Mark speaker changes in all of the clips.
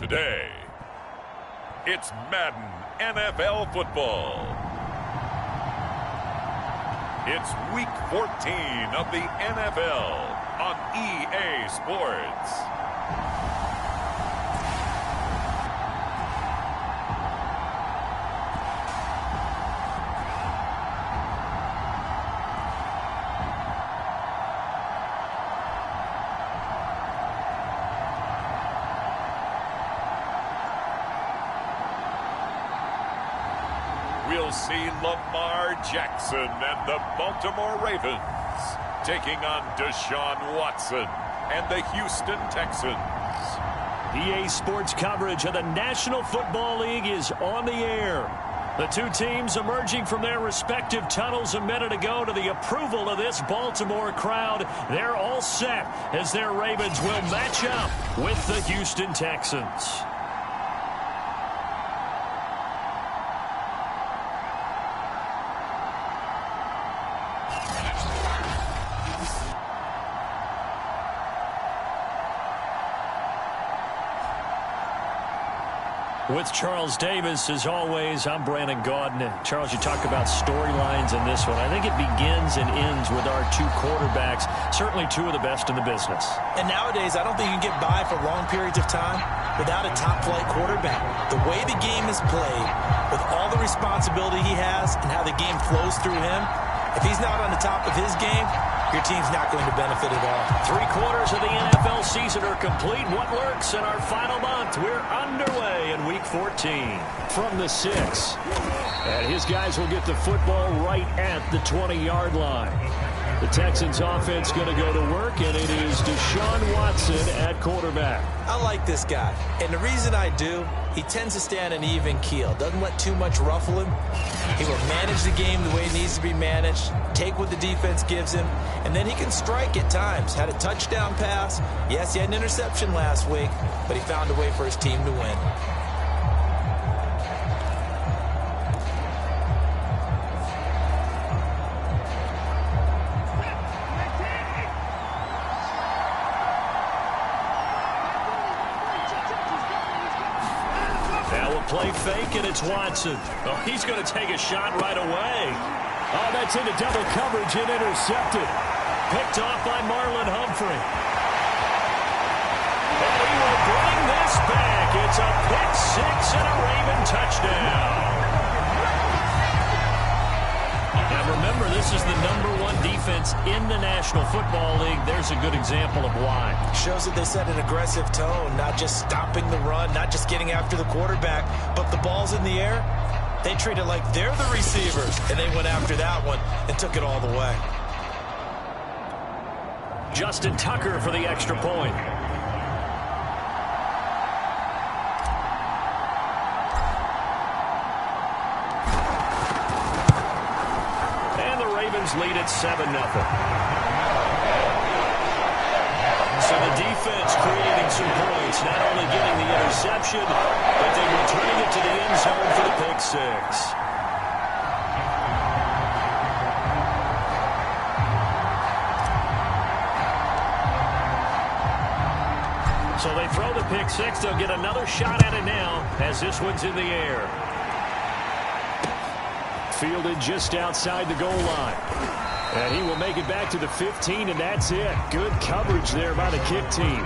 Speaker 1: Today, it's Madden NFL football. It's Week 14 of the NFL on EA Sports. We'll see Lamar Jackson and the Baltimore Ravens taking on Deshaun Watson and the Houston Texans.
Speaker 2: EA Sports coverage of the National Football League is on the air. The two teams emerging from their respective tunnels a minute ago to the approval of this Baltimore crowd. They're all set as their Ravens will match up with the Houston Texans. With Charles Davis, as always, I'm Brandon Gaudin. Charles, you talk about storylines in this one. I think it begins and ends with our two quarterbacks, certainly two of the best in the business.
Speaker 3: And nowadays, I don't think you can get by for long periods of time without a top-flight quarterback. The way the game is played, with all the responsibility he has and how the game flows through him, if he's not on the top of his game, your team's not going to benefit at all.
Speaker 2: 3/4 of the NFL season are complete. What lurks in our final month? We're underway in Week 14 from the 6. And his guys will get the football right at the 20-yard line. The Texans offense going to go to work, and it is Deshaun Watson at quarterback.
Speaker 3: I like this guy, and the reason I do, he tends to stay on an even keel. Doesn't let too much ruffle him. He will manage the game the way it needs to be managed, take what the defense gives him, and then he can strike at times. Had a touchdown pass. Yes, he had an interception last week, but he found a way for his team to win.
Speaker 2: Play fake, and it's Watson. Oh, he's going to take a shot right away. Oh, that's into double coverage and intercepted. Picked off by Marlon Humphrey. And he will bring this back. It's a pick six and a Raven touchdown. Now remember, this is the #1 defense in the National Football League. There's a good example of why.
Speaker 3: Shows that they set an aggressive tone, not just stopping the run, not just getting after the quarterback, but the ball's in the air. They treat it like they're the receivers, and they went after that one and took it all the way.
Speaker 2: Justin Tucker for the extra point. Lead at 7-0. So the defense creating some points, not only getting the interception, but then returning it to the end zone for the pick six. So they throw the pick six. They'll get another shot at it now as this one's in the air. Fielded just outside the goal line. And he will make it back to the 15, and that's it. Good coverage there by the kick team.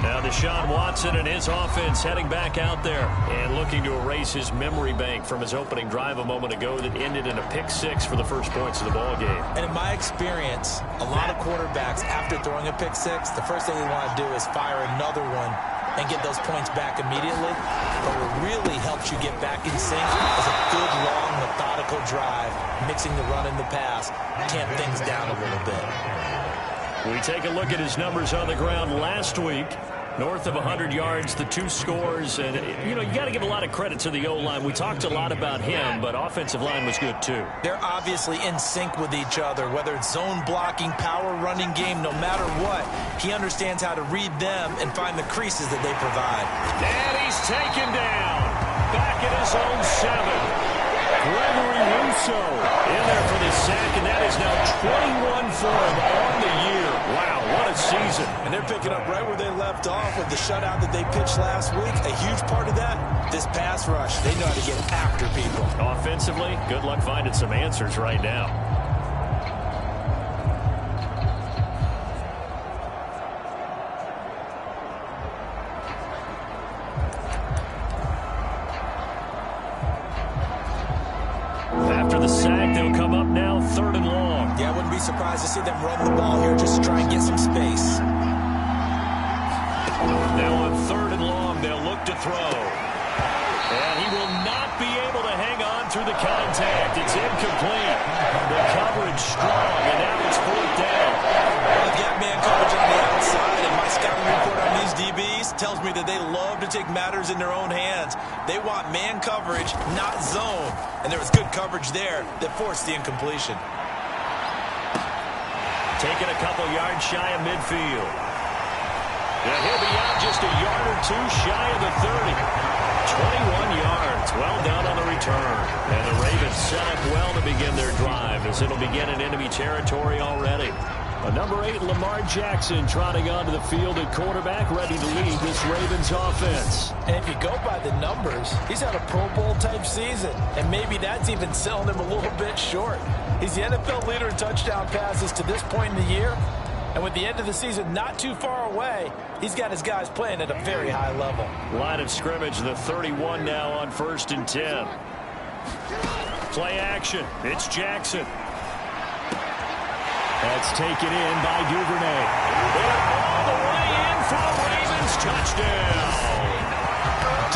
Speaker 2: Now Deshaun Watson and his offense heading back out there and looking to erase his memory bank from his opening drive a moment ago that ended in a pick six for the first points of the ball game.
Speaker 3: And in my experience, a lot of quarterbacks, after throwing a pick six, the first thing they want to do is fire another one and get those points back immediately. But what really helps you get back in sync is a good, long, methodical drive, mixing the run and the pass, tamp things down a little bit.
Speaker 2: We take a look at his numbers on the ground last week. North of 100 yards, the 2 scores. And, you know, you got to give a lot of credit to the O-line. We talked a lot about him, but offensive line was good, too.
Speaker 3: They're obviously in sync with each other, whether it's zone blocking, power running game, no matter what. He understands how to read them and find the creases that they provide.
Speaker 2: And he's taken down. Back at his own 7. Gregory Rousseau in there for the sack, and that is now 21 for him on the year. Wow, what a season.
Speaker 3: And they're picking up right where they left off with the shutout that they pitched last week. A huge part of that, this pass rush. They know how to get after people.
Speaker 2: Offensively, good luck finding some answers right now. After the sack, they'll come up now 3rd and long.
Speaker 3: Yeah, I wouldn't be surprised to see them run the ball here just to try and get some space.
Speaker 2: Now on 3rd and long, they'll look to throw. And he will not be able to hang on through the contact. It's incomplete. The coverage strong, and now it's 4th down.
Speaker 3: Well, they've got man coverage on the outside, and my scouting report on these DBs tells me that they love to take matters in their own hands. They want man coverage, not zone. And there was good coverage there that forced the incompletion.
Speaker 2: Taking a couple yards shy of midfield. And he'll be out just a yard or two shy of the 30. 21 yards. Well done on the return. And the Ravens set up well to begin their drive as it'll begin in enemy territory already. A number 8, Lamar Jackson, trotting onto the field at quarterback, ready to lead this Ravens offense.
Speaker 3: And if you go by the numbers, he's had a Pro Bowl-type season. And maybe that's even selling him a little bit short. He's the NFL leader in touchdown passes to this point in the year. And with the end of the season not too far away, he's got his guys playing at a very high level.
Speaker 2: Line of scrimmage, the 31 now on 1st and 10. Play action. It's Jackson. That's taken in by Duvernay. And all the way in for a Ravens touchdown.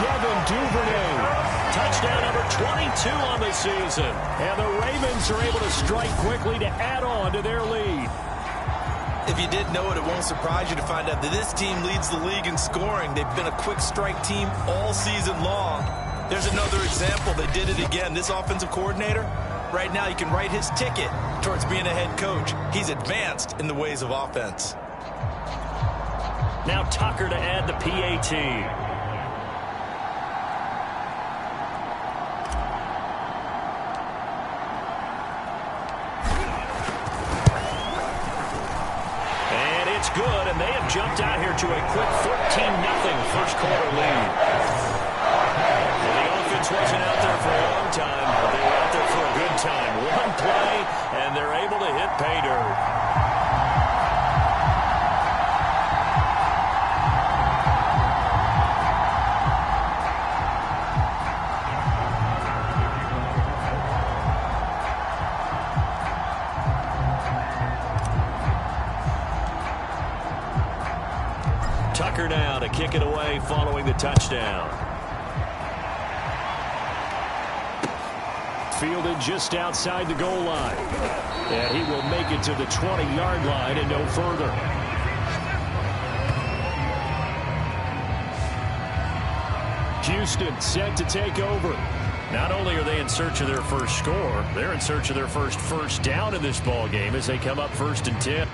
Speaker 2: Devin Duvernay. Touchdown number 22 on the season. And the Ravens are able to strike quickly to add on to their lead.
Speaker 3: If you didn't know it, it won't surprise you to find out that this team leads the league in scoring. They've been a quick strike team all season long. There's another example. They did it again. This offensive coordinator, right now he can write his ticket towards being a head coach. He's advanced in the ways of offense.
Speaker 2: Now Tucker to add the PAT. And it's good, and they have jumped out here to a quick 14-0 first quarter lead. Well, the offense wasn't out there for a long time, but they were out there for a good time. One play, and they're able to hit pay dirt. Tucker now to kick it away following the touchdown. Fielded just outside the goal line. And he will make it to the 20-yard line and no further. Houston set to take over. Not only are they in search of their first score, they're in search of their first down in this ball game as they come up 1st and 10.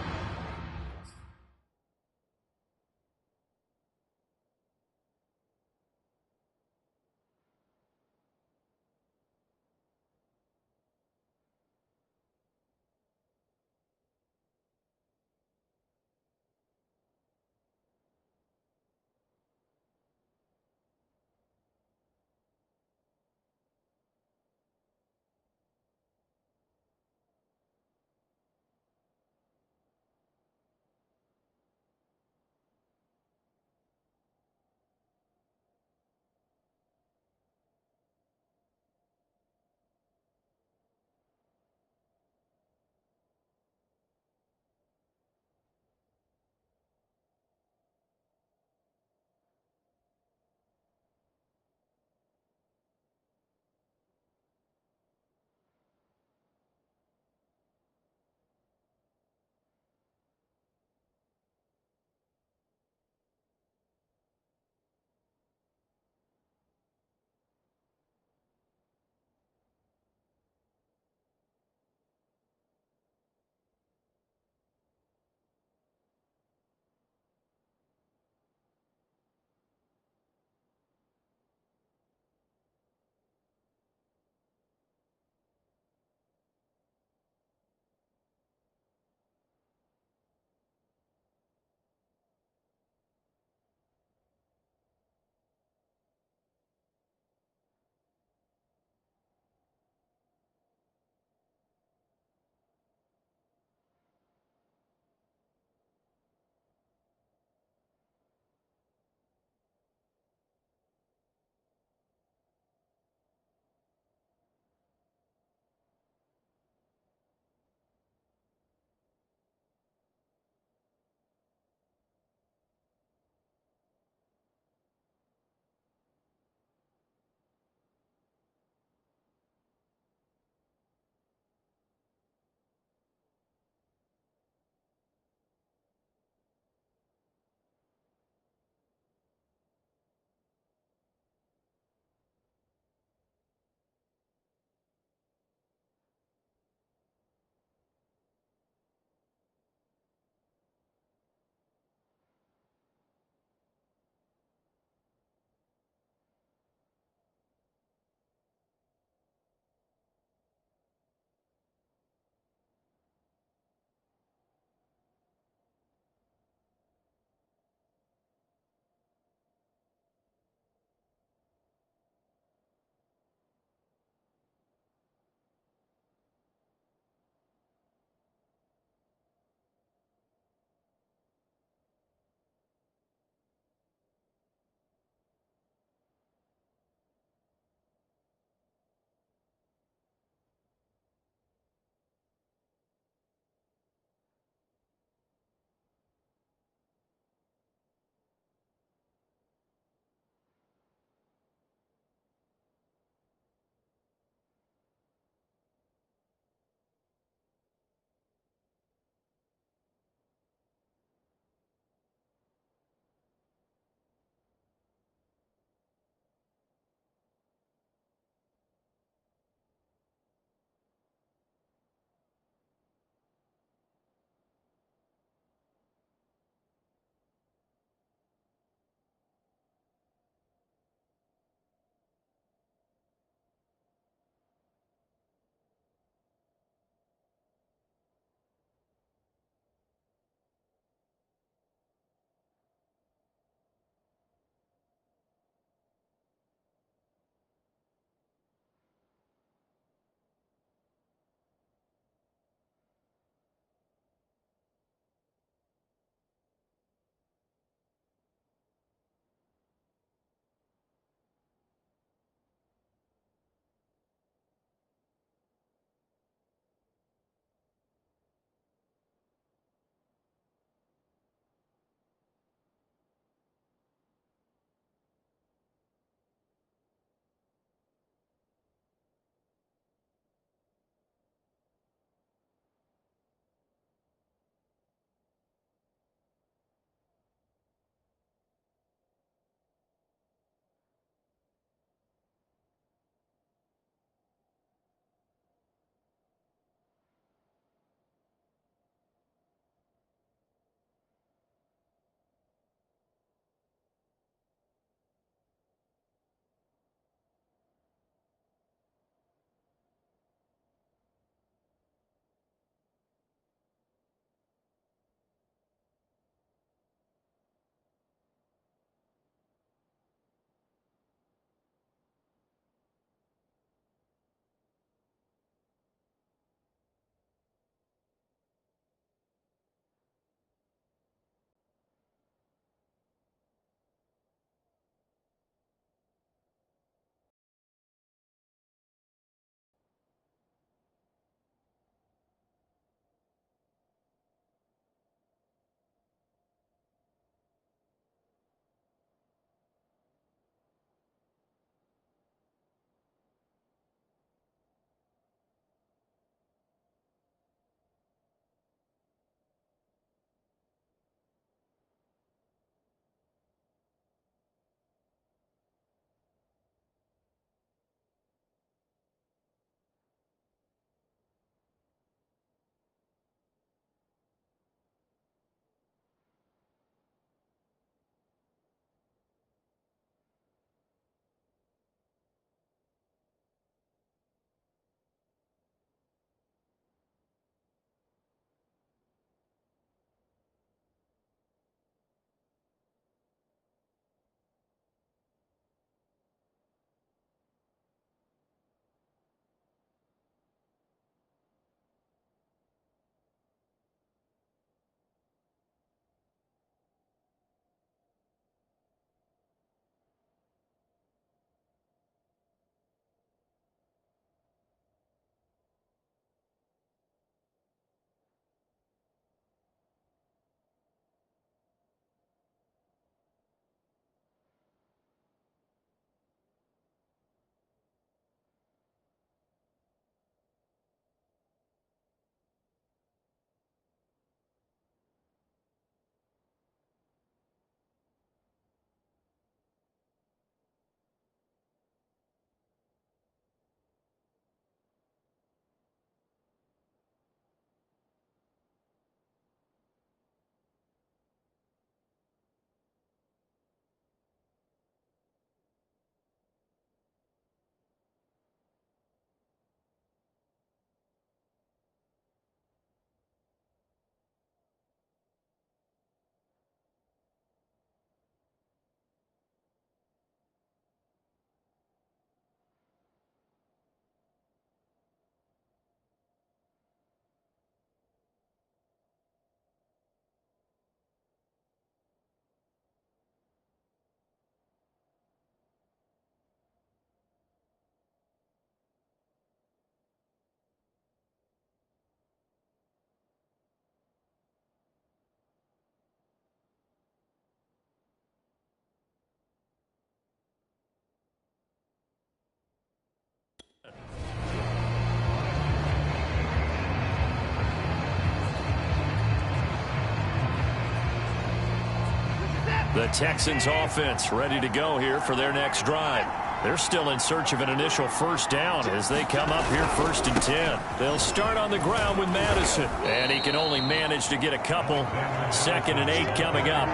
Speaker 2: The Texans offense ready to go here for their next drive. They're still in search of an initial first down as they come up here 1st and 10. They'll start on the ground with Madison. And he can only manage to get a couple. 2nd and 8 coming up.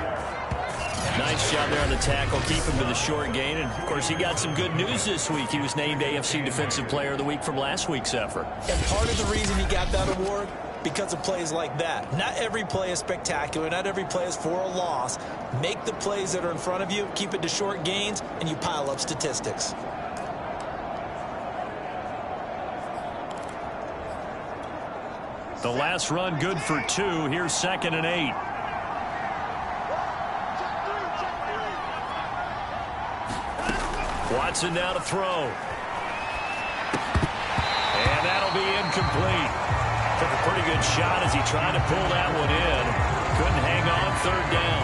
Speaker 2: Nice job there on the tackle. Keep him to the short gain. And, of course, he got some good news this week. He was named AFC Defensive Player of the Week from last week's effort.
Speaker 3: And part of the reason he got that award, because of plays like that. Not every play is spectacular. Not every play is for a loss. Make the plays that are in front of you, keep it to short gains, and you pile up statistics.
Speaker 2: The last run good for 2. Here's 2nd and 8. Watson now to throw. And that'll be incomplete. Took a pretty good shot as he tried to pull that one in. Couldn't hang on 3rd down.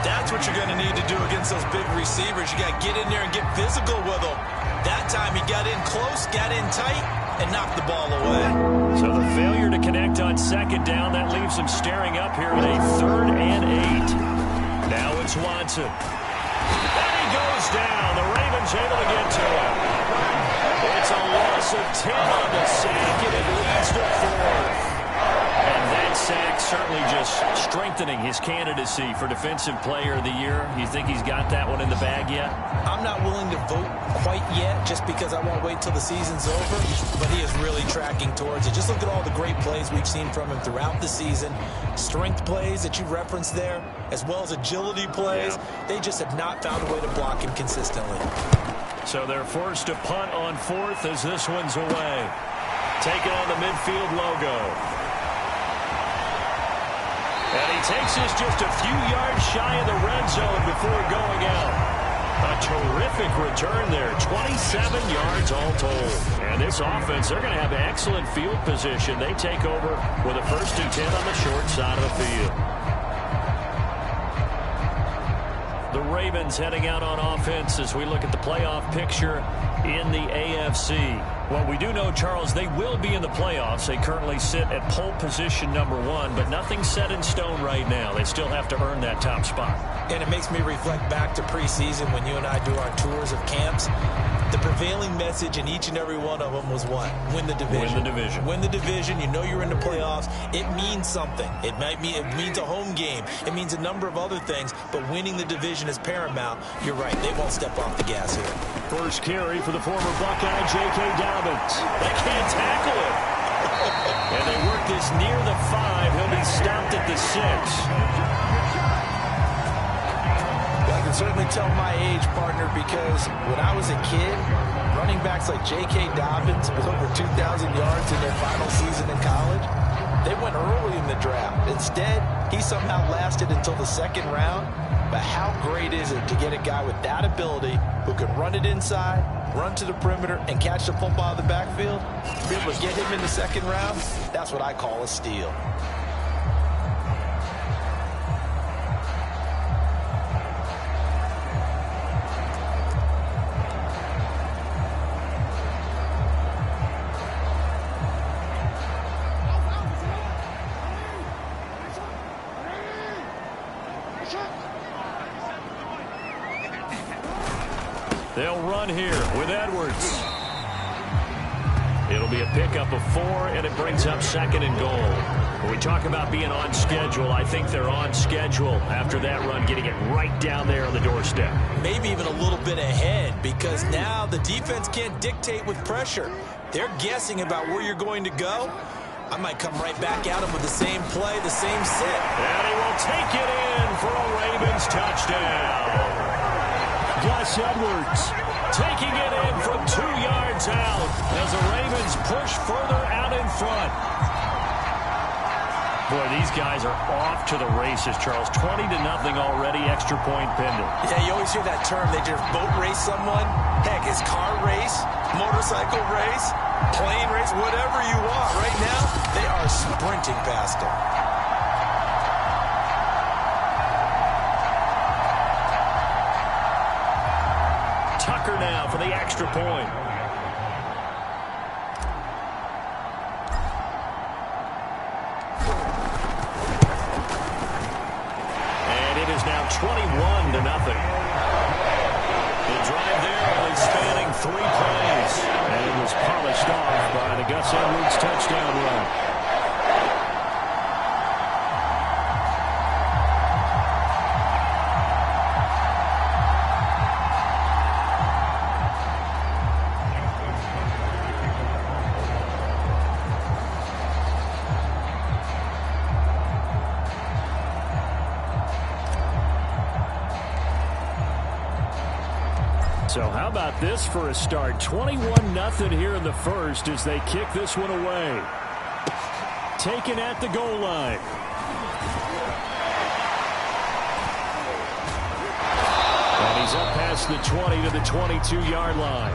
Speaker 3: That's what you're going to need to do against those big receivers. You got to get in there and get physical with them. That time he got in close, got in tight, and knocked the ball away.
Speaker 2: So the failure to connect on 2nd down, that leaves him staring up here at a 3rd and 8. Now it's Watson. And he goes down. The Ravens able to get to him. It's a loss of 10 on the sack, and it leads to 4th. And that sack certainly just strengthening his candidacy for Defensive Player of the Year. You think he's got that one in the bag yet?
Speaker 3: I'm not willing to vote quite yet just because I won't wait till the season's over, but he is really tracking towards it. Just look at all the great plays we've seen from him throughout the season. Strength plays that you referenced there, as well as agility plays. Yeah. They just have not found a way to block him consistently.
Speaker 2: So they're forced to punt on 4th as this one's away. Taking on the midfield logo. And he takes this just a few yards shy of the red zone before going out. A terrific return there. 27 yards all told. And this offense, they're going to have excellent field position. They take over with a 1st and 10 on the short side of the field. The Ravens heading out on offense as we look at the playoff picture in the AFC. Well, we do know, Charles, they will be in the playoffs. They currently sit at pole position #1, but nothing's set in stone right now. They still have to earn that top spot.
Speaker 3: And it makes me reflect back to preseason when you and I do our tours of camps. The prevailing message in each and every one of them was what? Win the division.
Speaker 2: Win the division.
Speaker 3: Win the division. You know you're in the playoffs. It means something. It means a home game. It means a number of other things, but winning the division is paramount. You're right. They won't step off the gas here.
Speaker 2: First carry for the former Buckeye, J.K. Dobbins. They can't tackle him. And they work this near the 5. He'll be stopped at the 6.
Speaker 3: Certainly tell my age, partner, because when I was a kid, running backs like J.K. Dobbins with over 2,000 yards in their final season in college, they went early in the draft. Instead, he somehow lasted until the 2nd round. But how great is it to get a guy with that ability who can run it inside, run to the perimeter, and catch the football out of the backfield? To be able to get him in the 2nd round, that's what I call a steal.
Speaker 2: They'll run here with Edwards. It'll be a pickup of 4, and it brings up 2nd and goal. When we talk about being on schedule, I think they're on schedule after that run, getting it right down there on the doorstep.
Speaker 3: Maybe even a little bit ahead, because now the defense can't dictate with pressure. They're guessing about where you're going to go. I might come right back at him with the same play, the same set.
Speaker 2: And he will take it in for a Ravens touchdown. Gus Edwards taking it in from 2 yards out as the Ravens push further out in front. Boy, these guys are off to the races, Charles. 20-0 already, extra point pending.
Speaker 3: Yeah, you always hear that term. They just boat race someone. Heck, it's car race, motorcycle race, plane race, whatever you want. Right now, they are sprinting past them.
Speaker 2: Tucker now for the extra point. And it is now 21-0 So how about this for a start? 21-0 here in the first as they kick this one away. Taken at the goal line. And he's up past the 20 to the 22-yard line.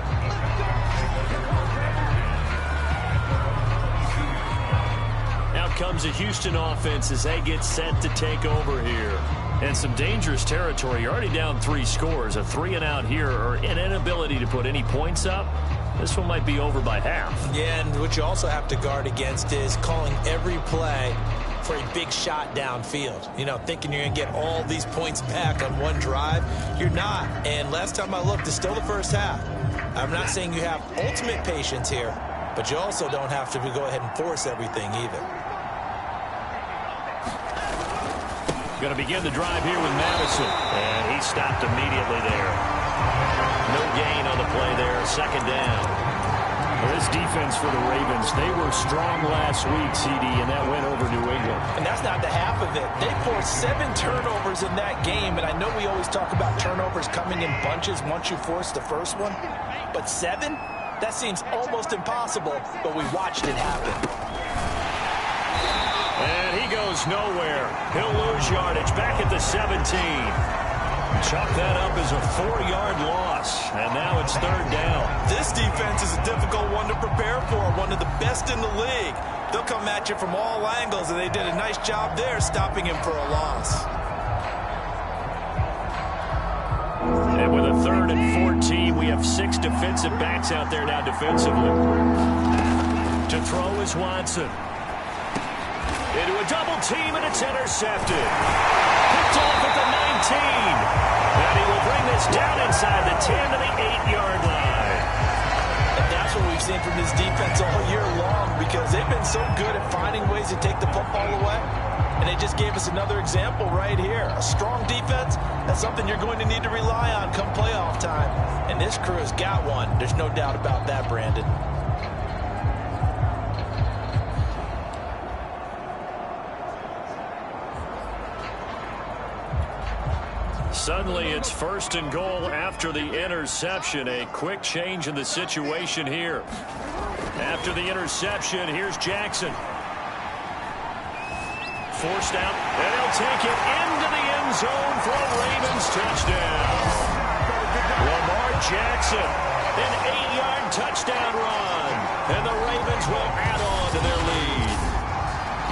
Speaker 2: Out comes a Houston offense as they get set to take over here. And some dangerous territory. You're already down 3 scores. A 3-and-out here or an inability to put any points up. This one might be over by half. Yeah, and what you also have to guard against is calling every play for a big shot downfield. You know, thinking you're going to get all these points back on one drive. You're not. And last time I looked, it's still the first half. I'm not saying you have ultimate patience here, but you also don't have to go ahead and force everything either. Going to begin the drive here with Madison. And he stopped immediately there. No gain on the play there. Second down. Well, this defense for the Ravens, they were strong last week, CD, and that went over New England. And that's not the half of it. They forced 7 turnovers in that game, and I know we always talk about turnovers coming in bunches once you force the first one, but 7? That seems almost impossible, but we watched it happen. And he goes nowhere. He'll lose yardage back at the 17. Chalk that up as a 4-yard loss. And now it's third down. This defense is a difficult one to prepare for. One of the best in the league. They'll come at you from all angles, and they did a nice job there stopping him for a loss. And with a 3rd and 14, we have 6 defensive backs out there now defensively. To throw is Watson. Into a double team, and it's intercepted. Picked off at the 19. And he will bring this down inside the 10 to the 8-yard line. And that's what we've seen from this defense all year long, because they've been so good at finding ways to take the football away. And they just gave us another example right here. A strong defense, that's something you're going to need to rely on come playoff time. And this crew has got one. There's no doubt about that, Brandon. Suddenly, it's 1st and goal after the interception. A quick change in the situation here. After the interception, here's Jackson. Forced out, and he'll take it into the end zone for a Ravens touchdown. Lamar Jackson, an 8-yard touchdown run. And the Ravens will add on to their lead.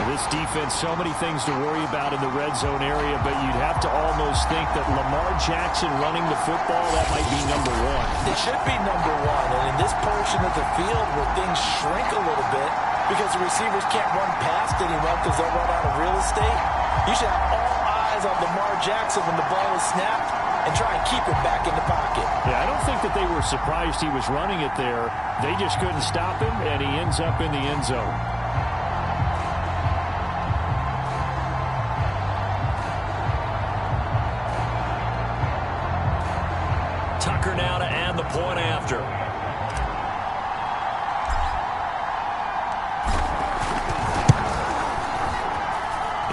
Speaker 2: This defense, so many things to worry about in the red zone area, but you'd have to almost think that Lamar Jackson running the football, that might be number 1. It should be number 1, and in this portion of the field where things shrink a little bit because the receivers can't run past anyone because they'll run out of real estate, you should have all eyes on Lamar Jackson when the ball is snapped and try and keep it back in the pocket. Yeah, I don't think that they were surprised he was running it there. They just couldn't stop him, and he ends up in the end zone. Tucker now to add the point after.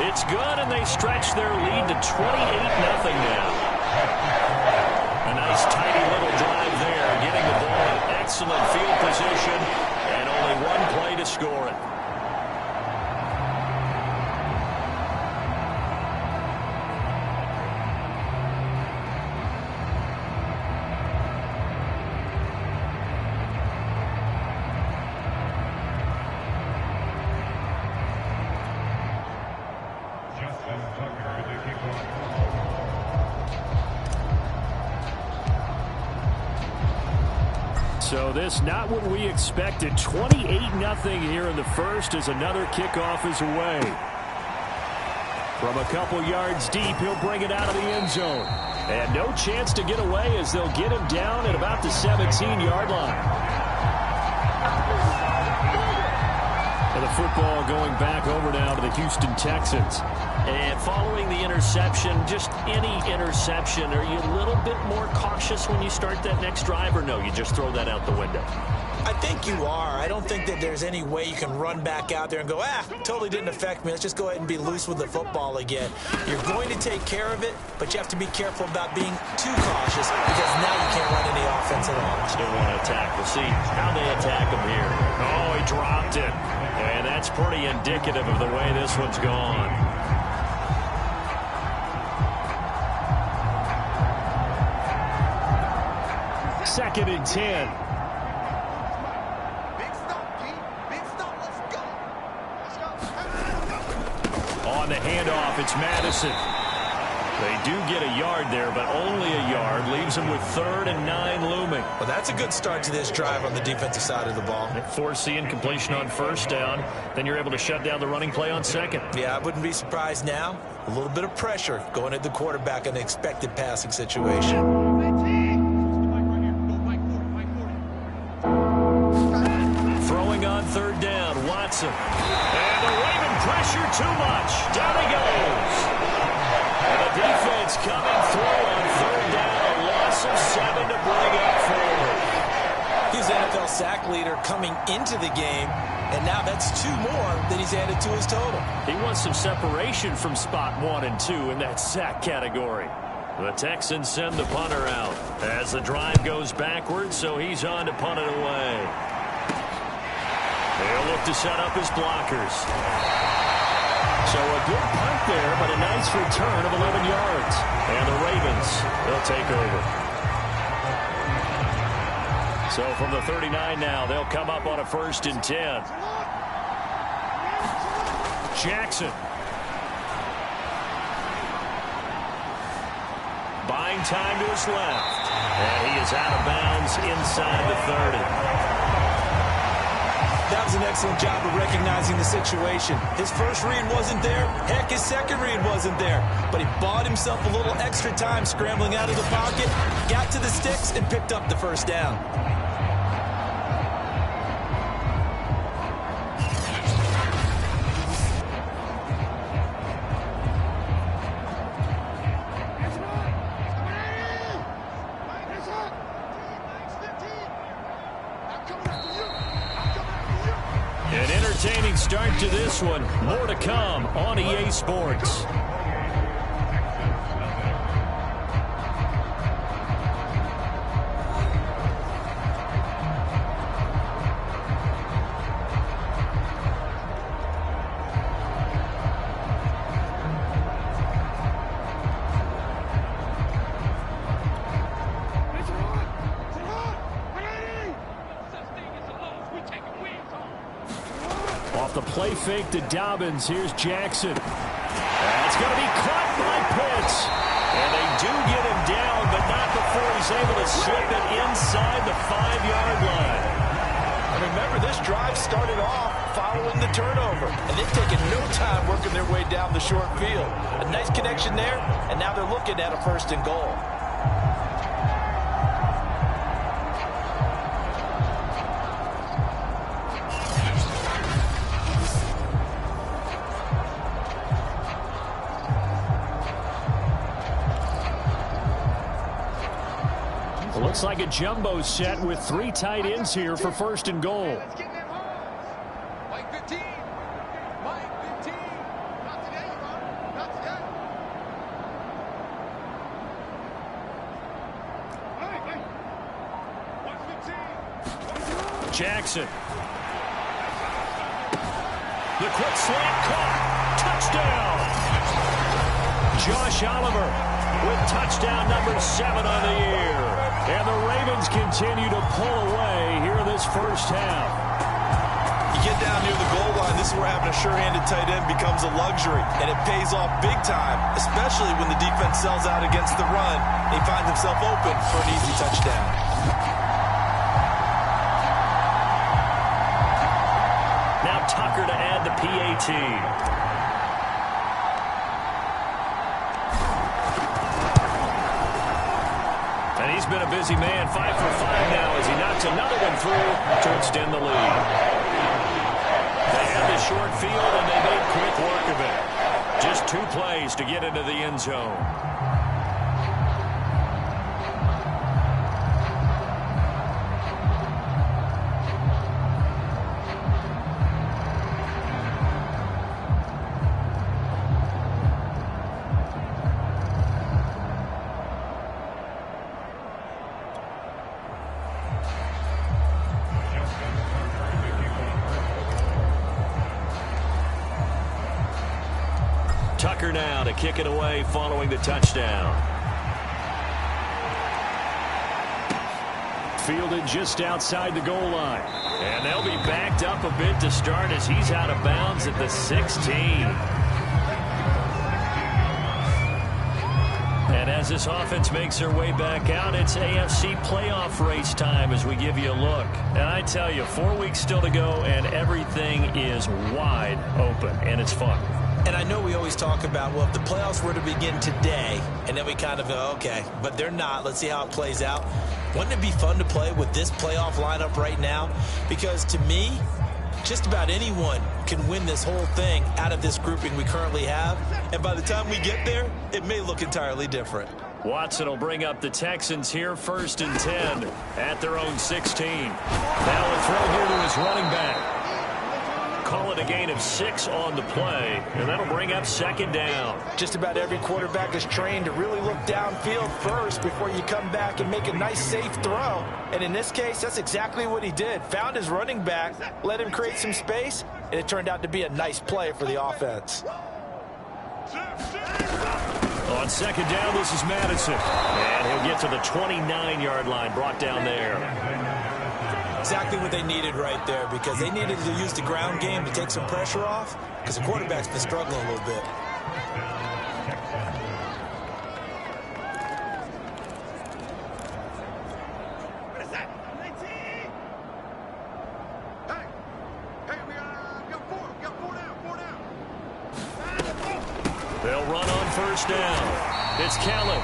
Speaker 2: It's good, and they stretch their lead to 28-0 now. A nice, tidy little drive there, getting the ball in excellent field position, and only 1 play to score it. So this not what we expected. 28-0 here in the first as another kickoff is away. From a couple yards deep, he'll bring it out of the end zone. And no chance to get away as they'll get him down at about the 17-yard line. And the football going back over now to the Houston Texans. And following the interception, just any interception, are you a little bit more cautious when you start that next drive, or no, you just throw that out the window?
Speaker 3: I think you are. I don't think that there's any way you can run back out there and go, totally didn't affect me. Let's just go ahead and be loose with the football again. You're going to take care of it, but you have to be careful about being too cautious because now you can't run any offense at all.
Speaker 2: Still want to attack. We'll see how they attack him here. Oh, he dropped it. And that's pretty indicative of the way this one's gone. Second and 10. On the handoff, it's Madison. They do get a yard there, but only a yard. Leaves them with 3rd and 9 looming.
Speaker 3: Well, that's a good start to this drive on the defensive side of the ball.
Speaker 2: Force the incompletion on 1st down. Then you're able to shut down the running play on 2nd.
Speaker 3: Yeah, I wouldn't be surprised now. A little bit of pressure going at the quarterback in an expected passing situation.
Speaker 2: On 3rd down, Watson. And the Raven pressure too much. Down he goes. And the defense coming through on 3rd down. A loss of 7 to bring up forward.
Speaker 3: He's NFL sack leader coming into the game, and now that's 2 more that he's added to his total.
Speaker 2: He wants some separation from spot 1 and 2 in that sack category. The Texans send the punter out as the drive goes backwards, so he's on to punt it away. They'll look to set up his blockers. So a good punt there, but a nice return of 11 yards. And the Ravens, they'll take over. So from the 39 now, they'll come up on a 1st and 10. Jackson. Buying time to his left. And he is out of bounds inside the 30.
Speaker 3: That was an excellent job of recognizing the situation. His first read wasn't there. Heck, his second read wasn't there. But he bought himself a little extra time scrambling out of the pocket, got to the sticks, and picked up the 1st down.
Speaker 2: An entertaining start to this one. More to come on EA Sports. The play fake to Dobbins. Here's Jackson. That's going to be caught by Pitts. And they do get him down, but not before he's able to slip it inside the 5-yard line.
Speaker 3: And remember, this drive started off following the turnover. And they've taken no time working their way down the short field. A nice connection there, and now they're looking at a 1st and goal.
Speaker 2: Looks like a jumbo set with 3 tight ends here for 1st and goal.
Speaker 4: Mike 15. Mike 15. Not today, not today. Hey.
Speaker 2: Jackson. The quick slant caught. Touchdown. Josh Oliver with touchdown number 7 on the year. And the Ravens continue to pull away here in this 1st half.
Speaker 3: You get down near the goal line, this is where having a sure-handed tight end becomes a luxury. And it pays off big time, especially when the defense sells out against the run. He finds himself open for an easy touchdown.
Speaker 2: Now Tucker to add the PAT. And he's been a busy man, 5 for 5 now as he knocks another one through to extend the lead. They have the short field, and they made quick work of it. Just 2 plays to get into the end zone. Tucker now to kick it away following the touchdown. Fielded just outside the goal line. And they'll be backed up a bit to start as he's out of bounds at the 16. And as this offense makes their way back out, it's AFC playoff race time as we give you a look. And I tell you, 4 weeks still to go, and everything is wide open, and it's fun.
Speaker 3: And I know we always talk about, well, if the playoffs were to begin today, and then we kind of go, okay, but they're not. Let's see how it plays out. Wouldn't it be fun to play with this playoff lineup right now? Because to me, just about anyone can win this whole thing out of this grouping we currently have. And by the time we get there, it may look entirely different.
Speaker 2: Watson will bring up the Texans here, 1st and 10 at their own 16. Now a throw here to his running back. Call it a gain of 6 on the play, and that'll bring up 2nd down.
Speaker 3: Just about every quarterback is trained to really look downfield first before you come back and make a nice, safe throw. And in this case, that's exactly what he did. Found his running back, let him create some space, and it turned out to be a nice play for the offense.
Speaker 2: On 2nd down, this is Madison. And he'll get to the 29-yard line, brought down there.
Speaker 3: Exactly what they needed right there, because they needed to use the ground game to take some pressure off, because the quarterback's been struggling a little bit.
Speaker 2: They'll run on 1st down. It's Kellen.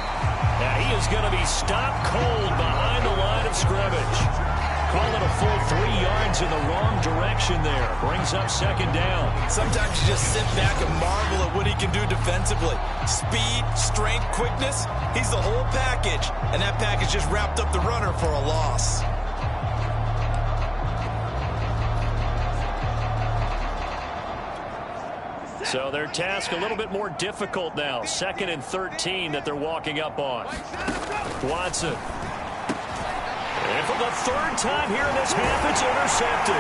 Speaker 2: Now he is going to be stopped cold behind the line of scrimmage. Call it a full 3 yards in the wrong direction there. Brings up 2nd down.
Speaker 3: Sometimes you just sit back and marvel at what he can do defensively. Speed, strength, quickness. He's the whole package. And that package just wrapped up the runner for a loss.
Speaker 2: So their task a little bit more difficult now. 2nd and 13 that they're walking up on. Watson. And for the 3rd time here in this half, it's intercepted.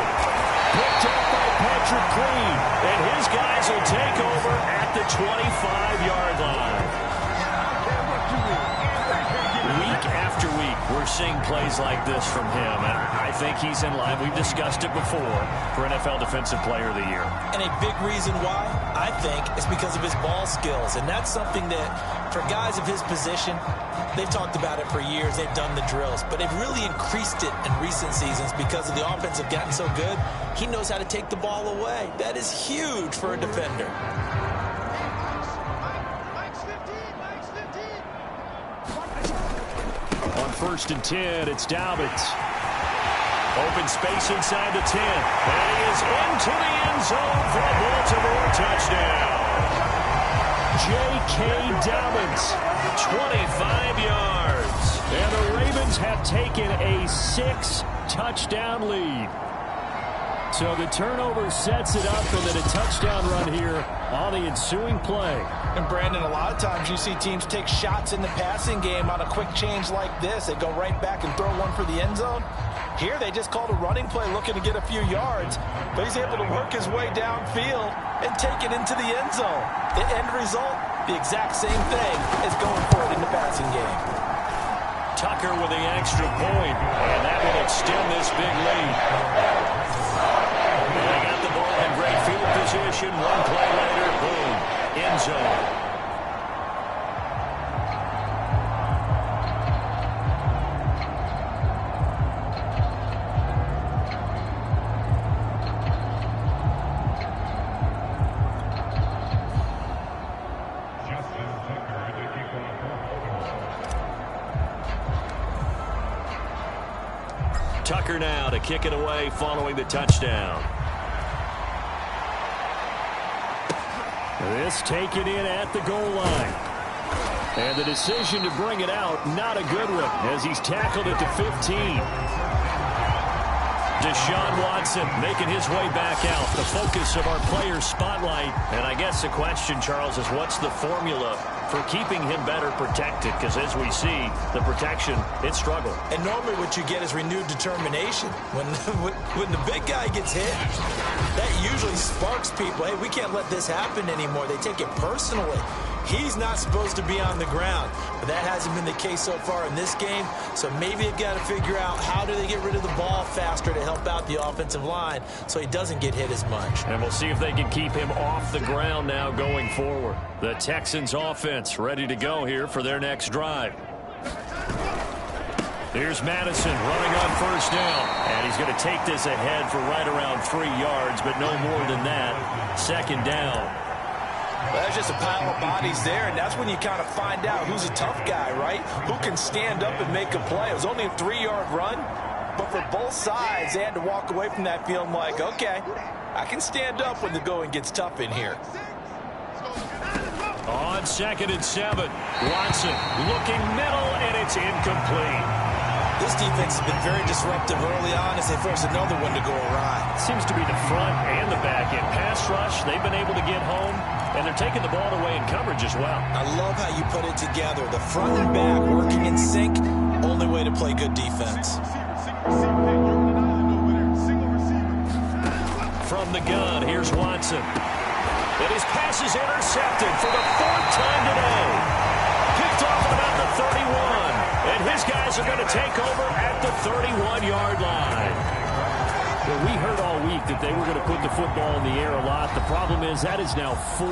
Speaker 2: Picked up by Patrick Green. And his guys will take over at the 25-yard line. Week after week, we're seeing plays like this from him. And I think he's in line. We've discussed it before for NFL Defensive Player of the Year.
Speaker 3: And a big reason why, I think, is because of his ball skills. And that's something that, for guys of his position, they've talked about it for years. They've done the drills. But they've really increased it in recent seasons because of the offense have gotten so good. He knows how to take the ball away. That is huge for a defender.
Speaker 2: On 1st and 10, it's Dobbins. Open space inside the 10. And he is into the end zone for a Baltimore touchdown. J.K. Dobbins, 25 yards. And the Ravens have taken a 6-touchdown lead. So the turnover sets it up, and then a touchdown run here on the ensuing play.
Speaker 3: And Brandon, a lot of times you see teams take shots in the passing game on a quick change like this. They go right back and throw one for the end zone. Here they just called a running play looking to get a few yards, but he's able to work his way downfield and take it into the end zone. The end result, the exact same thing as going for it in the passing game.
Speaker 2: Tucker with the extra point, and that will extend this big lead. They got the ball in great field position. One play later, boom, end zone. Tucker now to kick it away following the touchdown. This taken in at the goal line. And the decision to bring it out, not a good one, as he's tackled it to 15. Deshaun Watson making his way back out, the focus of our players' spotlight. And I guess the question, Charles, is what's the formula for keeping him better protected? Because as we see, the protection, it struggled.
Speaker 3: And normally what you get is renewed determination. When the big guy gets hit, that usually sparks people. Hey, we can't let this happen anymore. They take it personally. He's not supposed to be on the ground, but that hasn't been the case so far in this game. So maybe they've got to figure out how do they get rid of the ball faster to help out the offensive line so he doesn't get hit as much.
Speaker 2: And we'll see if they can keep him off the ground now going forward. The Texans offense ready to go here for their next drive. Here's Madison running on first down. And he's going to take this ahead for right around 3 yards, but no more than that. Second down.
Speaker 3: Well, there's just a pile of bodies there, and that's when you kind of find out who's a tough guy, right? Who can stand up and make a play. It was only a 3-yard run, but for both sides, they had to walk away from that feeling like, okay, I can stand up when the going gets tough in here.
Speaker 2: On 2nd and 7, Watson looking middle, and it's incomplete.
Speaker 3: This defense has been very disruptive early on as they force another one to go awry.
Speaker 2: Seems to be the front and the back end. Pass rush, they've been able to get home, and they're taking the ball away in coverage as well. I
Speaker 3: love how you put it together. The front and back working in sync, only way to play good defense.
Speaker 2: From the gun, here's Watson. And his pass is intercepted for the 4th time today. Picked off at about the 31. And his guys are going to take over at the 31-yard line. Well, we heard all week that they were going to put the football in the air a lot. The problem is that is now 4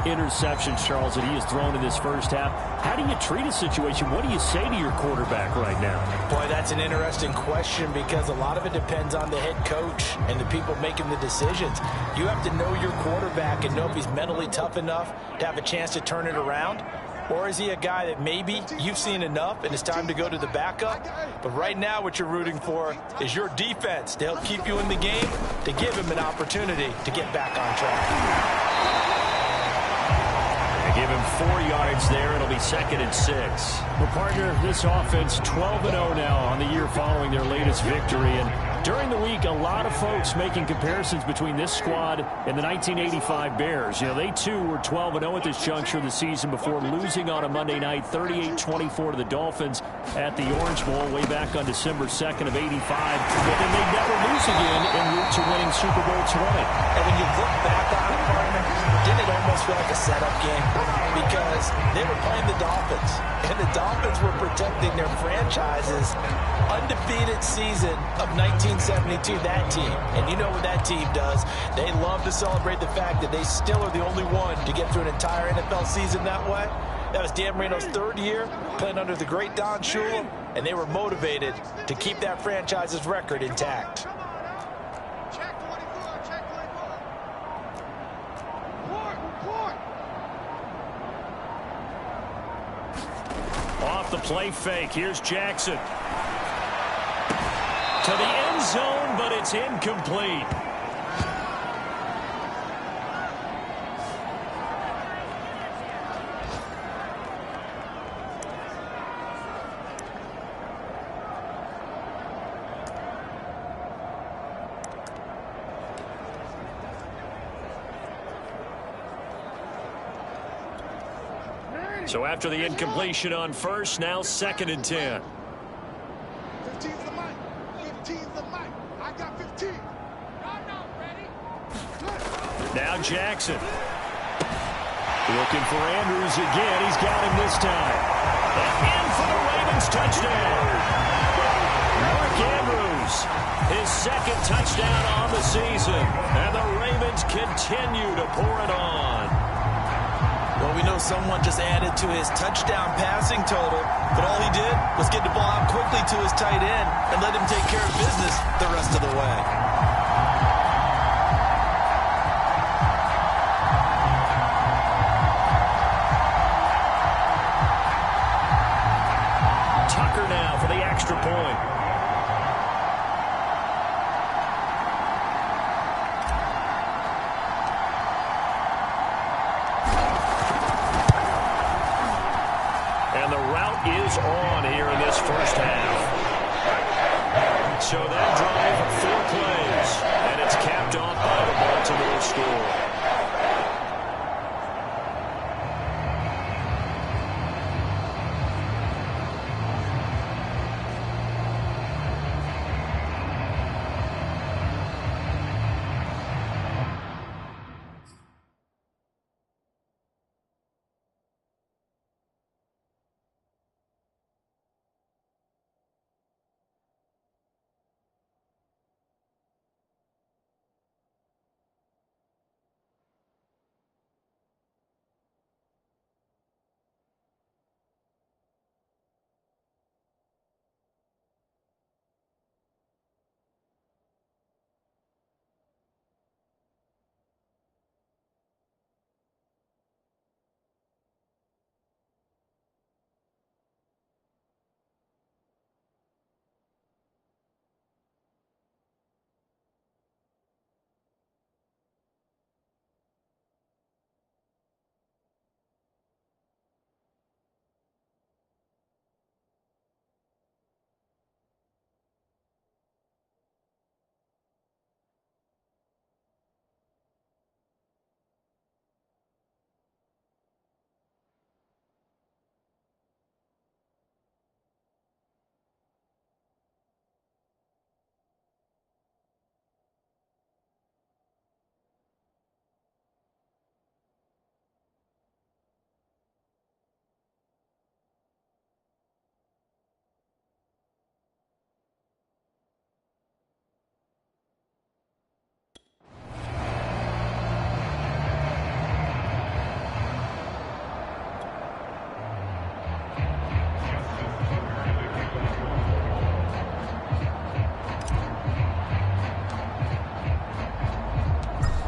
Speaker 2: interceptions, Charles, that he has thrown in this first half. How do you treat a situation? What do you say to your quarterback right now?
Speaker 3: Boy, that's an interesting question because a lot of it depends on the head coach and the people making the decisions. You have to know your quarterback and know if he's mentally tough enough to have a chance to turn it around. Or is he a guy that maybe you've seen enough and it's time to go to the backup? But right now what you're rooting for is your defense to help keep you in the game, to give him an opportunity to get back on track.
Speaker 2: They give him 4 yards there. It'll be 2nd and 6. Well, partner, this offense 12-0 now on the year following their latest victory. And during the week, a lot of folks making comparisons between this squad and the 1985 Bears. You know, they too were 12-0 at this juncture of the season before losing on a Monday night 38-24 to the Dolphins at the Orange Bowl way back on December 2nd of 85. But then they never lose again en route to winning Super Bowl 20.
Speaker 3: And when you look back on it, partner, didn't it almost feel like a setup game? Because they were playing the Dolphins, and the Dolphins were protecting their franchise's undefeated season of 1972, that team. And you know what that team does. They love to celebrate the fact that they still are the only one to get through an entire NFL season that way. That was Dan Marino's 3rd year playing under the great Don Shula, and they were motivated to keep that franchise's record intact.
Speaker 2: Off the play fake, here's Jackson. To the end zone, but it's incomplete. So after the incompletion on first, now 2nd and 10.
Speaker 4: 15's the mic. 15's the mic. I got 15. I'm not ready.
Speaker 2: Now Jackson. Looking for Andrews again. He's got him this time. And in for the Ravens touchdown. Mark Andrews, his 2nd touchdown on the season. And the Ravens continue to pour it on.
Speaker 3: Well, we know someone just added to his touchdown passing total, but all he did was get the ball out quickly to his tight end and let him take care of business the rest of the way.
Speaker 2: Tucker now for the extra point.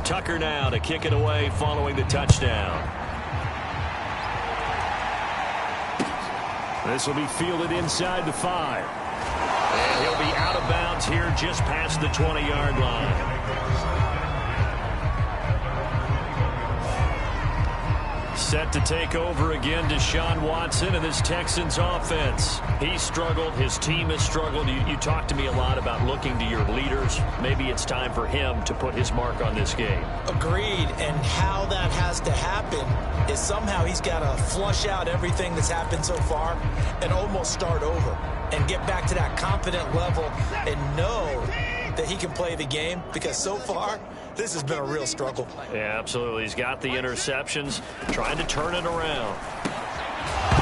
Speaker 2: Tucker now to kick it away following the touchdown. This will be fielded inside the 5. And he'll be out of bounds here just past the 20-yard line. Set to take over again, Deshaun Watson and this Texans offense. He's struggled. His team has struggled. You talk to me a lot about looking to your leaders. Maybe it's time for him to put his mark on this game.
Speaker 3: Agreed. And how that has to happen is somehow he's got to flush out everything that's happened so far and almost start over and get back to that confident level and know that he can play the game, because so far this has been a real struggle.
Speaker 2: Yeah, absolutely. He's got the interceptions, trying to turn it around.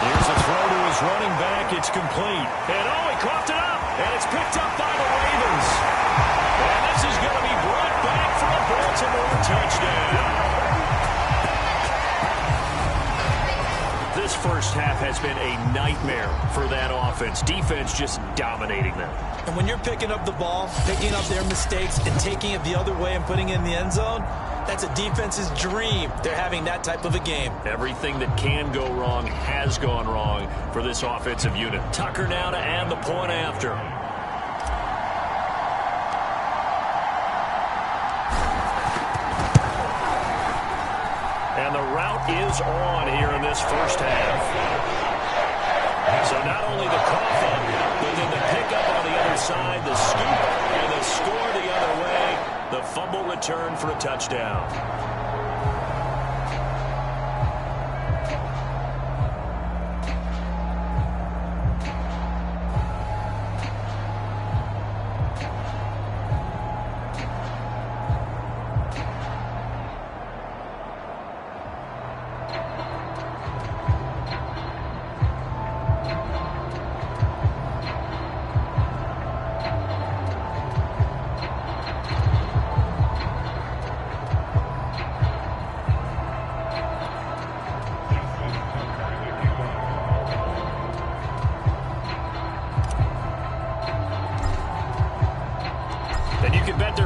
Speaker 2: Here's a throw to his running back. It's complete. And oh, he coughed it up. And it's picked up by the Ravens. And this is going to be brought back for a Baltimore touchdown. This first half has been a nightmare for that offense. Defense just dominating them.
Speaker 3: And when you're picking up the ball, picking up their mistakes, and taking it the other way and putting it in the end zone, that's a defense's dream. They're having that type of a game.
Speaker 2: Everything that can go wrong has gone wrong for this offensive unit. Tucker now to add the point after. And the route is on here in this first half. So not only the cough up, but then the pickup on the other side, the scoop, and the score the other way. The fumble return for a touchdown.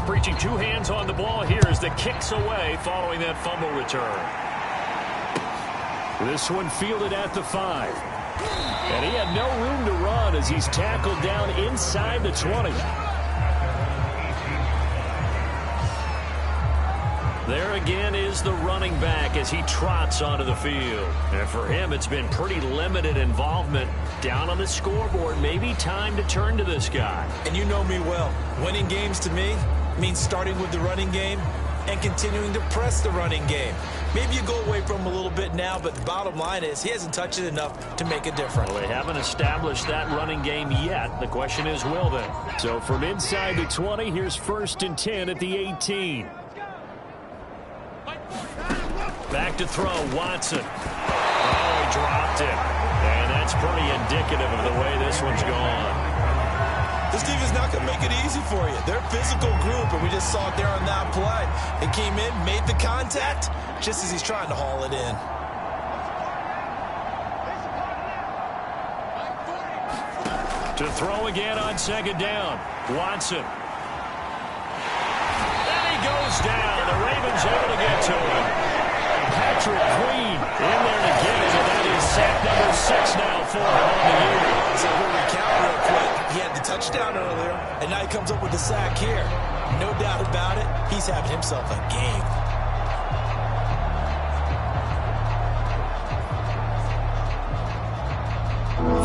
Speaker 2: Preaching two hands on the ball here as the kicks away following that fumble return. This one fielded at the 5. And he had no room to run as he's tackled down inside the 20. There again is the running back as he trots onto the field. And for him, it's been pretty limited involvement down on the scoreboard. Maybe time to turn to this guy.
Speaker 3: And you know me well. Winning games to me means starting with the running game and continuing to press the running game. Maybe you go away from him a little bit now, but the bottom line is he hasn't touched it enough to make a difference.
Speaker 2: Well, they haven't established that running game yet. The question is, will they? So from inside the 20, here's 1st and 10 at the 18. Back to throw, Watson. Oh, he dropped it. And that's pretty indicative of the way this one's gone.
Speaker 3: This defense not going to make it easy for you. They're a physical group, and we just saw it there on that play. They came in, made the contact, just as he's trying to haul it in.
Speaker 2: To throw again on 2nd down, Watson. And he goes down. The Ravens able to get to him. Patrick Queen in there to get it, and that is sack number 6 now for him on the year.
Speaker 3: So we'll recount real quick. He had the touchdown earlier, and now he comes up with the sack here. No doubt about it, he's having himself a game.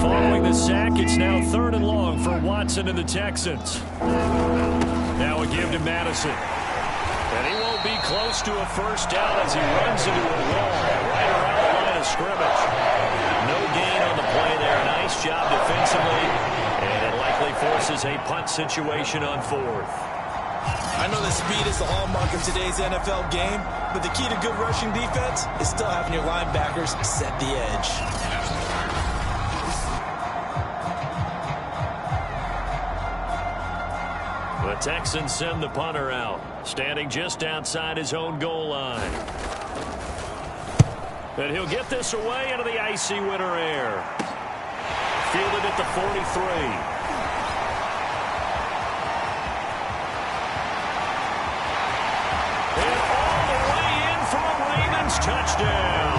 Speaker 2: Following the sack, it's now 3rd and long for Watson and the Texans. Now a give to Madison. And he won't be close to a first down as he runs into a wall right around the line of scrimmage. No gain on the play there. Nice job defensively. And it likely forces a punt situation on 4th.
Speaker 3: I know that speed is the hallmark of today's NFL game, but the key to good rushing defense is still having your linebackers set the edge.
Speaker 2: The Texans send the punter out, standing just outside his own goal line. And he'll get this away into the icy winter air. Fielded at the 43. And touchdown.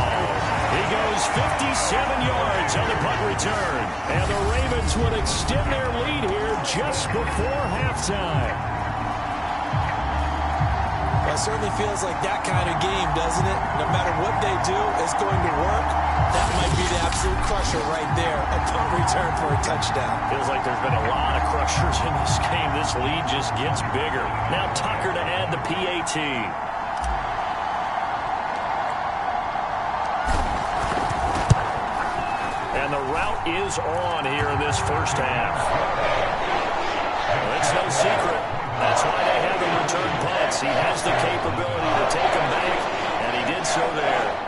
Speaker 2: He goes 57 yards on the punt return. And the Ravens would extend their lead here just before halftime.
Speaker 3: It certainly feels like that kind of game, doesn't it? No matter what they do, it's going to work. That might be the absolute crusher right there. A punt return for a touchdown.
Speaker 2: Feels like there's been a lot of crushers in this game. This lead just gets bigger. Now Tucker to add the PAT. And the route is on here in this first half. Well, it's no secret. That's why they have him return punts. He has the capability to take them back, and he did so there.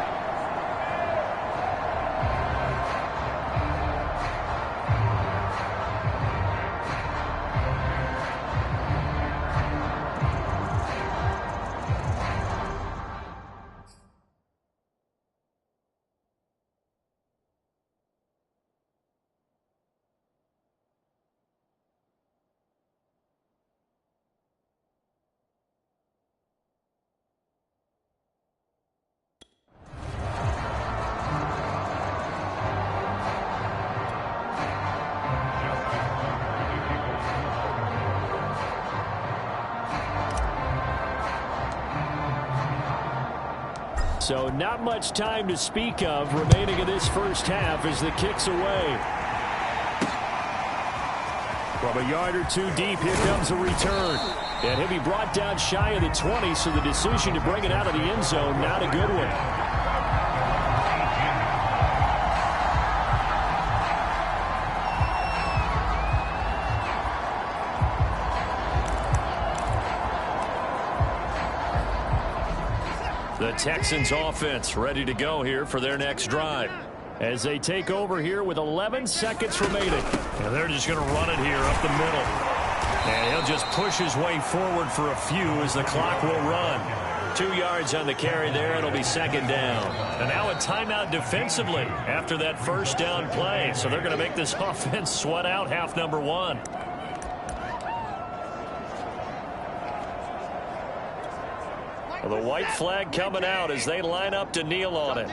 Speaker 2: So not much time to speak of remaining in this first half as the kick's away. From a yard or two deep, here comes a return. And he'll be brought down shy of the 20, so the decision to bring it out of the end zone, not a good one. The Texans offense ready to go here for their next drive as they take over here with 11 seconds remaining. And they're just going to run it here up the middle. And he'll just push his way forward for a few as the clock will run. 2 yards on the carry there. It'll be second down. And now a timeout defensively after that first down play. So they're going to make this offense sweat out half number one. Well, the white flag coming out as they line up to kneel on it.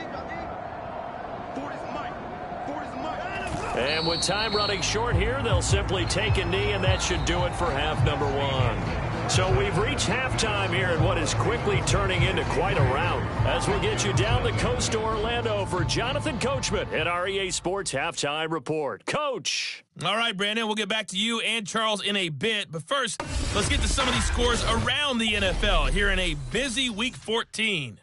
Speaker 2: And with time running short here, they'll simply take a knee, and that should do it for half number one. So we've reached halftime here in what is quickly turning into quite a rout. As we'll get you down the coast to Orlando for Jonathan Coachman at our EA Sports Halftime Report. Coach.
Speaker 5: All right, Brandon, we'll get back to you and Charles in a bit. But first, let's get to some of these scores around the NFL here in a busy Week 14.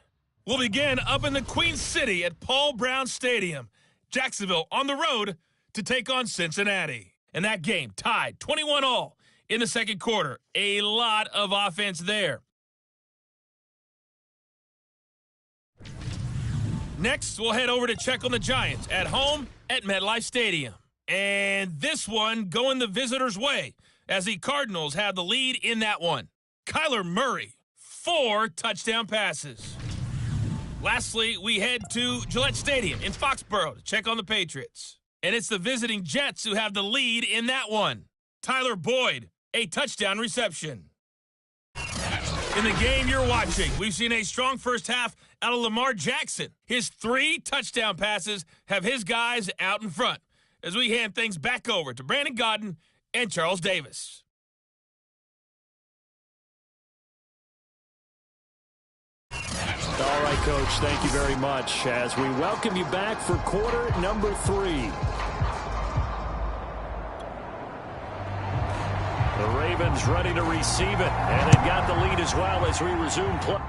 Speaker 5: We'll begin up in the Queen City at Paul Brown Stadium. Jacksonville on the road to take on Cincinnati. And that game tied 21-all in the second quarter. A lot of offense there. Next, we'll head over to check on the Giants at home at MetLife Stadium. And this one going the visitors' way as the Cardinals have the lead in that one. Kyler Murray, 4 touchdown passes. Lastly, we head to Gillette Stadium in Foxborough to check on the Patriots. And it's the visiting Jets who have the lead in that one. Tyler Boyd, a touchdown reception. In the game you're watching, we've seen a strong first half out of Lamar Jackson. His 3 touchdown passes have his guys out in front as we hand things back over to Brandon Godden and Charles Davis.
Speaker 2: All right, Coach, thank you very much as we welcome you back for quarter number 3. The Ravens ready to receive it, and they've got the lead as well as we resume play.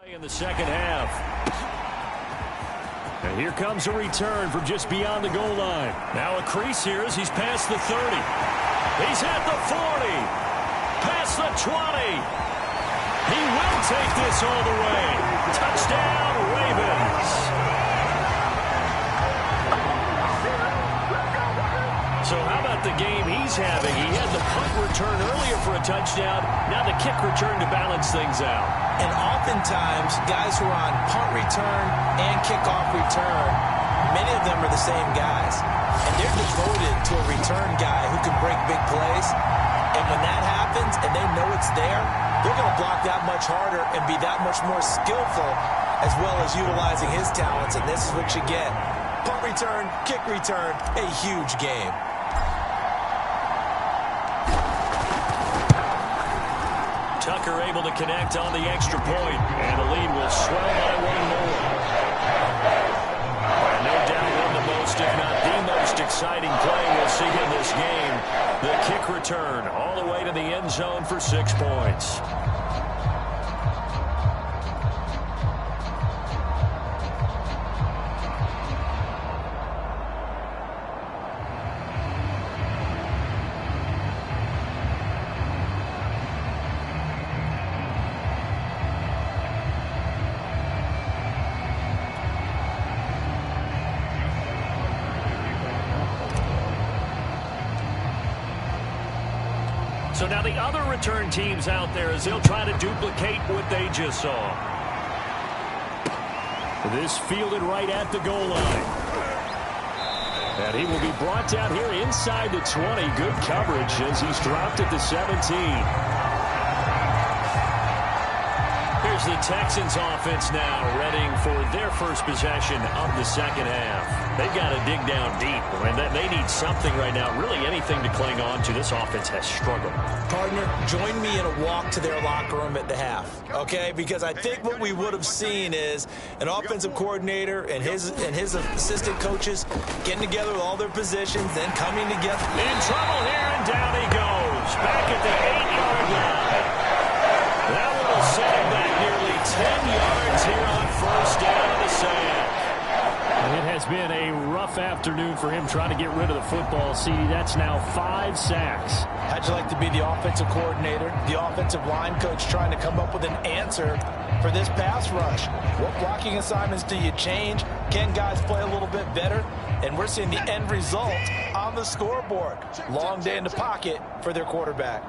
Speaker 2: In the second half. And here comes a return from just beyond the goal line. Now a crease here as he's past the 30. He's at the 40. Past the 20. He will take this all the way. Touchdown, Ravens. So how about the game he's having? He had the punt return earlier for a touchdown. Now the kick return to balance things out.
Speaker 3: And oftentimes, guys who are on punt return and kickoff return, many of them are the same guys. And they're devoted to a return guy who can break big plays. And when that happens and they know it's there, they're going to block that much harder and be that much more skillful, as well as utilizing his talents. And this is what you get. Punt return, kick return, a huge game.
Speaker 2: Tucker able to connect on the extra point, and the lead will swell by one more. And no doubt one of the most, if not the most exciting play we'll see in this game. The kick return all the way to the end zone for 6 points. So now the other return teams out there as they'll try to duplicate what they just saw. This fielded right at the goal line. And he will be brought down here inside the 20. Good coverage as he's dropped at the 17. Here's the Texans offense now, readying for their first possession of the second half. They've got to dig down deep, and they need something right now, really anything to cling on to. This offense has struggled.
Speaker 3: Partner, join me in a walk to their locker room at the half, okay? Because I think what we would have seen is an offensive coordinator and his assistant coaches getting together with all their positions, then coming together.
Speaker 2: In trouble here, and down he goes. Back at the 8-yard line. That one will set him back nearly 10 yards here on first down of the sack.
Speaker 6: It has been a rough afternoon for him trying to get rid of the football. See, that's now 5 sacks.
Speaker 3: How'd you like to be the offensive coordinator, the offensive line coach trying to come up with an answer for this pass rush? What blocking assignments do you change? Can guys play a little bit better? And we're seeing the end result on the scoreboard. Long day in the pocket for their quarterback.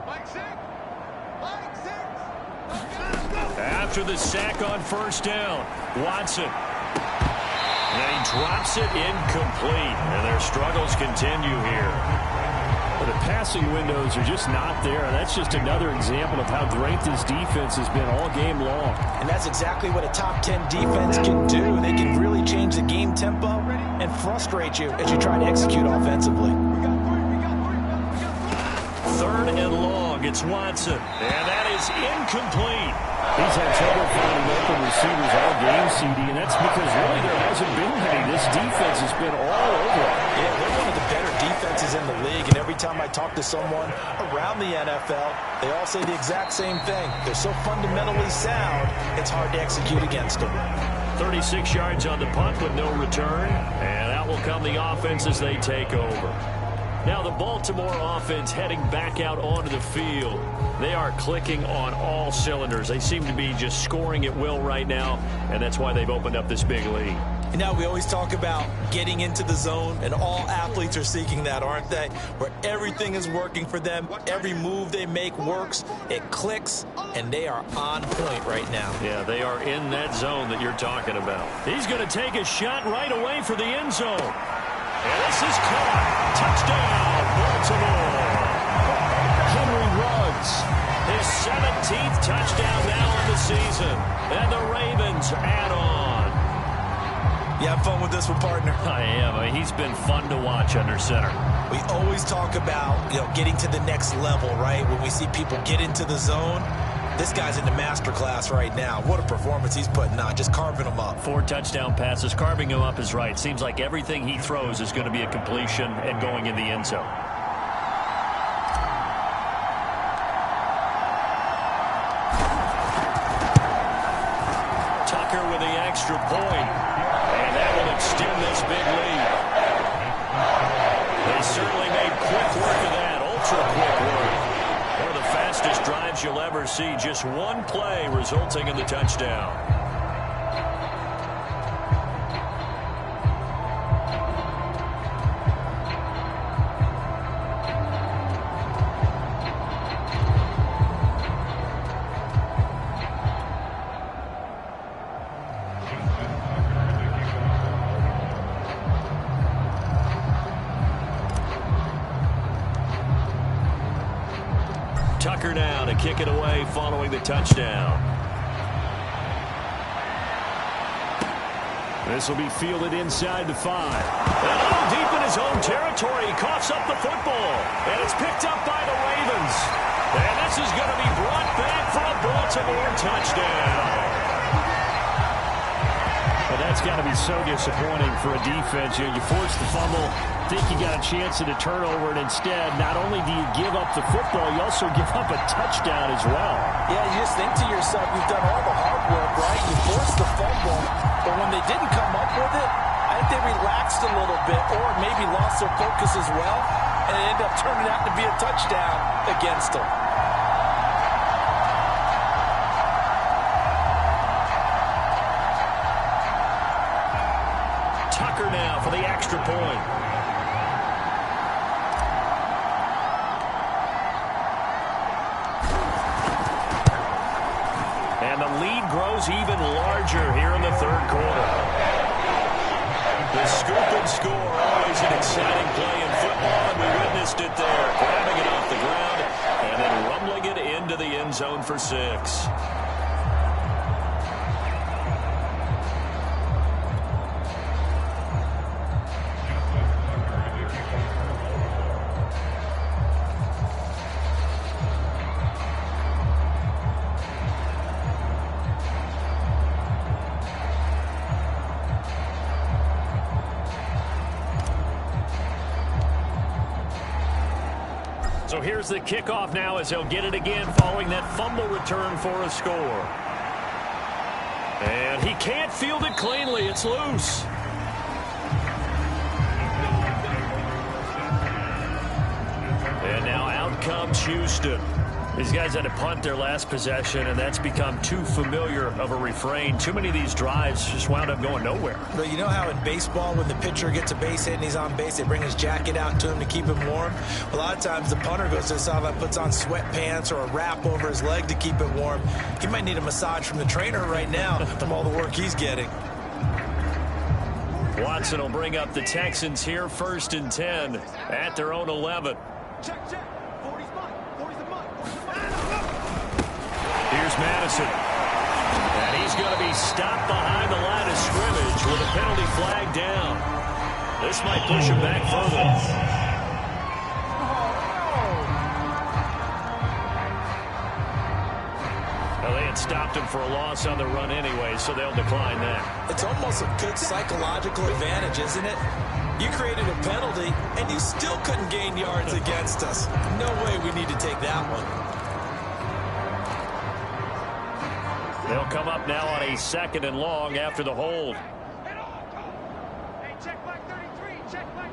Speaker 2: After the sack on first down, Watson. And he drops it incomplete. And their struggles continue here.
Speaker 6: But the passing windows are just not there. That's just another example of how great this defense has been all game long.
Speaker 3: And that's exactly what a top 10 defense can do. They can really change the game tempo and frustrate you as you try to execute offensively.
Speaker 2: Third and long. It's Watson. And that is incomplete.
Speaker 6: He's had trouble finding open receivers all game, CD, and that's because really there hasn't been many. This defense has been all over.
Speaker 3: Yeah, they're one of the better defenses in the league, and every time I talk to someone around the NFL, they all say the exact same thing. They're so fundamentally sound, it's hard to execute against them.
Speaker 2: 36 yards on the punt with no return, and out will come the offense as they take over. Now the Baltimore offense heading back out onto the field. They are clicking on all cylinders. They seem to be just scoring at will right now, and that's why they've opened up this big lead.
Speaker 3: You know, we always talk about getting into the zone, and all athletes are seeking that, aren't they? Where everything is working for them. Every move they make works. It clicks, and they are on point right now.
Speaker 2: Yeah, they are in that zone that you're talking about. He's going to take a shot right away for the end zone. And this is caught. Touchdown, Baltimore. Henry Ruggs, his 17th touchdown now on the season. And the Ravens add on.
Speaker 3: You have fun with this one, partner?
Speaker 2: I am. He's been fun to watch under center.
Speaker 3: We always talk about, getting to the next level, right? When we see people get into the zone, this guy's in the master class right now. What a performance he's putting on, just carving them up.
Speaker 2: 4 touchdown passes. Carving him up is right. Seems like everything he throws is going to be a completion and going in the end zone. extra point. And that will extend this big lead. They certainly made quick work of that, ultra-quick work. One of the fastest drives you'll ever see. Just one play resulting in the touchdown. Tucker now to kick it away following the touchdown. This will be fielded inside the 5. And a little deep in his own territory. He coughs up the football. And it's picked up by the Ravens. And this is going to be brought back for a Baltimore touchdown.
Speaker 6: Well, that's got to be so disappointing for a defense. You force the fumble, think you got a chance at a turnover, and instead, not only do you give up the football, you also give up a touchdown as well.
Speaker 3: Yeah, you just think to yourself, you've done all the hard work, right? You forced the fumble, but when they didn't come up with it, I think they relaxed a little bit or maybe lost their focus as well, and it ended up turning out to be a touchdown against them.
Speaker 2: Tucker now for the extra point. And the lead grows even larger here in the third quarter. The scoop and score, always an exciting play in football, and we witnessed it there, grabbing it off the ground and then rumbling it into the end zone for 6. So here's the kickoff now as he'll get it again following that fumble return for a score. And he can't field it cleanly. It's loose. And now out comes Houston. These guys had to punt their last possession, and that's become too familiar of a refrain. Too many of these drives just wound up going nowhere.
Speaker 3: But you know how in baseball, when the pitcher gets a base hit and he's on base, they bring his jacket out to him to keep him warm? A lot of times the punter goes to the sideline, puts on sweatpants or a wrap over his leg to keep it warm. He might need a massage from the trainer right now from all the work he's getting.
Speaker 2: Watson will bring up the Texans here, 1st and 10 at their own 11.
Speaker 4: Check. 40's mine. 40's the mine.
Speaker 2: Here's Madison. And he's going to be stopped behind the line of scrimmage with a penalty flag down. This might push him back further. Well, they had stopped him for a loss on the run anyway, so they'll decline that.
Speaker 3: It's almost a good psychological advantage, isn't it? You created a penalty, and you still couldn't gain yards against us. No way we need to take that one.
Speaker 2: They'll come up now on a 2nd and long after the hold.
Speaker 4: Hey, check black 33. Check black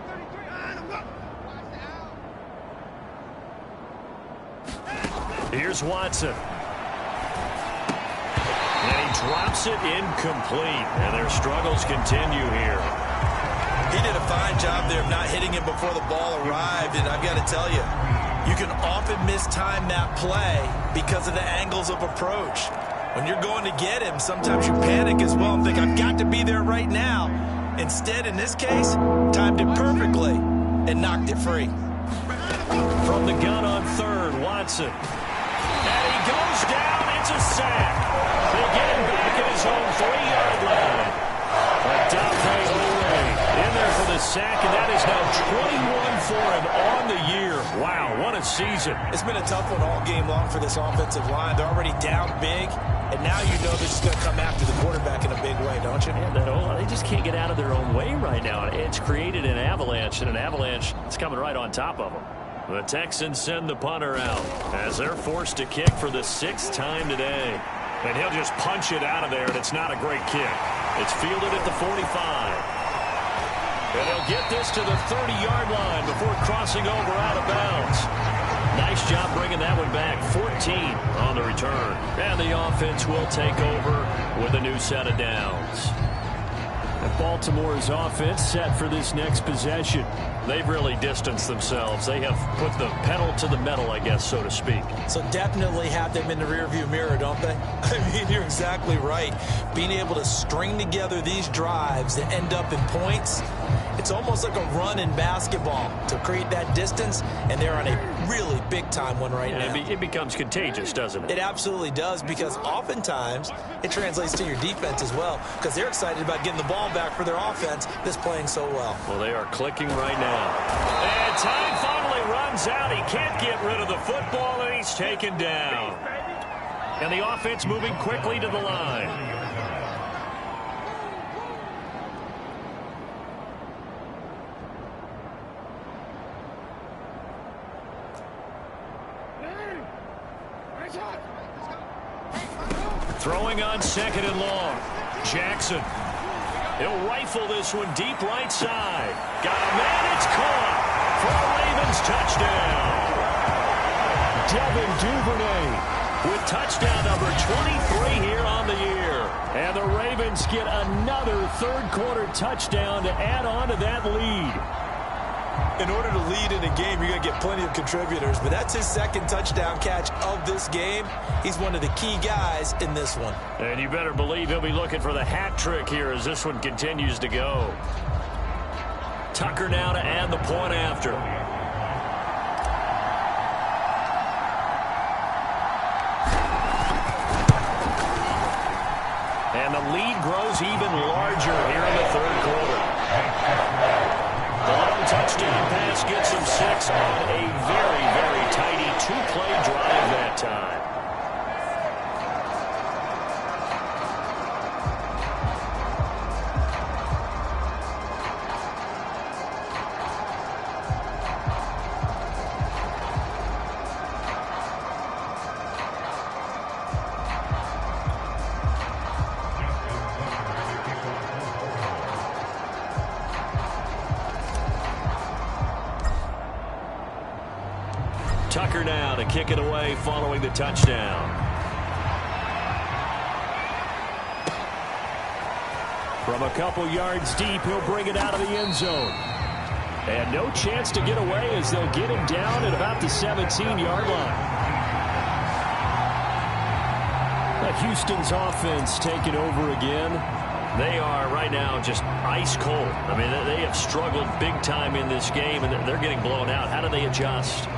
Speaker 4: 33.
Speaker 2: Here's Watson. And he drops it incomplete. And their struggles continue here.
Speaker 3: He did a fine job there of not hitting him before the ball arrived, and I've got to tell you, you can often mistime that play because of the angles of approach. When you're going to get him, sometimes you panic as well and think, I've got to be there right now. Instead, in this case, timed it perfectly and knocked it free.
Speaker 2: From the gun on 3rd, Watson. And he goes down. It's a sack. They get him back at his own 3-yard line. In there for the sack, and that is now 21 for him on the year. Wow, what a season.
Speaker 3: It's been a tough one all game long for this offensive line. They're already down big, and now you know they're just going to come after the quarterback in a big way, don't you?
Speaker 2: Yeah, they just can't get out of their own way right now. It's created an avalanche, and an avalanche is coming right on top of them. The Texans send the punter out as they're forced to kick for the 6th time today. And he'll just punch it out of there, and it's not a great kick. It's fielded at the 45. And he'll get this to the 30-yard line before crossing over out of bounds. Nice job bringing that one back. 14 on the return. And the offense will take over with a new set of downs. And Baltimore's offense set for this next possession. They've really distanced themselves. They have put the pedal to the metal, I guess, so to speak.
Speaker 3: So definitely have them in the rearview mirror, don't they? I mean, you're exactly right. Being able to string together these drives that end up in points, it's almost like a run in basketball to create that distance, and they're on a really big-time one right now.
Speaker 2: It becomes contagious, doesn't it?
Speaker 3: It absolutely does, because oftentimes it translates to your defense as well, because they're excited about getting the ball back for their offense that's playing so well.
Speaker 2: Well, they are clicking right now. And time finally runs out. He can't get rid of the football, and he's taken down. And the offense moving quickly to the line. Throwing on second and long. Jackson. He'll rifle this one deep right side. Got a man. It's caught for a Ravens touchdown. Devin Duvernay with touchdown number 23 here on the year. And the Ravens get another third-quarter touchdown to add on to that lead.
Speaker 3: In order to lead in a game, you're going to get plenty of contributors, but that's his second touchdown catch of this game. He's one of the key guys in this one.
Speaker 2: And you better believe he'll be looking for the hat trick here as this one continues to go. Tucker now to add the point after. And the lead grows even larger here in the third quarter. The long touchdown pass gets him 6 on a very, very tidy two-play drive that time. Tucker now to kick it away following the touchdown. From a couple yards deep, he'll bring it out of the end zone. And no chance to get away as they'll get him down at about the 17-yard line. Houston's offense taking over again. They are right now just ice cold. I mean, they have struggled big time in this game, and they're getting blown out. How do they adjust?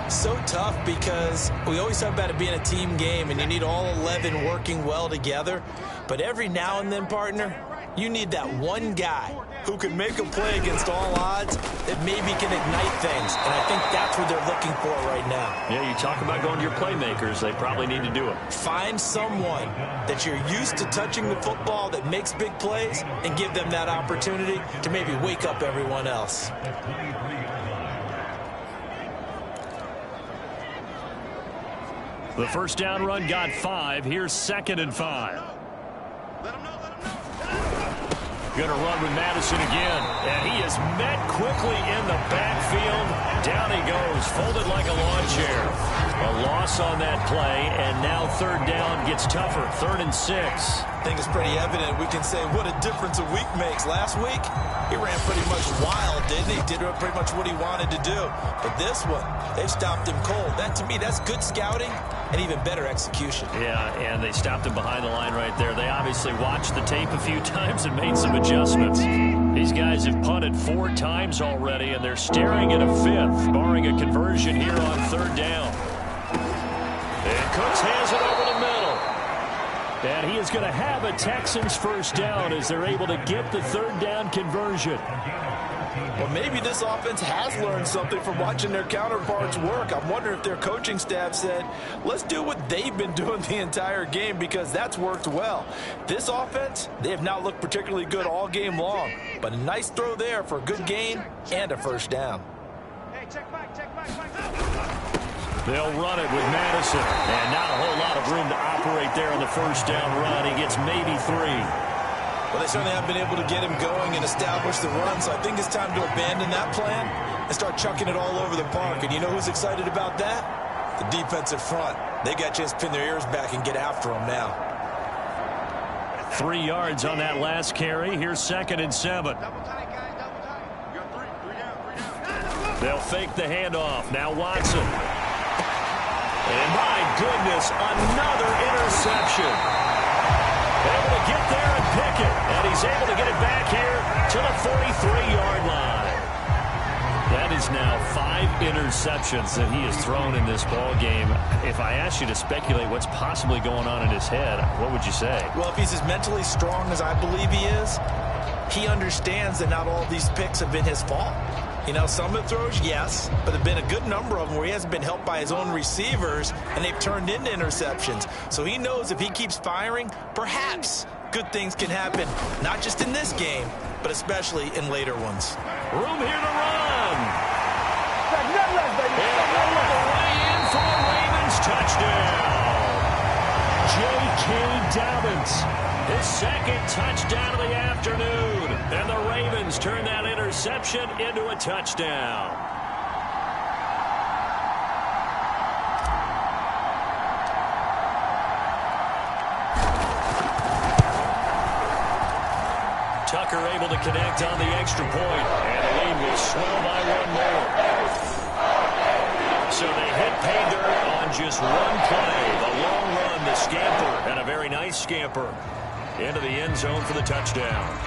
Speaker 3: So tough, because we always talk about it being a team game and you need all 11 working well together. But every now and then, partner, you need that one guy who can make a play against all odds that maybe can ignite things. And I think that's what they're looking for right now.
Speaker 2: Yeah, you talk about going to your playmakers. They probably need to do it.
Speaker 3: Find someone that you're used to touching the football that makes big plays and give them that opportunity to maybe wake up everyone else.
Speaker 2: The first down run got 5. Here's 2nd and 5. Going to run with Madison again. And he is met quickly in the backfield. Down he goes, folded like a lawn chair. A loss on that play, and now third down gets tougher. 3rd and 6.
Speaker 3: I think it's pretty evident. We can say what a difference a week makes. Last week, he ran pretty much wild, didn't he? Did pretty much what he wanted to do. But this one, they've stopped him cold. That, to me, that's good scouting and even better execution.
Speaker 2: Yeah, and they stopped him behind the line right there. They obviously watched the tape a few times and made some adjustments. These guys have punted 4 times already, and they're staring at a 5th, barring a conversion here on 3rd down. And Cooks hands it over the middle. And he is going to have a Texans first down as they're able to get the 3rd down conversion.
Speaker 3: Well, maybe this offense has learned something from watching their counterparts work. I'm wondering if their coaching staff said, let's do what they've been doing the entire game, because that's worked well. This offense, they have not looked particularly good all game long, but a nice throw there for a good gain and a first down.
Speaker 4: Hey, check back, check back.
Speaker 6: They'll run it with Madison. And not a whole lot of room to operate there on the first down run. He gets maybe 3.
Speaker 3: Well, they certainly haven't been able to get him going and establish the run, so I think it's time to abandon that plan and start chucking it all over the park. And you know who's excited about that? The defensive front. They got a chance to pin their ears back and get after him now.
Speaker 6: 3 yards on that last carry. Here's 2nd and 7. They'll fake the handoff. Now Watson. And my goodness, another interception. Able to get there and pick it. And he's able to get it back here to the 43-yard line. That is now 5 interceptions that he has thrown in this ball game. If I asked you to speculate what's possibly going on in his head, what would you say?
Speaker 3: Well, if he's as mentally strong as I believe he is, he understands that not all of these picks have been his fault. You know, some of the throws, yes, but there have been a good number of them where he hasn't been helped by his own receivers, and they've turned into interceptions. So he knows if he keeps firing, perhaps good things can happen, not just in this game, but especially in later ones.
Speaker 6: Room here to run. And rolled the way in for a Ravens touchdown. J.K. Dobbins, his 2nd touchdown of the afternoon. And the Ravens turn that interception into a touchdown. Tucker able to connect on the extra point, and the lead will swell by 1 more. So they hit pay dirt on just 1 play. The long run, the scamper, and a very nice scamper into the end zone for the touchdown.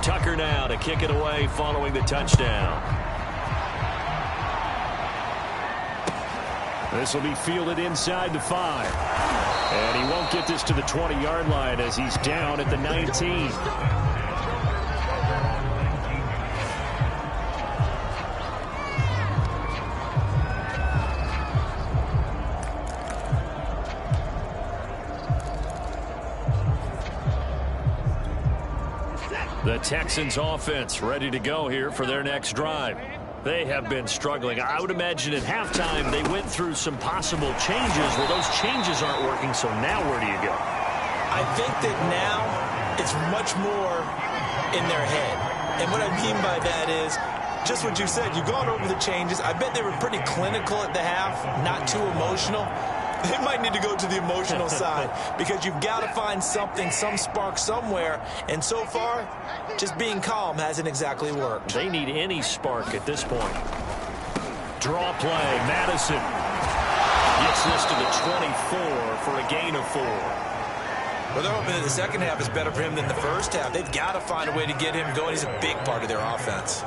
Speaker 6: Tucker now to kick it away following the touchdown. This will be fielded inside the 5. And he won't get this to the 20-yard line as he's down at the 19. The Texans offense ready to go here for their next drive. They have been struggling. I would imagine at halftime they went through some possible changes. Well, those changes aren't working, so now where do you go?
Speaker 3: I think that now it's much more in their head. And what I mean by that is just what you said. You've gone over the changes. I bet they were pretty clinical at the half, not too emotional. They might need to go to the emotional side because you've got to find something, some spark somewhere. And so far, just being calm hasn't exactly worked.
Speaker 6: They need any spark at this point. Draw play. Madison gets this to the 24 for a gain of 4.
Speaker 3: Well, they're hoping that the second half is better for him than the first half. They've got to find a way to get him going. He's a big part of their offense.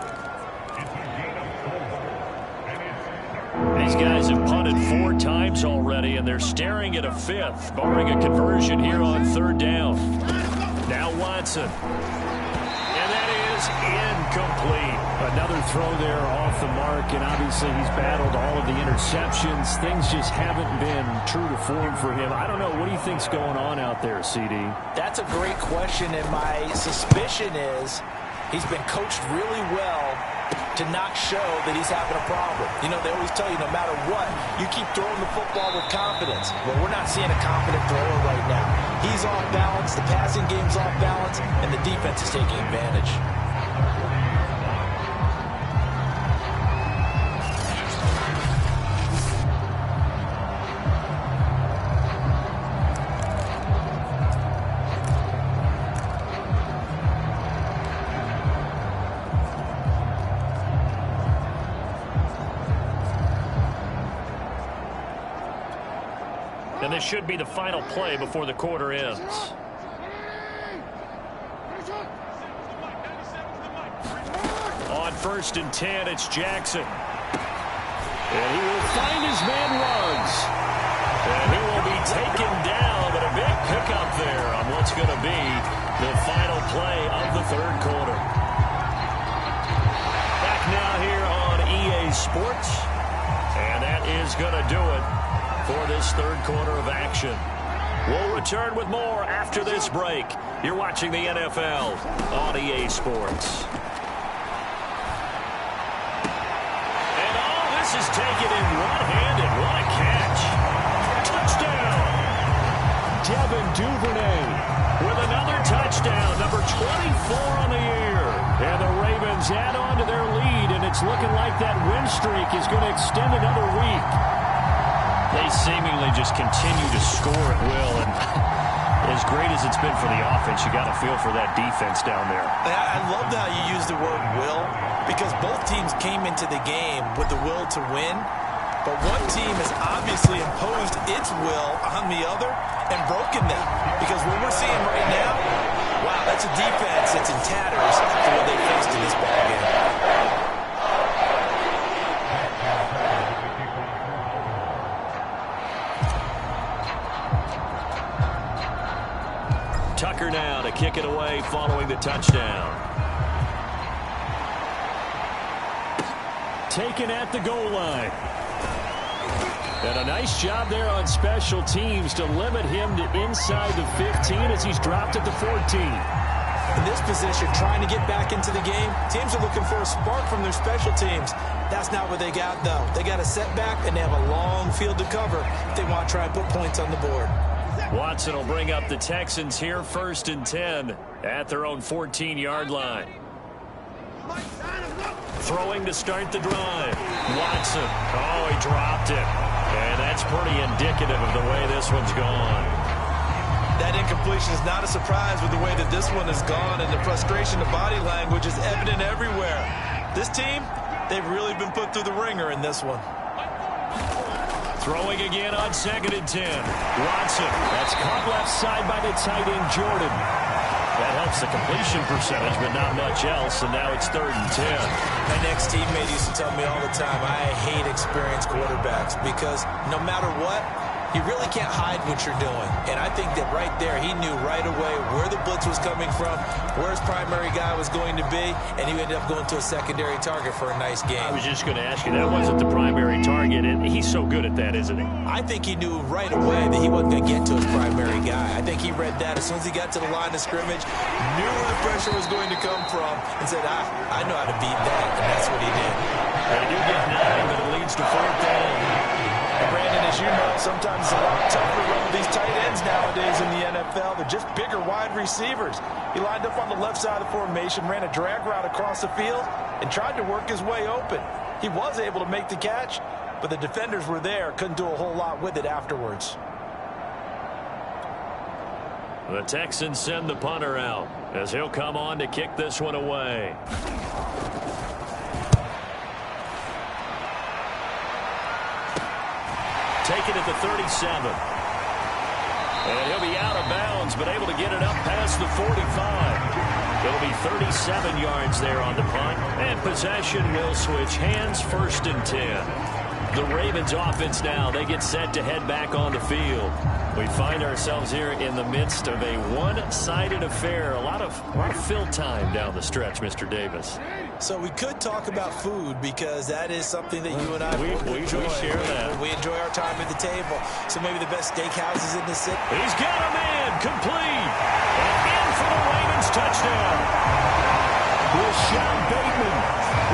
Speaker 6: These guys have punted 4 times already, and they're staring at a 5th, barring a conversion here on 3rd down. Now Watson. And that is incomplete. Another throw there off the mark, and obviously he's battled all of the interceptions. Things just haven't been true to form for him. I don't know. What do you think's going on out there, CD?
Speaker 3: That's a great question, and my suspicion is he's been coached really well to not show that he's having a problem. You know, they always tell you no matter what, you keep throwing the football with confidence. Well, we're not seeing a confident thrower right now. He's off balance, the passing game's off balance, and the defense is taking advantage.
Speaker 6: And this should be the final play before the quarter ends. On 1st and 10, it's Jackson. And he will find his man Ruggs. And he will be taken down, but a big pickup there on what's going to be The final play of the third quarter. Back now here on EA Sports. And that is going to do it for this third quarter of action. We'll return with more after this break. You're watching the NFL on EA Sports. And all this is taken in one-handed. What a catch. Touchdown. Devin Duvernay with another touchdown, number 24 on the year. And the Ravens add on to their lead, and it's looking like that win streak is going to extend another week. They seemingly just continue to score at will, and as great as it's been for the offense, you got to feel for that defense down there.
Speaker 3: I love how you use the word will, because both teams came into the game with the will to win, but one team has obviously imposed its will on the other and broken them, because what we're seeing right now, wow, that's a defense that's in tatters for what they faced in this ballgame.
Speaker 6: Tucker now to kick it away following the touchdown. Taken at the goal line. And a nice job there on special teams to limit him to inside the 15 as he's dropped at the 14.
Speaker 3: In this position, trying to get back into the game, teams are looking for a spark from their special teams. That's not what they got, though. They got a setback, and they have a long field to cover if they want to try and put points on the board.
Speaker 6: Watson will bring up the Texans here 1st and 10 at their own 14-yard line. Throwing to start the drive. Watson. Oh, he dropped it. And that's pretty indicative of the way this one's gone.
Speaker 3: That incompletion is not a surprise with the way that this one has gone, and the frustration, the body language is evident everywhere. This team, they've really been put through the ringer in this one.
Speaker 6: Throwing again on 2nd and 10. Watson. That's caught left side by the tight end, Jordan. That helps the completion percentage, but not much else, and now it's 3rd and 10.
Speaker 3: My next teammate used to tell me all the time, I hate experienced quarterbacks because no matter what, you really can't hide what you're doing. And I think that right there, he knew right away where the blitz was coming from, where his primary guy was going to be, and he ended up going to a secondary target for a nice game.
Speaker 6: I was just going to ask you, that wasn't the primary target, and he's so good at that, isn't he?
Speaker 3: I think he knew right away that he wasn't going to get to his primary guy. I think he read that as soon as he got to the line of scrimmage, knew where the pressure was going to come from, and said, I know how to beat that, and that's what he did.
Speaker 6: They do get 9, but it leads to 4th down.
Speaker 3: And Brandon, as you know, sometimes it's a lot tougher to run with these tight ends nowadays in the NFL. They're just bigger wide receivers. He lined up on the left side of the formation, ran a drag route across the field, and tried to work his way open. He was able to make the catch, but the defenders were there, couldn't do a whole lot with it afterwards.
Speaker 6: The Texans send the punter out as he'll come on to kick this one away. Taken at the 37. And he'll be out of bounds, but able to get it up past the 45. It'll be 37 yards there on the punt. And possession will switch hands, 1st and 10. The Ravens offense now, they get set to head back on the field. We find ourselves here in the midst of a one-sided affair. A lot of fill time down the stretch, Mr. Davis.
Speaker 3: So we could talk about food because that is something that you and I
Speaker 6: we
Speaker 3: enjoy.
Speaker 6: We share that.
Speaker 3: We enjoy our time at the table. So maybe the best steakhouses in the city.
Speaker 6: He's got him in, complete. And in for the Ravens touchdown. Rashawn Bateman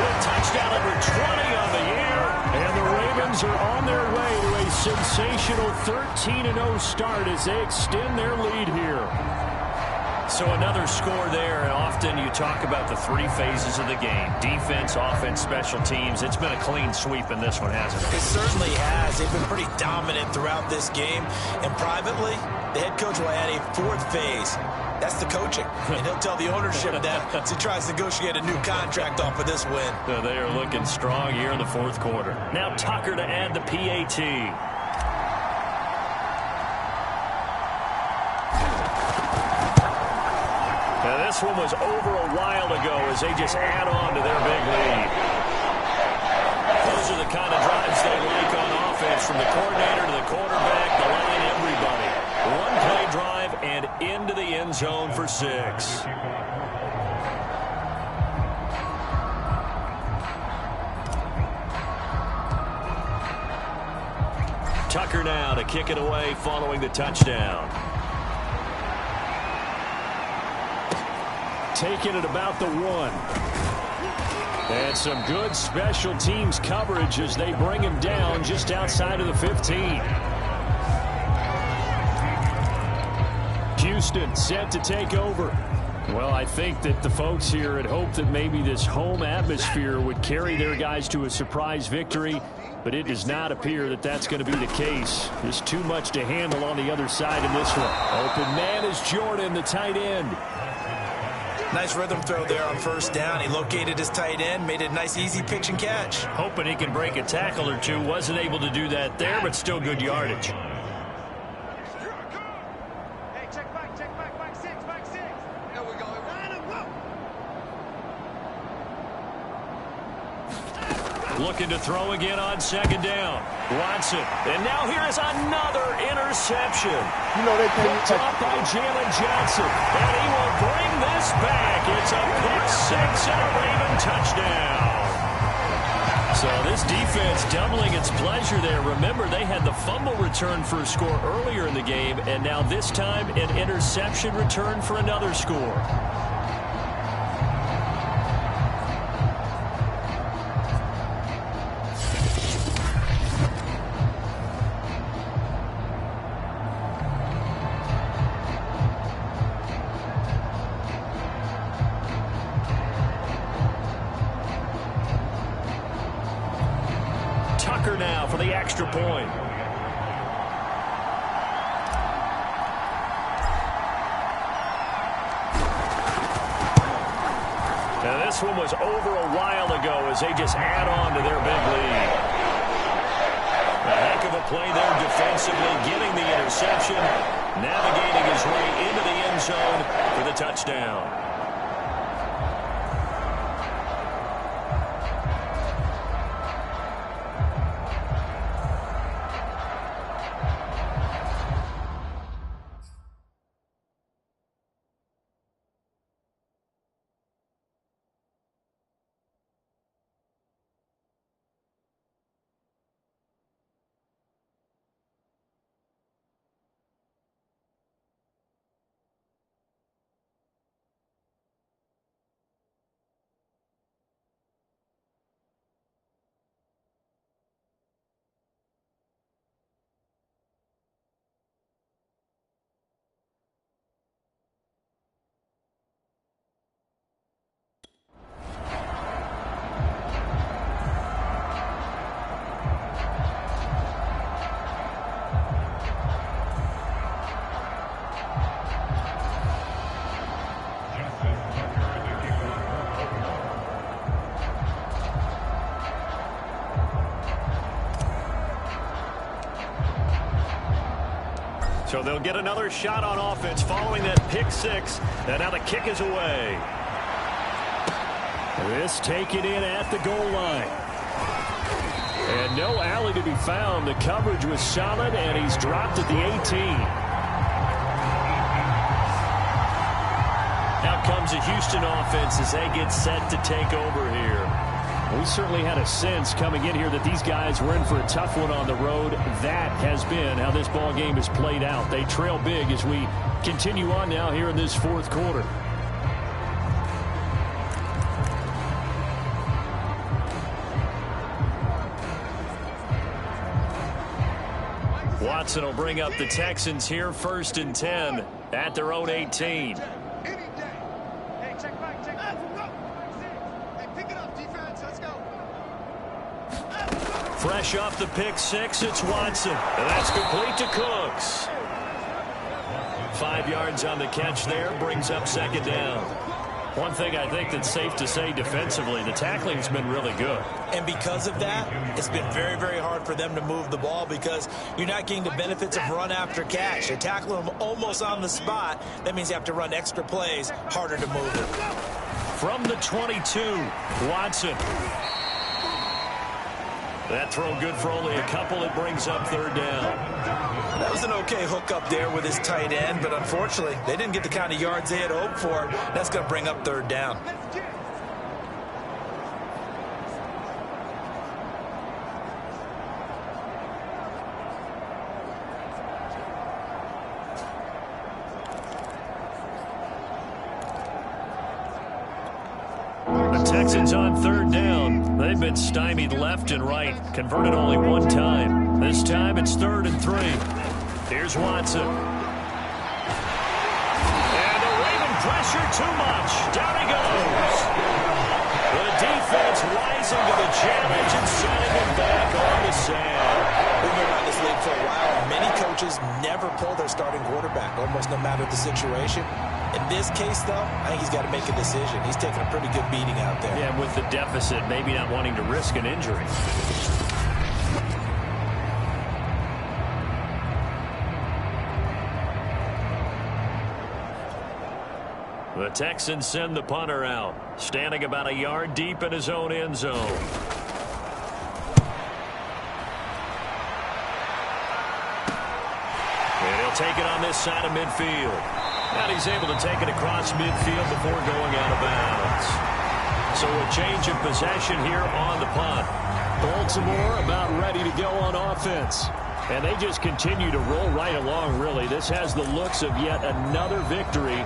Speaker 6: with touchdown number 20 on the year. And the Ravens are on their way to a sensational 13-0 start as they extend their lead here. So another score there, and often you talk about the 3 phases of the game. Defense, offense, special teams. It's been a clean sweep in this one, hasn't it?
Speaker 3: It certainly has. They've been pretty dominant throughout this game. And privately, the head coach will add a 4th phase. That's the coaching. And he'll tell the ownership that as he tries to negotiate a new contract off of this win.
Speaker 6: So they are looking strong here in the 4th quarter. Now Tucker to add the PAT. Now this one was over a while ago as they just add on to their big lead. Those are the kind of drives they like on offense, from the coordinator to the quarterback, the line, everybody. One play drive and into the end zone for 6. Tucker now to kick it away following the touchdown. Taking it about the 1. And some good special teams coverage as they bring him down just outside of the 15. Houston set to take over. Well, I think that the folks here had hoped that maybe this home atmosphere would carry their guys to a surprise victory, but it does not appear that that's going to be the case. There's too much to handle on the other side in this one. Open man is Jordan, the tight end.
Speaker 3: Nice rhythm throw there on first down. He located his tight end, made it a nice, easy pitch and catch.
Speaker 6: Hoping he can break a tackle or two. Wasn't able to do that there, but still good yardage.
Speaker 4: Hey, check back, back 6, back 6. There we go. Line him up.
Speaker 6: Looking to throw again on second down. Watson. And now here is another interception.
Speaker 7: You know they can't
Speaker 6: picked up by Jalen Johnson. And he will bring this back. It's a pick 6 and a Raven touchdown. So this defense doubling its pleasure there. Remember, they had the fumble return for a score earlier in the game, and now this time an interception return for another score. Now for the extra point. Now this one was over a while ago as they just add on to their big lead. A heck of a play there defensively, getting the interception, navigating his way into the end zone for the touchdown. So they'll get another shot on offense following that pick 6. And now the kick is away. This taken in at the goal line. And no alley to be found. The coverage was solid, and he's dropped at the 18. Now comes a Houston offense as they get set to take over here. We certainly had a sense coming in here that these guys were in for a tough one on the road. That has been how this ball game has played out. They trail big as we continue on now here in this fourth quarter. Watson will bring up the Texans here, 1st and 10 at their own 18. Fresh off the pick 6, it's Watson. And that's complete to Cooks. 5 yards on the catch there, brings up 2nd down. One thing I think that's safe to say defensively, the tackling's been really good.
Speaker 3: And because of that, it's been very, very hard for them to move the ball because you're not getting the benefits of run after catch. They tackle them almost on the spot. That means you have to run extra plays, harder to move it.
Speaker 6: From the 22, Watson. That throw good for only a couple. It brings up 3rd down.
Speaker 3: That was an okay hookup there with his tight end, but unfortunately, they didn't get the kind of yards they had hoped for. That's going to bring up third down.
Speaker 2: The Texans on third down. They've been stymied left and right, converted only one time. This time it's 3rd and 3. Here's Watson. And the Raven pressure too much. Down he goes. The defense rising to the challenge and sending him back on the sand.
Speaker 3: We've been around this league for a while, and many coaches never pull their starting quarterback, almost no matter the situation. In this case, though, I think he's got to make a decision. He's taking a pretty good beating out there.
Speaker 2: Yeah, with the deficit, maybe not wanting to risk an injury. The Texans send the punter out, standing about a yard deep in his own end zone. And he'll take it on this side of midfield. And he's able to take it across midfield before going out of bounds. So a change of possession here on the punt. Baltimore about ready to go on offense. And they just continue to roll right along, really. This has the looks of yet another victory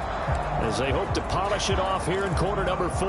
Speaker 2: as they hope to polish it off here in quarter number 4.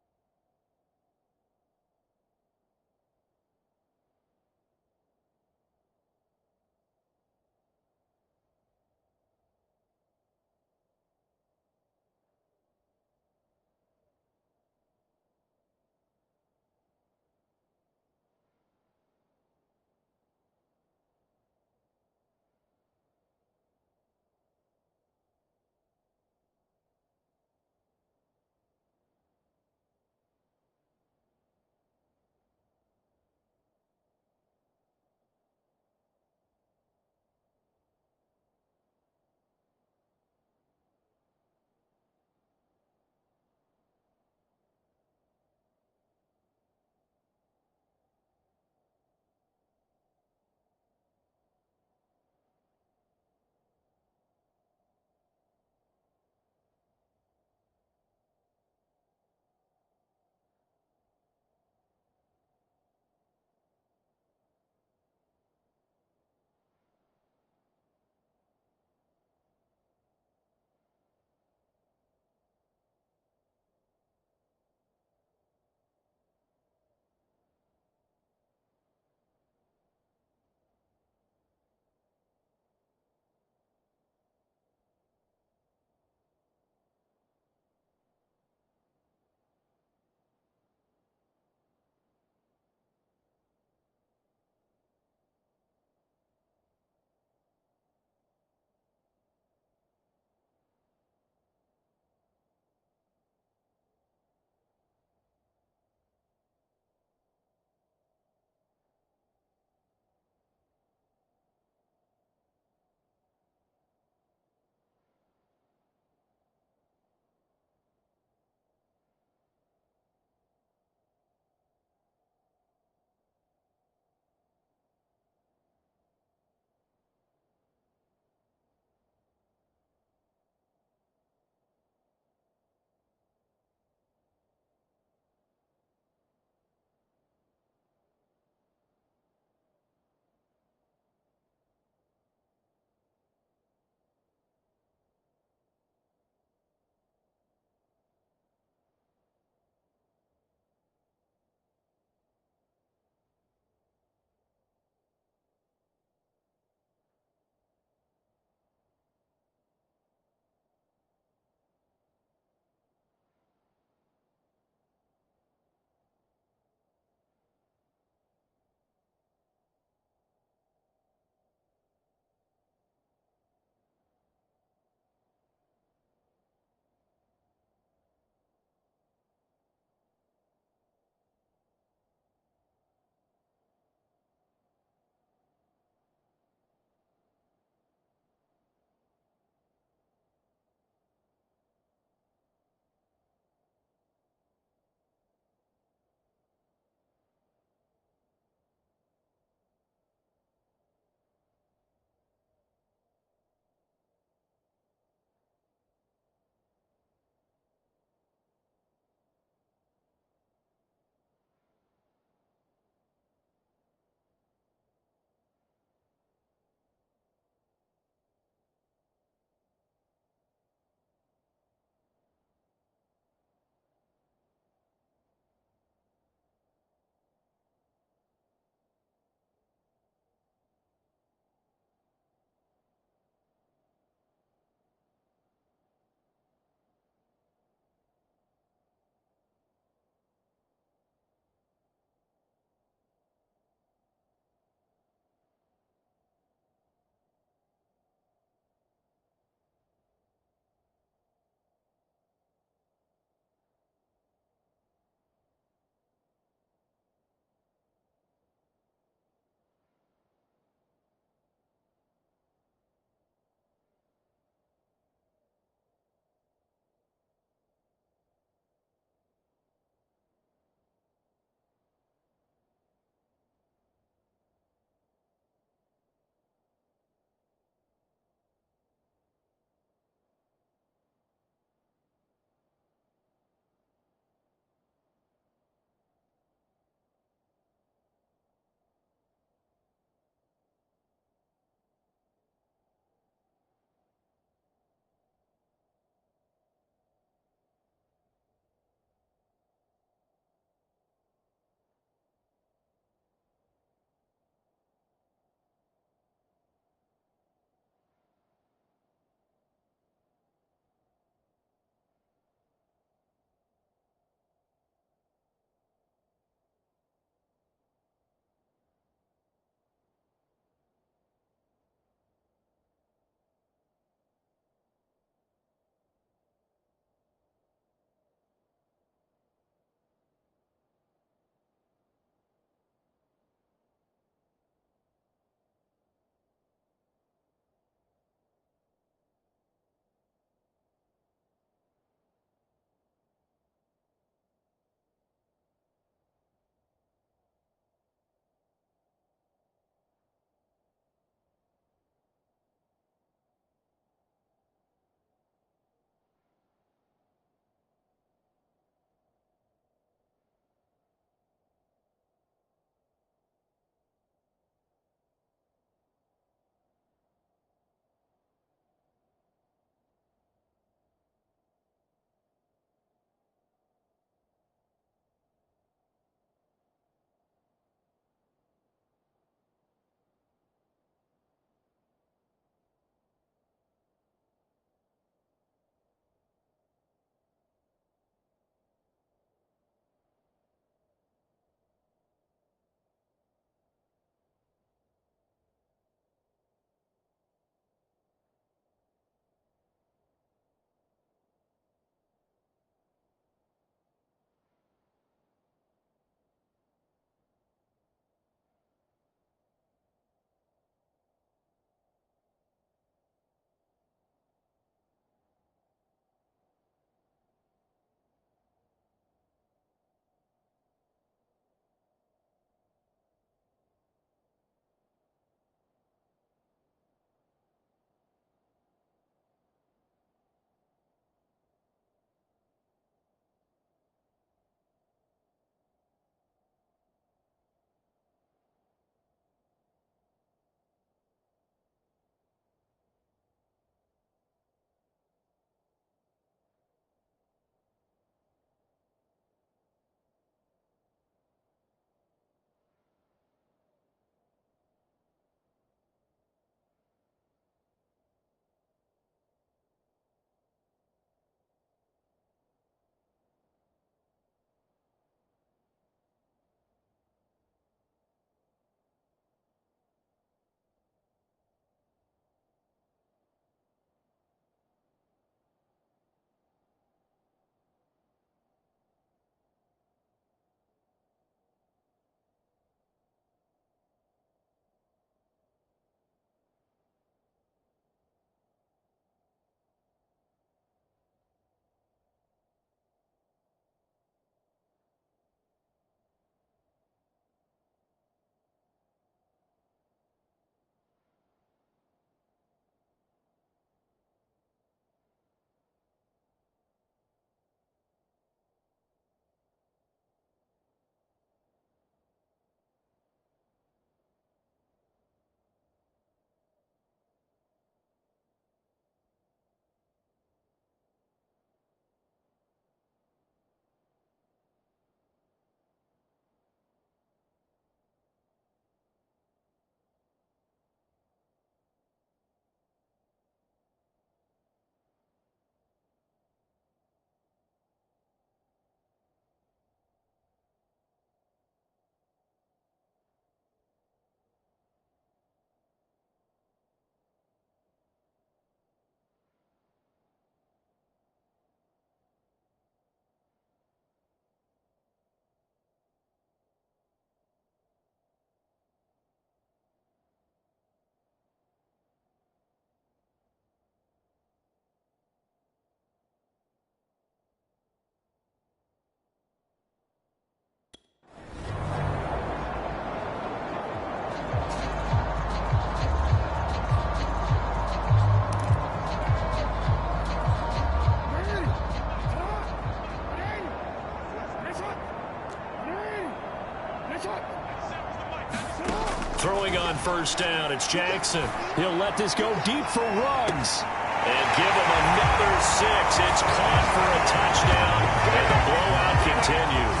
Speaker 2: Throwing on first down, it's Jackson. He'll let this go deep for Ruggs. And give him another 6. It's caught for a touchdown, and the blowout continues.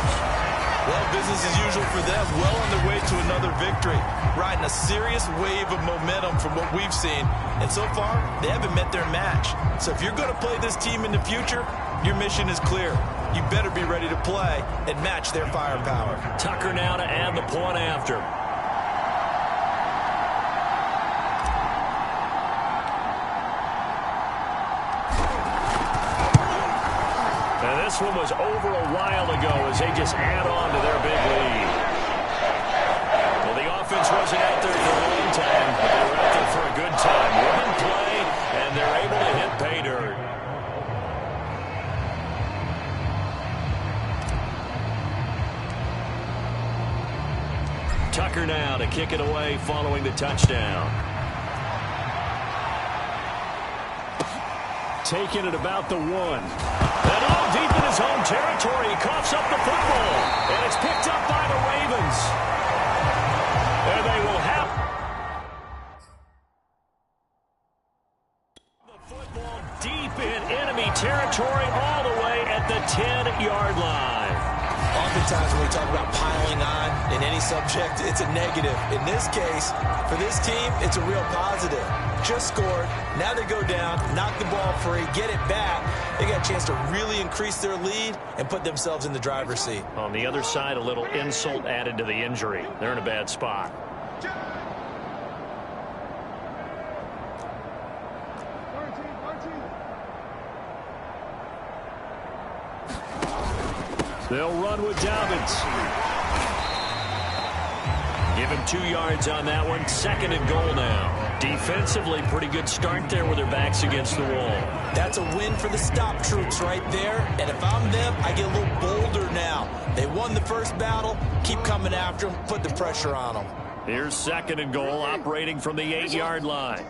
Speaker 3: Well, business as usual for them. Well on their way to another victory. Riding a serious wave of momentum from what we've seen. And so far, they haven't met their match. So if you're going to play this team in the future, your mission is clear. You better be ready to play and match their firepower.
Speaker 2: Tucker now to add the point after. This one was over a while ago as they just add on to their big lead. Well, the offense wasn't out there for a long time, but they were out there for a good time. One play, and they're able to hit pay dirt. Tucker now to kick it away following the touchdown. Taking it about the 1. And all deep in his home territory, he coughs up the football. And it's picked up by the Ravens. And they will have the football deep in enemy territory all the way at the 10-yard line.
Speaker 3: Oftentimes when we talk about piling on in any subject, it's a negative. In this case, for this team, it's a real positive. Just scored. Now they go down, knock the ball free, get it back. They got a chance to really increase their lead and put themselves in the driver's seat.
Speaker 2: On the other side, a little insult added to the injury. They're in a bad spot. They'll run with Dobbins. Give him 2 yards on that one. 2nd and goal now. Defensively, pretty good start there with their backs against the wall.
Speaker 3: That's a win for the stop troops right there. And if I'm them, I get a little bolder now. They won the first battle. Keep coming after them. Put the pressure on them.
Speaker 2: Here's 2nd and goal, operating from the 8-yard line.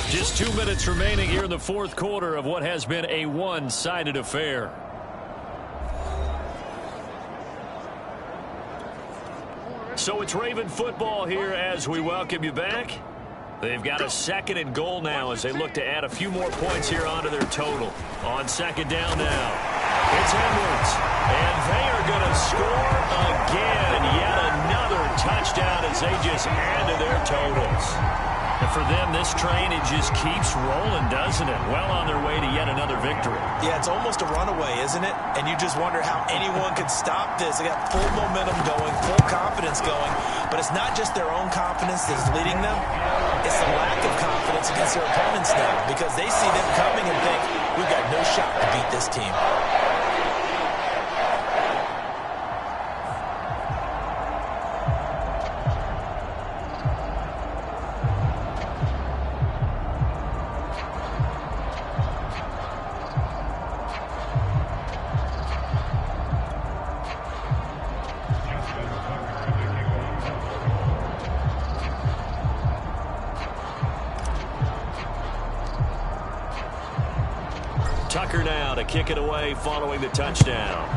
Speaker 2: Just 2 minutes remaining here in the 4th quarter of what has been a one-sided affair. So it's Raven football here as we welcome you back. They've got a 2nd and goal now as they look to add a few more points here onto their total. On 2nd down now, it's Edwards. And they are going to score again. Yet another touchdown as they just add to their totals. And for them, this train, it just keeps rolling, doesn't it? Well on their way to yet another victory.
Speaker 3: Yeah, it's almost a runaway, isn't it? And you just wonder how anyone could stop this. They got full momentum going, full confidence going. But it's not just their own confidence that's leading them. It's the lack of confidence against their opponents now because they see them coming and think, we've got no shot to beat this team.
Speaker 2: Tucker now to kick it away following the touchdown.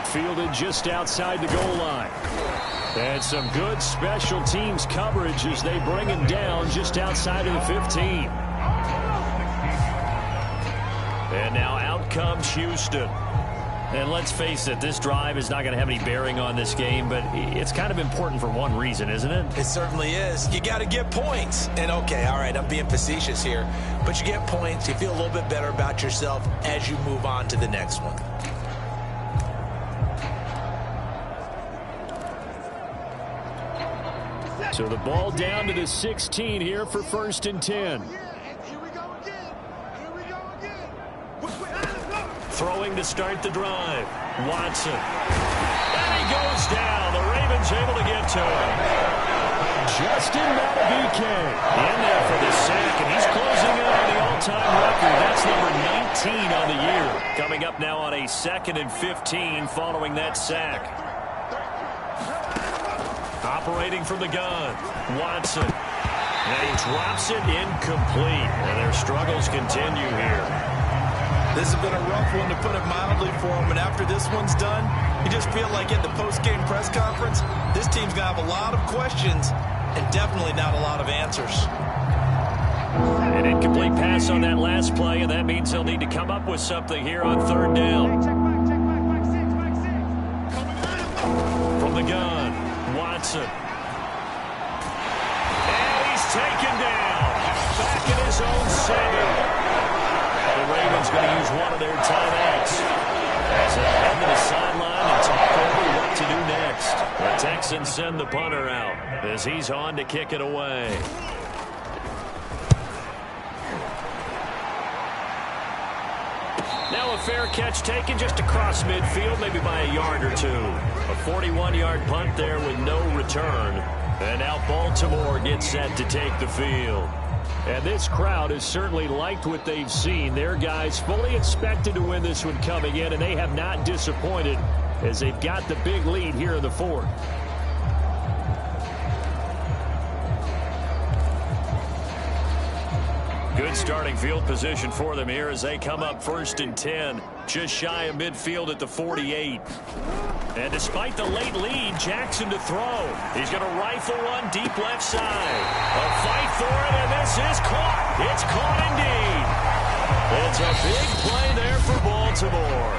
Speaker 2: Fielded just outside the goal line. And some good special teams coverage as they bring him down just outside of the 15. And now out comes Houston. And let's face it, this drive is not going to have any bearing on this game, but it's kind of important for one reason, isn't it?
Speaker 3: It certainly is. You got to get points. And okay, all right, I'm being facetious here, but you get points, you feel a little bit better about yourself as you move on to the next one.
Speaker 2: So the ball down to the 16 here for 1st and 10. Throwing to start the drive. Watson. And he goes down. The Ravens able to get to him. Justin Madubuike in there for the sack, and he's closing in on the all-time record. That's number 19 on the year. Coming up now on a 2nd and 15 following that sack. Operating from the gun. Watson.
Speaker 6: And he drops it incomplete. And their struggles continue here.
Speaker 3: This has been a rough one, to put it mildly, for him. And after this one's done, you just feel like at the post-game press conference, this team's going to have a lot of questions and definitely not a lot of answers.
Speaker 6: An incomplete pass on that last play, and that means they'll need to come up with something here on third down. From the gun, Watson. And he's taken down. Back in his own 7. The Ravens going to use one of their timeouts as they head to the sideline and talk over what to do next. The Texans send the punter out as he's on to kick it away. Now a fair catch taken just across midfield, maybe by a yard or two. A 41-yard punt there with no return. And now Baltimore gets set to take the field. And this crowd has certainly liked what they've seen. Their guys fully expected to win this one coming in, and they have not disappointed as they've got the big lead here in the fourth. Good starting field position for them here as they come up 1st and 10, just shy of midfield at the 48. And despite the late lead, Jackson to throw. He's going to rifle one deep left side. A fight for it, and this is caught. It's caught indeed. It's a big play there for Baltimore.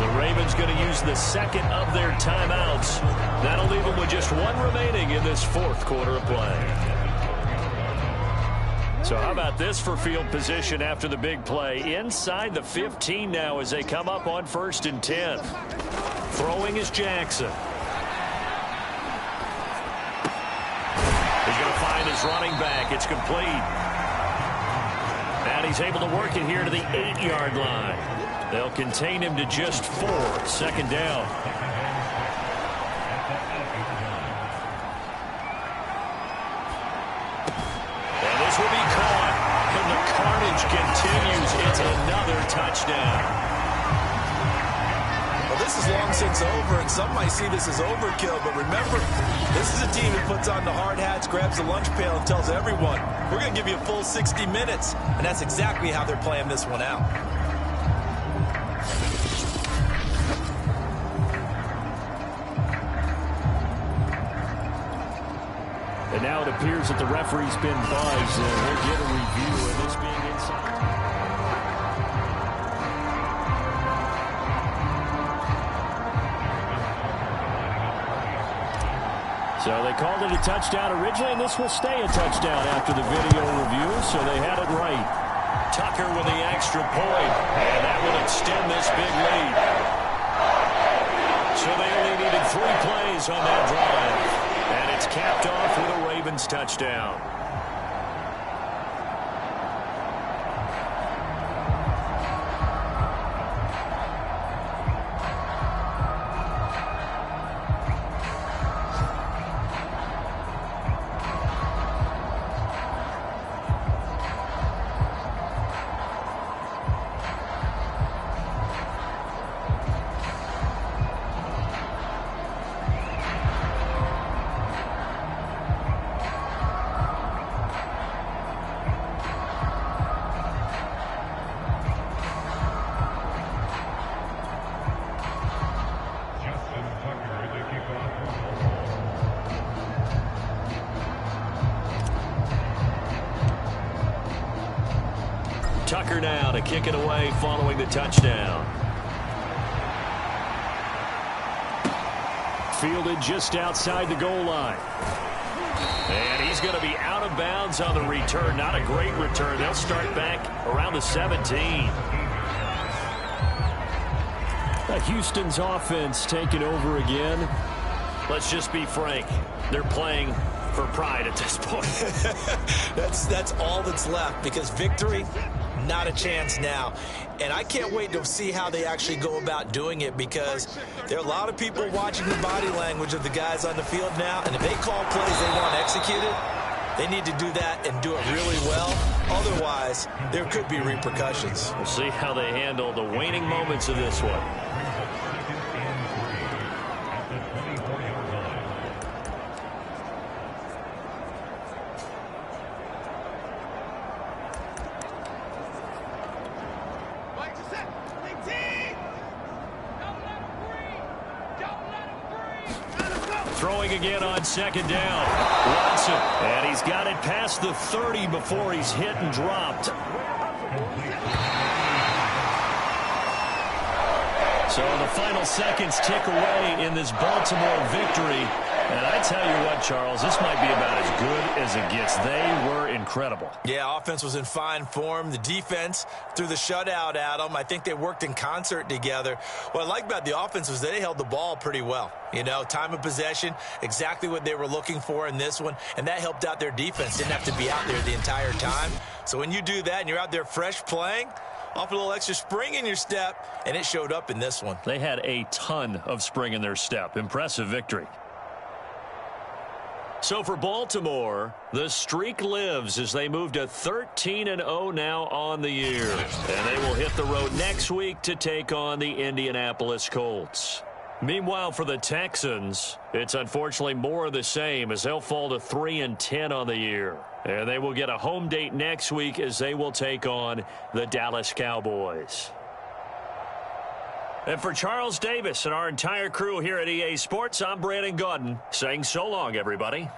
Speaker 6: The Ravens going to use the second of their timeouts. That'll leave them with just one remaining in this fourth quarter of play. So how about this for field position after the big play? Inside the 15 now as they come up on 1st and 10. Throwing is Jackson. He's going to find his running back. It's complete. And he's able to work it here to the 8-yard line. They'll contain him to just 4. 2nd down. This will be caught, and the carnage continues. It's another touchdown.
Speaker 3: Well, this is long since over, and some might see this as overkill, but remember, this is a team that puts on the hard hats, grabs the lunch pail, and tells everyone, we're going to give you a full 60 minutes, and that's exactly how they're playing this one out.
Speaker 6: And now it appears that the referee's been buzzed, and we'll get a review of this being inside. So they called it a touchdown originally, and this will stay a touchdown after the video review, so they had it right. Tucker with the extra point, and that will extend this big lead. So they only needed 3 plays on that drive. And it's capped off with a Ravens touchdown. Tucker now to kick it away following the touchdown. Fielded just outside the goal line. And he's going to be out of bounds on the return. Not a great return. They'll start back around the 17. Houston's offense taking over again. Let's just be frank. They're playing for pride at this point.
Speaker 3: That's all that's left, because victory, not a chance now. And I can't wait to see how they actually go about doing it, because there are a lot of people watching the body language of the guys on the field now, and if they call plays they want executed, they need to do that and do it really well. Otherwise, there could be repercussions.
Speaker 6: We'll see how they handle the waning moments of this one.
Speaker 2: Throwing again on second down. Watson. And he's got it past the 30 before he's hit and dropped. So the final seconds tick away in this Baltimore victory. And I tell you what, Charles, this might be about as good as it gets. They were incredible.
Speaker 3: Yeah, offense was in fine form. The defense threw the shutout at them. I think they worked in concert together. What I like about the offense was they held the ball pretty well. You know, time of possession, exactly what they were looking for in this one, and that helped out their defense. Didn't have to be out there the entire time. So when you do that and you're out there fresh playing, off a little extra spring in your step, and it showed up in this one.
Speaker 2: They had a ton of spring in their step. Impressive victory. So for Baltimore, the streak lives as they move to 13-0 now on the year. And they will hit the road next week to take on the Indianapolis Colts. Meanwhile, for the Texans, it's unfortunately more of the same as they'll fall to 3-10 on the year. And they will get a home date next week as they will take on the Dallas Cowboys. And for Charles Davis and our entire crew here at EA Sports, I'm Brandon Gaudin saying so long, everybody.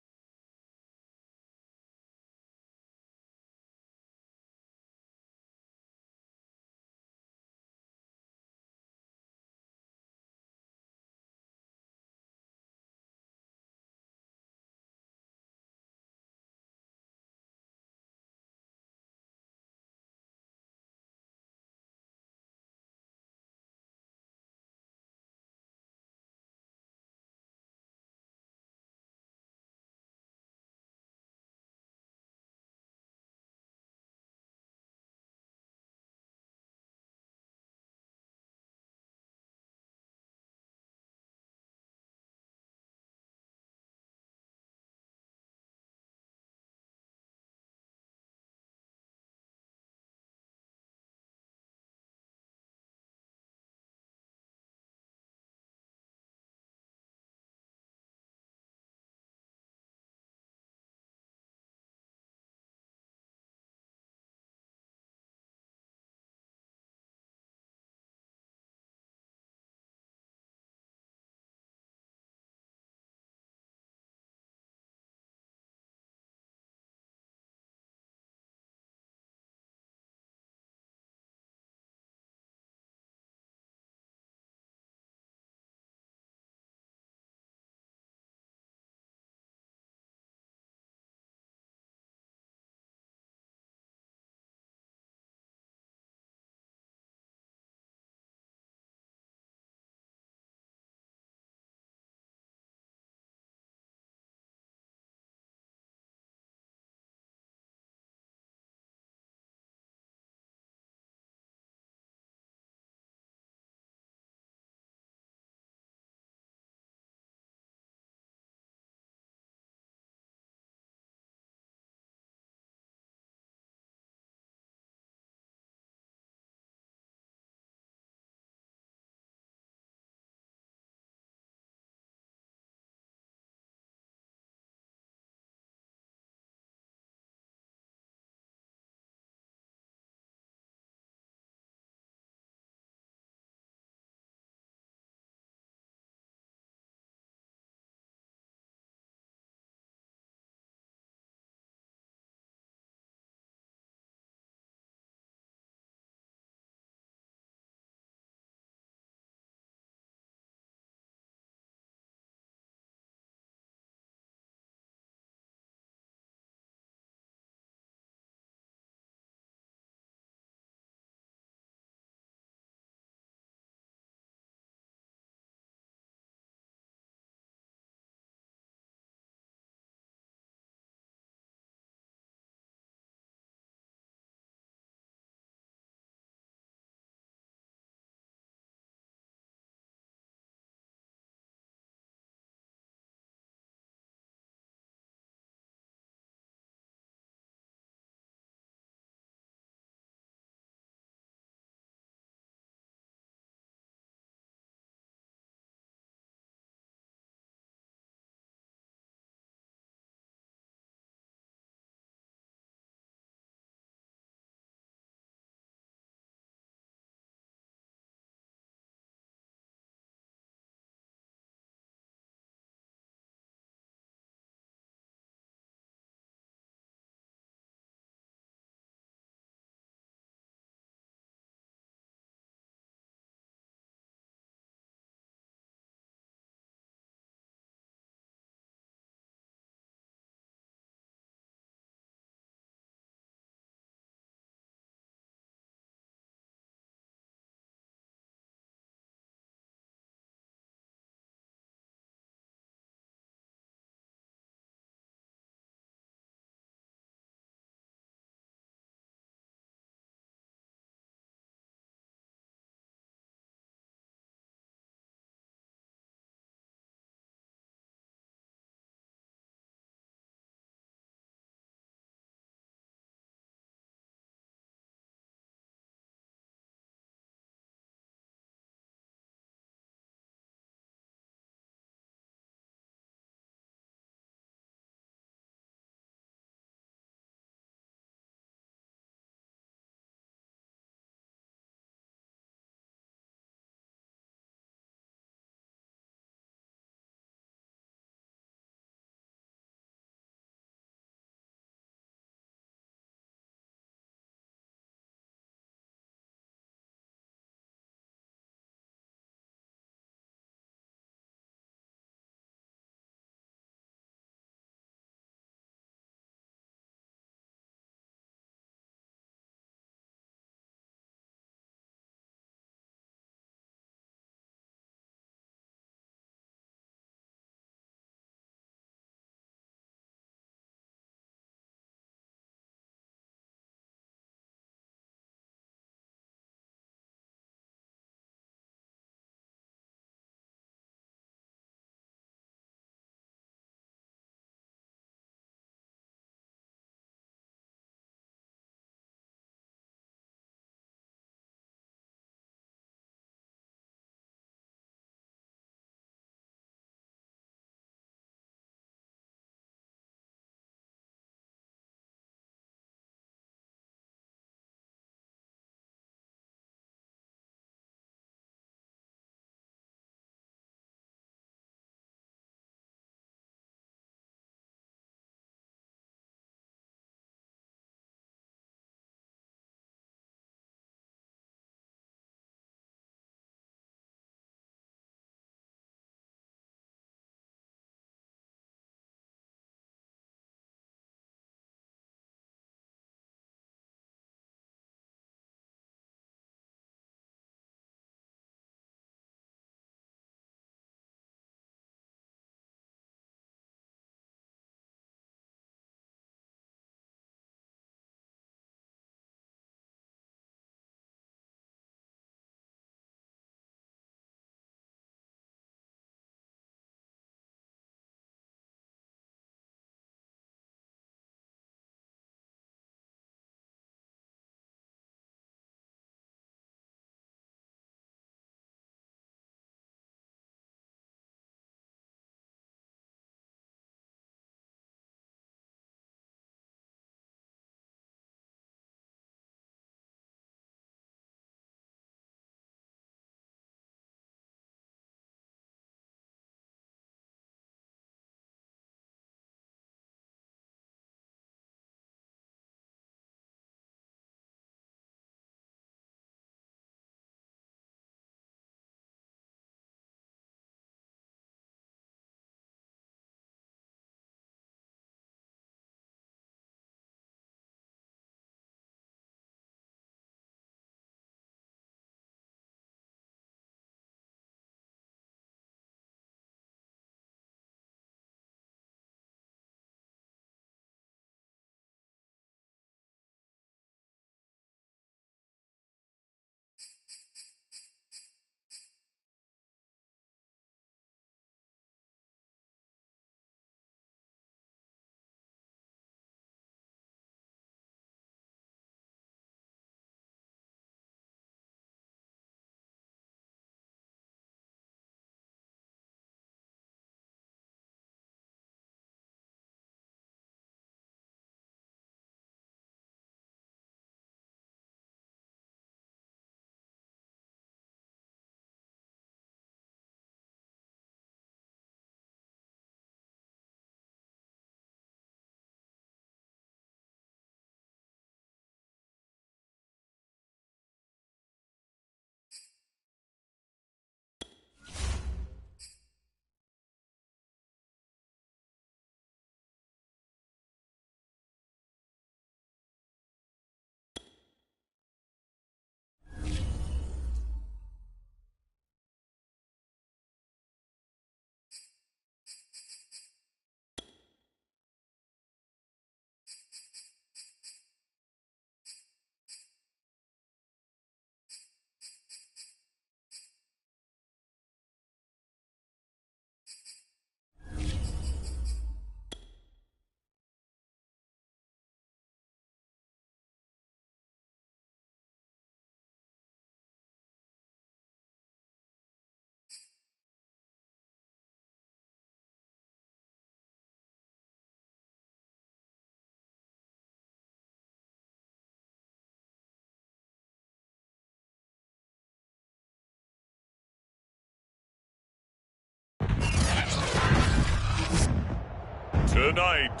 Speaker 1: Tonight,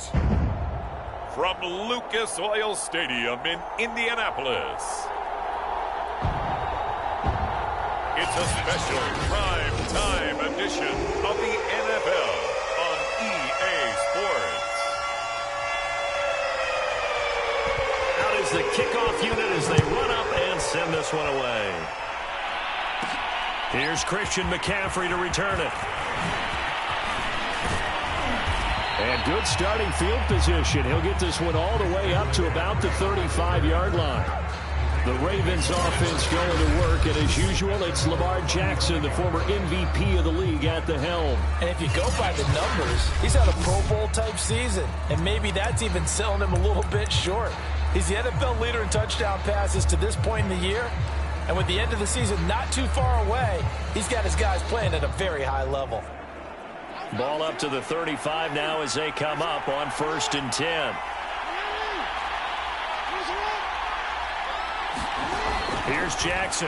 Speaker 1: from Lucas Oil Stadium in Indianapolis, it's a special prime-time edition of the NFL on EA Sports.
Speaker 6: Out is the kickoff unit as they run up and send this one away. Here's Christian McCaffrey to return it. And good starting field position. He'll get this one all the way up to about the 35-yard line. The Ravens offense going to work, and as usual, it's Lamar Jackson, the former MVP of the league, at the helm.
Speaker 3: And if you go by the numbers, he's had a Pro Bowl-type season, and maybe that's even selling him a little bit short. He's the NFL leader in touchdown passes to this point in the year, and with the end of the season not too far away, he's got his guys playing at a very high level.
Speaker 6: Ball up to the 35 now as they come up on 1st and 10. Here's Jackson.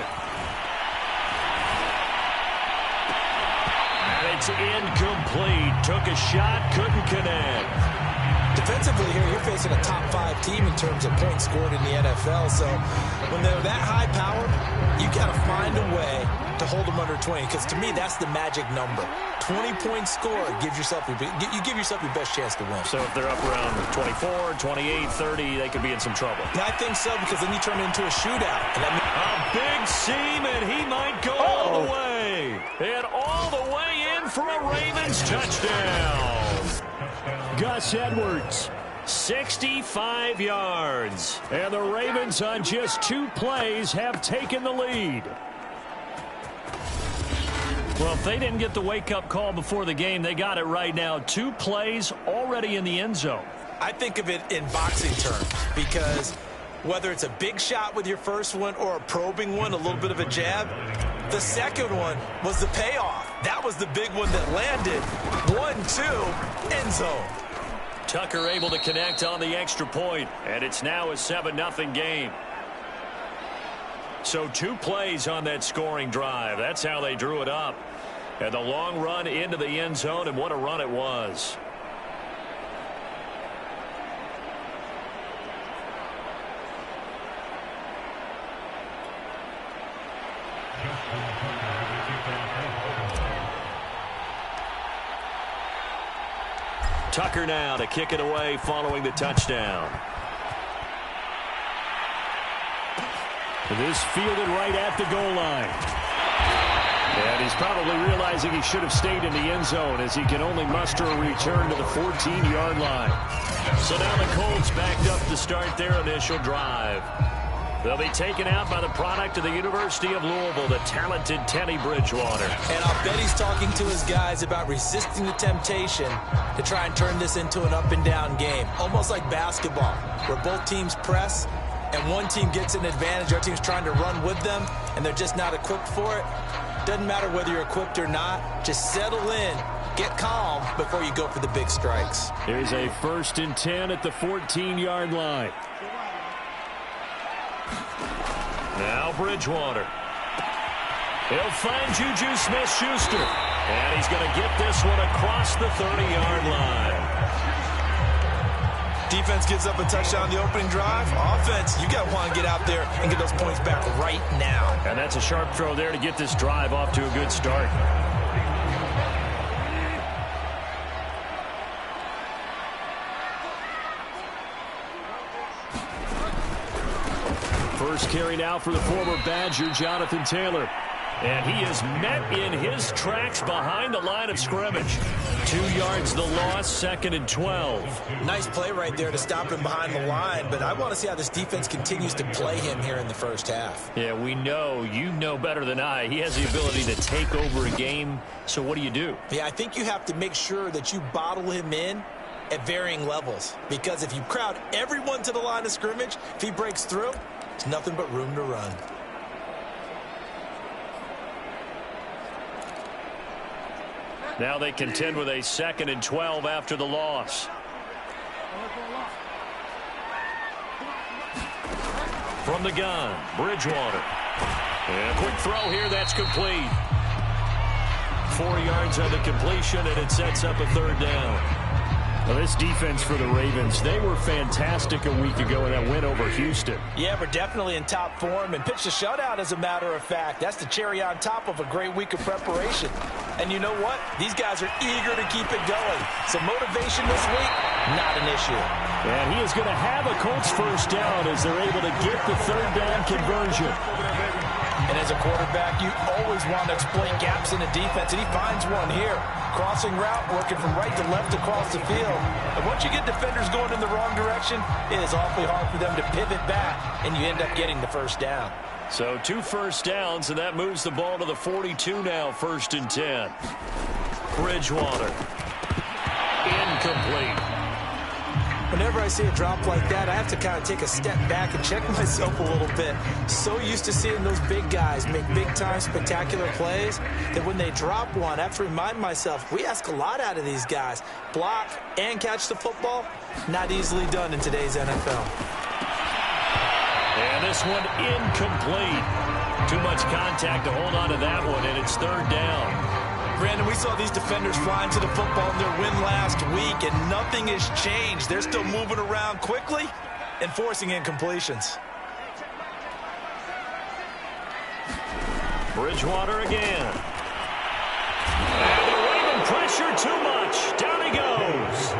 Speaker 6: And it's incomplete. Took a shot, couldn't connect.
Speaker 3: Defensively here, you're facing a top 5 team in terms of points scored in the NFL. So when they're that high powered, you got to find a way to hold them under 20. Because to me, that's the magic number. 20-point score gives yourself you give yourself your best chance to win.
Speaker 6: So if they're up around 24, 28, 30, they could be in some trouble.
Speaker 3: And I think so, because then you turn it into a shootout. And that
Speaker 6: a big seam, and he might go all the way. And all the way in for a Ravens touchdown. Gus Edwards, 65 yards. And the Ravens on just 2 plays have taken the lead. Well, if they didn't get the wake-up call before the game, they got it right now. 2 plays already in the end zone.
Speaker 3: I think of it in boxing terms, because whether it's a big shot with your first one or a probing one, a little bit of a jab, the second one was the payoff. That was the big one that landed. 1-2, end zone.
Speaker 6: Tucker able to connect on the extra point, and it's now a 7-0 game. So 2 plays on that scoring drive. That's how they drew it up. And the long run into the end zone, and what a run it was. Tucker now to kick it away following the touchdown. This fielded right at the goal line. And he's probably realizing he should have stayed in the end zone, as he can only muster a return to the 14-yard line. So now the Colts backed up to start their initial drive. They'll be taken out by the product of the University of Louisville, the talented Teddy Bridgewater.
Speaker 3: And I'll bet he's talking to his guys about resisting the temptation to try and turn this into an up-and-down game, almost like basketball, where both teams press, and one team gets an advantage, our team's trying to run with them, and they're just not equipped for it. Doesn't matter whether you're equipped or not. Just settle in, get calm before you go for the big strikes.
Speaker 6: Here's a 1st and 10 at the 14-yard line. Now Bridgewater. He'll find Juju Smith-Schuster. And he's going to get this one across the 30-yard line.
Speaker 3: Defense gives up a touchdown on the opening drive. Offense, you got to want to get out there and get those points back right now.
Speaker 6: And that's a sharp throw there to get this drive off to a good start. First carry now for the former Badger, Jonathan Taylor. And he is met in his tracks behind the line of scrimmage. 2 yards the loss, 2nd and 12.
Speaker 3: Nice play right there to stop him behind the line, but I want to see how this defense continues to play him here in the first half.
Speaker 6: Yeah, we know, you know better than I, he has the ability to take over a game, so what do you do?
Speaker 3: Yeah, I think you have to make sure that you bottle him in at varying levels, because if you crowd everyone to the line of scrimmage, if he breaks through, it's nothing but room to run.
Speaker 6: Now they contend with a 2nd and 12 after the loss. From the gun, Bridgewater. And a quick throw here, that's complete. 4 yards on the completion, and it sets up a 3rd down.
Speaker 2: Well, this defense for the Ravens, they were fantastic a week ago in that win over Houston.
Speaker 3: Yeah, we're definitely in top form and pitched a shutout, as a matter of fact. That's the cherry on top of a great week of preparation. And you know what? These guys are eager to keep it going. So motivation this week, not an issue.
Speaker 2: And he is going to have a Colts first down as they're able to get the third down conversion.
Speaker 3: And as a quarterback, you always want to exploit gaps in the defense, and he finds one here. Crossing route, working from right to left across the field. And once you get defenders going in the wrong direction, it is awfully hard for them to pivot back, and you end up getting the first down.
Speaker 2: So 2 first downs, and that moves the ball to the 42 now, 1st and 10. Bridgewater. Incomplete.
Speaker 3: Whenever I see a drop like that, I have to kind of take a step back and check myself a little bit. So used to seeing those big guys make big-time spectacular plays that when they drop one, I have to remind myself, we ask a lot out of these guys. Block and catch the football, not easily done in today's NFL.
Speaker 2: And this one incomplete. Too much contact to hold on to that one, and it's 3rd down.
Speaker 3: Brandon, we saw these defenders flying to the football in their win last week, and nothing has changed. They're still moving around quickly and forcing incompletions.
Speaker 2: Bridgewater again. And the Raven pressure too much. Down he goes.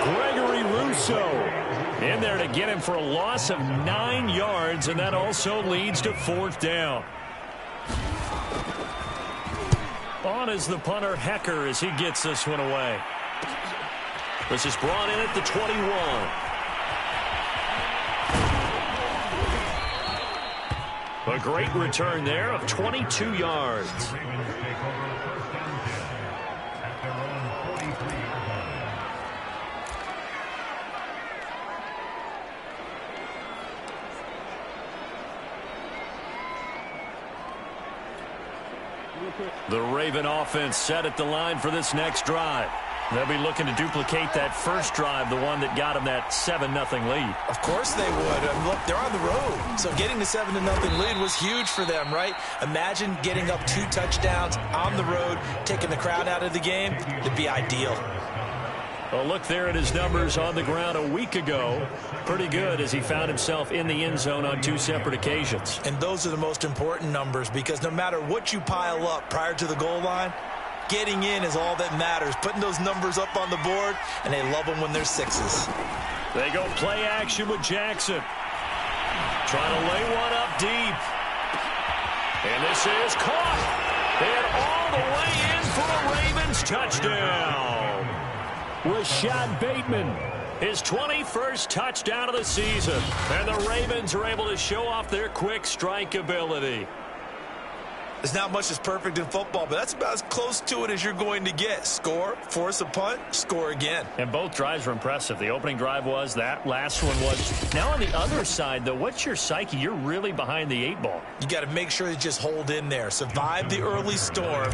Speaker 2: Gregory Rousseau in there to get him for a loss of 9 yards, and that also leads to 4th down. On is the punter, Hecker, as he gets this one away. This is brought in at the 21. A great return there of 22 yards. The Raven offense set at the line for this next drive. They'll be looking to duplicate that first drive, the one that got them that 7-0 lead.
Speaker 3: Of course they would. Look, they're on the road. So getting the 7-0 lead was huge for them, right? Imagine getting up 2 touchdowns on the road, taking the crowd out of the game. It'd be ideal.
Speaker 2: Well, look there at his numbers on the ground a week ago. Pretty good as he found himself in the end zone on 2 separate occasions.
Speaker 3: And those are the most important numbers because no matter what you pile up prior to the goal line, getting in is all that matters. Putting those numbers up on the board, and they love them when they're 6s.
Speaker 2: They go play action with Jackson. Trying to lay one up deep. And this is caught. And all the way in for a Ravens touchdown. Rashad Bateman, his 21st touchdown of the season. And the Ravens are able to show off their quick strike ability.
Speaker 3: There's not much that's perfect in football, but that's about as close to it as you're going to get. Score, force a punt, score again.
Speaker 2: And both drives were impressive. The opening drive was, that last one was. Now on the other side, though, what's your psyche? You're really behind the 8 ball.
Speaker 3: You got to make sure you just hold in there. Survive the early storm,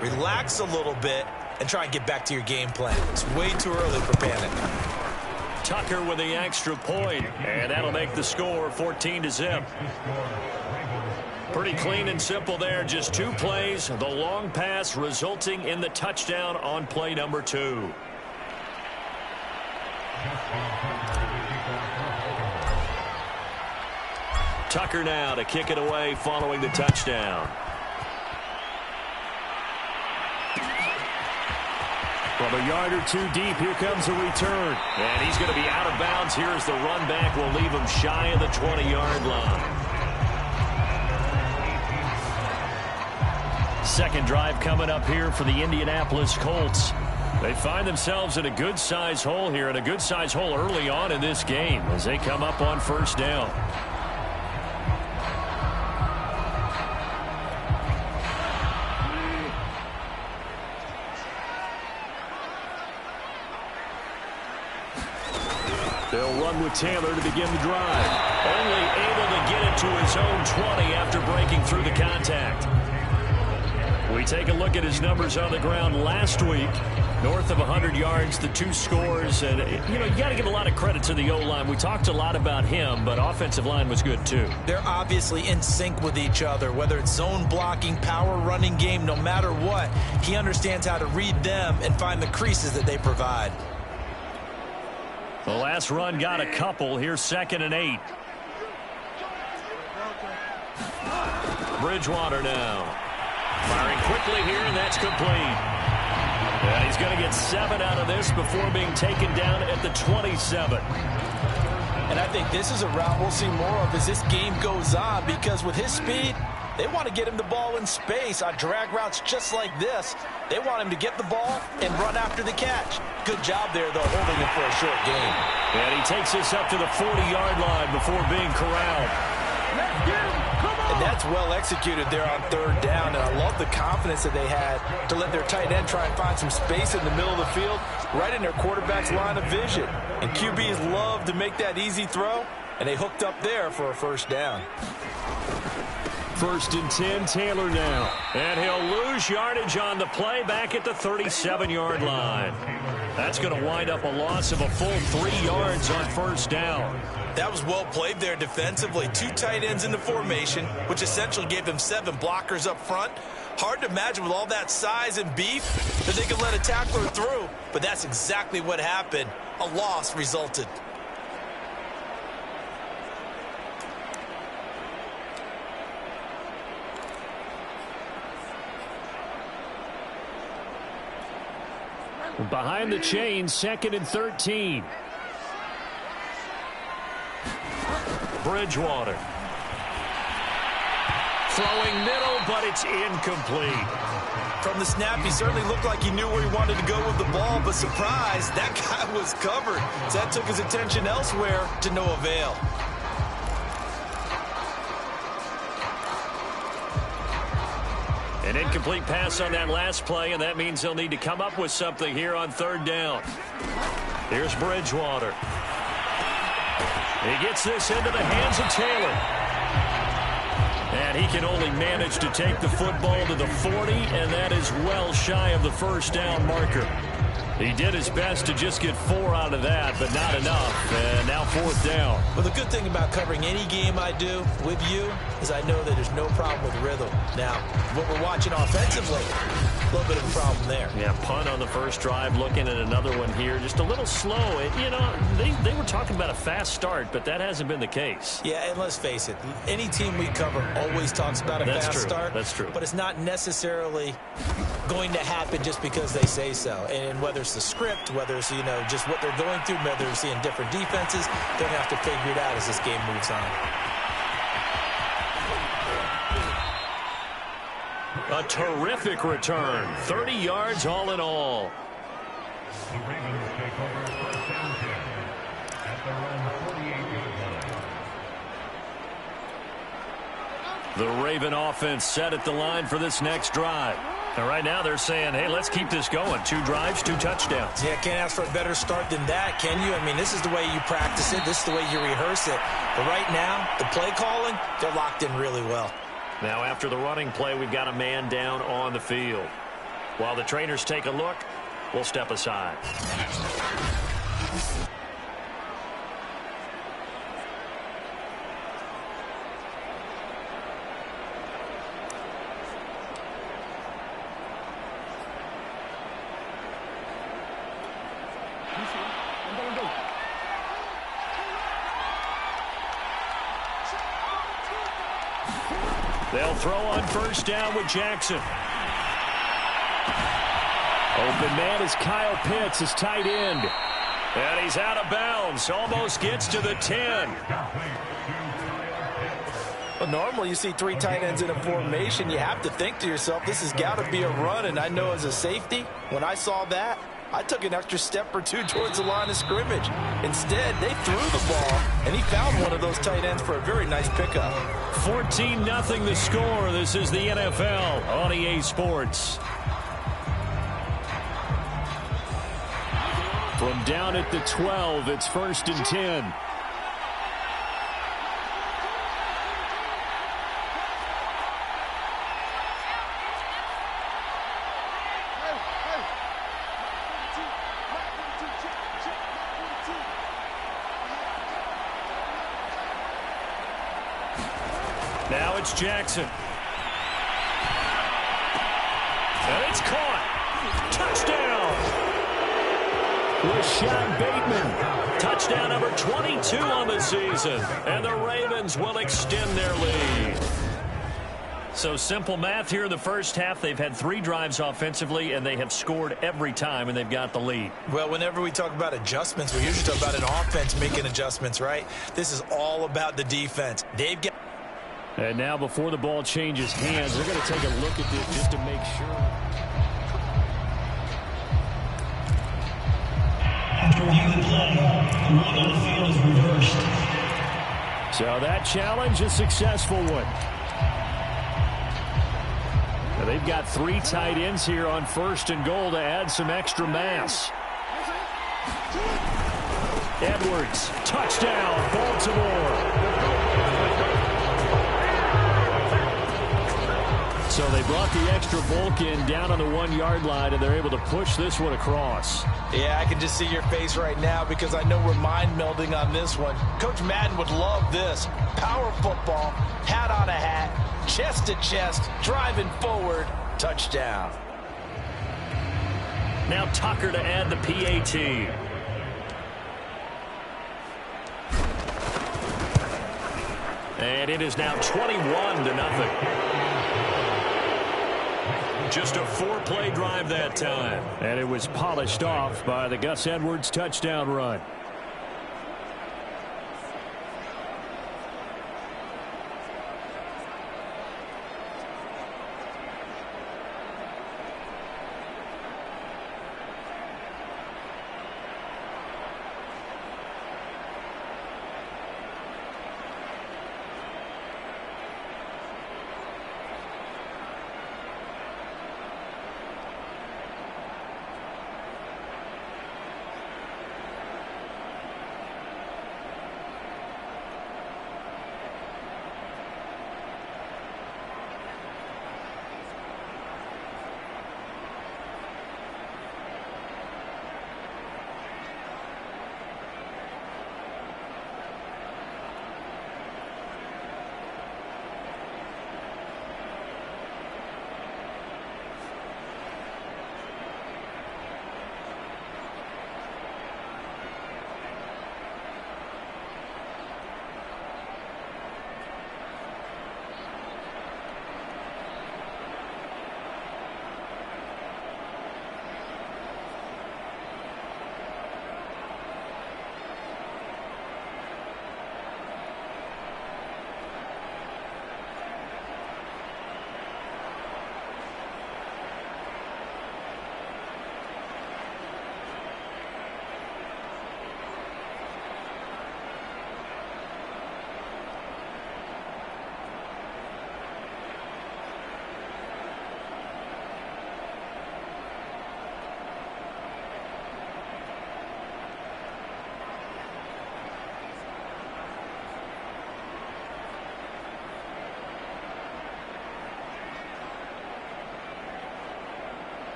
Speaker 3: relax a little bit, and try and get back to your game plan. It's way too early for panic.
Speaker 2: Tucker with the extra point, and that'll make the score 14-0. Pretty clean and simple there. Just 2 plays. The long pass resulting in the touchdown on play number 2. Tucker now to kick it away following the touchdown. From a yard or 2 deep, here comes a return. And he's going to be out of bounds here as the run back will leave him shy of the 20-yard line. Second drive coming up here for the Indianapolis Colts. They find themselves in a good-size hole here, and a good-size hole early on in this game as they come up on first down. They'll run with Taylor to begin the drive. Only able to get it to his own 20 after breaking through the contact. We take a look at his numbers on the ground last week. North of 100 yards, the 2 scores. And, you got to give a lot of credit to the O-line. We talked a lot about him, but offensive line was good, too.
Speaker 3: They're obviously in sync with each other, whether it's zone blocking, power running game, no matter what. He understands how to read them and find the creases that they provide.
Speaker 6: The last run got a couple. Here's 2nd and 8. Bridgewater now. Firing quickly here, and that's complete. And he's going to get 7 out of this before being taken down at the 27.
Speaker 3: And I think this is a route we'll see more of as this game goes on, because with his speed, they want to get him the ball in space on drag routes just like this. They want him to get the ball and run after the catch. Good job there, though, holding him for a short gain.
Speaker 6: And he takes this up to the 40-yard line before being corralled.
Speaker 3: And that's well executed there on 3rd down, and I love the confidence that they had to let their tight end try and find some space in the middle of the field, right in their quarterback's line of vision. And QBs love to make that easy throw, and they hooked up there for a 1st down.
Speaker 6: 1st and 10, Taylor now. And he'll lose yardage on the play back at the 37-yard line. That's going to wind up a loss of a full 3 yards on 1st down.
Speaker 3: That was well played there defensively. 2 tight ends in the formation, which essentially gave them 7 blockers up front. Hard to imagine with all that size and beef that they could let a tackler through, but that's exactly what happened. A loss resulted.
Speaker 6: Behind the chains, 2nd and 13. Bridgewater. Throwing middle, but it's incomplete.
Speaker 3: From the snap, he certainly looked like he knew where he wanted to go with the ball, but surprise, that guy was covered. So that took his attention elsewhere to no avail.
Speaker 6: An incomplete pass on that last play, and that means they'll need to come up with something here on 3rd down. Here's Bridgewater. He gets this into the hands of Taylor. And he can only manage to take the football to the 40, and that is well shy of the 1st down marker. He did his best to just get 4 out of that, but not enough. And now 4th down.
Speaker 3: Well, the good thing about covering any game I do with you is I know that there's no problem with rhythm. Now, what we're watching offensively, a little bit of a problem there.
Speaker 6: Yeah, punt on the 1st drive, looking at another one here. Just a little slow. You know, they were talking about a fast start, but that hasn't been the case.
Speaker 3: Yeah, and let's face it, any team we cover always talks about a fast start.
Speaker 6: That's true.
Speaker 3: But it's not necessarily going to happen just because they say so. And whether it's the script, whether it's, just what they're going through, whether they're seeing different defenses, they're going to have to figure it out as this game moves on.
Speaker 6: A terrific return. 30 yards all in all.
Speaker 7: The Ravens take over 1st and 10 at their own 48-yard line.
Speaker 6: The Raven offense set at the line for this next drive. And right now they're saying, hey, let's keep this going. 2 drives, 2 touchdowns.
Speaker 3: Yeah, can't ask for a better start than that, can you? I mean, this is the way you practice it. This is the way you rehearse it. But right now, the play calling, they're locked in really well.
Speaker 6: Now after the running play, we've got a man down on the field. While the trainers take a look, we'll step aside. They'll throw on 1st down with Jackson. Open man is Kyle Pitts, his tight end. And he's out of bounds. Almost gets to the 10.
Speaker 3: Well, normally you see 3 tight ends in a formation. You have to think to yourself, this has got to be a run. And I know as a safety, when I saw that, I took an extra step or 2 towards the line of scrimmage. Instead, they threw the ball, and he found one of those tight ends for a very nice pickup.
Speaker 6: 14-0 the score. This is the NFL on EA Sports. From down at the 12, it's 1st and 10. Now it's Jackson. And it's caught. Touchdown.
Speaker 2: Rashad Bateman. Touchdown number 22 on the season. And the Ravens will extend their lead. So simple math here in the first half. They've had 3 drives offensively, and they have scored every time, and they've got the lead.
Speaker 3: Well, whenever we talk about adjustments, we usually talk about an offense making adjustments, right? This is all about the defense. They've got...
Speaker 2: And now before the ball changes hands, they're going to take a look at this just to make sure.
Speaker 8: After reviewing the play, the ruling on the field is reversed.
Speaker 2: So that challenge, a successful one. Now they've got 3 tight ends here on 1st and goal to add some extra mass. Edwards, touchdown, Baltimore. So they brought the extra bulk in down on the 1-yard line, and they're able to push this one across.
Speaker 3: Yeah, I can just see your face right now because I know we're mind melding on this one. Coach Madden would love this. Power football, hat on a hat, chest to chest, driving forward, touchdown.
Speaker 2: Now Tucker to add the PAT. And it is now 21-0. Just a 4-play drive that time. And it was polished off by the Gus Edwards touchdown run.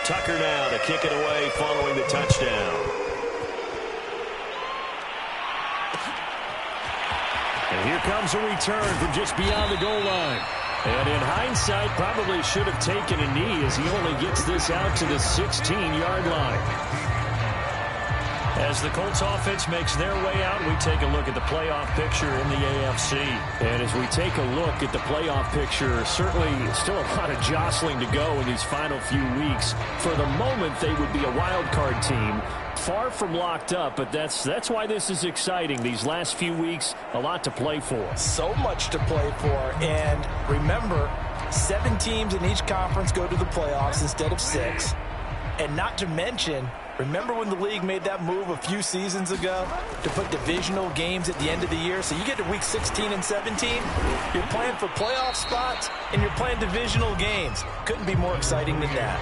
Speaker 6: Tucker now to kick it away following the touchdown. And here comes a return from just beyond the goal line. And in hindsight, probably should have taken a knee as he only gets this out to the 16-yard line. As the Colts offense makes their way out, we take a look at the playoff picture in the AFC. And as we take a look at the playoff picture, certainly still a lot of jostling to go in these final few weeks. For the moment, they would be a wild card team. Far from locked up, but that's why this is exciting. These last few weeks, a lot to play for.
Speaker 3: So much to play for. And remember, 7 teams in each conference go to the playoffs instead of 6. And not to mention, remember when the league made that move a few seasons ago to put divisional games at the end of the year? So you get to week 16 and 17, you're playing for playoff spots, and you're playing divisional games. Couldn't be more exciting than that.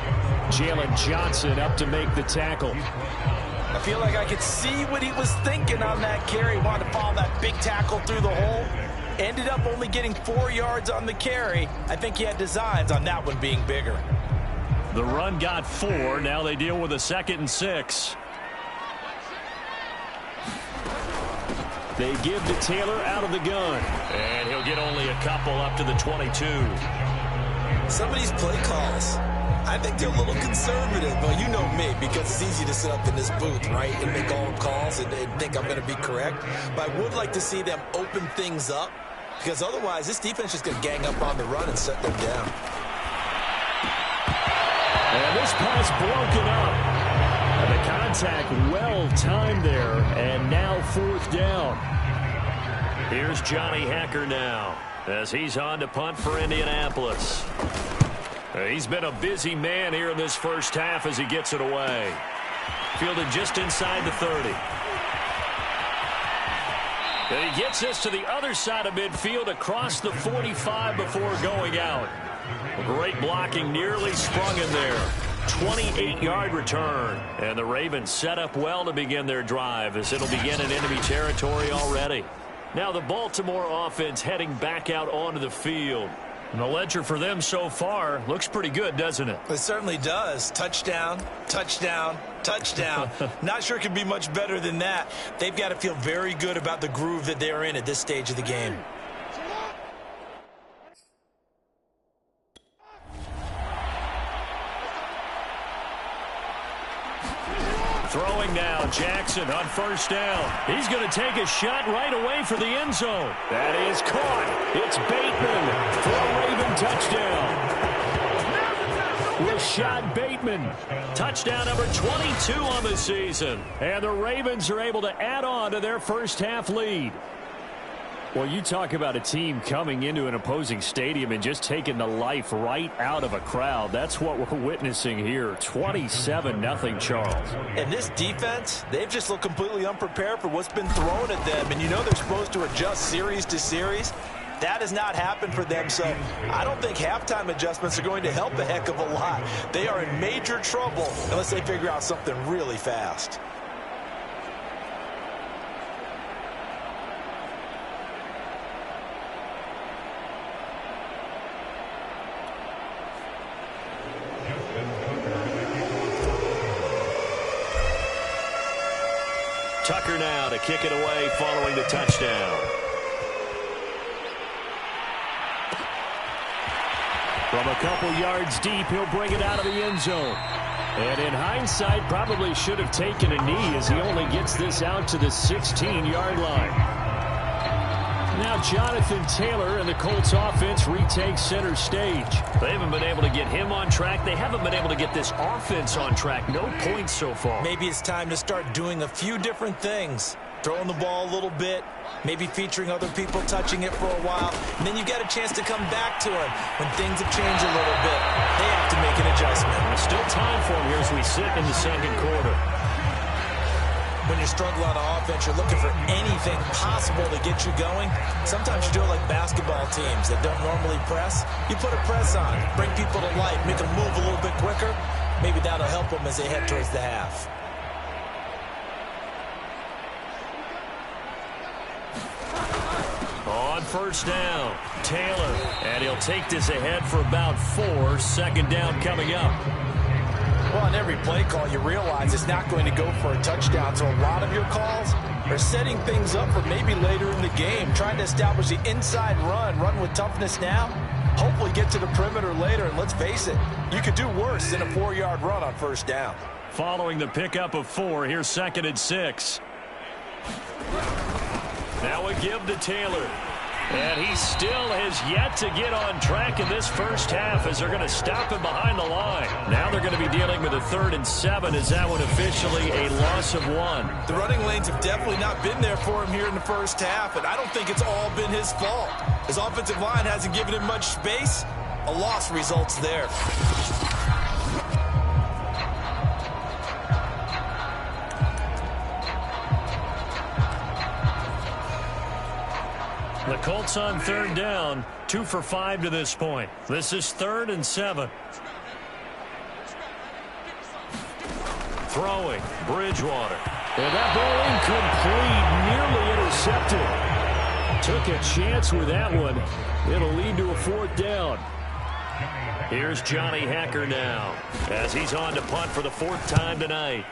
Speaker 6: Jalen Johnson up to make the tackle.
Speaker 3: I feel like I could see what he was thinking on that carry. Wanted to follow that big tackle through the hole. Ended up only getting 4 yards on the carry. I think he had designs on that one being bigger.
Speaker 6: The run got 4. Now they deal with a 2nd and 6. They give to Taylor out of the gun. And he'll get only a couple up to the 22.
Speaker 3: Some of these play calls, I think they're a little conservative. Well, you know me, because it's easy to sit up in this booth, right, and make all the calls and think I'm going to be correct. But I would like to see them open things up, because otherwise this defense is going to gang up on the run and set them down.
Speaker 6: And this pass broken up. And the contact well timed there. And now 4th down. Here's Johnny Hacker now as he's on to punt for Indianapolis. He's been a busy man here in this first half as he gets it away. Fielded just inside the 30. And he gets this to the other side of midfield across the 45 before going out. Great blocking, nearly sprung in there. 28-yard return. And the Ravens set up well to begin their drive as it'll begin in enemy territory already. Now the Baltimore offense heading back out onto the field. And the ledger for them so far looks pretty good, doesn't it?
Speaker 3: It certainly does. Touchdown, touchdown, touchdown. Not sure it could be much better than that. They've got to feel very good about the groove that they're in at this stage of the game.
Speaker 6: Throwing now, Jackson on 1st down. He's going to take a shot right away for the end zone. That is caught. It's Bateman for a Raven touchdown. Rashad Bateman, touchdown number 22 on the season. And the Ravens are able to add on to their first half lead. Well, you talk about a team coming into an opposing stadium and just taking the life right out of a crowd. That's what we're witnessing here. 27-0, Charles.
Speaker 3: And this defense, they've just looked completely unprepared for what's been thrown at them. And you know they're supposed to adjust series to series. That has not happened for them, so I don't think halftime adjustments are going to help a heck of a lot. They are in major trouble unless they figure out something really fast.
Speaker 6: Tucker now to kick it away following the touchdown. From a couple yards deep, he'll bring it out of the end zone. And in hindsight, probably should have taken a knee as he only gets this out to the 16-yard line. Now Jonathan Taylor and the Colts offense retakes center stage. They haven't been able to get him on track. They haven't been able to get this offense on track. No points so far.
Speaker 3: Maybe it's time to start doing a few different things. Throwing the ball a little bit, maybe featuring other people touching it for a while, and then you get a chance to come back to him when things have changed a little bit. They have to make an adjustment.
Speaker 6: There's still time for him here as we sit in the second quarter.
Speaker 3: When you struggle on offense, you're looking for anything possible to get you going. Sometimes you do it like basketball teams that don't normally press. You put a press on, bring people to life, make them move a little bit quicker. Maybe that'll help them as they head towards the half.
Speaker 6: On first down, Taylor, and he'll take this ahead for about 4. Second down coming up.
Speaker 3: Well, on every play call, you realize it's not going to go for a touchdown, so a lot of your calls are setting things up for maybe later in the game, trying to establish the inside run with toughness now, hopefully get to the perimeter later, and let's face it, you could do worse than a 4-yard run on first down.
Speaker 6: Following the pickup of 4, here's 2nd and 6. Now a give to Taylor. And he still has yet to get on track in this first half as they're going to stop him behind the line. Now they're going to be dealing with a 3rd and 7. Is that one officially a loss of 1?
Speaker 3: The running lanes have definitely not been there for him here in the first half, and I don't think it's all been his fault. His offensive line hasn't given him much space. A loss results there.
Speaker 6: The Colts on 3rd down, 2 for 5 to this point. This is 3rd and 7. Throwing, Bridgewater. And that ball incomplete, nearly intercepted. Took a chance with that one. It'll lead to a 4th down. Here's Johnny Hekker now as he's on to punt for the 4th time tonight.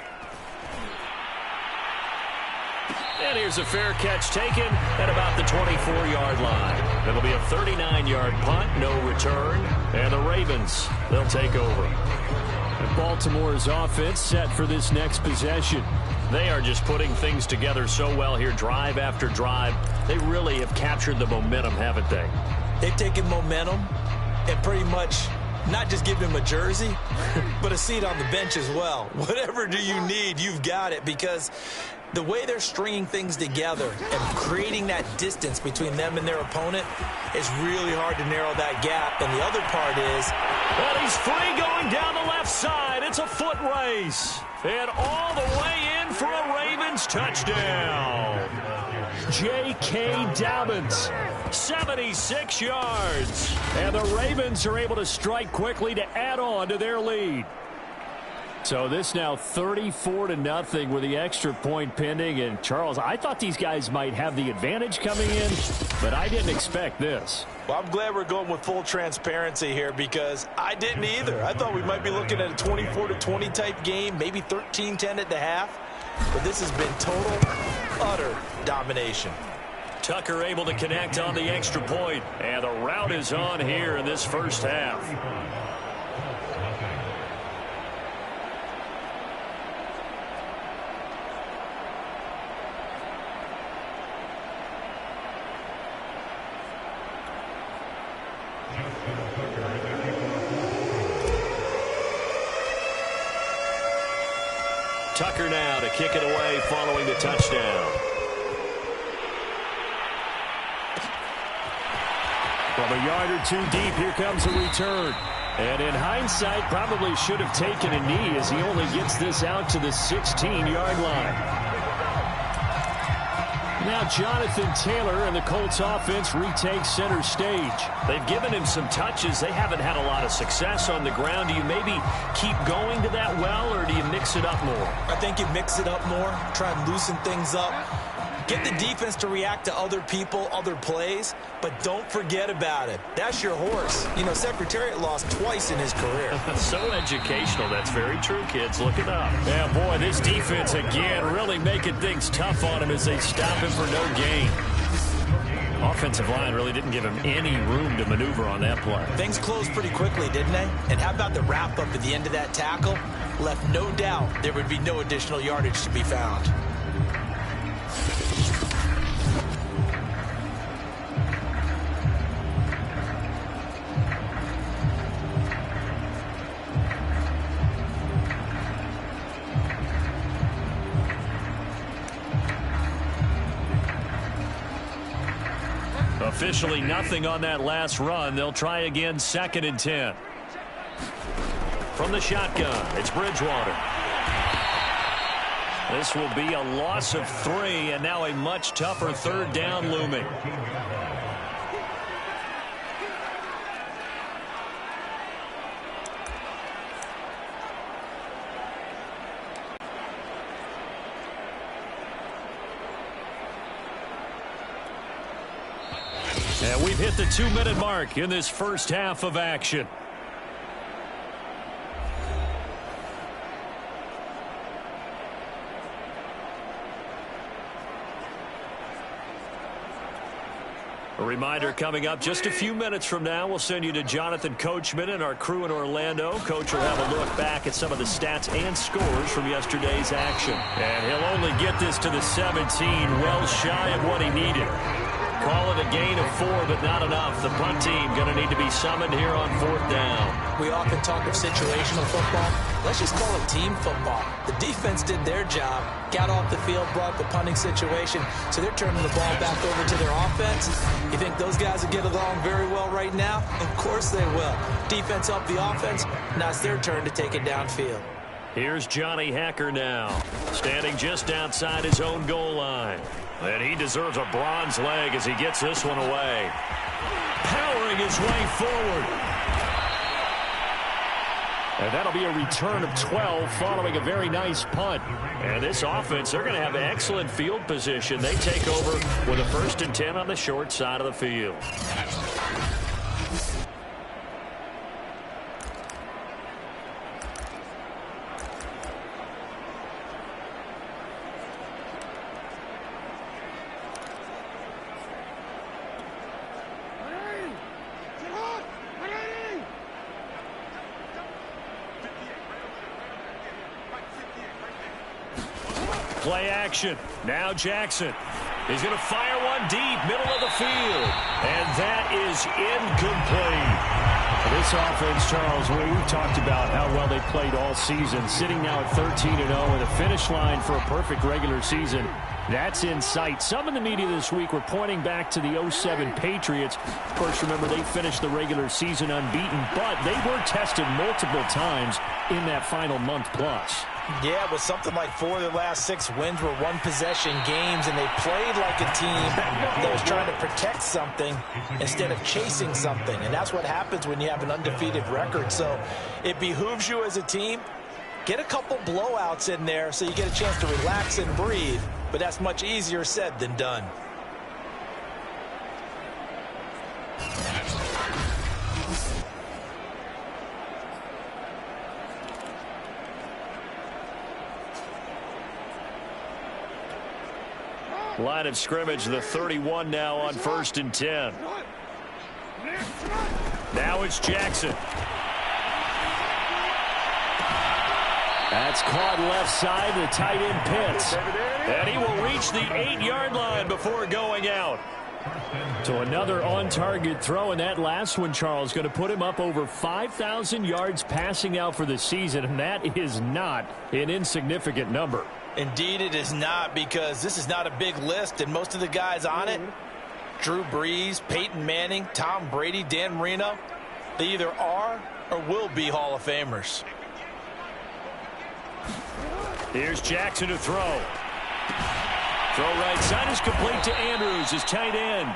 Speaker 6: And here's a fair catch taken at about the 24-yard line. It'll be a 39-yard punt, no return. And the Ravens, they'll take over. And Baltimore's offense set for this next possession. They are just putting things together so well here, drive after drive. They really have captured the momentum, haven't they?
Speaker 3: They've taken momentum and pretty much not just give him a jersey, but a seat on the bench as well. Whatever do you need, you've got it, because the way they're stringing things together and creating that distance between them and their opponent is really hard to narrow that gap. And the other part is,
Speaker 6: well, he's free going down the left side. It's a foot race. And all the way in for a Ravens touchdown. J.K. Dobbins, 76 yards. And the Ravens are able to strike quickly to add on to their lead. So this now 34-0 with the extra point pending. And Charles, I thought these guys might have the advantage coming in, but I didn't expect this.
Speaker 3: Well, I'm glad we're going with full transparency here, because I didn't either. I thought we might be looking at a 24-20 type game, maybe 13-10 at the half. But this has been total, utter domination.
Speaker 6: Tucker able to connect on the extra point. And the route is on here in this first half. Tucker now to kick it away following the touchdown. From a yard or 2 deep, here comes a return. And in hindsight, probably should have taken a knee as he only gets this out to the 16-yard line. Now Jonathan Taylor and the Colts offense retake center stage. They've given him some touches. They haven't had a lot of success on the ground. Do you maybe keep going to that well, or do you mix it up more?
Speaker 3: I think you mix it up more, try and loosen things up. Get the defense to react to other people, other plays, but don't forget about it. That's your horse. You know, Secretariat lost twice in his career.
Speaker 6: So educational. That's very true, kids. Look it up. Yeah, boy, this defense again really making things tough on him as they stop him for no gain. Offensive line really didn't give him any room to maneuver on that play.
Speaker 3: Things closed pretty quickly, didn't they? And how about the wrap-up at the end of that tackle? Left no doubt there would be no additional yardage to be found.
Speaker 6: Officially nothing on that last run. They'll try again, 2nd and 10. From the shotgun, it's Bridgewater. This will be a loss of 3, and now a much tougher 3rd down looming. And we've hit the 2-minute mark in this first half of action. reminder coming up just a few minutes from now, we'll send you to Jonathan Coachman and our crew in Orlando. Coach will have a look back at some of the stats and scores from yesterday's action. And he'll only get this to the 17, well shy of what he needed. Call it a gain of 4, but not enough. The punt team going to need to be summoned here on 4th down.
Speaker 3: We often talk of situational football. Let's just call it team football. The defense did their job, got off the field, brought the punting situation, so they're turning the ball back over to their offense. You think those guys will get along very well right now? Of course they will. Defense up the offense. Now it's their turn to take it downfield.
Speaker 6: Here's Johnny Hacker now, standing just outside his own goal line. And he deserves a bronze leg as he gets this one away. Powering his way forward. And that'll be a return of 12 following a very nice punt. And this offense, they're going to have excellent field position. They take over with a 1st and 10 on the short side of the field. Play action. Now Jackson. He's going to fire one deep, middle of the field. And that is incomplete.
Speaker 2: This offense, Charles, we've talked about how well they played all season. Sitting now at 13-0 with a finish line for a perfect regular season. That's in sight. Some in the media this week were pointing back to the 07 Patriots. Of course, remember, they finished the regular season unbeaten, but they were tested multiple times in that final month plus.
Speaker 3: Yeah, with something like 4 of their last 6 wins were one-possession games, and they played like a team that was trying to protect something instead of chasing something. And that's what happens when you have an undefeated record. So it behooves you as a team, get a couple blowouts in there so you get a chance to relax and breathe. But that's much easier said than done.
Speaker 6: Line of scrimmage, the 31 now on 1st and 10. Now it's Jackson.
Speaker 2: That's caught left side, the tight end Pitts.
Speaker 6: And he will reach the 8-yard line before going out.
Speaker 2: So another on-target throw, and that last one, Charles, going to put him up over 5,000 yards passing out for the season, and that is not an insignificant number.
Speaker 3: Indeed it is not, because this is not a big list, and most of the guys on it, Drew Brees, Peyton Manning, Tom Brady, Dan Marino, they either are or will be Hall of Famers.
Speaker 6: Here's Jackson to throw. Throw right side is complete to Andrews, his tight end.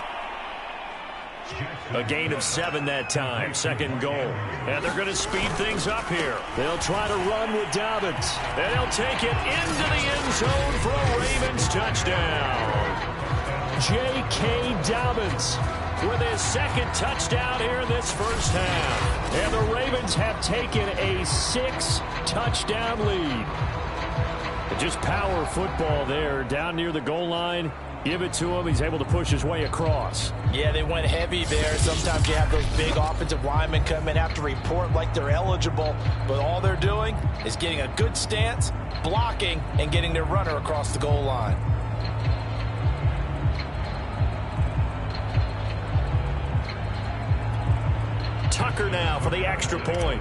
Speaker 6: A gain of 7 that time, 2nd goal. And they're going to speed things up here.
Speaker 2: They'll try to run with Dobbins.
Speaker 6: And they'll take it into the end zone for a Ravens touchdown.
Speaker 2: J.K. Dobbins
Speaker 6: with his 2nd touchdown here in this first half.
Speaker 2: And the Ravens have taken a 6-touchdown lead. Just power football there, down near the goal line. Give it to him. He's able to push his way across.
Speaker 3: Yeah, they went heavy there. Sometimes you have those big offensive linemen come in, have to report like they're eligible, but all they're doing is getting a good stance, blocking, and getting their runner across the goal line.
Speaker 6: Tucker now for the extra point.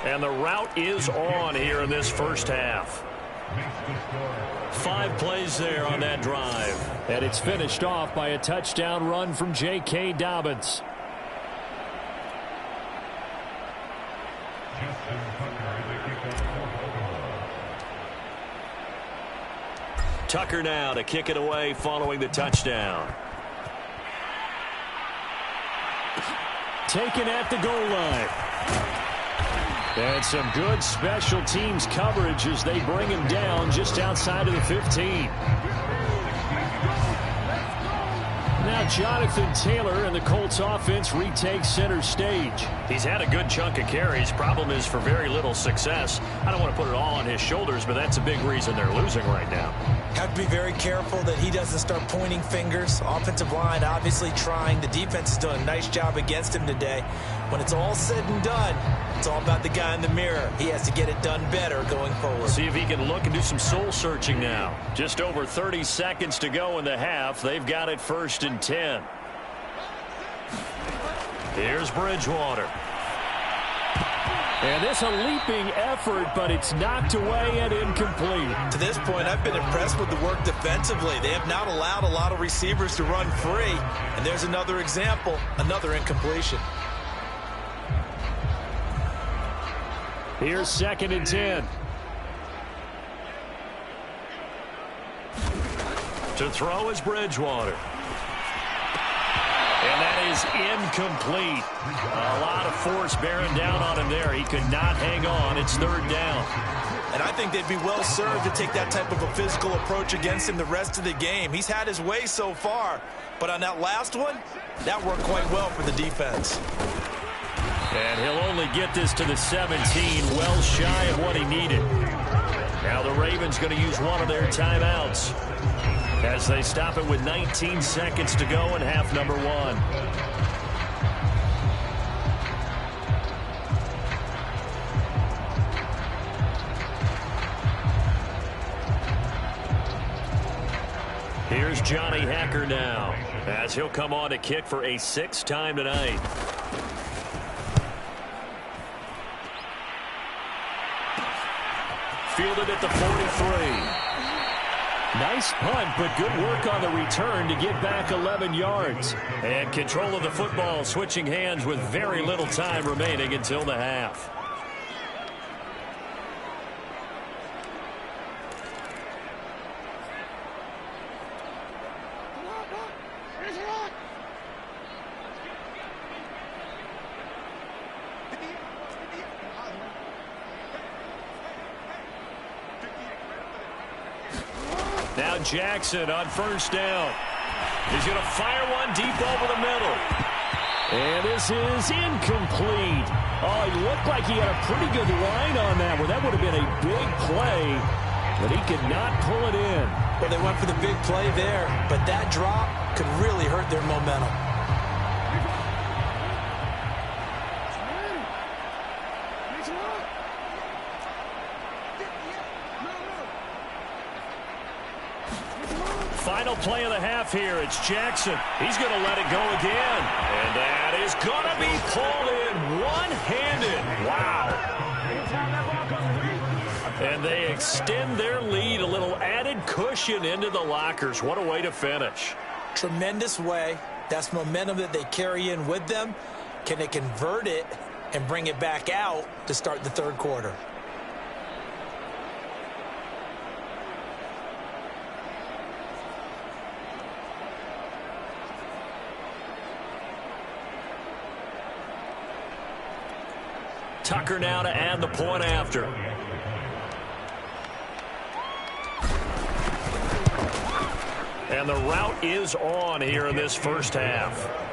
Speaker 6: And the route is on here in this first half. 5 plays there on that drive.
Speaker 2: And it's finished off by a touchdown run from J.K. Dobbins.
Speaker 6: Tucker now to kick it away following the touchdown.
Speaker 2: Taken at the goal line. And some good special teams coverage as they bring him down just outside of the 15. Now now Jonathan Taylor, and the Colts offense retakes center stage.
Speaker 6: He's had a good chunk of carries. Problem is for very little success. I don't want to put it all on his shoulders, but that's a big reason they're losing right now.
Speaker 3: Have to be very careful that he doesn't start pointing fingers. Offensive line obviously trying. The defense is doing a nice job against him today. When it's all said and done, it's all about the guy in the mirror. He has to get it done better going forward.
Speaker 6: See if he can look and do some soul searching now. Just over 30 seconds to go in the half. They've got it 1st and 10. Here's Bridgewater.
Speaker 2: And this a leaping effort, but it's knocked away and incomplete.
Speaker 3: To this point, I've been impressed with the work defensively. They have not allowed a lot of receivers to run free. And there's another example, another incompletion.
Speaker 2: Here's 2nd and 10.
Speaker 6: To throw is Bridgewater. And that is incomplete. A lot of force bearing down on him there. He could not hang on. It's 3rd down.
Speaker 3: And I think they'd be well served to take that type of a physical approach against him the rest of the game. He's had his way so far. But on that last one, that worked quite well for the defense.
Speaker 6: And he'll only get this to the 17, well shy of what he needed. Now the Ravens going to use one of their timeouts as they stop it with 19 seconds to go in half number 1. Here's Johnny Hacker now as he'll come on to kick for a 6th time tonight. Fielded at the 43.
Speaker 2: Nice punt, but good work on the return to get back 11 yards.
Speaker 6: And control of the football switching hands with very little time remaining until the half. Now Jackson on 1st down. He's going to fire one deep over the middle.
Speaker 2: And this is incomplete. Oh, he looked like he had a pretty good line on that one. That would have been a big play, but he could not pull it in.
Speaker 3: Well, they went for the big play there, but that drop could really hurt their momentum.
Speaker 6: Final play of the half here. It's Jackson. He's going to let it go again. And that is going to be pulled in one-handed. Wow. And they extend their lead, a little added cushion into the lockers. What a way to finish.
Speaker 3: Tremendous way. That's momentum that they carry in with them. Can they convert it and bring it back out to start the 3rd quarter?
Speaker 6: Tucker now to add the point after. And the route is on here in this 1st half.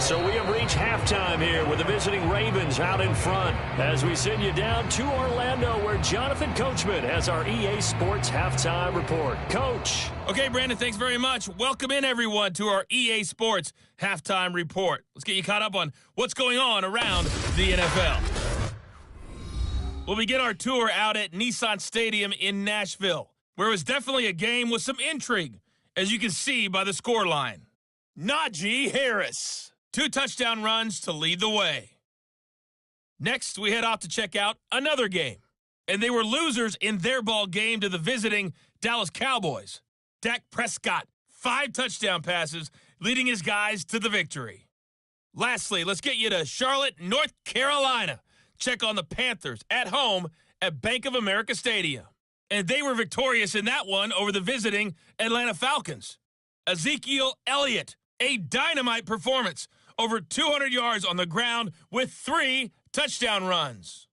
Speaker 6: So we have reached halftime here with the visiting Ravens out in front as we send you down to Orlando where Jonathan Coachman has our EA Sports Halftime Report. Coach.
Speaker 5: Okay, Brandon, thanks very much. Welcome in, everyone, to our EA Sports Halftime Report. Let's get you caught up on what's going on around the NFL. We'll begin our tour out at Nissan Stadium in Nashville, where it was definitely a game with some intrigue, as you can see by the scoreline. Najee Harris, 2 touchdown runs to lead the way. Next, we head off to check out another game, and they were losers in their ball game to the visiting Dallas Cowboys. Dak Prescott, 5 touchdown passes, leading his guys to the victory. Lastly, let's get you to Charlotte, North Carolina. Check on the Panthers at home at Bank of America Stadium. And they were victorious in that one over the visiting Atlanta Falcons. Ezekiel Elliott, a dynamite performance, over 200 yards on the ground with 3 touchdown runs.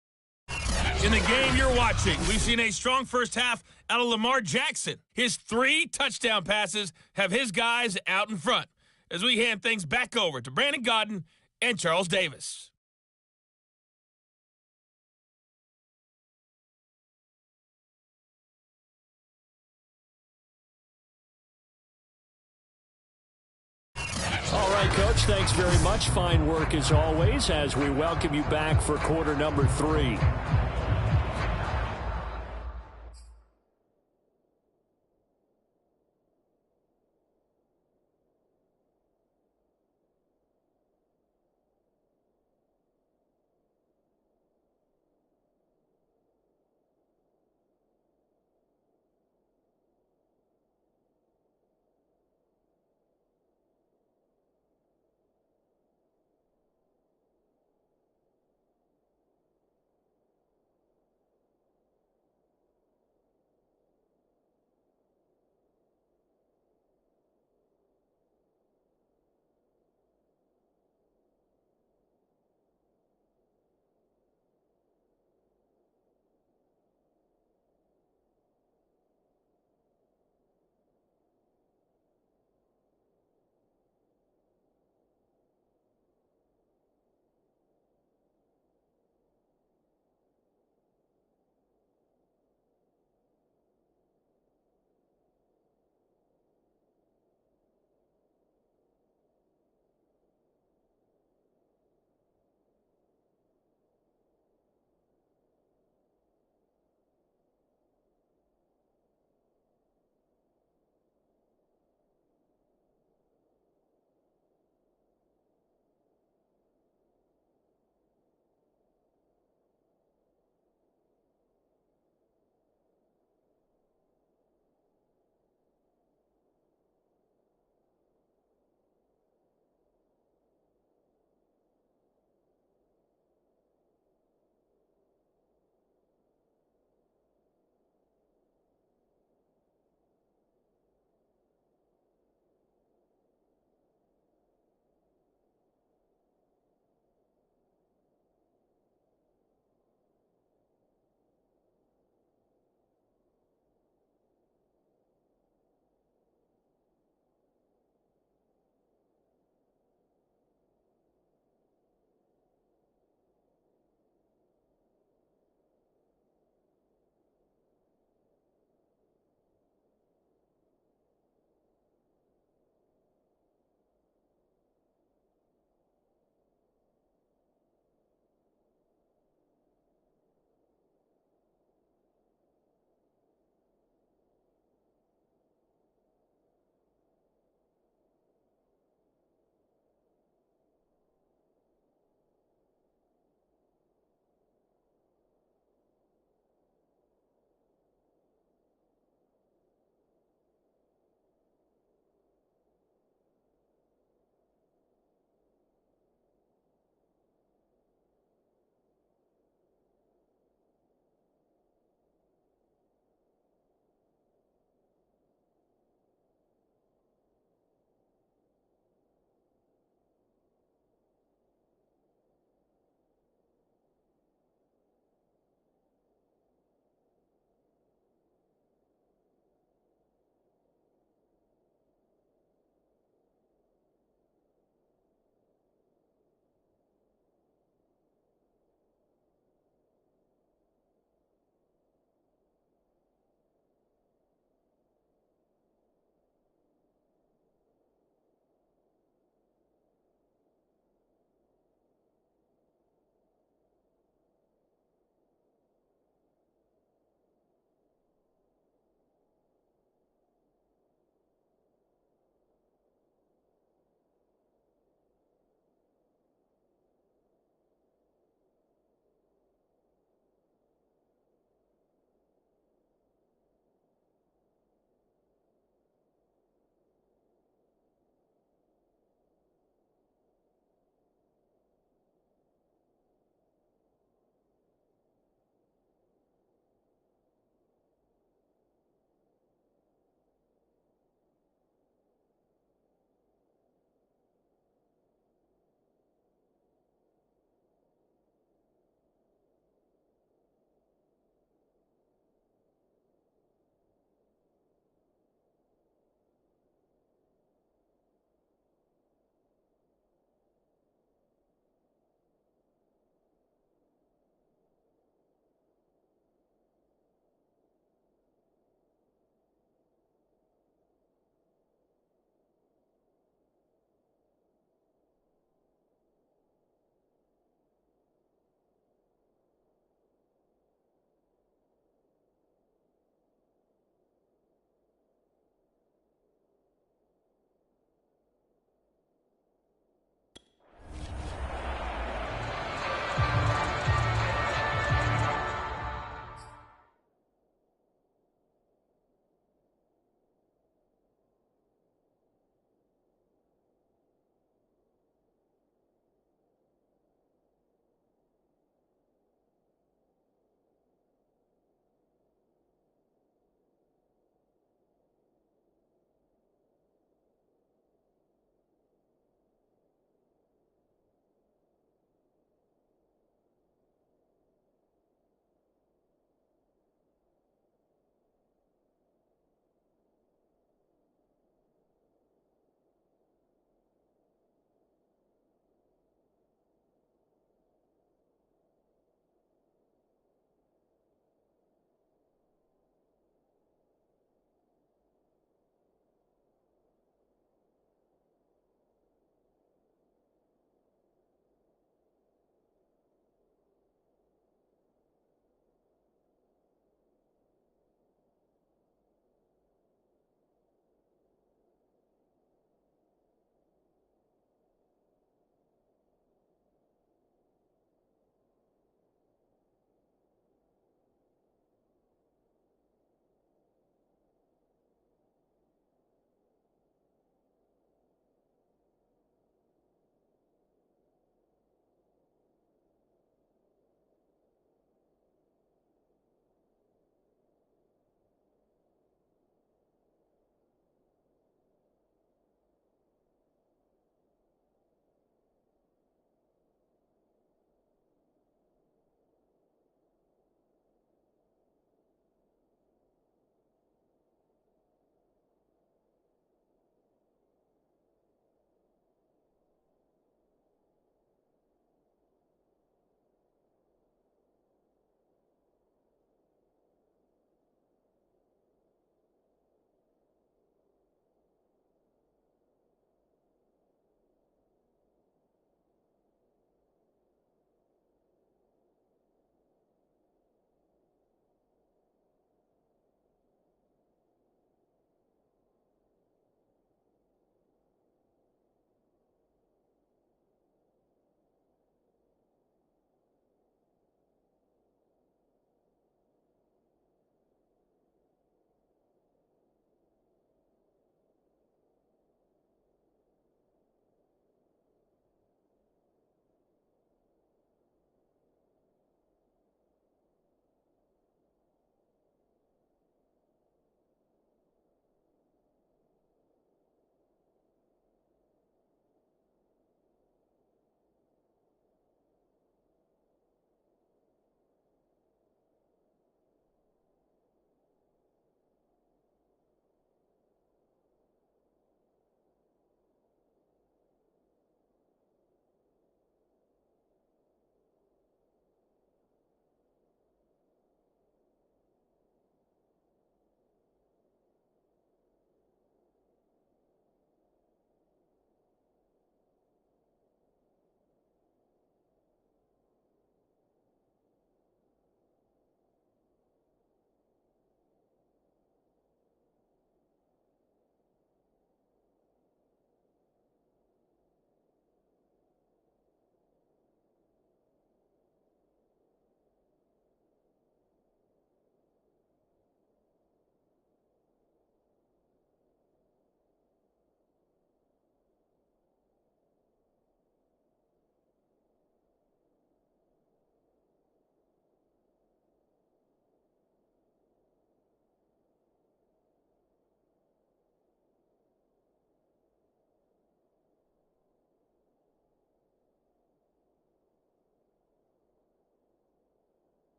Speaker 5: In the game you're watching, we've seen a strong first half out of Lamar Jackson. His 3 touchdown passes have his guys out in front as we hand things back over to Brandon Godden and Charles Davis.
Speaker 2: All right, Coach, thanks very much. Fine work as always as we welcome you back for quarter number 3.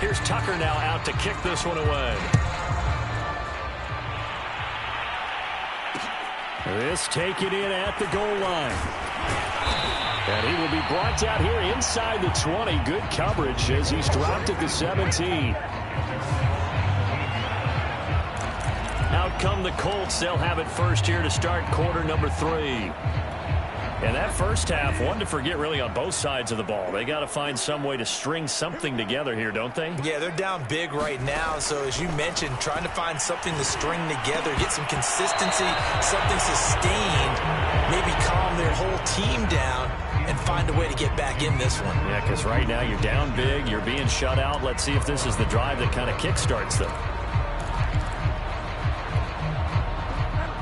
Speaker 6: Here's Tucker now out to kick this one away. This taken in at the goal line. And he will be brought down here inside the 20. Good coverage as he's dropped at the 17. Out come the Colts. They'll have it first here to start quarter number 3. And that first half, one to forget really on both sides of the ball. They got to find some way to string something together here, don't they?
Speaker 3: Yeah, they're down big right now. So as you mentioned, trying to find something to string together, get some consistency, something sustained, maybe calm their whole team down and find a way to get back in this one.
Speaker 6: Yeah, because right now you're down big, you're being shut out. Let's see if this is the drive that kind of kickstarts them.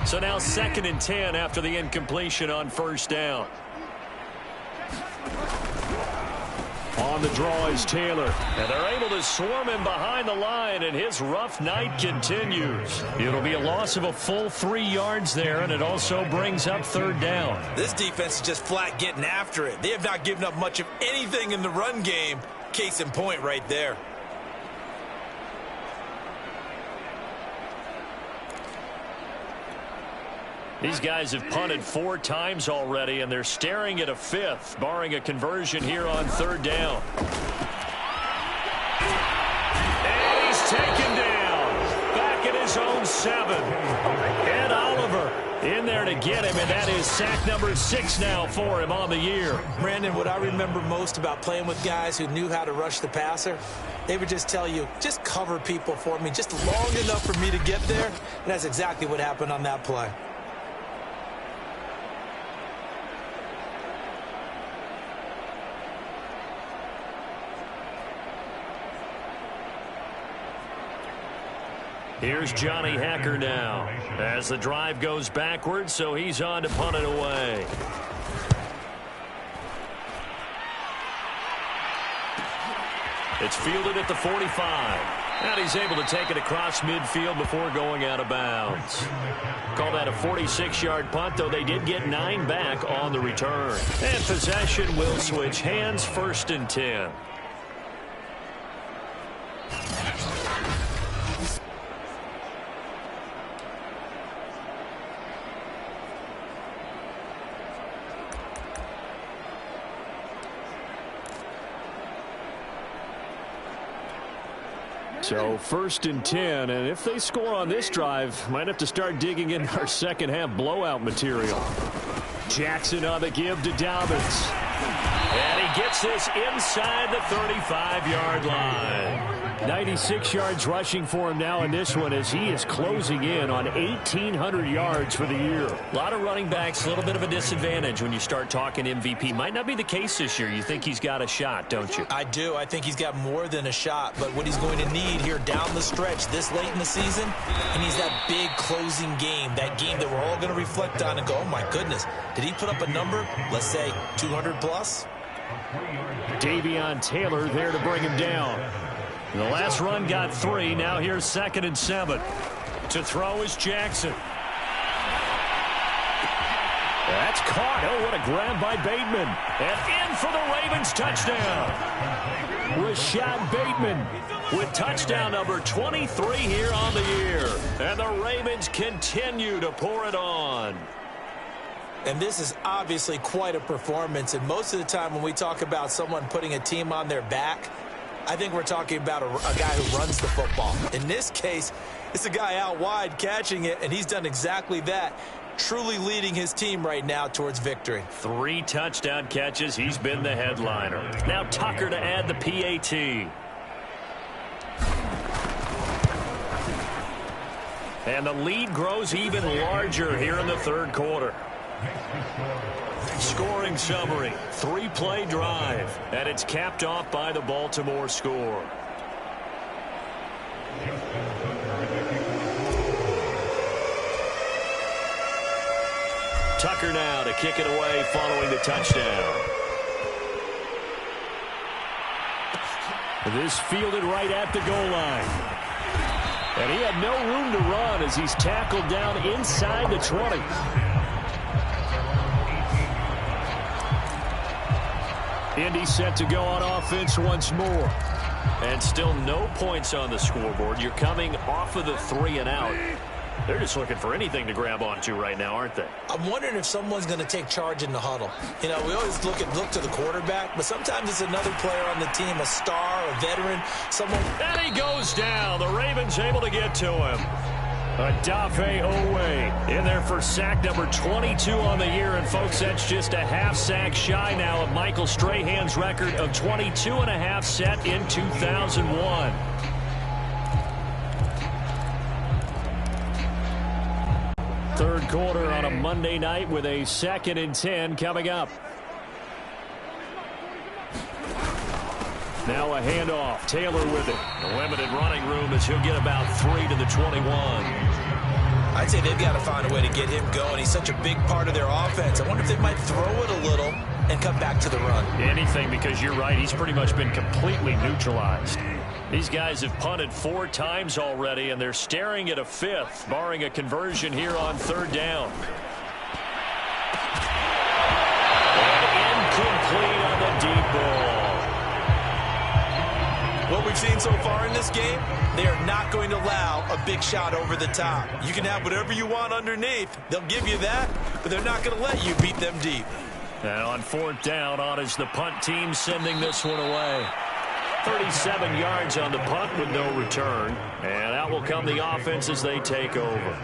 Speaker 6: So now 2nd and 10 after the incompletion on first down. On the draw is Taylor. And they're able to swarm him behind the line, and his rough night continues. It'll be a loss of a full 3 yards there, and it also brings up 3rd down.
Speaker 3: This defense is just flat getting after it. They have not given up much of anything in the run game. Case in point right there.
Speaker 6: These guys have punted 4 times already, and they're staring at a 5th, barring a conversion here on 3rd down. And he's taken down. Back at his own 7. Ed Oliver in there to get him, and that is sack number 6 now for him on the year.
Speaker 3: Brandon, what I remember most about playing with guys who knew how to rush the passer, they would just tell you, just cover people for me, just long enough for me to get there. And that's exactly what happened on that play.
Speaker 6: Here's Johnny Hacker now as the drive goes backwards, so he's on to punt it away. It's fielded at the 45. And he's able to take it across midfield before going out of bounds. Call that a 46-yard punt, though they did get 9 back on the return. And possession will switch hands, 1st and 10. So 1st and 10, and if they score on this drive, might have to start digging in our second half blowout material. Jackson on the give to Dobbins. And he gets this inside the 35-yard line. 96 yards rushing for him now in this one as he is closing in on 1,800 yards for the year. A lot of running backs, a little bit of a disadvantage when you start talking MVP. Might not be the case this year. You think he's got a shot, don't you?
Speaker 3: I do. I think he's got more than a shot. But what he's going to need here down the stretch this late in the season, he needs that big closing game, that game that we're all going to reflect on and go, oh, my goodness, did he put up a number, let's say 200 plus?
Speaker 6: Davion Taylor there to bring him down. The last run got 3. Now here's 2nd and 7. To throw is Jackson. That's caught. Oh, what a grab by Bateman. And in for the Ravens touchdown. Rashad Bateman with touchdown number 23 here on the year. And the Ravens continue to pour it on.
Speaker 3: And this is obviously quite a performance. And most of the time when we talk about someone putting a team on their back, I think we're talking about a guy who runs the football. In this case, it's a guy out wide catching it, and he's done exactly that, truly leading his team right now towards victory.
Speaker 6: 3 touchdown catches. He's been the headliner. Now Tucker to add the PAT. And the lead grows even larger here in the 3rd quarter. Scoring summary, 3-play drive, and it's capped off by the Baltimore score. Tucker now to kick it away following the touchdown. This fielded right at the goal line. And he had no room to run as he's tackled down inside the 20. Indy set to go on offense once more. And still no points on the scoreboard. You're coming off of the 3 and out. They're just looking for anything to grab onto right now, aren't they?
Speaker 3: I'm wondering if someone's going to take charge in the huddle. You know, we always look to the quarterback, but sometimes it's another player on the team, a star, a veteran, someone.
Speaker 6: And he goes down. The Ravens able to get to him. Adafe Owe in there for sack number 22 on the year. And, folks, that's just a half sack shy now of Michael Strahan's record of 22.5 set in 2001. Third quarter on a Monday night with a 2nd and 10 coming up. Now a handoff. Taylor with it. A limited running room as he'll get about 3 to the 21.
Speaker 3: I'd say they've got to find a way to get him going. He's such a big part of their offense. I wonder if they might throw it a little and come back to the run.
Speaker 6: Anything, because you're right. He's pretty much been completely neutralized. These guys have punted 4 times already, and they're staring at a 5th, barring a conversion here on 3rd down. And incomplete on the deep ball.
Speaker 3: What we've seen so far in this game, they are not going to allow a big shot over the top. You can have whatever you want underneath. They'll give you that, but they're not going to let you beat them deep.
Speaker 6: And on 4th down, on is the punt team sending this one away. 37 yards on the punt with no return. And out will come the offense as they take over.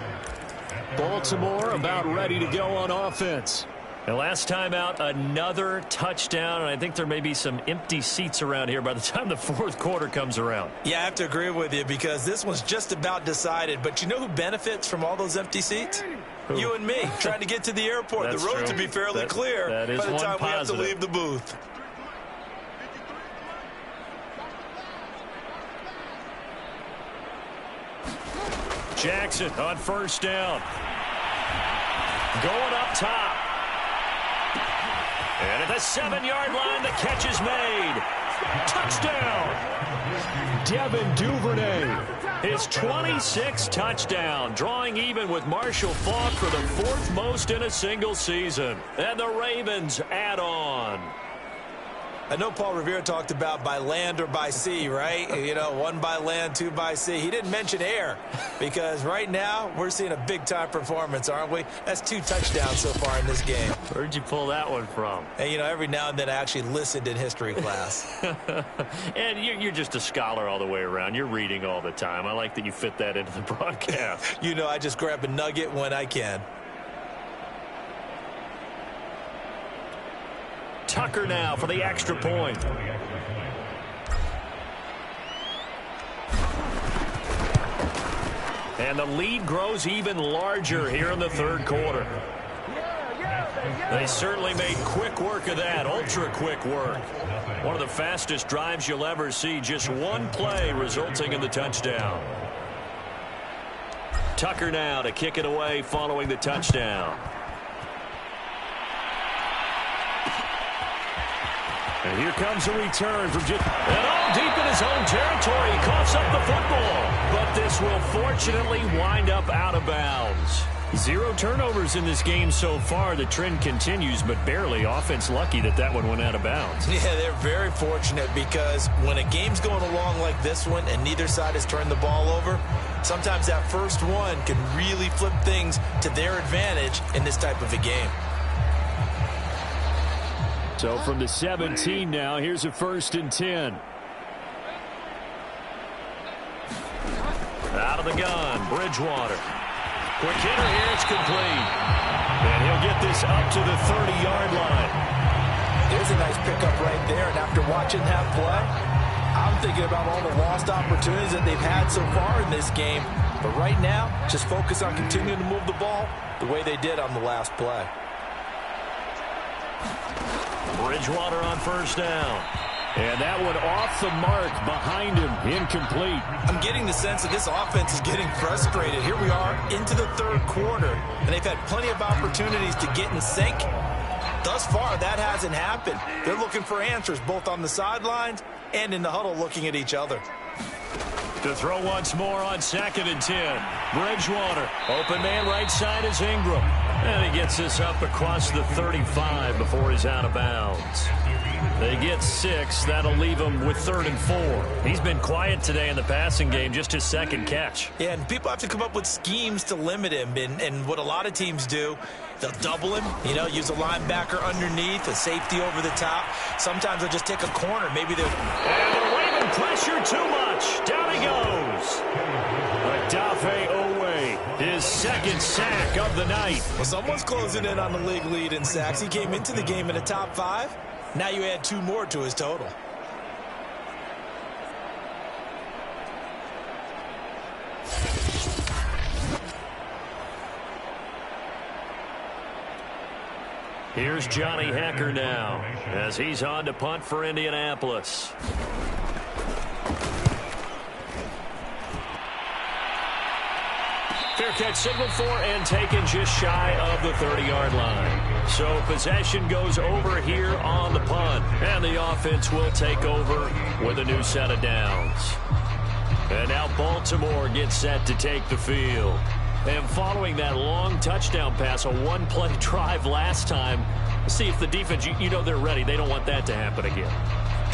Speaker 6: Baltimore about ready to go on offense. And last time out, another touchdown, and I think there may be some empty seats around here by the time the 4th quarter comes around.
Speaker 3: Yeah, I have to agree with you because this one's just about decided. But you know who benefits from all those empty seats? Who? You and me, trying to get to the airport. The road to be fairly clear by the time we have to leave the booth.
Speaker 6: Jackson on 1st down. Going up top. And at the 7-yard line, the catch is made. Touchdown. Devin Duvernay. His 26th touchdown, drawing even with Marshall Faulk for the 4th most in a single season. And the Ravens add on.
Speaker 3: I know Paul Revere talked about by land or by sea, right? You know, 1 by land, 2 by sea. He didn't mention air because right now we're seeing a big-time performance, aren't we? That's 2 touchdowns so far in this game.
Speaker 6: Where'd you pull that one from?
Speaker 3: And, you know, every now and then I actually listened in history class.
Speaker 6: And you're just a scholar all the way around. You're reading all the time. I like that you fit that into the broadcast.
Speaker 3: You know, I just grab a nugget when I can.
Speaker 6: Tucker now for the extra point. And the lead grows even larger here in the 3rd quarter. They certainly made quick work of that, ultra quick work. One of the fastest drives you'll ever see, just 1 play resulting in the touchdown. Tucker now to kick it away following the touchdown. And here comes a return from just... And all deep in his own territory. He coughs up the football. But this will fortunately wind up out of bounds. 0 turnovers in this game so far. The trend continues, but barely. Offense lucky that one went out of bounds.
Speaker 3: Yeah, they're very fortunate because when a game's going along like this one and neither side has turned the ball over, sometimes that first one can really flip things to their advantage in this type of a game.
Speaker 6: So from the 17 now, here's a 1st and 10. Out of the gun, Bridgewater. Quick hitter here, it's complete. And he'll get this up to the 30-yard line.
Speaker 3: There's a nice pickup right there, and after watching that play, I'm thinking about all the lost opportunities that they've had so far in this game. But right now, just focus on continuing to move the ball the way they did on the last play.
Speaker 6: Bridgewater on 1st down. And that one off the mark behind him. Incomplete.
Speaker 3: I'm getting the sense that this offense is getting frustrated. Here we are into the 3rd quarter, and they've had plenty of opportunities to get in sync. Thus far, that hasn't happened. They're looking for answers both on the sidelines and in the huddle looking at each other.
Speaker 6: To throw once more on 2nd and 10. Bridgewater. Open man right side is Ingram. And he gets this up across the 35 before he's out of bounds. They get 6. That'll leave him with 3rd and 4. He's been quiet today in the passing game, just his second catch.
Speaker 3: Yeah, and people have to come up with schemes to limit him. And what a lot of teams do, they'll double him, use a linebacker underneath, a safety over the top. Sometimes they'll just take a corner. Maybe they'll...
Speaker 6: And the Raven pressure too much. Down he goes. Adafe Owe, his second sack of the night.
Speaker 3: Well, someone's closing in on the league lead in sacks. He came into the game in the top 5. Now you add 2 more to his total.
Speaker 6: Here's Johnny Hecker now as he's on to punt for Indianapolis. Fair catch signaled for and taken just shy of the 30-yard line. So possession goes over here on the punt. And the offense will take over with a new set of downs. And now Baltimore gets set to take the field. And following that long touchdown pass, a one-play drive last time, see if the defense, they're ready. They don't want that to happen again.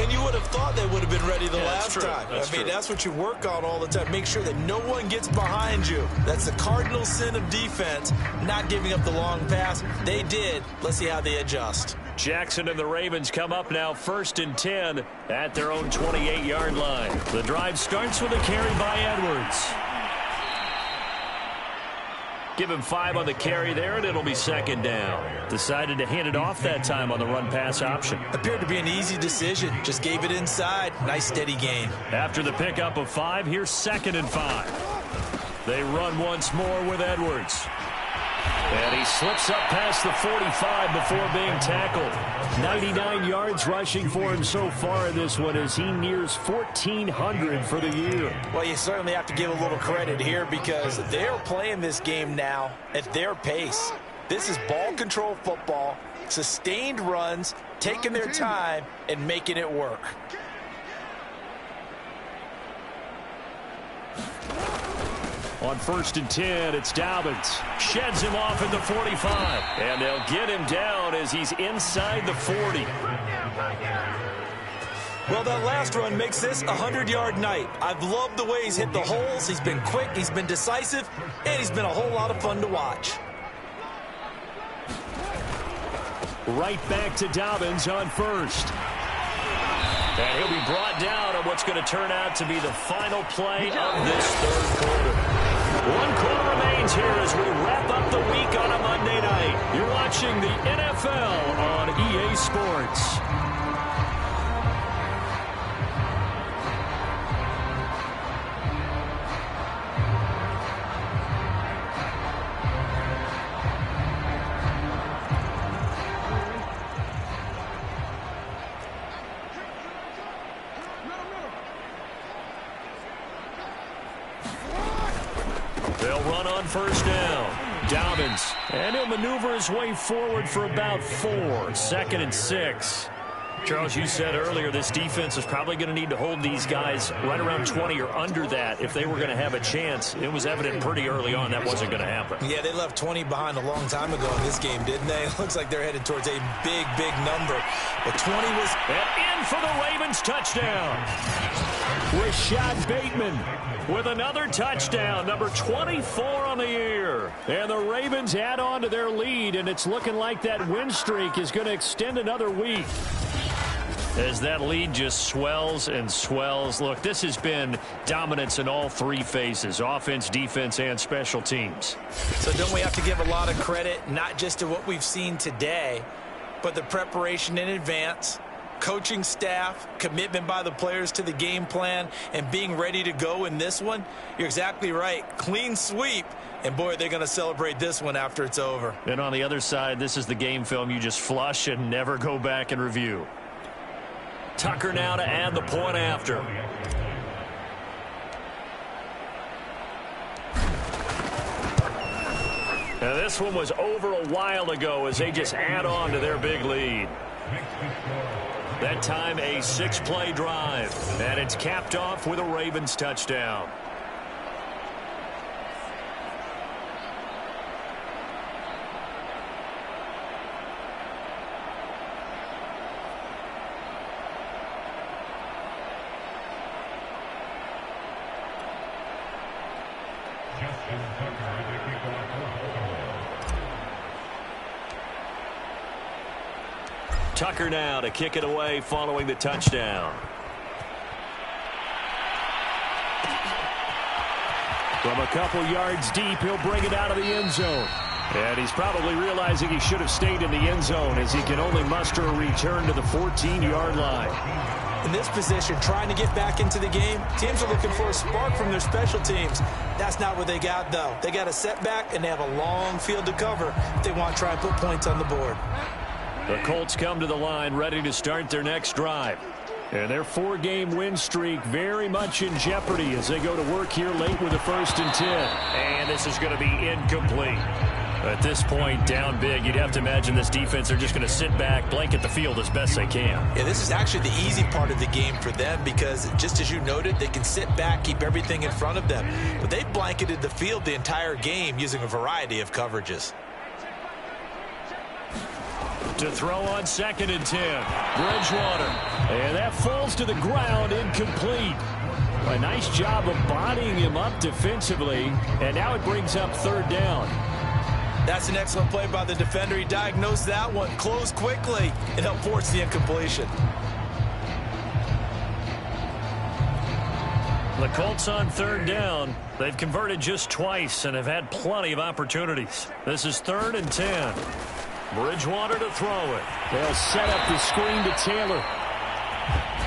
Speaker 3: And you would have thought they would have been ready the last time.
Speaker 6: That's true.
Speaker 3: That's what you work on all the time. Make sure that no one gets behind you. That's the cardinal sin of defense, not giving up the long pass. They did. Let's see how they adjust.
Speaker 6: Jackson and the Ravens come up now 1st and 10 at their own 28-yard line. The drive starts with a carry by Edwards. Give him 5 on the carry there, and it'll be 2nd down. Decided to hand it off that time on the run-pass option.
Speaker 3: Appeared to be an easy decision. Just gave it inside. Nice, steady gain.
Speaker 6: After the pickup of 5, here's 2nd and 5. They run once more with Edwards. And he slips up past the 45 before being tackled. 99 yards rushing for him so far in this one as he nears 1,400 for the year.
Speaker 3: Well, you certainly have to give a little credit here because they're playing this game now at their pace. This is ball control football, sustained runs, taking their time, and making it work.
Speaker 6: On 1st and 10, it's Dobbins. Sheds him off at the 45. And they'll get him down as he's inside the 40.
Speaker 3: Well, that last run makes this a 100-yard night. I've loved the way he's hit the holes. He's been quick, he's been decisive, and he's been a whole lot of fun to watch.
Speaker 6: Right back to Dobbins on 1st. And he'll be brought down on what's going to turn out to be the final play of this 3rd quarter. 1 quarter remains here as we wrap up the week on a Monday night. You're watching the NFL on EA Sports. They'll run on 1st down. Dobbins. And he'll maneuver his way forward for about 4. 2nd and 6. Charles, you said earlier this defense is probably going to need to hold these guys right around 20 or under that if they were going to have a chance. It was evident pretty early on that wasn't going to happen.
Speaker 3: Yeah, they left 20 behind a long time ago in this game, didn't they? It looks like they're headed towards a big, big number. But 20 was...
Speaker 6: And in for the Ravens touchdown. Rashad Bateman with another touchdown, number 24 on the year. And the Ravens add on to their lead, and it's looking like that win streak is going to extend another week. As that lead just swells and swells. Look, this has been dominance in all 3 phases, offense, defense, and special teams.
Speaker 3: So don't we have to give a lot of credit, not just to what we've seen today, but the preparation in advance, coaching staff, commitment by the players to the game plan, and being ready to go in this one? You're exactly right. Clean sweep. And, boy, they're going to celebrate this one after it's over.
Speaker 6: And on the other side, this is the game film you just flush and never go back and review. Tucker now to add the point after. Now this one was over a while ago as they just add on to their big lead. That time a 6-play drive. And it's capped off with a Ravens touchdown.
Speaker 7: Justin Tucker, the kickoff.
Speaker 6: Tucker now to kick it away following the touchdown. From a couple yards deep, he'll bring it out of the end zone. And he's probably realizing he should have stayed in the end zone as he can only muster a return to the 14-yard line.
Speaker 3: In this position, trying to get back into the game, teams are looking for a spark from their special teams. That's not what they got, though. They got a setback, and they have a long field to cover if they want to try and put points on the board.
Speaker 6: The Colts come to the line ready to start their next drive. And their 4-game win streak very much in jeopardy as they go to work here late with a 1st and 10. And this is going to be incomplete. At this point, down big, you'd have to imagine this defense are just going to sit back, blanket the field as best they can.
Speaker 3: Yeah, this is actually the easy part of the game for them because, just as you noted, they can sit back, keep everything in front of them. But they've blanketed the field the entire game using a variety of coverages.
Speaker 6: To throw on 2nd and 10. Bridgewater. And that falls to the ground, incomplete. A nice job of bodying him up defensively. And now it brings up 3rd down.
Speaker 3: That's an excellent play by the defender. He diagnosed that one, closed quickly, and helped force the incompletion.
Speaker 6: The Colts on 3rd down. They've converted just twice and have had plenty of opportunities. This is 3rd and 10. Bridgewater to throw it. They'll set up the screen to Taylor.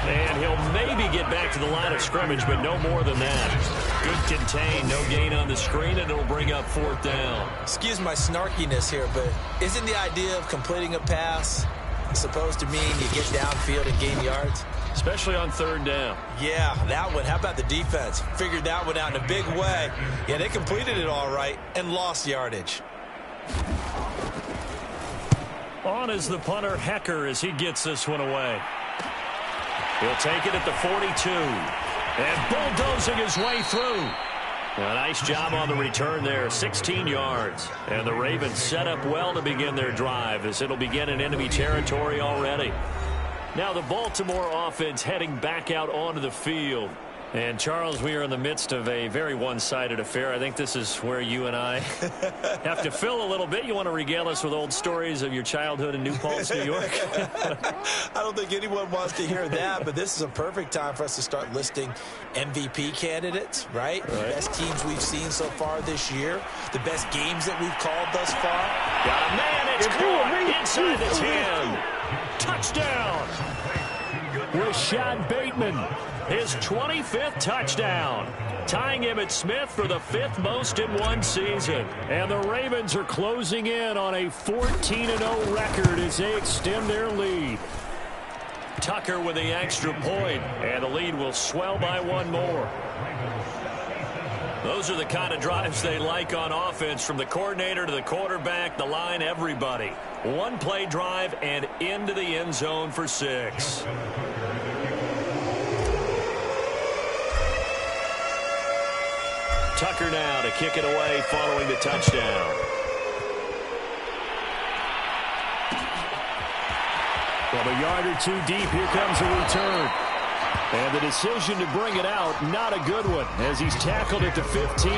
Speaker 6: And he'll maybe get back to the line of scrimmage, but no more than that. Good contain, no gain on the screen, and it'll bring up 4th down.
Speaker 3: Excuse my snarkiness here, but isn't the idea of completing a pass supposed to mean you get downfield and gain yards?
Speaker 6: Especially on 3rd down.
Speaker 3: Yeah, that one. How about the defense? Figured that one out in a big way. Yeah, they completed it all right and lost yardage.
Speaker 6: On is the punter, Hecker, as he gets this one away. He'll take it at the 42. And bulldozing his way through. A nice job on the return there, 16 yards. And the Ravens set up well to begin their drive as it'll begin in enemy territory already. Now the Baltimore offense heading back out onto the field. And, Charles, we are in the midst of a very one-sided affair. I think this is where you and I have to fill a little bit. You want to regale us with old stories of your childhood in New Paltz, New York?
Speaker 3: I don't think anyone wants to hear that, but this is a perfect time for us to start listing MVP candidates, right? The best teams we've seen so far this year, the best games that we've called thus far.
Speaker 6: Got a man, it's caught inside the 10. Touchdown! Rashad Bateman. His 25th touchdown, tying Emmitt Smith for the 5th most in one season. And the Ravens are closing in on a 14-0 record as they extend their lead. Tucker with the extra point, and the lead will swell by 1 more. Those are the kind of drives they like on offense, from the coordinator to the quarterback, the line, everybody. 1-play drive and into the end zone for 6. Tucker now to kick it away following the touchdown. From a yard or 2 deep, here comes a return. And the decision to bring it out, not a good one, as he's tackled at the 15.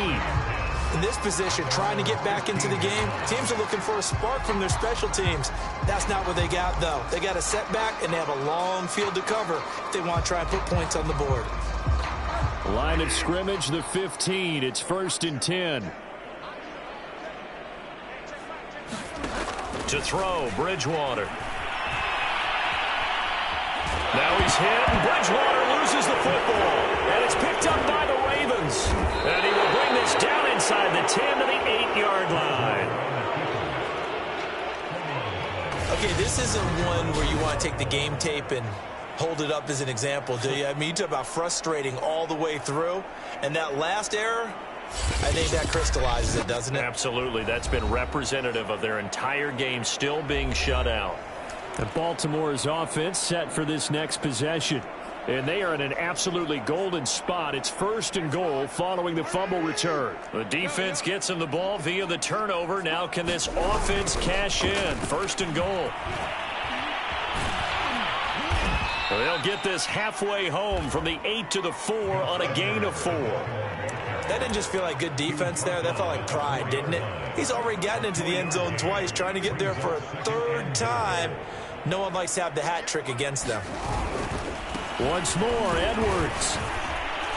Speaker 3: In this position, trying to get back into the game, teams are looking for a spark from their special teams. That's not what they got, though. They got a setback, and they have a long field to cover if they want to try and put points on the board.
Speaker 6: Line of scrimmage, the 15. It's 1st and 10. To throw, Bridgewater. Now he's hit, and Bridgewater loses the football. And it's picked up by the Ravens. And he will bring this down inside the 10 to the 8-yard line.
Speaker 3: Okay, this isn't one where you want to take the game tape and hold it up as an example, do you? I mean, you talk about frustrating all the way through. And that last error, I think that crystallizes it, doesn't it?
Speaker 6: Absolutely. That's been representative of their entire game still being shut out. And Baltimore's offense set for this next possession. And they are in an absolutely golden spot. It's 1st and goal following the fumble return. The defense gets them the ball via the turnover. Now can this offense cash in? 1st and goal. They'll get this halfway home from the 8 to the 4 on a gain of 4.
Speaker 3: That didn't just feel like good defense there. That felt like pride, didn't it? He's already gotten into the end zone twice, trying to get there for a third time. No one likes to have the hat trick against them.
Speaker 6: Once more, Edwards.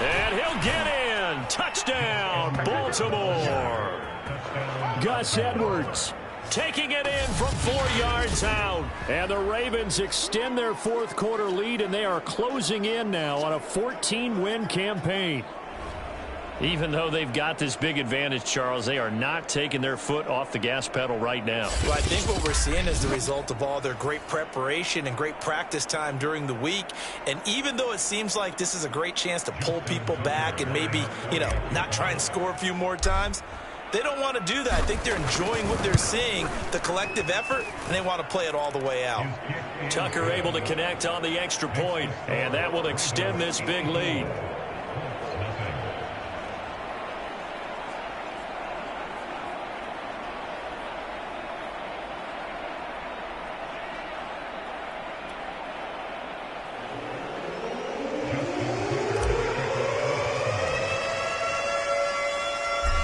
Speaker 6: And he'll get in. Touchdown, Baltimore. Gus Edwards taking it in from 4 yards out. And the Ravens extend their fourth quarter lead, and they are closing in now on a 14-win campaign. Even though they've got this big advantage, Charles, they are not taking their foot off the gas pedal right now.
Speaker 3: Well, I think what we're seeing is the result of all their great preparation and great practice time during the week. And even though it seems like this is a great chance to pull people back and maybe, not try and score a few more times, they don't want to do that. I think they're enjoying what they're seeing, the collective effort, and they want to play it all the way out.
Speaker 6: Tucker able to connect on the extra point, and that will extend this big lead.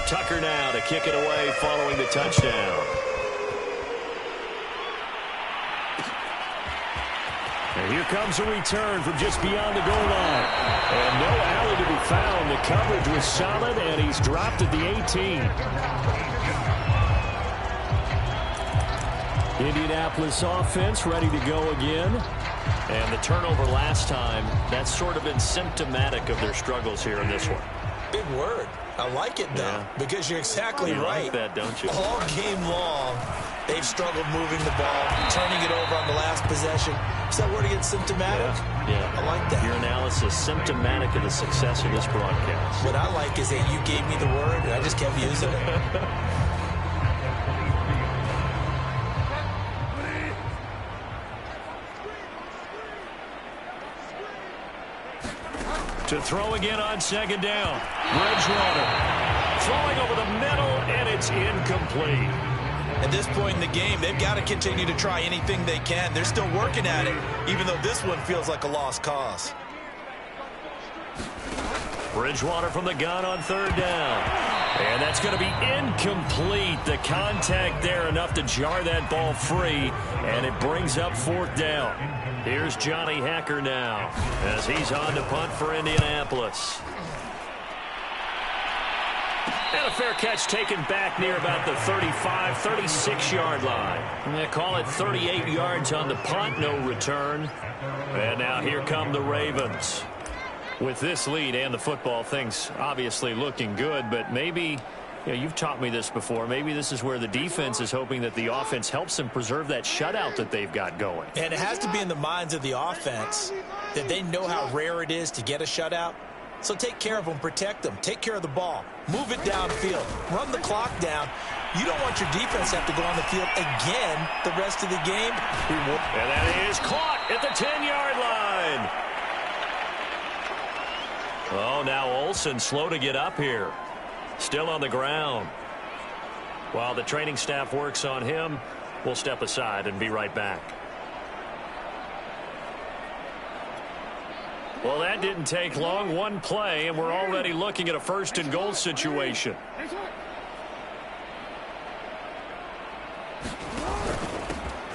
Speaker 6: Tucker now to kick it away following the touchdown. And here comes a return from just beyond the goal line. And no alley to be found. The coverage was solid, and he's dropped at the 18. Indianapolis offense ready to go again. And the turnover last time, that's sort of been symptomatic of their struggles here in this one.
Speaker 3: Big word. I like it, though, because you're exactly right.
Speaker 6: Like that, don't you?
Speaker 3: All game long, they've struggled moving the ball, turning it over on the last possession. Is that word again, symptomatic?
Speaker 6: Yeah.
Speaker 3: I like that.
Speaker 6: Your analysis, symptomatic of the success of this broadcast.
Speaker 3: What I like is that you gave me the word, and I just kept using it.
Speaker 6: To throw again on second down. Bridgewater throwing over the middle, and it's incomplete.
Speaker 3: At this point in the game, they've got to continue to try anything they can. They're still working at it, even though this one feels like a lost cause.
Speaker 6: Bridgewater from the gun on third down. And that's going to be incomplete. The contact there enough to jar that ball free, and it brings up fourth down. Here's Johnny Hacker now as he's on to punt for Indianapolis. And a fair catch taken back near about the 35, 36-yard line. And they call it 38 yards on the punt, no return. And now here come the Ravens. With this lead and the football, things obviously looking good, but maybe, you've taught me this before, maybe this is where the defense is hoping that the offense helps them preserve that shutout that they've got going.
Speaker 3: And it has to be in the minds of the offense that they know how rare it is to get a shutout. So take care of them, protect them, take care of the ball, move it downfield, run the clock down. You don't want your defense to have to go on the field again the rest of the game.
Speaker 6: And that is caught at the 10-yard line. Oh, now Olsen slow to get up here. Still on the ground. While the training staff works on him, we'll step aside and be right back. Well, that didn't take long. One play, and we're already looking at a first and goal situation.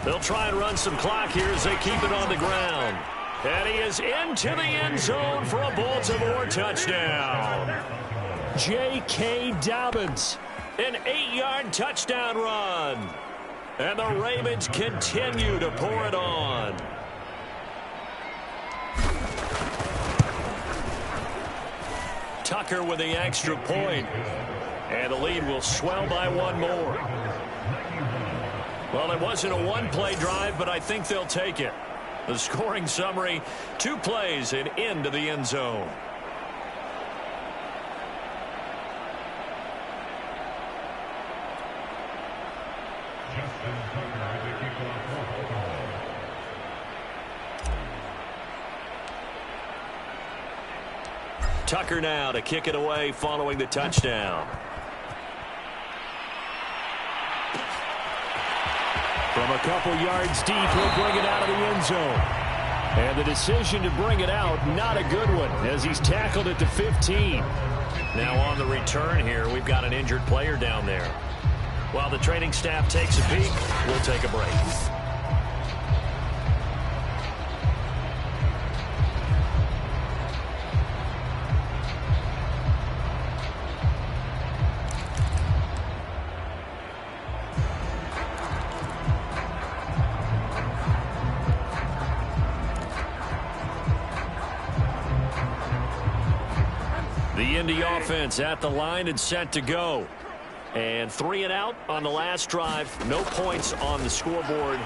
Speaker 6: They'll try and run some clock here as they keep it on the ground. And he is into the end zone for a Baltimore touchdown. J.K. Dobbins, an 8-yard touchdown run. And the Ravens continue to pour it on. Tucker with the extra point. And the lead will swell by one more. Well, it wasn't a one-play drive, but I think they'll take it. The scoring summary, 2 plays and into the end zone. Tucker now to kick it away following the touchdown. From a couple yards deep, he'll bring it out of the end zone.
Speaker 2: And the decision to bring it out, not a good one, as he's tackled at the 15.
Speaker 6: Now on the return here, we've got an injured player down there. While the training staff takes a peek, we'll take a break. The Indy offense at the line and set to go. And 3 and out on the last drive. No points on the scoreboard.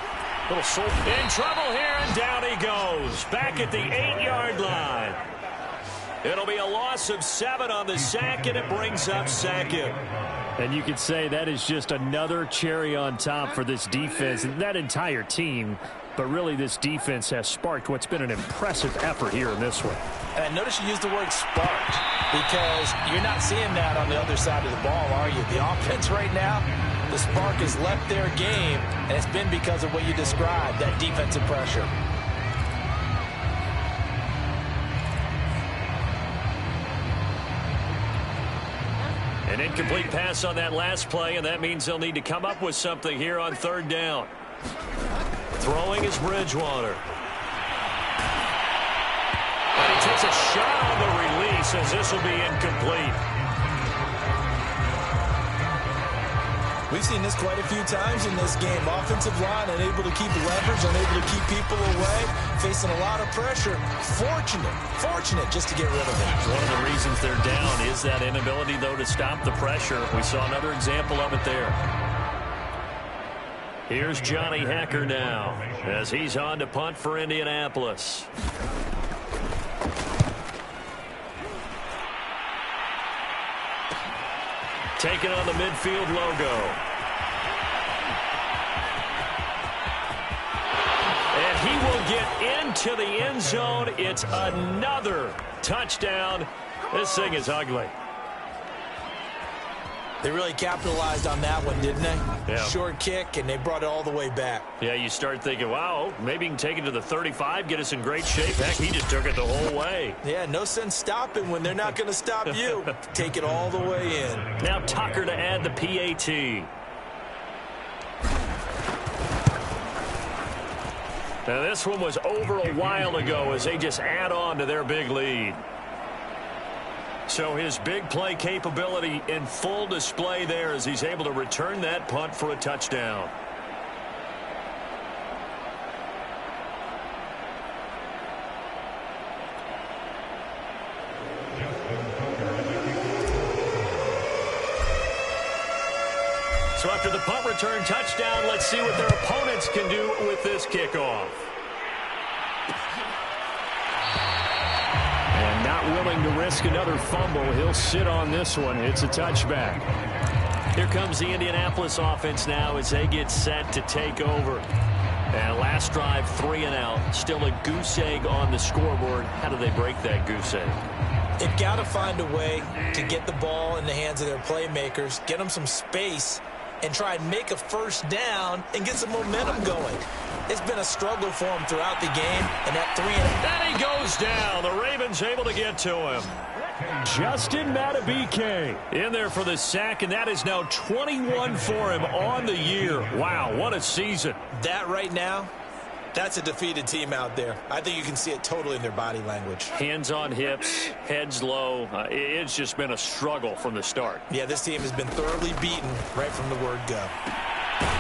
Speaker 6: In trouble here, and down he goes. Back at the 8-yard line. It'll be a loss of 7 on the sack, and it brings up second.
Speaker 2: And you could say that is just another cherry on top for this defense and that entire team. But really, this defense has sparked what's been an impressive effort here in this one.
Speaker 3: And I notice you use the word sparked because you're not seeing that on the other side of the ball, are you? The offense right now, the spark has left their game, and it's been because of what you described, that defensive pressure.
Speaker 6: An incomplete pass on that last play, and that means they'll need to come up with something here on 3rd down. Throwing is Bridgewater. And he takes a shot on the release as this will be incomplete.
Speaker 3: We've seen this quite a few times in this game. Offensive line unable to keep leverage, unable to keep people away, facing a lot of pressure. Fortunate just to get rid of it.
Speaker 6: One of the reasons they're down is that inability, though, to stop the pressure. We saw another example of it there. Here's Johnny Hecker now as he's on to punt for Indianapolis. Taking on the midfield logo. And he will get into the end zone. It's another touchdown. This thing is ugly.
Speaker 3: They really capitalized on that one, didn't they?
Speaker 6: Yeah.
Speaker 3: Short kick, and they brought it all the way back.
Speaker 6: Yeah, you start thinking, wow, maybe he can take it to the 35, get us in great shape. Heck, he just took it the whole way.
Speaker 3: Yeah, no sense stopping when they're not going to stop you. Take it all the way in.
Speaker 6: Now Tucker to add the PAT. Now this one was over a while ago as they just add on to their big lead. So his big play capability in full display there as he's able to return that punt for a touchdown. So after the punt return touchdown, let's see what their opponents can do with this kickoff.
Speaker 2: And not willing to risk another fumble. He'll sit on this one. It's a touchback.
Speaker 6: Here comes the Indianapolis offense now as they get set to take over. And last drive, 3 and out. Still a goose egg on the scoreboard. How do they break that goose egg?
Speaker 3: They've got to find a way to get the ball in the hands of their playmakers, get them some space, and try and make a first down and get some momentum going. It's been a struggle for him throughout the game, and that 3 and out.
Speaker 6: And he goes down. The Ravens able to get to him.
Speaker 2: Justin Madubuike
Speaker 6: In there for the sack, and that is now 21 for him on the year. Wow, what a season.
Speaker 3: That right now, that's a defeated team out there. I think you can see it totally in their body language.
Speaker 6: Hands on hips, heads low. It's just been a struggle from the start.
Speaker 3: Yeah, this team has been thoroughly beaten right from the word go.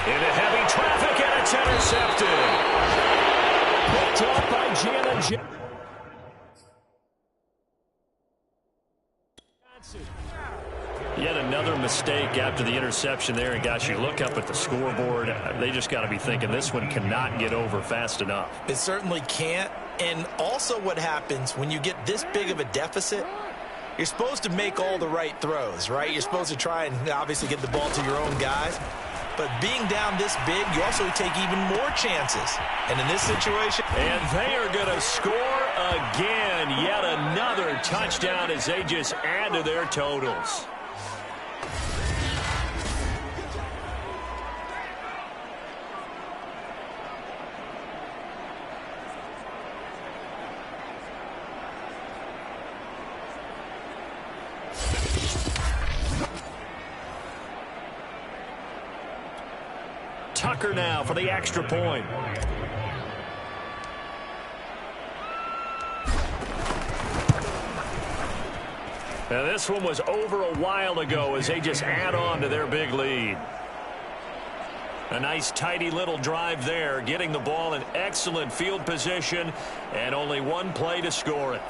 Speaker 6: Into heavy traffic, and it's intercepted.
Speaker 2: picked up by Johnson.
Speaker 6: Yet another mistake after the interception there. And, gosh, you look up at the scoreboard. They just got to be thinking this one cannot get over fast enough.
Speaker 3: It certainly can't. And also what happens when you get this big of a deficit, you're supposed to make all the right throws, right? You're supposed to try and obviously get the ball to your own guys. But being down this big, you also take even more chances. And in this situation...
Speaker 6: And they are going to score again. Yet another touchdown as they just add to their totals. Tucker now for the extra point. Now this one was over a while ago as they just add on to their big lead. A nice tidy little drive there, getting the ball in excellent field position, and only one play to score it.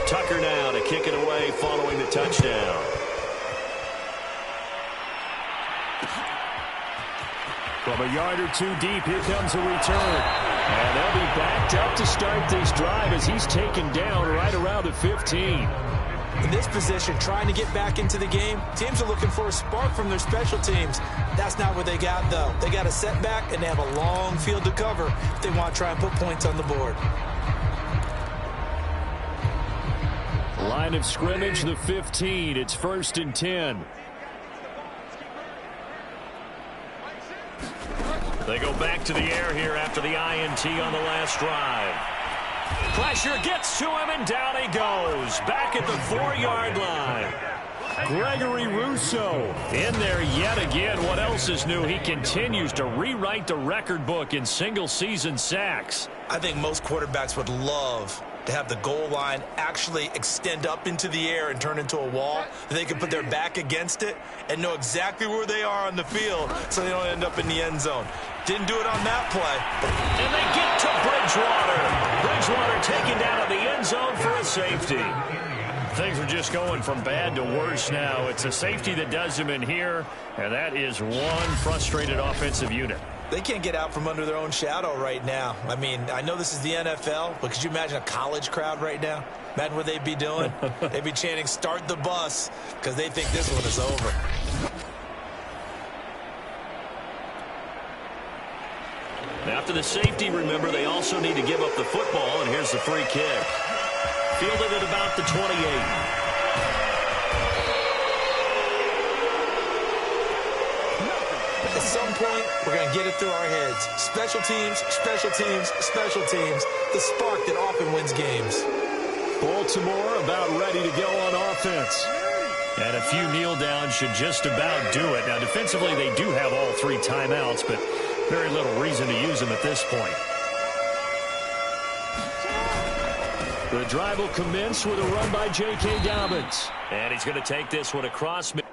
Speaker 6: Tucker now to kick it away following the touchdown. From a yard or two deep, here comes a return. And they'll be backed up to start this drive as he's taken down right around the 15.
Speaker 3: In this position, trying to get back into the game, teams are looking for a spark from their special teams. That's not what they got, though. They got a setback, and they have a long field to cover if they want to try and put points on the board.
Speaker 6: Line of scrimmage, the 15. It's 1st and 10. They go back to the air here after the INT on the last drive. Pressure gets to him, and down he goes. Back at the 4-yard line. Gregory Rousseau in there yet again. What else is new? He continues to rewrite the record book in single-season sacks.
Speaker 3: I think most quarterbacks would love to have the goal line actually extend up into the air and turn into a wall. They can put their back against it and know exactly where they are on the field so they don't end up in the end zone. Didn't do it on that play.
Speaker 6: And they get to Bridgewater. Bridgewater taken down in the end zone for a safety. Things are just going from bad to worse now. It's a safety that does him in here, and that is one frustrated offensive unit.
Speaker 3: They can't get out from under their own shadow right now. I mean, I know this is the NFL, but could you imagine a college crowd right now? Imagine what they'd be doing. They'd be chanting, "Start the bus," because they think this one is over.
Speaker 6: After the safety, remember, they also need to give up the football, and here's the free kick. Fielded at about the 28.
Speaker 3: At some point, we're going to get it through our heads. Special teams, special teams, special teams. The spark that often wins games.
Speaker 6: Baltimore about ready to go on offense. And a few kneel downs should just about do it. Now, defensively, they do have all 3 timeouts, but very little reason to use them at this point. The drive will commence with a run by J.K. Dobbins. And he's going to take this one across mid.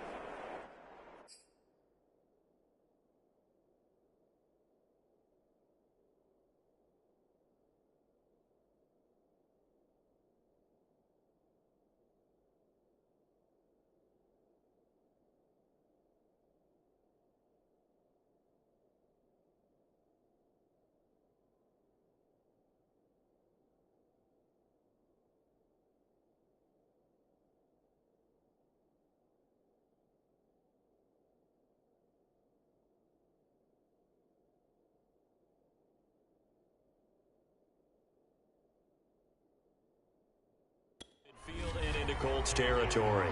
Speaker 6: Colts territory.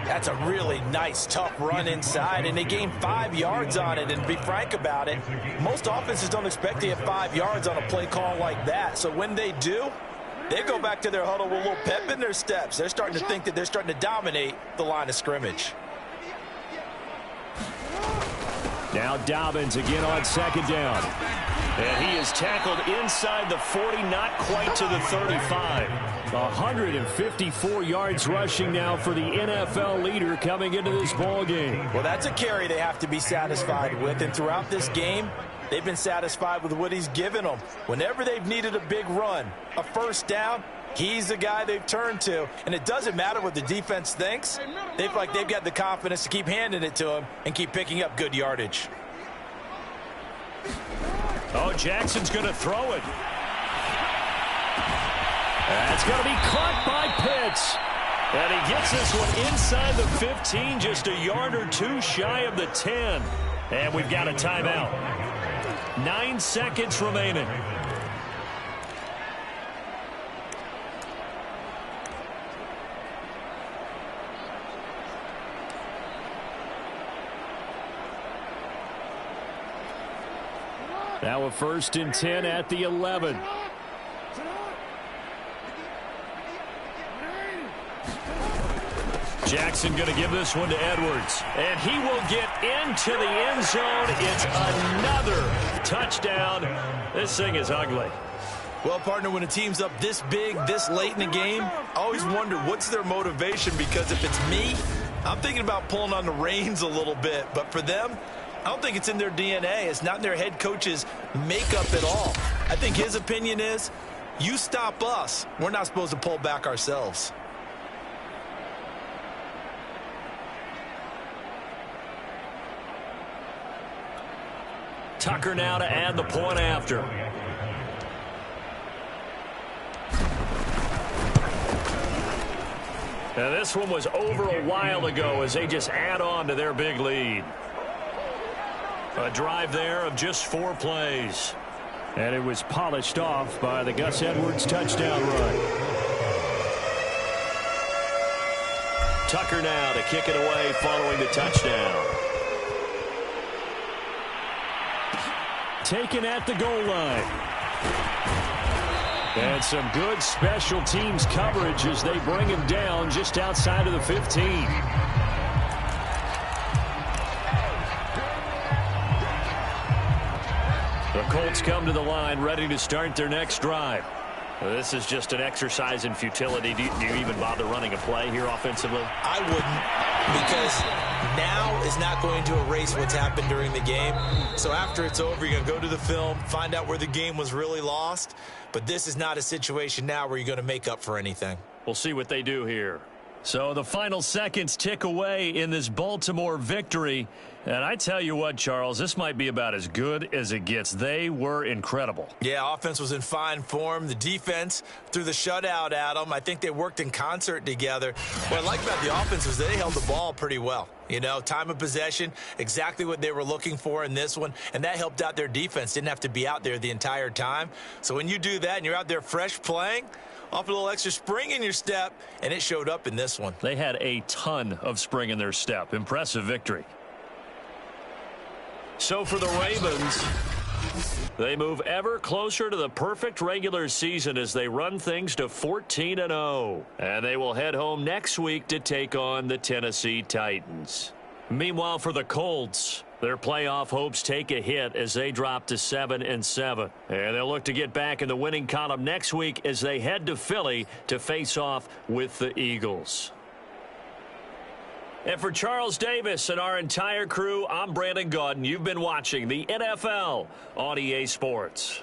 Speaker 3: That's a really nice, tough run inside, and they gained 5 yards on it. And to be frank about it, most offenses don't expect to get 5 yards on a play call like that. So when they do, they go back to their huddle with a little pep in their steps. They're starting to think that they're starting to dominate the line of scrimmage.
Speaker 6: Now Dobbins again on 2nd down. And he is tackled inside the 40, not quite to the 35. 154 yards rushing now for the NFL leader coming into this ball game.
Speaker 3: Well, that's a carry they have to be satisfied with. And throughout this game, they've been satisfied with what he's given them. Whenever they've needed a big run, a first down, he's the guy they've turned to. And it doesn't matter what the defense thinks. They feel like they've got the confidence to keep handing it to him and keep picking up good yardage.
Speaker 6: Oh, Jackson's going to throw it. That's going to be caught by Pitts. And he gets this one inside the 15, just a yard or 2 shy of the 10. And we've got a timeout. 9 seconds remaining. Now a 1st and 10 at the 11. Jackson going to give this one to Edwards. And he will get into the end zone. It's another touchdown. This thing is ugly.
Speaker 3: Well, partner, when a team's up this big, this late in the game, I always wonder what's their motivation, because if it's me, I'm thinking about pulling on the reins a little bit. But for them, I don't think it's in their DNA. It's not in their head coach's makeup at all. I think his opinion is, you stop us, we're not supposed to pull back ourselves.
Speaker 6: Tucker now to add the point after. Now this one was over a while ago as they just add on to their big lead. A drive there of just 4 plays.
Speaker 2: And it was polished off by the Gus Edwards touchdown run.
Speaker 6: Tucker now to kick it away following the touchdown.
Speaker 2: Taken at the goal line. And some good special teams coverage as they bring him down just outside of the 15.
Speaker 6: The Colts come to the line ready to start their next drive. This is just an exercise in futility. Do you even bother running a play here offensively?
Speaker 3: I wouldn't, because now is not going to erase what's happened during the game. So after it's over, you're going to go to the film, find out where the game was really lost. But this is not a situation now where you're going to make up for anything.
Speaker 6: We'll see what they do here.
Speaker 2: So the final seconds tick away in this Baltimore victory. And I tell you what, Charles, this might be about as good as it gets. They were incredible.
Speaker 3: Yeah, offense was in fine form. The defense threw the shutout at them. I think they worked in concert together. What I like about the offense was they held the ball pretty well. You know, time of possession, exactly what they were looking for in this one. And that helped out their defense. Didn't have to be out there the entire time. So when you do that and you're out there fresh playing, off a little extra spring in your step, and it showed up in this one.
Speaker 2: They had a ton of spring in their step. Impressive victory.
Speaker 6: So for the Ravens, they move ever closer to the perfect regular season as they run things to 14-0. And they will head home next week to take on the Tennessee Titans. Meanwhile, for the Colts, their playoff hopes take a hit as they drop to 7-7. And they'll look to get back in the winning column next week as they head to Philly to face off with the Eagles. And for Charles Davis and our entire crew, I'm Brandon Gaudin. You've been watching the NFL on EA Sports.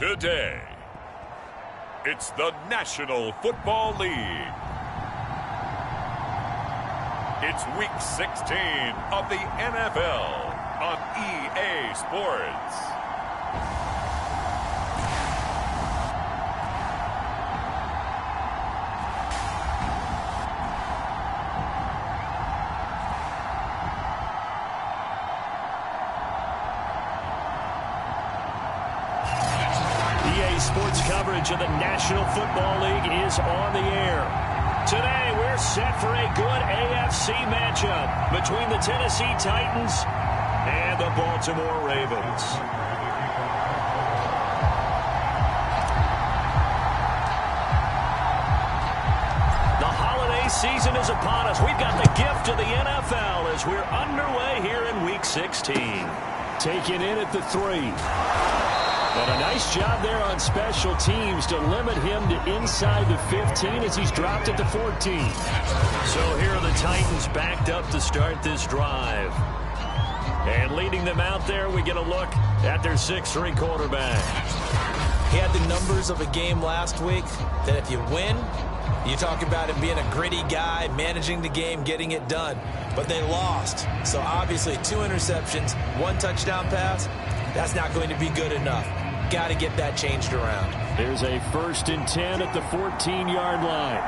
Speaker 1: Today, it's the National Football League. It's Week 16 of the NFL on EA Sports.
Speaker 2: EA Sports coverage of the National Football League is on the air. Today, we're set for a good AFC matchup between the Tennessee Titans and the Baltimore Ravens. The holiday season is upon us. We've got the gift of the NFL as we're underway here in Week 16. Taken in at the 3. And a nice job there on special teams to limit him to inside the 15 as he's dropped at the 14. So here are the Titans backed up to start this drive. And leading them out there, we get a look at their 6'3" quarterback.
Speaker 3: He had the numbers of a game last week that if you win, you talk about him being a gritty guy, managing the game, getting it done. But they lost. So obviously 2 interceptions, 1 touchdown pass, that's not going to be good enough. Got to get that changed around.
Speaker 2: There's a 1st and 10 at the 14-yard line.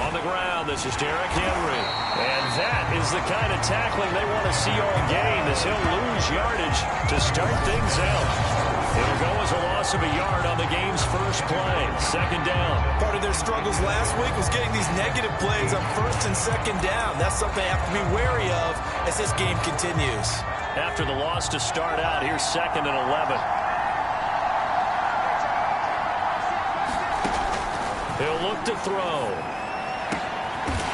Speaker 2: On the ground, this is Derrick Henry. And that is the kind of tackling they want to see all game as he'll lose yardage to start things out. It'll go as a loss of a yard on the game's first play. 2nd down.
Speaker 3: Part of their struggles last week was getting these negative plays on 1st and 2nd down. That's something they have to be wary of as this game continues.
Speaker 2: After the loss to start out, here's 2nd and 11. He'll look to throw.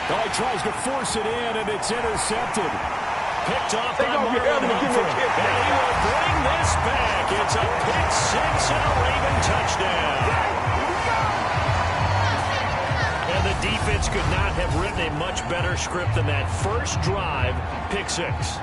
Speaker 2: Oh, he tries to force it in, and it's intercepted. Picked off by Marlon Humphrey. And he will bring this back. It's a pick 6 and a Raven touchdown. And the defense could not have written a much better script than that first drive, pick 6.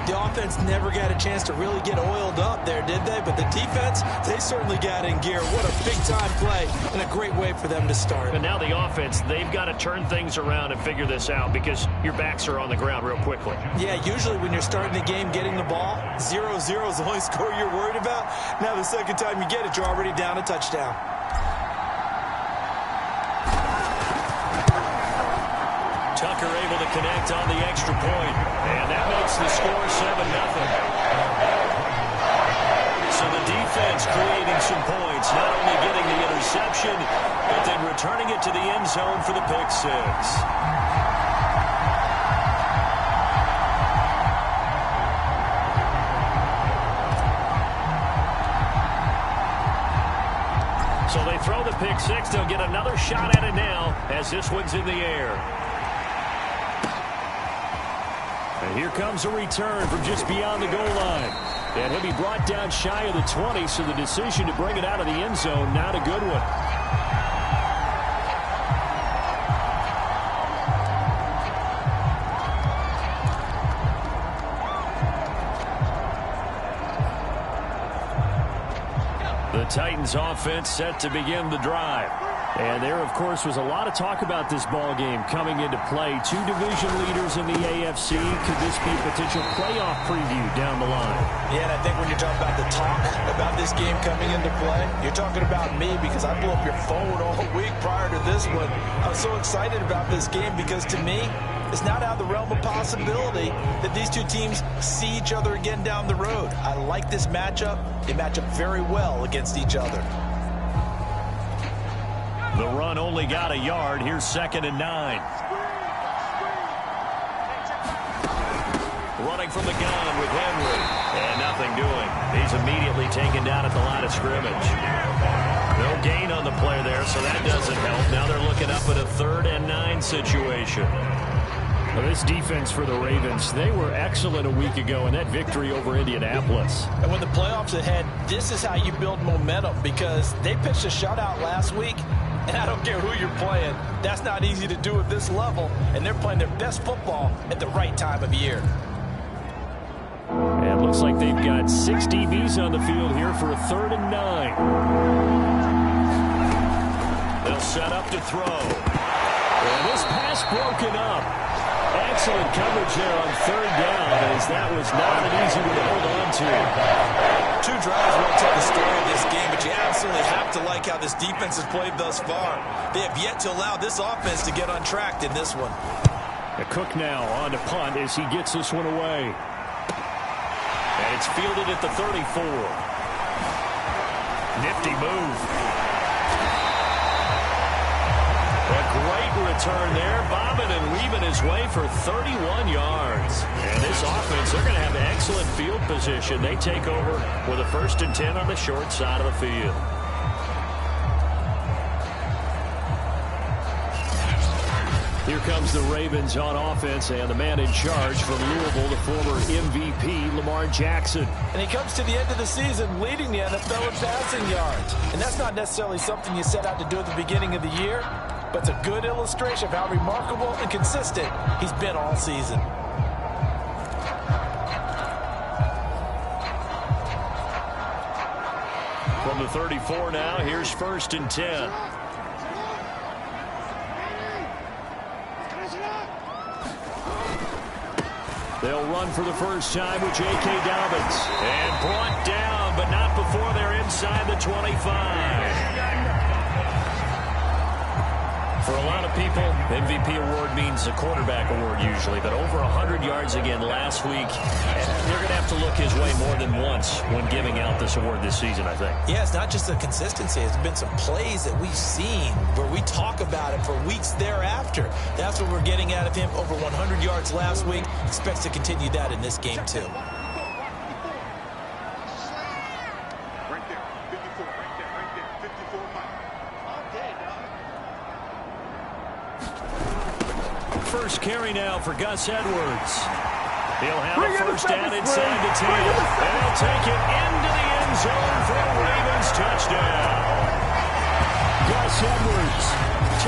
Speaker 3: The offense never got a chance to really get oiled up there, did they? But the defense, they certainly got in gear. What a big-time play and a great way for them to start.
Speaker 2: And now the offense, they've got to turn things around and figure this out because your backs are on the ground real quickly.
Speaker 3: Yeah, usually when you're starting the game getting the ball, 0-0 is the only score you're worried about. Now the second time you get it, you're already down a touchdown.
Speaker 2: Tucker able to connect on the extra point, and that makes the score 7-0. So the defense creating some points, not only getting the interception, but then returning it to the end zone for the pick 6. So they throw the pick 6. They'll get another shot at it now as this one's in the air. And here comes a return from just beyond the goal line. And he'll be brought down shy of the 20, so the decision to bring it out of the end zone, not a good one. The Titans offense set to begin the drive. And there, of course, was a lot of talk about this ball game coming into play. 2 division leaders in the AFC. Could this be a potential playoff preview down the line?
Speaker 3: Yeah, and I think when you're talking about the talk about this game coming into play, you're talking about me because I blew up your phone all week prior to this one. I was so excited about this game because to me, it's not out of the realm of possibility that these 2 teams see each other again down the road. I like this matchup. They match up very well against each other.
Speaker 2: The run only got a yard. Here's 2nd and 9. Running from the gun with Henry. And nothing doing. He's immediately taken down at the line of scrimmage. No gain on the play there, so that doesn't help. Now they're looking up at a 3rd and 9 situation.
Speaker 6: Well, this defense for the Ravens, they were excellent a week ago in that victory over Indianapolis.
Speaker 3: And when the playoffs ahead, this is how you build momentum because they pitched a shutout last week, and I don't care who you're playing. That's not easy to do at this level, and they're playing their best football at the right time of year.
Speaker 2: looks like they've got 6 DBs on the field here for a 3rd and 9. They'll set up to throw. And this pass broken up. Excellent coverage there on 3rd down, as that was not an easy one to hold on to.
Speaker 3: 2 drives won't tell the story of this game, but you absolutely have to like how this defense has played thus far. They have yet to allow this offense to get untracked in this one.
Speaker 2: Cook now on to punt as he gets this one away. And it's fielded at the 34. Nifty move. A great return there, bobbing and weaving his way for 31 yards. And this offense, they're going to have excellent field position. They take over with a 1st and 10 on the short side of the field. Here comes the Ravens on offense, and the man in charge from Louisville, the former MVP, Lamar Jackson.
Speaker 3: And he comes to the end of the season leading the NFL in passing yards. And that's not necessarily something you set out to do at the beginning of the year, but it's a good illustration of how remarkable and consistent he's been all season.
Speaker 2: From the 34 now, here's 1st and 10. They'll run for the first time with J.K. Dobbins. And brought down, but not before they're inside the 25. For a lot of people, MVP award means a quarterback award usually, but over 100 yards again last week. And they're going to have to look his way more than once when giving out this award this season, I think.
Speaker 3: Yeah, it's not just the consistency. It's been some plays that we've seen where we talk about it for weeks thereafter. That's what we're getting out of him. Over 100 yards last week. Expects to continue that in this game, too.
Speaker 4: Right there, 54, right there, 54 miles. All day, dog.
Speaker 2: First carry now for Gus Edwards. He'll have a first down inside the 10. And he'll take it into the end zone for a Ravens touchdown. Gus Edwards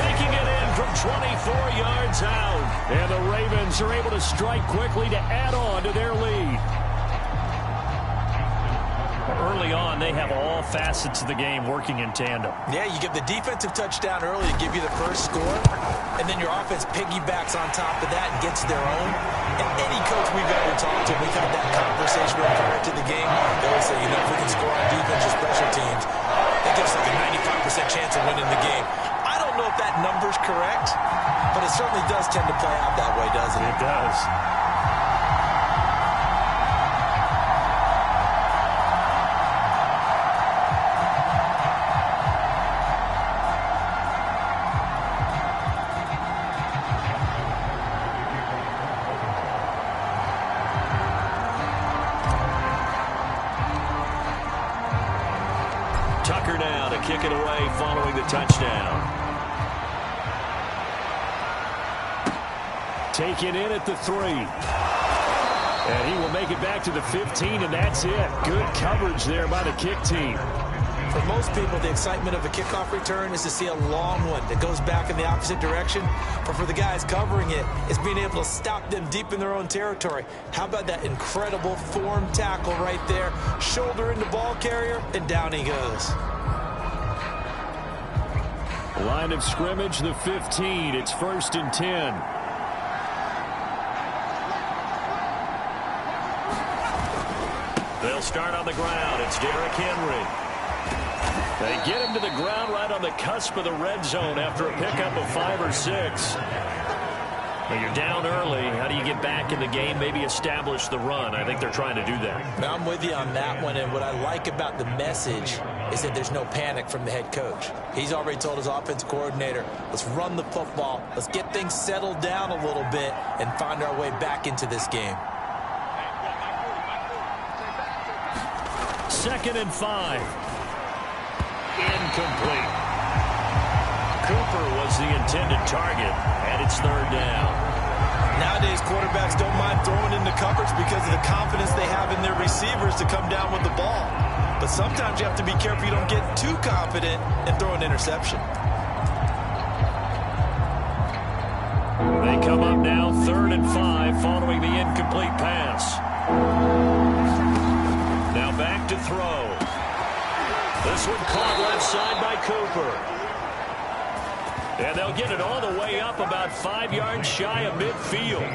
Speaker 2: taking it in from 24 yards out. And the Ravens are able to strike quickly to add on to their lead. Early on, they have all facets of the game working in tandem.
Speaker 3: Yeah, you get the defensive touchdown early to give you the first score, and then your offense piggybacks on top of that and gets their own. And any coach we've ever talked to, we've had that conversation prior to the game. They always say, you know, if we can score on defense or special teams, that gives like a 95% chance of winning the game. I don't know if that number's correct, but it certainly does tend to play out that way, doesn't it?
Speaker 2: It does. Tucker now to kick it away following the touchdown. Taken in at the 3. And he will make it back to the 15, and that's it. Good coverage there by the kick team.
Speaker 3: For most people, the excitement of a kickoff return is to see a long one that goes back in the opposite direction. But for the guys covering it, it's being able to stop them deep in their own territory. How about that incredible form tackle right there? Shoulder into ball carrier, and down he goes.
Speaker 2: Line of scrimmage, the 15. It's 1st and 10. They'll start on the ground. It's Derrick Henry. They get him to the ground right on the cusp of the red zone after a pickup of 5 or 6. When you're down early, how do you get back in the game, maybe establish the run? I think they're trying to do that.
Speaker 3: Now, I'm with you on that one, and what I like about the message is that there's no panic from the head coach. He's already told his offense coordinator, let's run the football, let's get things settled down a little bit and find our way back into this game.
Speaker 2: 2nd and 5. Incomplete. Cooper was the intended target, and it's 3rd down.
Speaker 3: Nowadays, quarterbacks don't mind throwing into coverage because of the confidence they have in their receivers to come down with the ball. But sometimes you have to be careful you don't get too confident and throw an interception.
Speaker 2: They come up now 3rd and 5 following the incomplete pass.
Speaker 6: to throw. This one caught left side by Cooper. And they'll get it all the way up about 5 yards shy of midfield.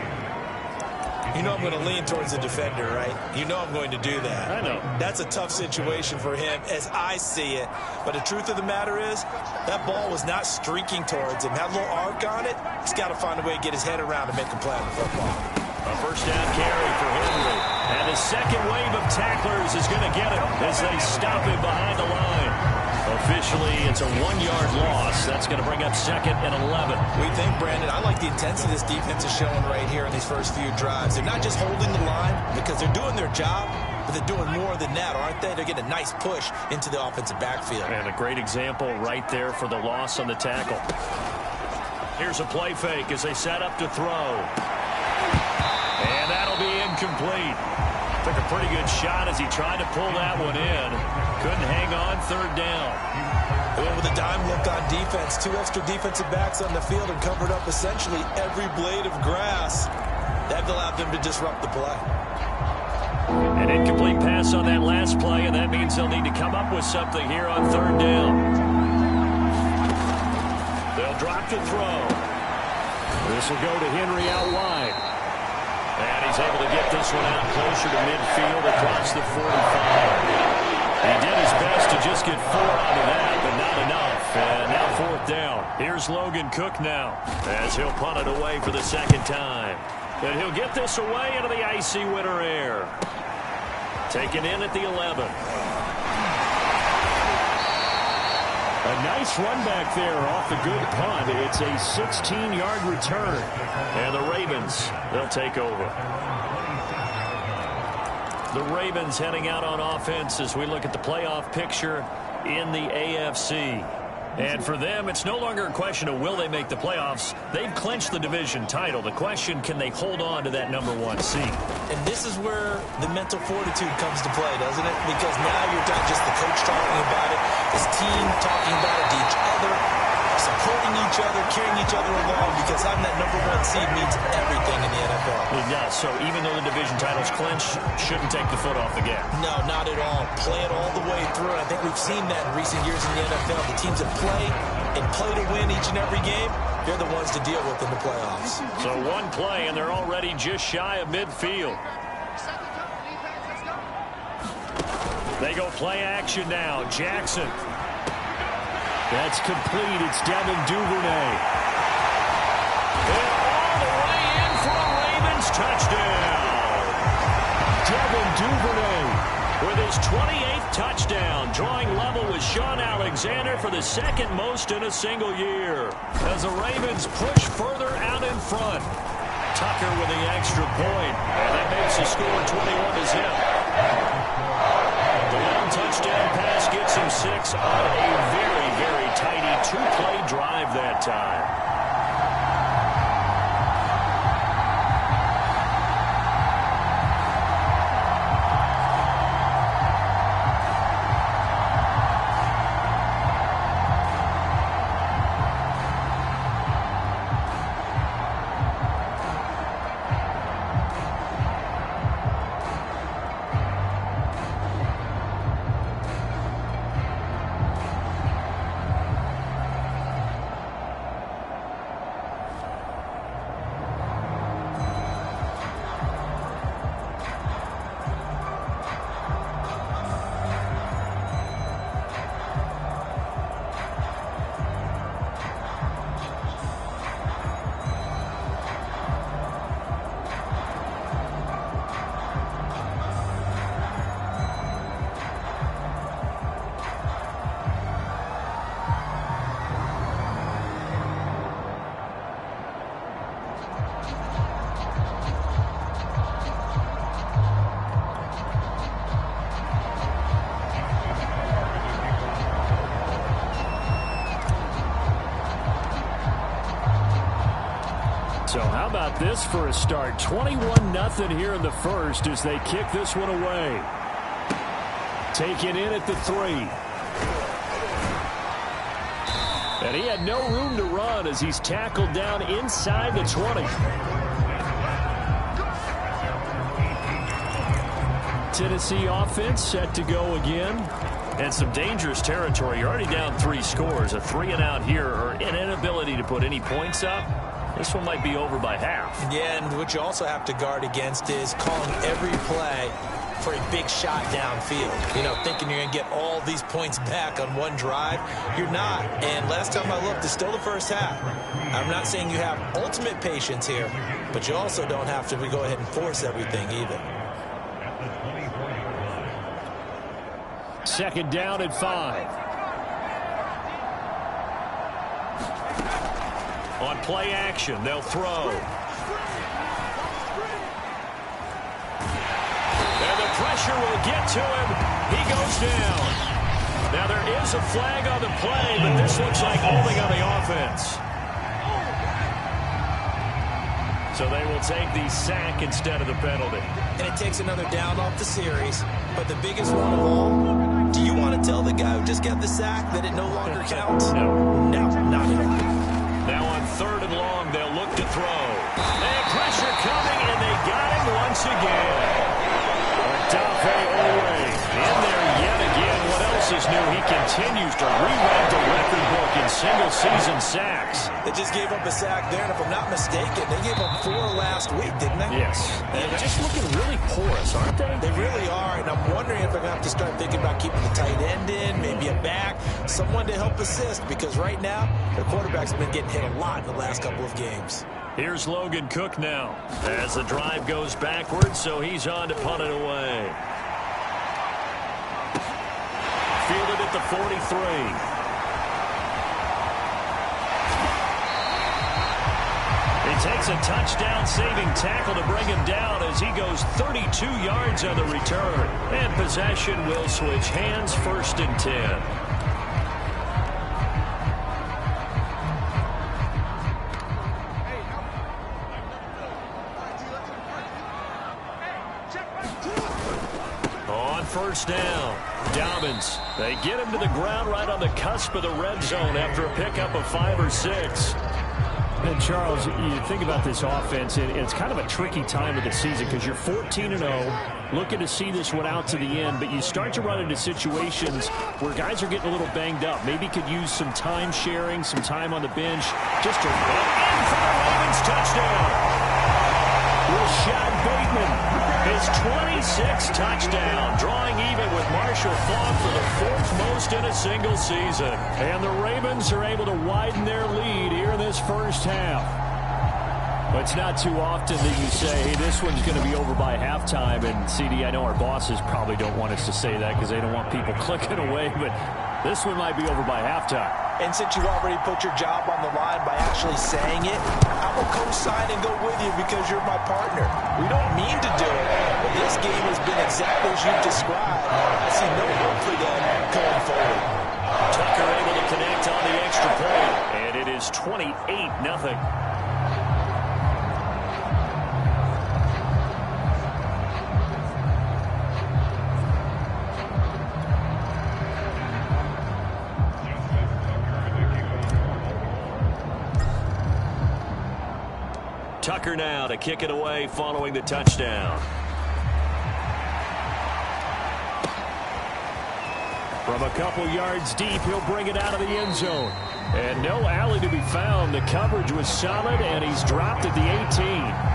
Speaker 3: You know I'm going to lean towards the defender, right? You know I'm going to do that.
Speaker 6: I know.
Speaker 3: That's a tough situation for him as I see it. But the truth of the matter is, that ball was not streaking towards him. Had a little arc on it. He's got to find a way to get his head around and make a play on the football.
Speaker 6: A first down carry for Henry. And his second wave of tacklers is going to get him as they stop him behind the line. Officially, it's a 1-yard loss. That's going to bring up 2nd and 11.
Speaker 3: We think, Brandon, I like the intensity this defense is showing right here in these first few drives. They're not just holding the line because they're doing their job, but they're doing more than that, aren't they? They're getting a nice push into the offensive backfield.
Speaker 6: And a great example right there for the loss on the tackle. Here's a play fake as they set up to throw. And that'll be incomplete. Took a pretty good shot as he tried to pull that one in. Couldn't hang on 3rd down.
Speaker 3: And with a dime look on defense, 2 extra defensive backs on the field and covered up essentially every blade of grass. That allowed them to disrupt the play.
Speaker 6: An incomplete pass on that last play, and that means they'll need to come up with something here on 3rd down. They'll drop to throw. This will go to Henry out wide. And he's able to get this one out closer to midfield across the 45. He did his best to just get 4 out of that, but not enough. And now 4th down. Here's Logan Cook now as he'll punt it away for the 2nd time. And he'll get this away into the icy winter air. Taken in at the 11. A nice run back there off the good punt. It's a 16-yard return. And the Ravens, they'll take over. The Ravens heading out on offense as we look at the playoff picture in the AFC. And for them, it's no longer a question of will they make the playoffs. They've clinched the division title. The question, can they hold on to that #1 seed?
Speaker 3: And this is where the mental fortitude comes to play, doesn't it? Because now you're not just the coach talking about it, this team talking about it to each other, supporting each other, carrying each other along, because having that #1 seed means everything in the NFL.
Speaker 6: It does. So even though the division title's clinched, shouldn't take the foot off the gas.
Speaker 3: No, not at all. Play it all the way through. And I think we've seen that in recent years in the NFL. The teams that play and play to win each and every game, they're the ones to deal with in the playoffs.
Speaker 6: So one play, and they're already just shy of midfield. They go play action now. Jackson. That's complete. It's Devin Duvernay. And all the way in for a Ravens touchdown. Devin Duvernay with his 28th touchdown, drawing level with Sean Alexander for the 2nd most in a single year. As the Ravens push further out in front. Tucker with the extra point, and that makes the score 21-0. The long touchdown pass gets him 6 on a very, very tidy 2-play drive that time. So how about this for a start? 21-0 here in the first as they kick this one away. Taken in at the 3. And he had no room to run as he's tackled down inside the 20.
Speaker 2: Tennessee offense set to go again. And some dangerous territory. You're already down 3 scores. A 3-and-out here, or an inability to put any points up. This one might be over by half. Yeah, and what you also have to guard against is calling every play for a big shot downfield. You know, thinking you're going to get all these points back on one drive. You're not. And last time I looked, it's still the first half. I'm not saying you have ultimate patience here, but you also don't have to go ahead and force everything either. Second down at 5. On play action, they'll throw. And the pressure will get to him. He goes down. Now there is a flag on the play, but this looks like holding on the offense. So they will take the sack instead of the penalty. And it takes another down off the series. But the biggest one of all, do you want to tell the guy who just got the sack that it no longer counts? No, not at all. Now on 3rd and long, they'll look to throw. And pressure coming, and they got him once again. Dafe Owe in there yet again. What else is new? He continues to rewrite the record book in single-season sacks. They just gave up a sack there, and if I'm not mistaken, they gave up 4 last week, didn't they? Yes. And they're just looking really porous, aren't they? They really are, and I'm wondering if I'm going to have to start thinking about keeping the tight end in, maybe a back, someone to help assist, because right now, their quarterback's been getting hit a lot in the last couple of games. Here's Logan Cook now as the drive goes backwards, so he's on to punt it away. Fielded at the 43. He takes a touchdown-saving tackle to bring him down as he goes 32 yards on the return. And possession will switch hands, 1st and 10. First down. Dobbins. They get him to the ground right on the cusp of the red zone after a pickup of 5 or 6. And Charles, you think about this offense, and it's kind of a tricky time of the season because you're 14-0, looking to see this one out to the end, but you start to run into situations where guys are getting a little banged up. Maybe could use some time sharing, some time on the bench, just to run in for the Ravens touchdown. Rashad Bateman, his 26th touchdown, drawing even with Marshall Faulk for the 4th most in a single season. And the Ravens are able to widen their lead here in this first half. But it's not too often that you say, hey, this one's going to be over by halftime. And, CD, I know our bosses probably don't want us to say that because they don't want people clicking away, but this one might be over by halftime. And since you've already put your job on the line by actually saying it, I will co-sign and go with you because you're my partner. We don't mean to do it, but this game has been exactly as you've described. I see no hope for them going forward. Tucker able to connect on the extra point, and it is 28-0. Tucker now to kick it away following the touchdown. From a couple yards deep, he'll bring it out of the end zone. And no alley to be found. The coverage was solid, and he's dropped at the 18.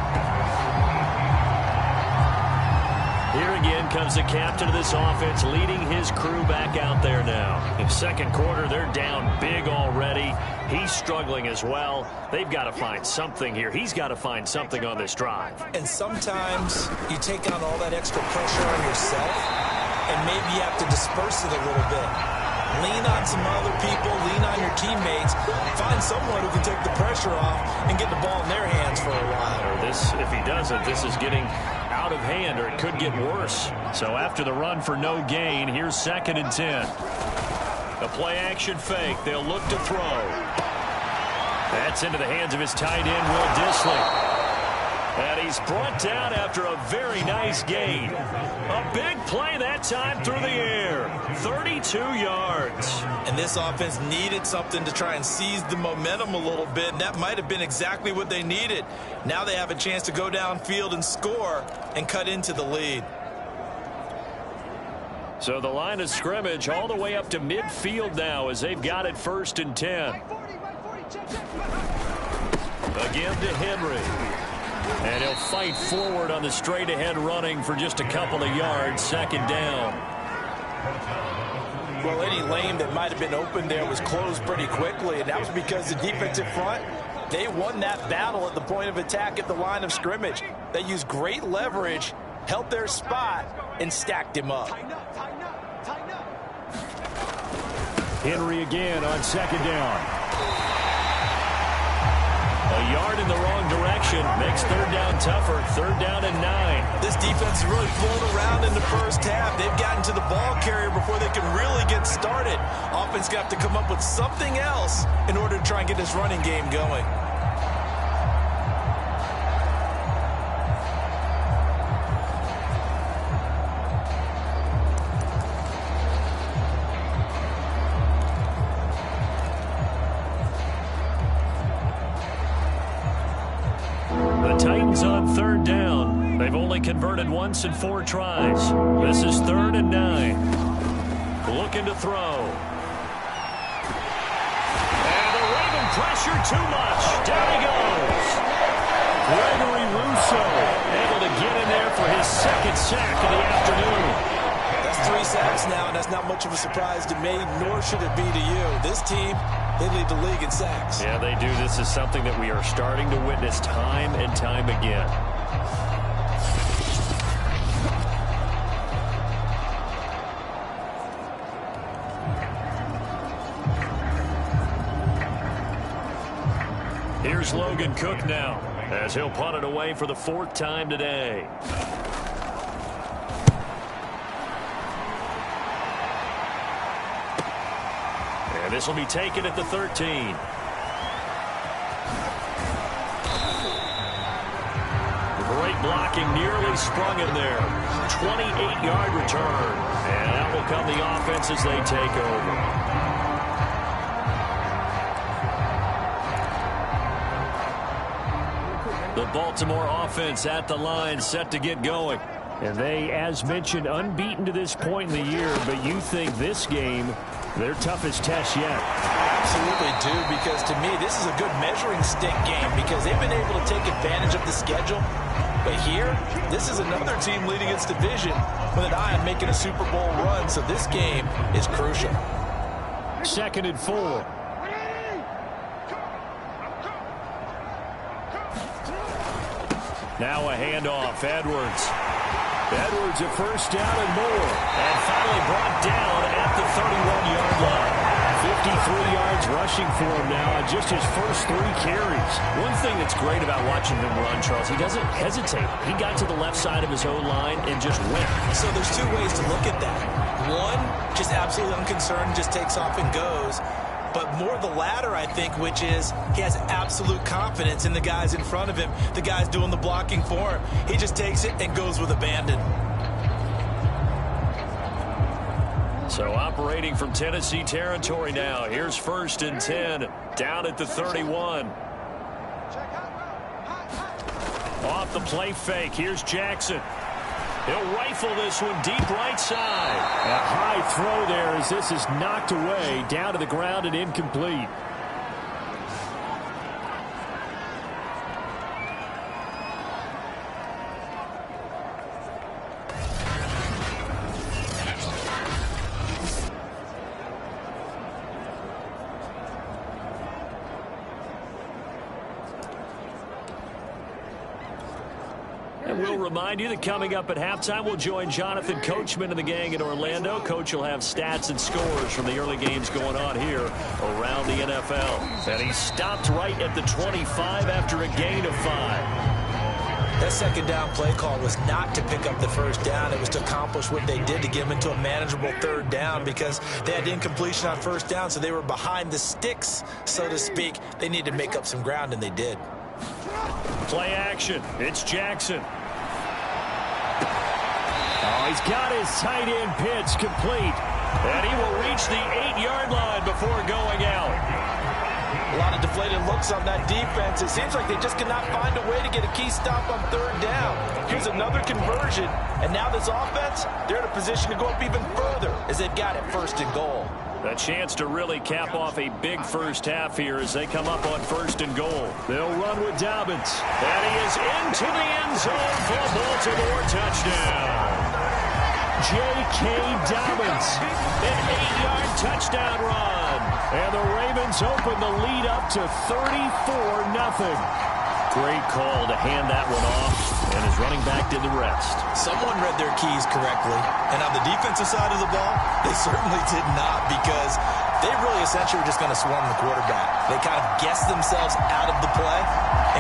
Speaker 2: Here again comes the captain of this offense, leading his crew back out there now. In second quarter, they're down big already. He's struggling as well. They've got to find something here. He's got to find something on this drive. And sometimes you take on all that extra pressure on yourself, and maybe you have to disperse it a little bit. Lean on some other people, lean on your teammates, find someone who can take the pressure off and get the ball in their hands for a while. Or this, if he doesn't, this is getting out of hand, or it could get worse. So after the run for no gain, here's 2nd and 10. A play-action fake. They'll look to throw. That's into the hands of his tight end, Will Dissly. And he's brought down after a very nice gain. A big play that time through the air. 32 yards. And this offense needed something to try and seize the momentum a little bit, and that might have been exactly what they needed. Now they have a chance to go downfield and score and cut into the lead.
Speaker 6: So the line of scrimmage all the way up to midfield now as they've got it 1st and 10. Again to Henry. And he'll fight forward on the straight-ahead running for just a couple of yards. 2nd down.
Speaker 3: Well, any lane that might have been open there was closed pretty quickly, and that was because the defensive front, they won that battle at the point of attack at the line of scrimmage. They used great leverage, held their spot, and stacked him up.
Speaker 6: Henry again on 2nd down. A yard in the wrong direction makes 3rd down tougher. 3rd down and 9.
Speaker 3: This defense has really flown around in the first half. They've gotten to the ball carrier before they can really get started. Offense got to come up with something else in order to try and get this running game going.
Speaker 6: Titans on 3rd down. They've only converted once in 4 tries. This is 3rd and 9. Looking to throw. And the Raven pressure too much. Down he goes. Gregory Rousseau able to get in there for his 2nd sack of the afternoon.
Speaker 3: That's 3 sacks now, and that's not much of a surprise to me, nor should it be to you. This team, they lead the league in sacks.
Speaker 6: Yeah, they do. This is something that we are starting to witness time and time again. Here's Logan Cook now, as he'll punt it away for the 4th time today. And this will be taken at the 13. Great blocking, nearly sprung him there. 28-yard return. And out will come the offense as they take over. The Baltimore offense at the line, set to get going. And they, as mentioned, unbeaten to this point in the year, but you think this game, their toughest test yet.
Speaker 3: Absolutely do, because to me, this is a good measuring stick game because they've been able to take advantage of the schedule. But here, this is another team leading its division with an eye on making a Super Bowl run, so this game is crucial.
Speaker 6: 2nd and 4. Now a handoff, Edwards. Edwards at 1st down and more. And finally brought down at the 31-yard line. 53 yards rushing for him now on just his first 3 carries. One thing that's great about watching him run, Charles, he doesn't hesitate. He got to the left side of his own line and just went.
Speaker 3: So there's 2 ways to look at that. One, just absolutely unconcerned, just takes off and goes. But more the latter, I think, which is he has absolute confidence in the guys in front of him, the guys doing the blocking for him. He just takes it and goes with abandon.
Speaker 6: So operating from Tennessee territory now. Here's 1st and 10, down at the 31. Off the play fake, here's Jackson. He'll rifle this one deep right side. A high throw there as this is knocked away, down to the ground and incomplete. And we'll remind you that coming up at halftime, we'll join Jonathan Coachman and the gang in Orlando. Coach will have stats and scores from the early games going on here around the NFL. And he stopped right at the 25 after a gain of 5.
Speaker 3: That 2nd down play call was not to pick up the 1st down. It was to accomplish what they did to get them into a manageable 3rd down because they had incompletion on 1st down, so they were behind the sticks, so to speak. They needed to make up some ground, and they did.
Speaker 6: Play action. It's Jackson. Oh, he's got his tight end pitch complete. And he will reach the 8-yard line before going out.
Speaker 3: A lot of deflated looks on that defense. It seems like they just cannot find a way to get a key stop on third down. Here's another conversion, and now this offense, they're in a position to go up even further as they've got it first and goal.
Speaker 6: A chance to really cap off a big first half here as they come up on first and goal. They'll run with Dobbins. And he is into the end zone for a Baltimore touchdown. J.K. Dobbins, an 8-yard touchdown run. And the Ravens open the lead up to 34-0. Great call to hand that one off, and his running back did the rest.
Speaker 3: Someone read their keys correctly, and on the defensive side of the ball, they certainly did not, because they really essentially were just going to swarm the quarterback. They kind of guessed themselves out of the play,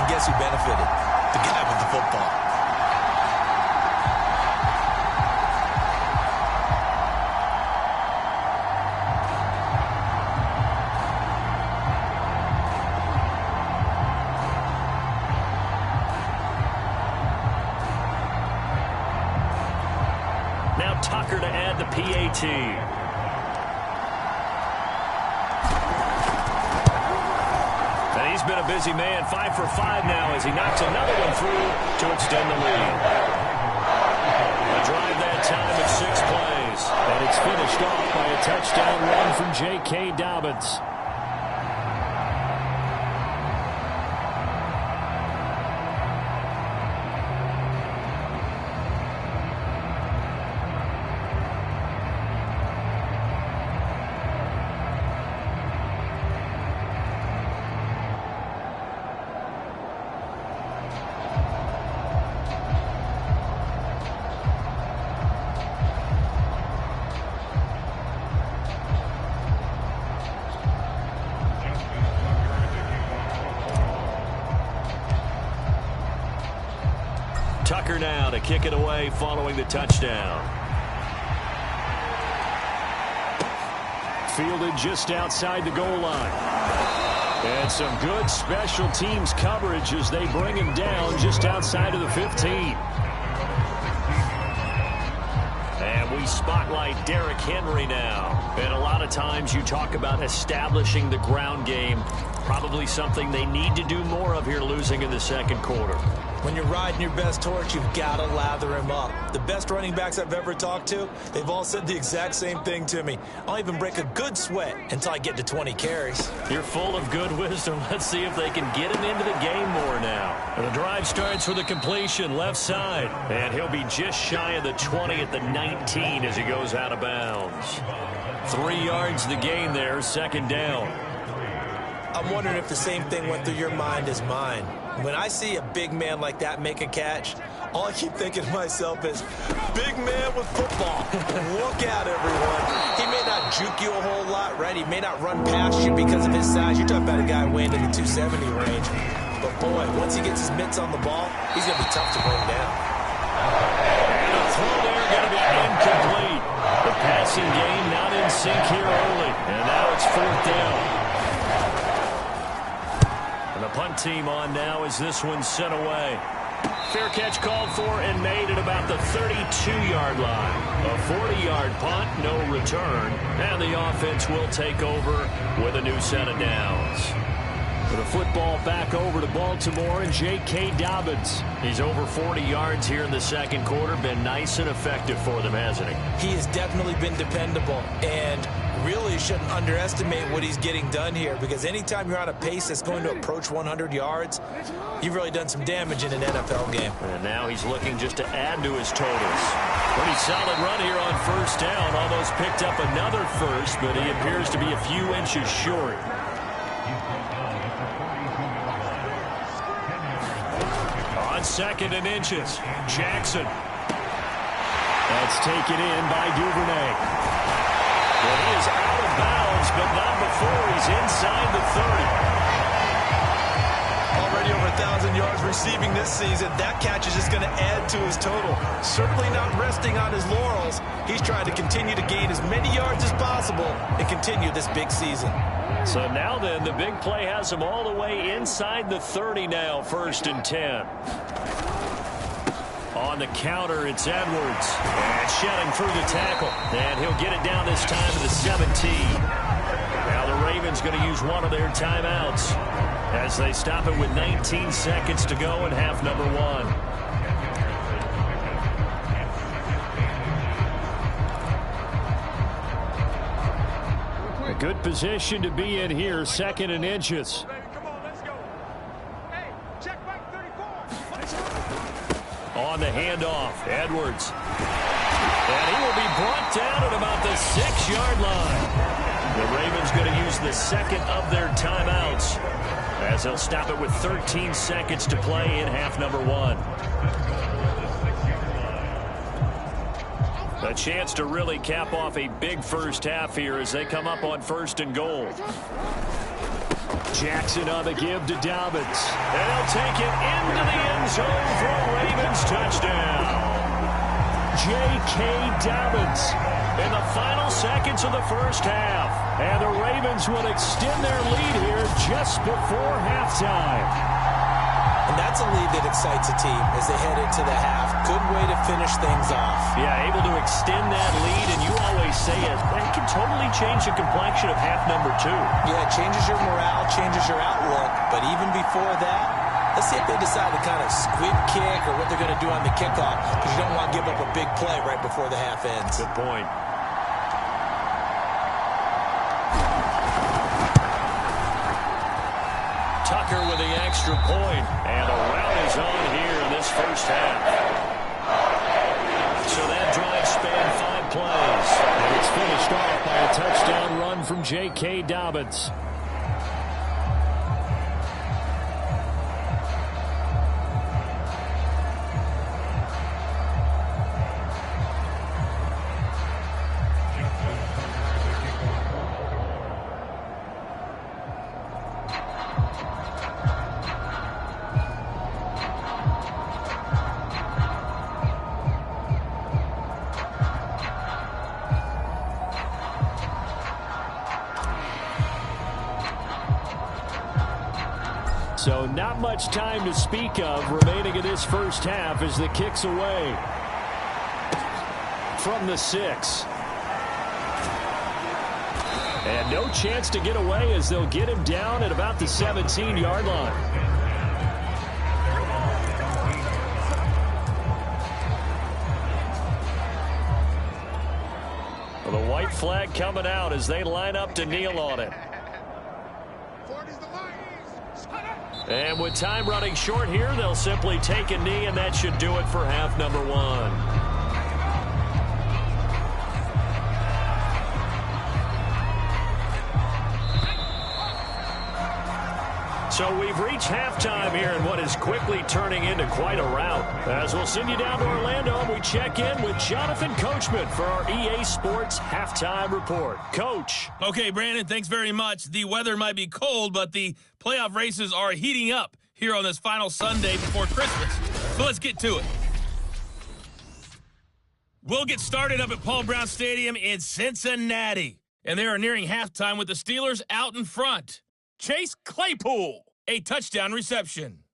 Speaker 3: and guess who benefited? The guy with the football.
Speaker 6: Tucker to add the PAT. And he's been a busy man, 5 for 5 now as he knocks another one through to extend the lead. A drive that time of 6 plays. And it's finished off by a touchdown run from J.K. Dobbins. Tucker now to kick it away following the touchdown. Fielded just outside the goal line. And some good special teams coverage as they bring him down just outside of the 15. And we spotlight Derrick Henry now. And a lot of times you talk about establishing the ground game. Probably something they need to do more of here, losing in the second quarter.
Speaker 3: When you're riding your best horse, you've got to lather him up. The best running backs I've ever talked to, they've all said the exact same thing to me. I'll even break a good sweat until I get to 20 carries.
Speaker 6: You're full of good wisdom. Let's see if they can get him into the game more now. And the drive starts with a completion left side. And he'll be just shy of the 20 at the 19 as he goes out of bounds. 3 yards the gain there, second down.
Speaker 3: I'm wondering if the same thing went through your mind as mine. When I see a big man like that make a catch, all I keep thinking to myself is, big man with football. Look out, everyone. He may not juke you a whole lot, right? He may not run past you because of his size. You're talking about a guy weighing in the 270 range. But, boy, once he gets his mitts on the ball, he's going to be tough to bring down.
Speaker 6: And a throw there going to be incomplete. The passing game not in sync here early. And now it's fourth down. And the punt team on now as this one's sent away. Fair catch called for and made at about the 32-yard line. A 40-yard punt, no return. And the offense will take over with a new set of downs. With the football back over to Baltimore and J.K. Dobbins. He's over 40 yards here in the second quarter. Been nice and effective for them, hasn't he?
Speaker 3: He has definitely been dependable. And really shouldn't underestimate what he's getting done here, because anytime you're on a pace that's going to approach 100 yards, you've really done some damage in an NFL game.
Speaker 6: And now he's looking just to add to his totals. Pretty solid run here on first down. Almost picked up another first, but he appears to be a few inches short. On second and inches, Jackson. That's taken in by Duvernay. Well, he is out of bounds, but not before he's inside the 30.
Speaker 3: Already over 1,000 yards receiving this season. That catch is just going to add to his total. Certainly not resting on his laurels. He's trying to continue to gain as many yards as possible and continue this big season.
Speaker 6: So now then, the big play has him all the way inside the 30 now, 1st and 10. On the counter, it's Edwards. And shedding through the tackle. And he'll get it down this time to the 17. Now the Ravens going to use one of their timeouts as they stop it with 19 seconds to go in half number one. A good position to be in here, 2nd and inches. On the handoff, Edwards. And he will be brought down at about the 6-yard line. The Ravens going to use the 2nd of their timeouts as they'll stop it with 13 seconds to play in half number one. A chance to really cap off a big first half here as they come up on 1st and goal. Jackson on the give to Dobbins. And he'll take it into the end zone for a Ravens touchdown. J.K. Dobbins in the final seconds of the first half. And the Ravens will extend their lead here just before halftime.
Speaker 3: And that's a lead that excites a team as they head into the half. Good way to finish things off.
Speaker 6: Yeah, able to extend that lead, and you always say it, that can totally change the complexion of half number two.
Speaker 3: Yeah, it changes your morale, changes your outlook. But even before that, let's see if they decide to kind of squib kick or what they're going to do on the kickoff, because you don't want to give up a big play right before the half ends.
Speaker 6: Good point. Tucker with the extra point, and a rout is on here in this first half. So that drive spanned 5 plays, and it's finished off by a touchdown run from J.K. Dobbins. So not much time to speak of remaining in this first half as the kick's away from the 6. And no chance to get away as they'll get him down at about the 17-yard line. Well, the white flag coming out as they line up to kneel on it. And with time running short here, they'll simply take a knee, and that should do it for half number one. So we've reached halftime here in what is quickly turning into quite a rout. As we'll send you down to Orlando, and we check in with Jonathan Coachman for our EA Sports Halftime Report. Coach.
Speaker 5: Okay, Brandon, thanks very much. The weather might be cold, but the playoff races are heating up here on this final Sunday before Christmas. So let's get to it. We'll get started up at Paul Brown Stadium in Cincinnati. And they are nearing halftime with the Steelers out in front. Chase Claypool, a touchdown reception.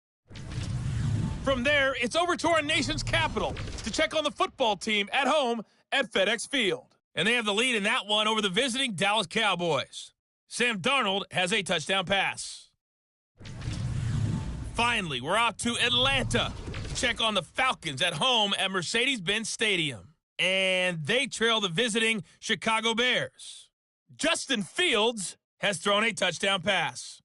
Speaker 5: From there, it's over to our nation's capital to check on the football team at home at FedEx Field. And they have the lead in that one over the visiting Dallas Cowboys. Sam Darnold has a touchdown pass. Finally, we're off to Atlanta to check on the Falcons at home at Mercedes-Benz Stadium. And they trail the visiting Chicago Bears. Justin Fields has thrown a touchdown pass.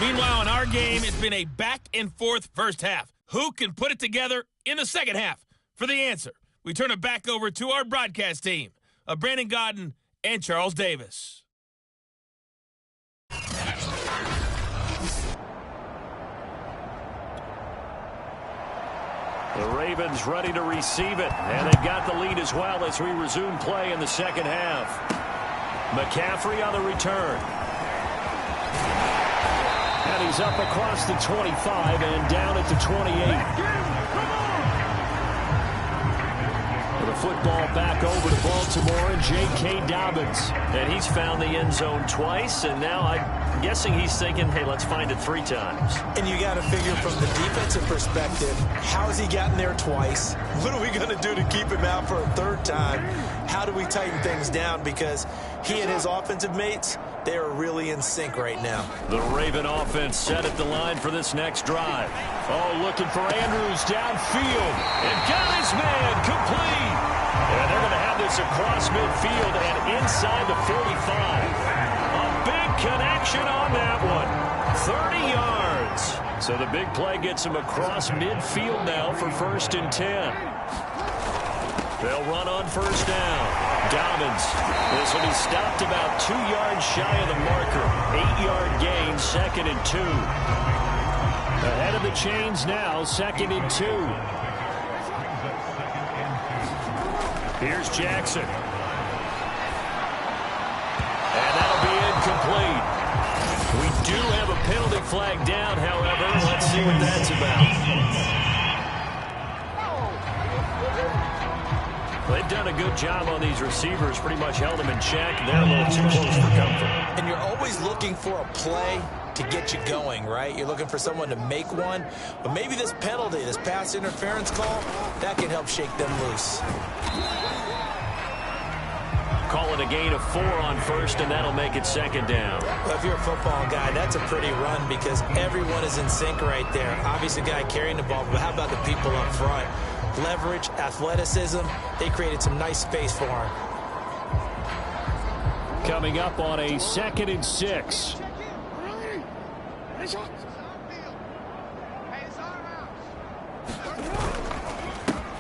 Speaker 5: Meanwhile, in our game, it's been a back-and-forth first half. Who can put it together in the second half? For the answer, we turn it back over to our broadcast team of Brandon Godden and Charles Davis.
Speaker 6: The Ravens ready to receive it, and they've got the lead as well as we resume play in the second half. McCaffrey on the return. And he's up across the 25 and down at the 28. The football back over to Baltimore and J.K. Dobbins. And he's found the end zone twice, and now I'm guessing he's thinking, hey, let's find it 3 times.
Speaker 3: And you got to figure from the defensive perspective, how has he gotten there twice? What are we going to do to keep him out for a 3rd time? How do we tighten things down? Because he and his offensive mates, they are really in sync right now.
Speaker 6: The Raven offense set at the line for this next drive. Oh, looking for Andrews downfield. And got his man complete. And they're going to have this across midfield and inside the 45. A big connection on that one. 30 yards. So the big play gets him across midfield now for 1st and 10. They'll run on 1st down. Dobbins. This will be stopped about 2 yards shy of the marker. 8-yard gain, 2nd and 2. Ahead of the chains now, 2nd and 2. Here's Jackson. And that'll be incomplete. We do have a penalty flag down, however. Let's see what that's about. They've done a good job on these receivers, pretty much held them in check. They're a little too close for comfort.
Speaker 3: And you're always looking for a play to get you going, right? You're looking for someone to make one. But maybe this penalty, this pass interference call, that can help shake them loose.
Speaker 6: Call it a gain of 4 on 1st, and that'll make it 2nd down.
Speaker 3: Well, if you're a football guy, that's a pretty run because everyone is in sync right there. Obviously, the guy carrying the ball, but how about the people up front? Leverage, athleticism, they created some nice space for him.
Speaker 6: Coming up on a 2nd and 6.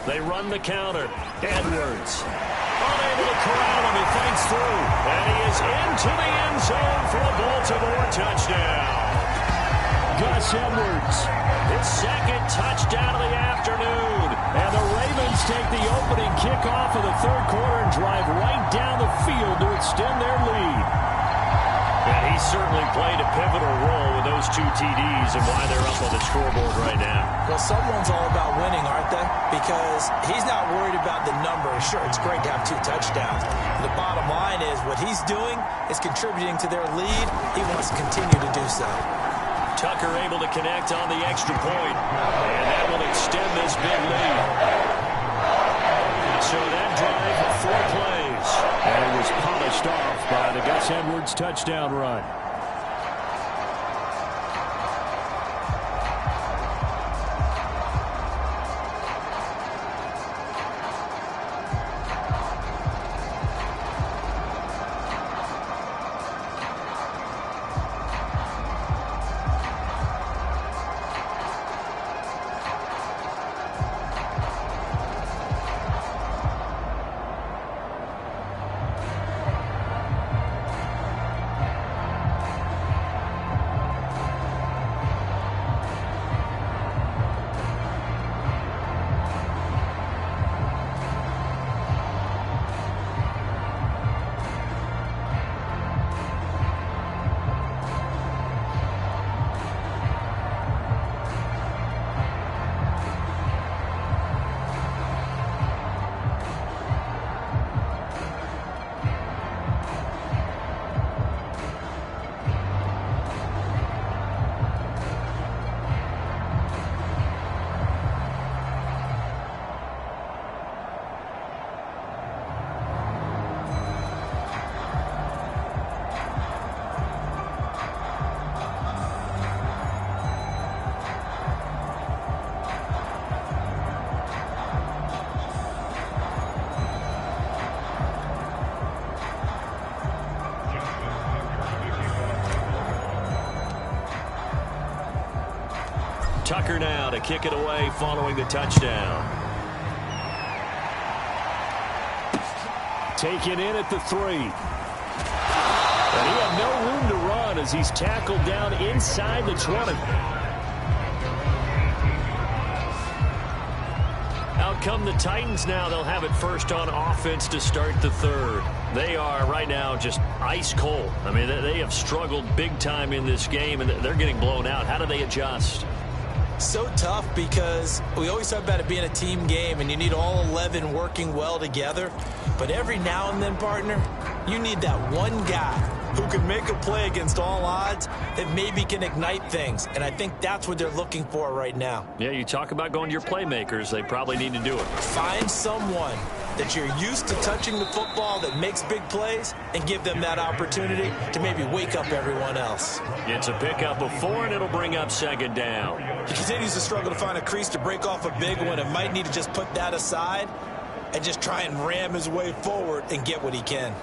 Speaker 6: They run the counter. Edwards. Unable to corral him. He fights through. And he is into the end zone for a Baltimore touchdown. Gus Edwards. His 2nd touchdown of the afternoon. And the Ravens take the opening kickoff of the 3rd quarter and drive right down the field to extend their lead. And he certainly played a pivotal role with those 2 TDs and why they're up on the scoreboard right now.
Speaker 3: Well, someone's all about winning, aren't they? Because he's not worried about the number. Sure, it's great to have 2 touchdowns. The bottom line is what he's doing is contributing to their lead. He wants to continue to do so.
Speaker 6: Tucker able to connect on the extra point. And that will extend this big lead. So that drive, 4 plays. And it was polished off by the Gus Edwards touchdown run. Tucker now to kick it away following the touchdown. Taken in at the 3. And he had no room to run as he's tackled down inside the 20. Out come the Titans now. They'll have it first on offense to start the 3rd. They are right now just ice cold. I mean, they have struggled big time in this game, and they're getting blown out. How do they adjust?
Speaker 3: So tough because we always talk about it being a team game and you need all 11 working well together. But every now and then, partner, you need that one guy who can make a play against all odds that maybe can ignite things. And I think that's what they're looking for right now.
Speaker 6: Yeah, you talk about going to your playmakers. They probably need to do it.
Speaker 3: Find someone that you're used to touching the football that makes big plays and give them that opportunity to maybe wake up everyone else.
Speaker 6: It's a pickup of 4, and it'll bring up second down.
Speaker 3: He continues to struggle to find a crease to break off a big one and might need to just put that aside and just try and ram his way forward and get what he can.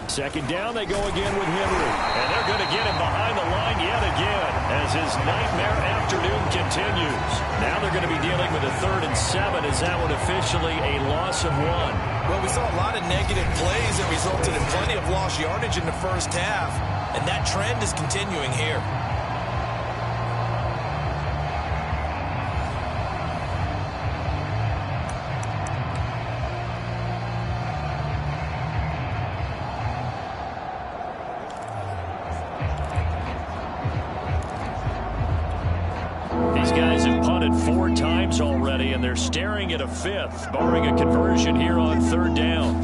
Speaker 6: Second down, they go again with Henry. And they're going to get him behind the line yet again as his nightmare afternoon continues. Now they're going to be dealing with a 3rd and 7. Is that one officially a loss of 1?
Speaker 3: Well, we saw a lot of negative plays that resulted in plenty of lost yardage in the first half, and that trend is continuing here.
Speaker 6: Already, and they're staring at a 5th, barring a conversion here on 3rd down.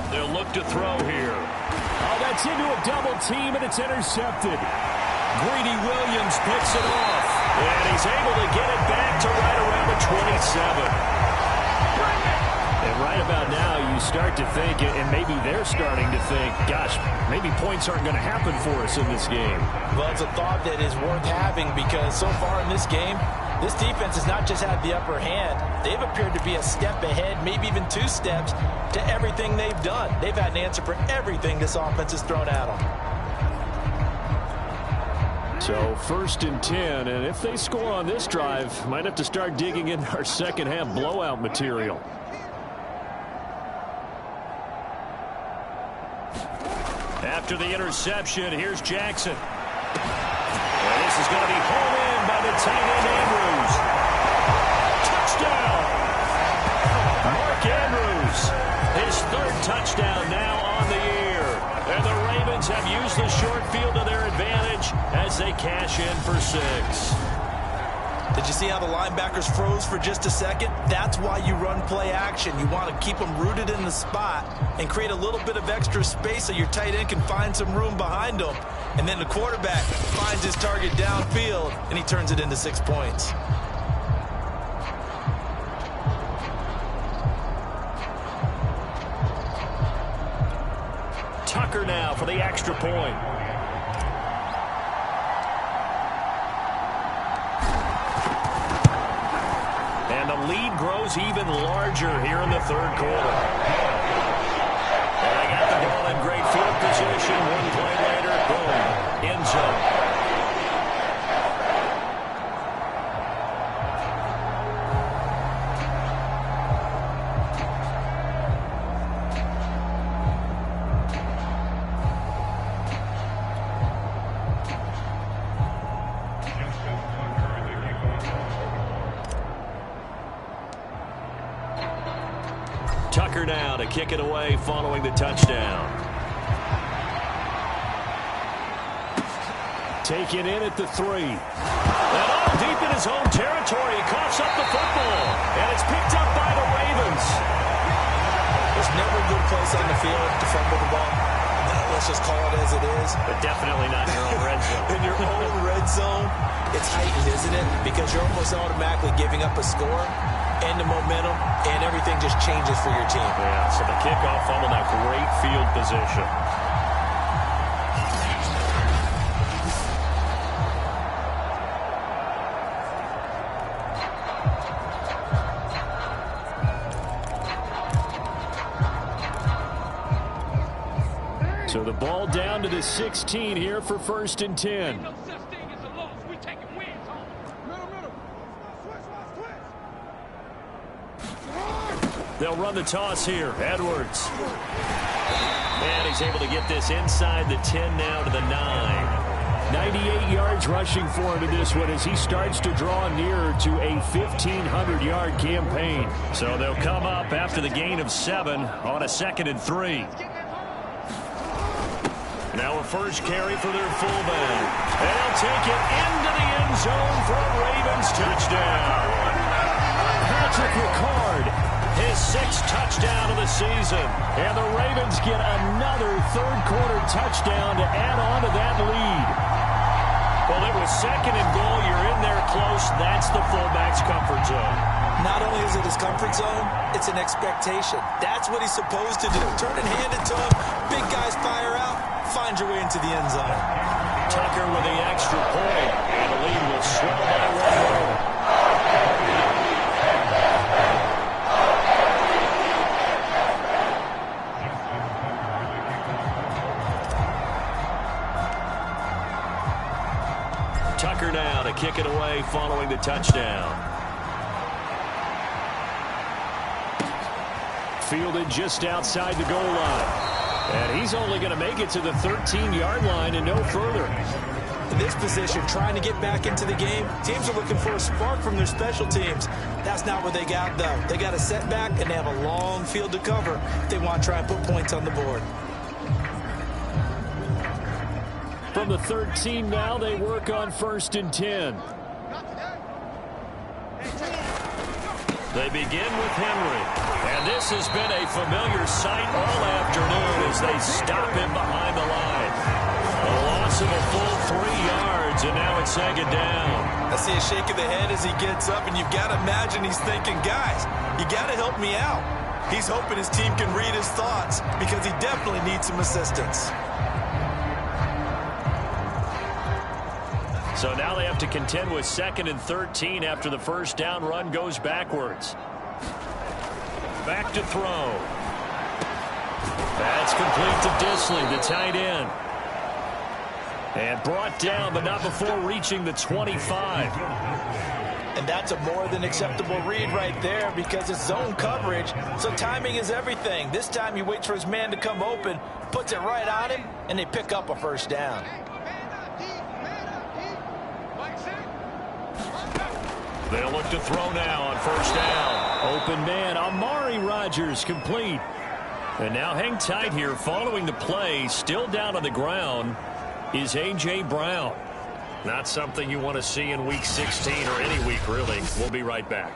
Speaker 6: They'll look to throw here.
Speaker 2: Oh, that's into a double team, and it's intercepted. Greedy Williams picks it off,
Speaker 6: and he's able to get it back to right around the 27. And right about now, you start to think, and maybe they're starting to think, gosh, maybe points aren't going to happen for us in this game.
Speaker 3: Well, it's a thought that is worth having because so far in this game, this defense has not just had the upper hand. They've appeared to be a step ahead, maybe even 2 steps, to everything they've done. They've had an answer for everything this offense has thrown at them.
Speaker 6: So 1st and 10, and if they score on this drive, might have to start digging in our second half blowout material. After the interception, here's Jackson. And this is going to be home in by the tight end Andrews. Touchdown! Mark Andrews, his 3rd touchdown now on the year. And the Ravens have used the short field to their advantage as they cash in for 6.
Speaker 3: Did you see how the linebackers froze for just a second? That's why you run play action. You want to keep them rooted in the spot and create a little bit of extra space so your tight end can find some room behind them. And then the quarterback finds his target downfield, and he turns it into 6 points.
Speaker 6: Tucker now for the extra point. And the lead grows even larger here in the 3rd quarter. And they got the ball in great field position. 1 play later, boom, end zone. Tucker now to kick it away following the touchdown. Taken in at the 3. And all deep in his own territory. He coughs up the football. And it's picked up by the Ravens.
Speaker 3: There's never a good place on the field to fumble the ball. Let's just call it as it is.
Speaker 6: But definitely not in your own red zone.
Speaker 3: In your own red zone, it's heightened, isn't it? Because you're almost automatically giving up a score and the momentum, and everything just changes for your team.
Speaker 6: Yeah, so the kickoff fumble, now great field position. So the ball down to the 16 here for 1st and 10. They'll run the toss here. Edwards. And he's able to get this inside the 10 now to the 9. 98 yards rushing for him in this one as he starts to draw nearer to a 1,500-yard campaign. So they'll come up after the gain of 7 on a 2nd and 3. Now a first carry for their fullback. And they'll take it into the end zone for a Ravens touchdown.
Speaker 2: Patrick Ricard his 6th touchdown of the season. And the Ravens get another third-quarter touchdown to add on to that lead. Well, it was 2nd and goal. You're in there close. That's the fullback's comfort zone.
Speaker 3: Not only is it his comfort zone, it's an expectation. That's what he's supposed to do. Turn and hand it to him. Big guys fire out. Find your way into the end zone.
Speaker 2: Tucker with the extra point. And the lead will swell by 1 more. Tucker now to kick it away following the touchdown. Fielded just outside the goal line. And he's only going to make it to the 13-yard line and no further.
Speaker 3: In this position, trying to get back into the game, teams are looking for a spark from their special teams. That's not what they got, though. They got a setback, and they have a long field to cover if they want to try and put points on the board.
Speaker 2: From the 13 now, they work on 1st and 10. They begin with Henry. And this has been a familiar sight all afternoon as they stop him behind the line. A loss of a full 3 yards, and now it's 2nd down.
Speaker 3: I see a shake of the head as he gets up, and you've got to imagine he's thinking, guys, you got to help me out. He's hoping his team can read his thoughts because he definitely needs some assistance.
Speaker 2: So now they have to contend with 2nd and 13 after the 1st down run goes backwards. Back to throw. That's complete to Disley, the tight end. And brought down, but not before reaching the 25.
Speaker 3: And that's a more than acceptable read right there because it's zone coverage, so timing is everything. This time he waits for his man to come open, puts it right on him, and they pick up a 1st down.
Speaker 2: They'll look to throw now on 1st down. Open man, Amari Rodgers complete. And now hang tight here following the play. Still down on the ground is A.J. Brown. Not something you want to see in Week 16 or any week, really. We'll be right back.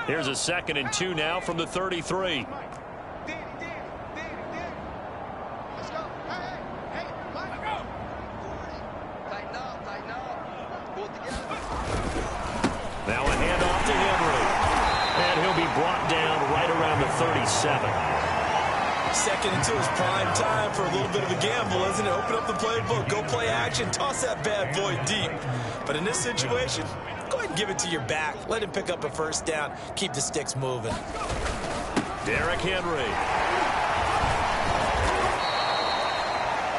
Speaker 2: Here's a 2nd and 2 now from the 33. Now a handoff to Henry. And he'll be brought down right around the 37.
Speaker 3: 2nd and 2 is prime time for a little bit of a gamble, isn't it? Open up the playbook, go play action, toss that bad boy deep. But in this situation, go ahead and give it to your back. Let him pick up a 1st down. Keep the sticks moving.
Speaker 2: Derrick Henry.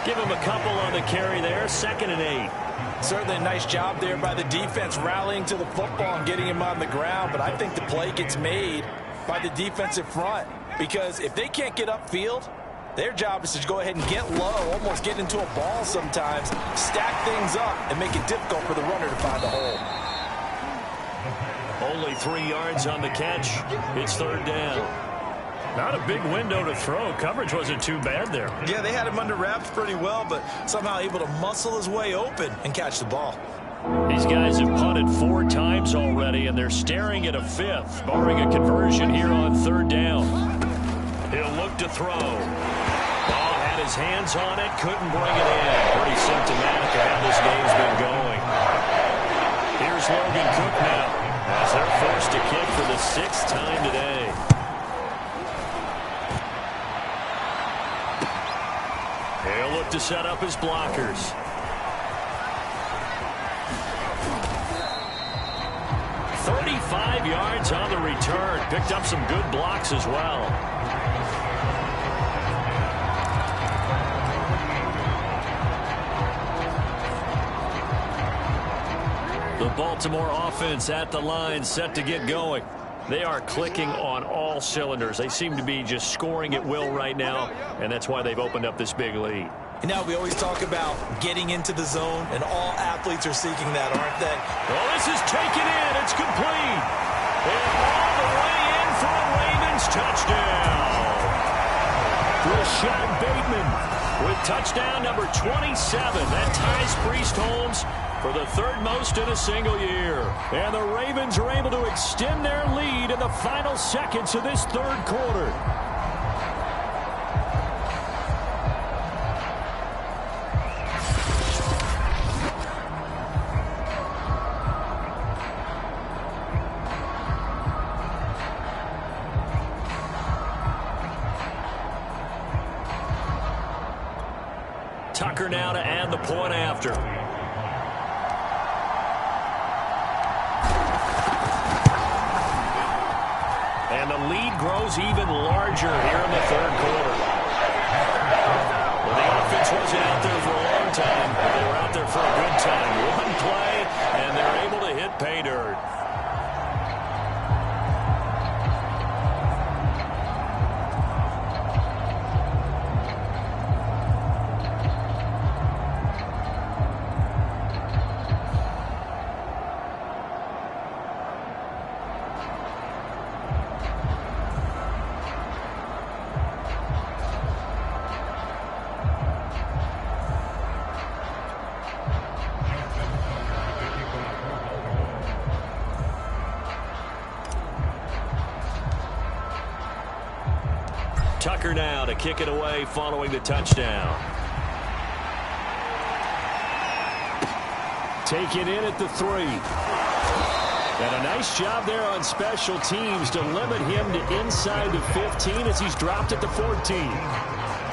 Speaker 2: Give him a couple on the carry there. 2nd and 8.
Speaker 3: Certainly a nice job there by the defense rallying to the football and getting him on the ground. But I think the play gets made by the defensive front. Because if they can't get upfield, their job is to go ahead and get low, almost get into a ball sometimes, stack things up, and make it difficult for the runner to find a hole.
Speaker 2: Only 3 yards on the catch. It's 3rd down. Not a big window to throw. Coverage wasn't too bad there.
Speaker 3: Yeah, they had him under wraps pretty well, but somehow able to muscle his way open and catch the ball.
Speaker 2: These guys have punted 4 times already, and they're staring at a 5th, barring a conversion here on 3rd down. He'll look to throw. Ball had his hands on it, couldn't bring it in. Pretty symptomatic of how this game's been going. Here's Logan Cook now, as they're forced to kick for the 6th time today. He'll look to set up his blockers. "35 yards on the return. Picked up some good blocks as well. The Baltimore offense at the line, set to get going. They are clicking on all cylinders. They seem to be just scoring at will right now, and that's why they've opened up this big lead.
Speaker 3: And now we always talk about getting into the zone, and all athletes are seeking that, aren't they?
Speaker 2: Well, this is taken in. It's complete. And all the way in for a Ravens touchdown. Rashad Bateman with touchdown number 27. That ties Priest Holmes for the third most in a single year. And the Ravens are able to extend their lead in the final seconds of this third quarter. Tucker now to add the point after. And the lead grows even larger here in the third quarter. Well, the offense wasn't out there for a long time, but they were out there for a good time. One play, and they're able to hit pay dirt. Tucker now to kick it away following the touchdown. Taken in at the 3. And a nice job there on special teams to limit him to inside the 15 as he's dropped at the 14.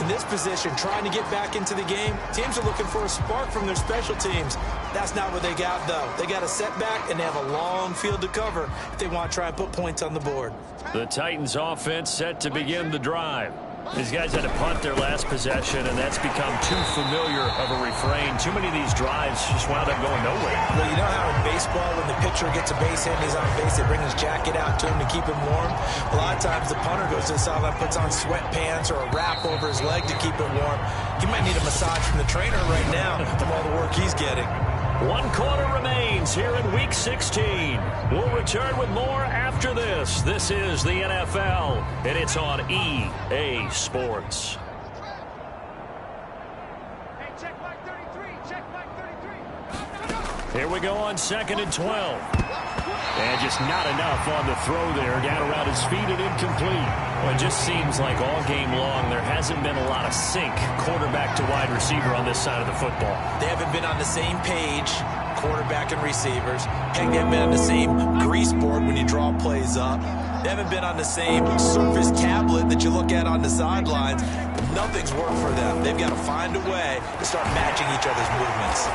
Speaker 3: In this position, trying to get back into the game, teams are looking for a spark from their special teams. That's not what they got, though. They got a setback, and they have a long field to cover if they want to try and put points on the board.
Speaker 2: The Titans offense set to begin the drive. These guys had to punt their last possession, and that's become too familiar of a refrain. Too many of these drives just wound up going nowhere.
Speaker 3: Well, you know how in baseball, when the pitcher gets a base hit and he's on base, they bring his jacket out to him to keep him warm? A lot of times the punter goes to the sideline, puts on sweatpants or a wrap over his leg to keep it warm. He might need a massage from the trainer right now from all the work he's getting.
Speaker 2: 1 quarter remains here in Week 16. We'll return with more after this. This is the NFL, and it's on EA Sports.
Speaker 4: Hey, check Mike 33. Check Mike 33.
Speaker 2: Here we go on 2nd and 12. And just not enough on the throw there. Down around his feet and incomplete. Well, it just seems like all game long there hasn't been a lot of sync quarterback to wide receiver on this side of the football.
Speaker 3: They haven't been on the same page, quarterback and receivers. Heck, they haven't been on the same grease board when you draw plays up. They haven't been on the same Surface tablet that you look at on the sidelines. Nothing's worked for them. They've got to find a way to start matching each other's movements.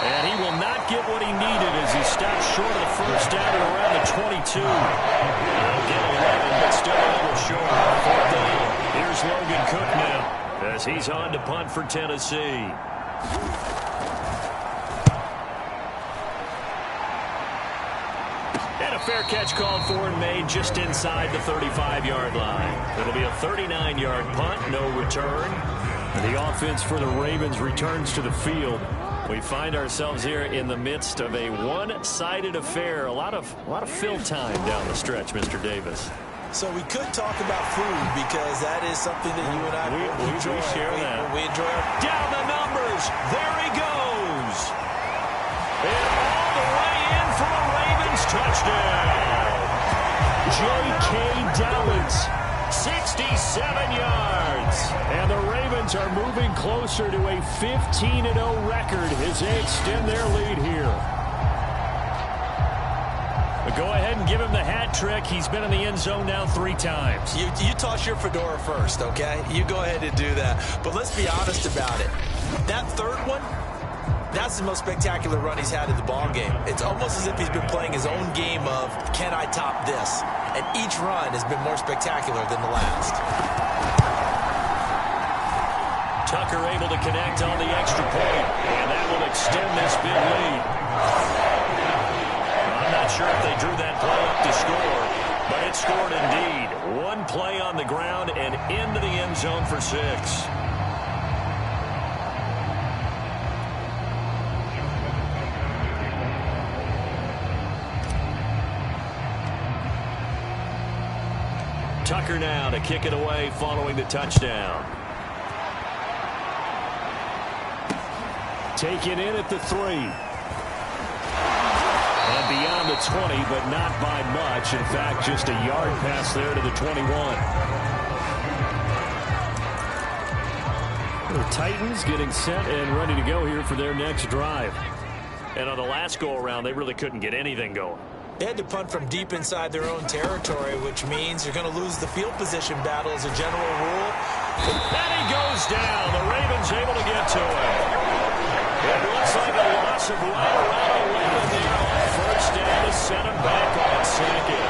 Speaker 2: And he will not get what he needed as he stops short of the first down at around the 22. He'll get 11, but still a little short. 4th down. Here's Logan Cook now as he's on to punt for Tennessee. And a fair catch called for and made just inside the 35-yard line. It'll be a 39-yard punt, no return. The offense for the Ravens returns to the field. We find ourselves here in the midst of a one-sided affair. A lot of fill time down the stretch, Mr. Davis.
Speaker 3: So we could talk about food because that is something that you and I enjoy.
Speaker 2: We share that.
Speaker 3: We enjoy it.
Speaker 2: Down the numbers. There he goes. And all the way in for a Ravens touchdown. J.K. Dobbins, 67 yards. And the Ravens are moving closer to a 15-0 record as they extend their lead here. But go ahead and give him the hat trick. He's been in the end zone now 3 times.
Speaker 3: You toss your fedora first, okay? You go ahead and do that. But let's be honest about it. That third one, that's the most spectacular run he's had in the ballgame. It's almost as if he's been playing his own game of, can I top this? And each run has been more spectacular than the last.
Speaker 2: Tucker able to connect on the extra point, and that will extend this big lead. I'm not sure if they drew that play up to score, but it scored indeed. 1 play on the ground and into the end zone for 6. Tucker now to kick it away following the touchdown.
Speaker 6: Taken in at the 3. And beyond the 20, but not by much. In fact, just a yard pass there to the 21. The Titans getting set and ready to go here for their next drive. And on the last go-around, they really couldn't get anything going.
Speaker 3: They had to punt from deep inside their own territory, which means you're going to lose the field position battle as a general rule.
Speaker 6: And he goes down. The Ravens able to get to him. It looks like a loss of right around 11 there on first down to set him back on second.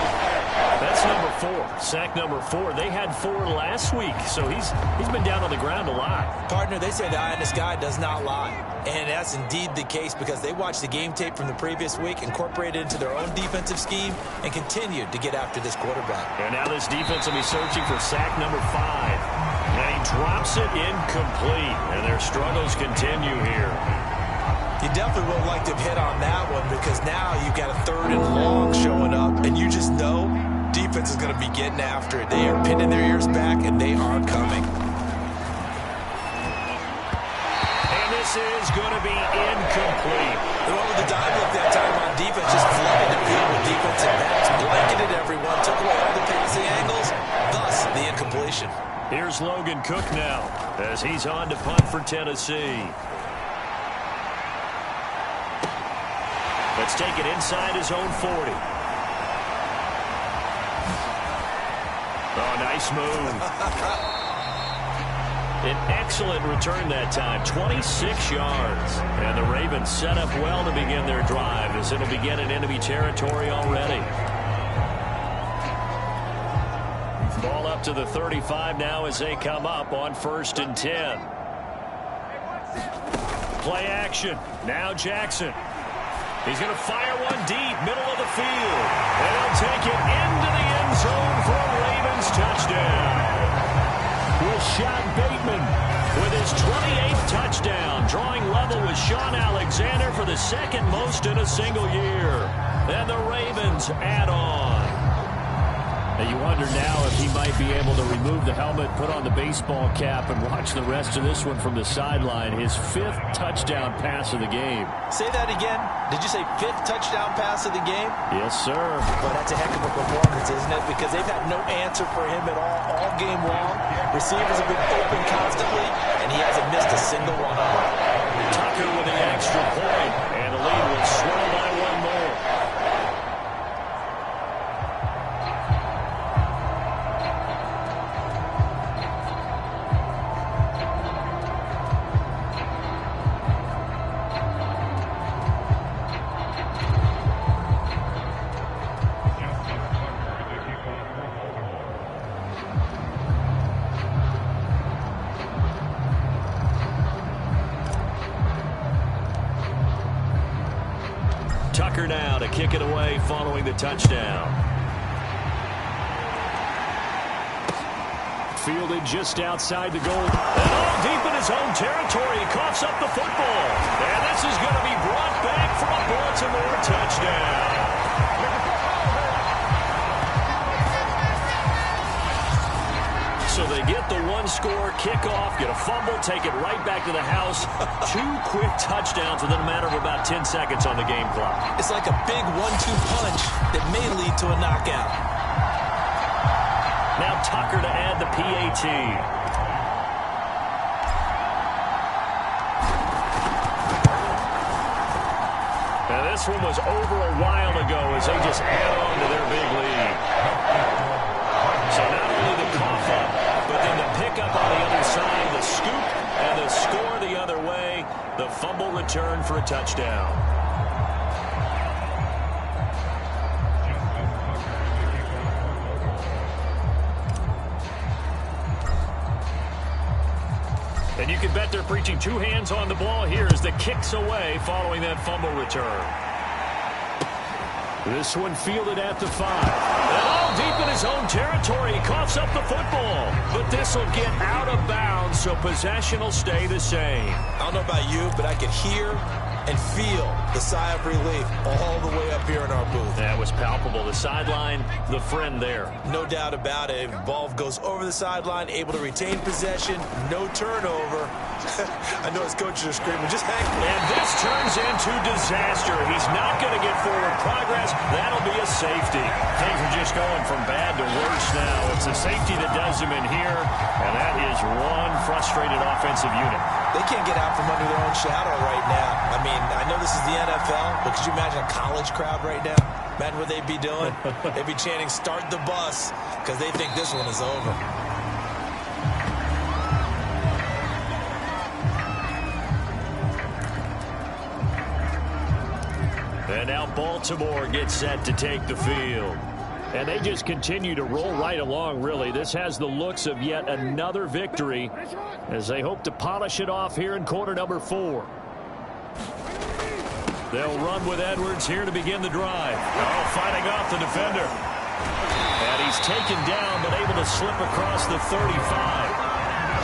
Speaker 6: That's number 4. Sack number 4. They had 4 last week, so he's been down on the ground a lot.
Speaker 3: Partner, they say the eye in the sky does not lie. And that's indeed the case because they watched the game tape from the previous week, incorporated it into their own defensive scheme, and continued to get after this quarterback.
Speaker 6: And now this defense will be searching for sack number 5. And he drops it incomplete, and their struggles continue here.
Speaker 3: You definitely would have liked to have hit on that one because now you've got a 3rd and long showing up, and you just know defense is going to be getting after it. They are pinning their ears back, and they are coming.
Speaker 6: And this is going to be incomplete.
Speaker 3: The one with the dive look that time on defense just flooded the field with defensive backs, blanketed everyone, took away all the passing angles, thus the incompletion.
Speaker 6: Here's Logan Cook now as he's on to punt for Tennessee. Let's take it inside his own 40. Oh, nice move. An excellent return that time, 26 yards. And the Ravens set up well to begin their drive as it'll begin in enemy territory already. Ball up to the 35 now as they come up on 1st and 10. Play action. Now Jackson. He's going to fire one deep, middle of the field. And he'll take it into the end zone for a Ravens touchdown. Rashad Bateman with his 28th touchdown, drawing level with Sean Alexander for the 2nd most in a single year. And the Ravens add on. And you wonder now if he might be able to remove the helmet, put on the baseball cap, and watch the rest of this one from the sideline. His 5th touchdown pass of the game.
Speaker 3: Say that again. Did you say 5th touchdown pass of the game?
Speaker 6: Yes, sir.
Speaker 3: Well, that's a heck of a performance, isn't it? Because they've had no answer for him at all game long. Receivers have been open constantly, and he hasn't missed a single one of them.
Speaker 6: Tucker with the extra point, and the lead will swell by 1 more. Tucker now to kick it away following the touchdown. Fielded just outside the goal. And all deep in his own territory. He coughs up the football. And this is going to be brought back for a Baltimore touchdown. So they get the 1-score kickoff, get a fumble, take it right back to the house. 2 quick touchdowns within a matter of about 10 seconds on the game clock.
Speaker 3: It's like a big 1-2 punch that may lead to a knockout.
Speaker 6: Now Tucker to add the PAT. Now this one was over a while ago as they just add on to their big lead. So not only the cough up, but then the pickup on the other side, the scoop, and the score the other way, the fumble return for a touchdown. And you can bet they're preaching 2 hands on the ball here as the kick's away following that fumble return. This one fielded at the 5. And all deep in his own territory. He coughs up the football. But this will get out of bounds, so possession will stay the same.
Speaker 3: I don't know about you, but I could hear and feel the sigh of relief all the way up here in our booth.
Speaker 6: That was palpable. The sideline, the friend there.
Speaker 3: No doubt about it. Ball goes over the sideline, able to retain possession, no turnover. I know his coaches are screaming, just hang.
Speaker 6: And this turns into disaster. He's not going to get forward progress. That'll be a safety. Things are just going from bad to worse now. It's the safety that does him in here, and that is one frustrated offensive unit.
Speaker 3: They can't get out from under their own shadow right now. I mean, I know this is the NFL, but could you imagine a college crowd right now? Imagine what they'd be doing. They'd be chanting, "Start the bus," because they think this one is over.
Speaker 6: And now Baltimore gets set to take the field. And they just continue to roll right along, really. This has the looks of yet another victory as they hope to polish it off here in quarter number 4. They'll run with Edwards here to begin the drive. Oh, fighting off the defender. And he's taken down, but able to slip across the 35.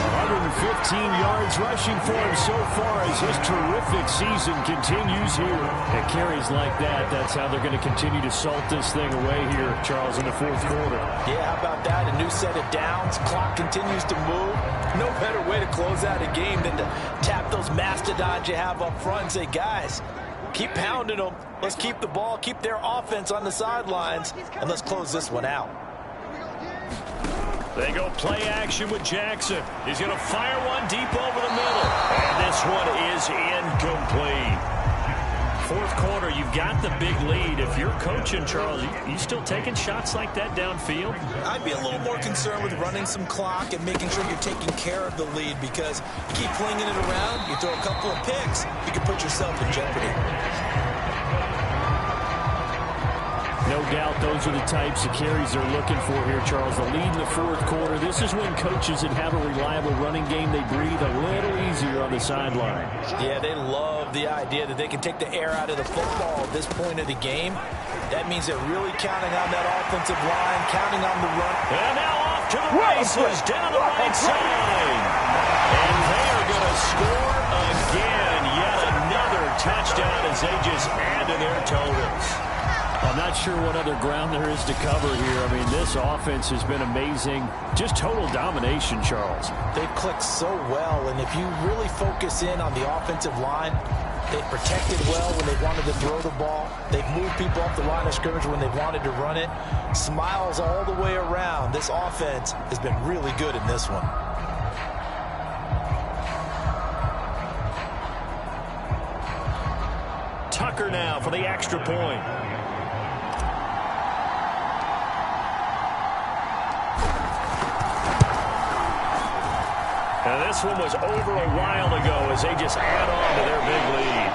Speaker 6: 115 yards rushing for him so far as his terrific season continues here. At carries like that, that's how they're going to continue to salt this thing away here, Charles, in the fourth quarter.
Speaker 3: Yeah, how about that? A new set of downs. Clock continues to move. No better way to close out a game than to tap those mastodons you have up front and say, guys, keep pounding them. Let's keep the ball, keep their offense on the sidelines, and let's close this one out.
Speaker 6: They go play action with Jackson. He's going to fire one deep over the middle. And this one is incomplete. Fourth quarter, you've got the big lead. If you're coaching, Charles, you still taking shots like that downfield?
Speaker 3: I'd be a little more concerned with running some clock and making sure you're taking care of the lead, because you keep flinging it around, you throw a couple of picks, you can put yourself in jeopardy.
Speaker 6: No doubt those are the types of carries they're looking for here, Charles. The lead in the fourth quarter. This is when coaches that have a reliable running game, they breathe a little easier on the sideline.
Speaker 3: Yeah, they love the idea that they can take the air out of the football at this point of the game. That means they're really counting on that offensive line, counting on the run.
Speaker 6: And now off to the races down the right side. And they are going to score again. Yet another touchdown as they just add to their totals. I'm not sure what other ground there is to cover here. I mean, this offense has been amazing. Just total domination, Charles.
Speaker 3: They've clicked so well, and if you really focus in on the offensive line, they've protected well when they wanted to throw the ball. They've moved people off the line of scrimmage when they wanted to run it. Smiles all the way around. This offense has been really good in this one.
Speaker 6: Tucker now for the extra point. And this one was over a while ago as they just add on to their big lead.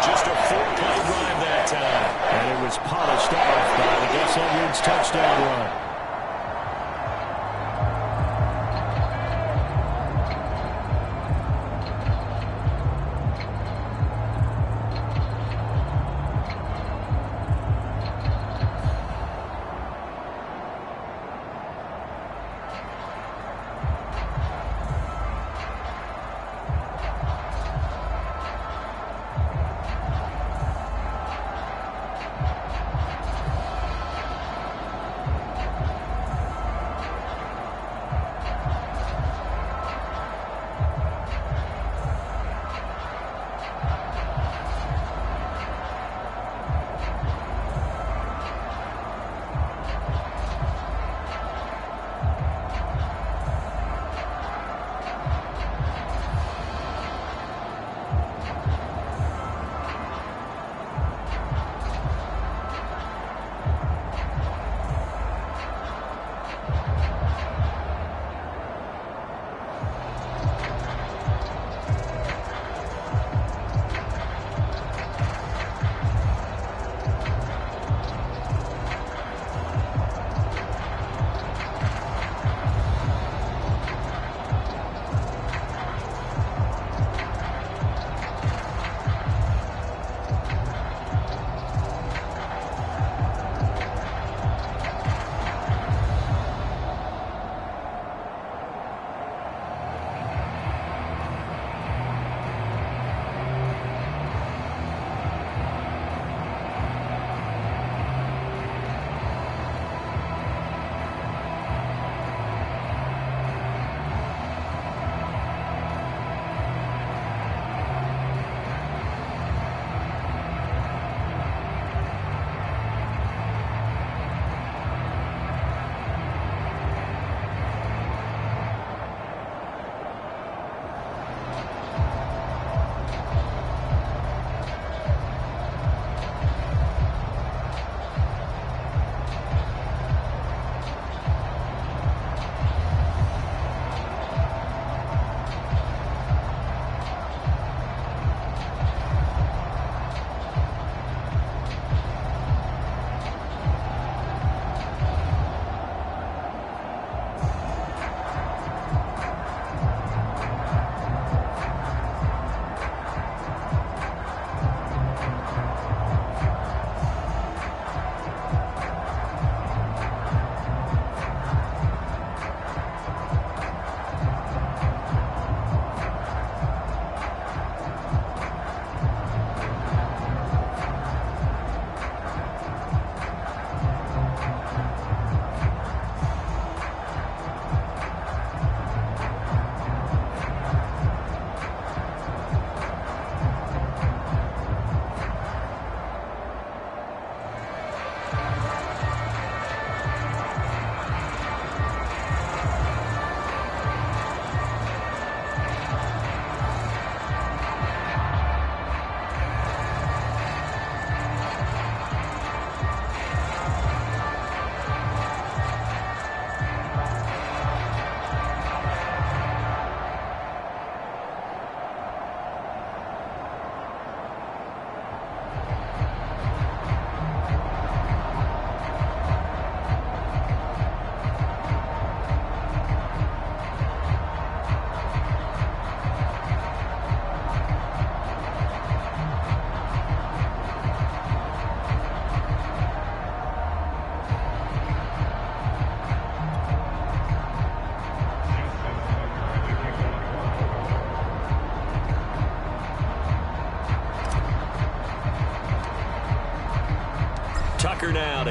Speaker 6: Just a 4-play drive that time. And it was polished off by the Gus Edwards touchdown run.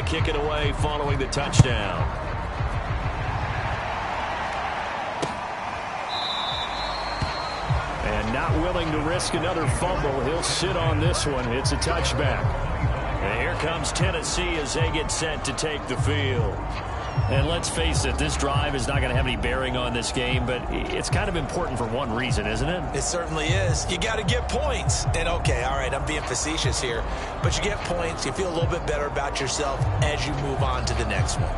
Speaker 6: kick it away following the touchdown. And not willing to risk another fumble. He'll sit on this one. It's a touchback. And here comes Tennessee as they get set to take the field. And let's face it, this drive is not going to have any bearing on this game, but it's kind of important for one reason, isn't it?
Speaker 3: It certainly is. You got to get points. And okay, all right, I'm being facetious here, but you get points, you feel a little bit better about yourself as you move on to the next one.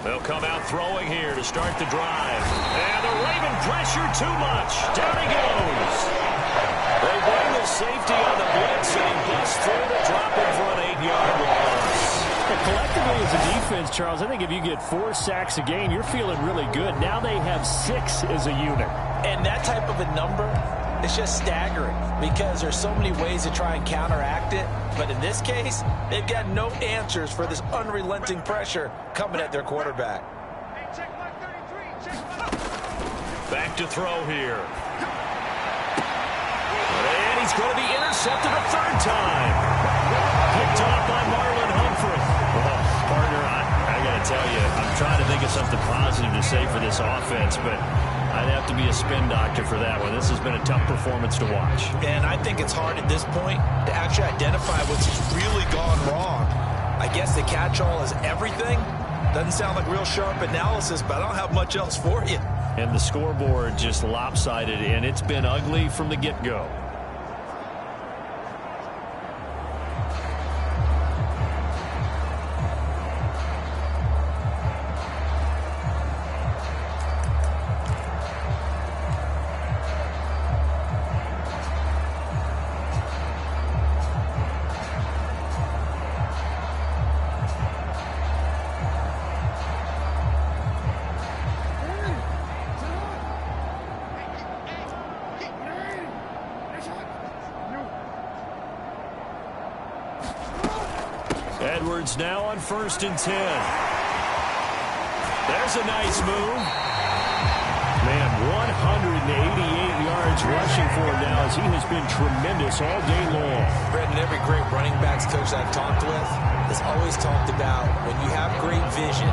Speaker 6: They'll come out throwing here to start the drive. And the Raven pressure too much. Down he goes. They bring the safety on the blitz, and he busts through to drop him for an 8-yard loss.
Speaker 2: Collectively as a defense, Charles, I think if you get 4 sacks a game, you're feeling really good. Now they have 6 as a unit.
Speaker 3: And that type of a number, it's just staggering because there's so many ways to try and counteract it. But in this case, they've got no answers for this unrelenting pressure coming at their quarterback.
Speaker 6: Back to throw here. And he's going to be intercepted a third time. Picked off by Marlon Humphrey. Well, partner, I got to tell you, I'm trying to think of something positive to say for this offense, but I'd have to be a spin doctor for that one. This has been a tough performance to watch.
Speaker 3: And I think it's hard at this point to actually identify what's really gone wrong. I guess the catch-all is everything. Doesn't sound like real sharp analysis, but I don't have much else for you.
Speaker 6: And the scoreboard just lopsided, and it's been ugly from the get-go. Edwards now on 1st and 10. There's a nice move. Man, 188 yards rushing for him now as he has been tremendous all day long.
Speaker 3: Brendan, every great running backs coach I've talked with has always talked about when you have great vision,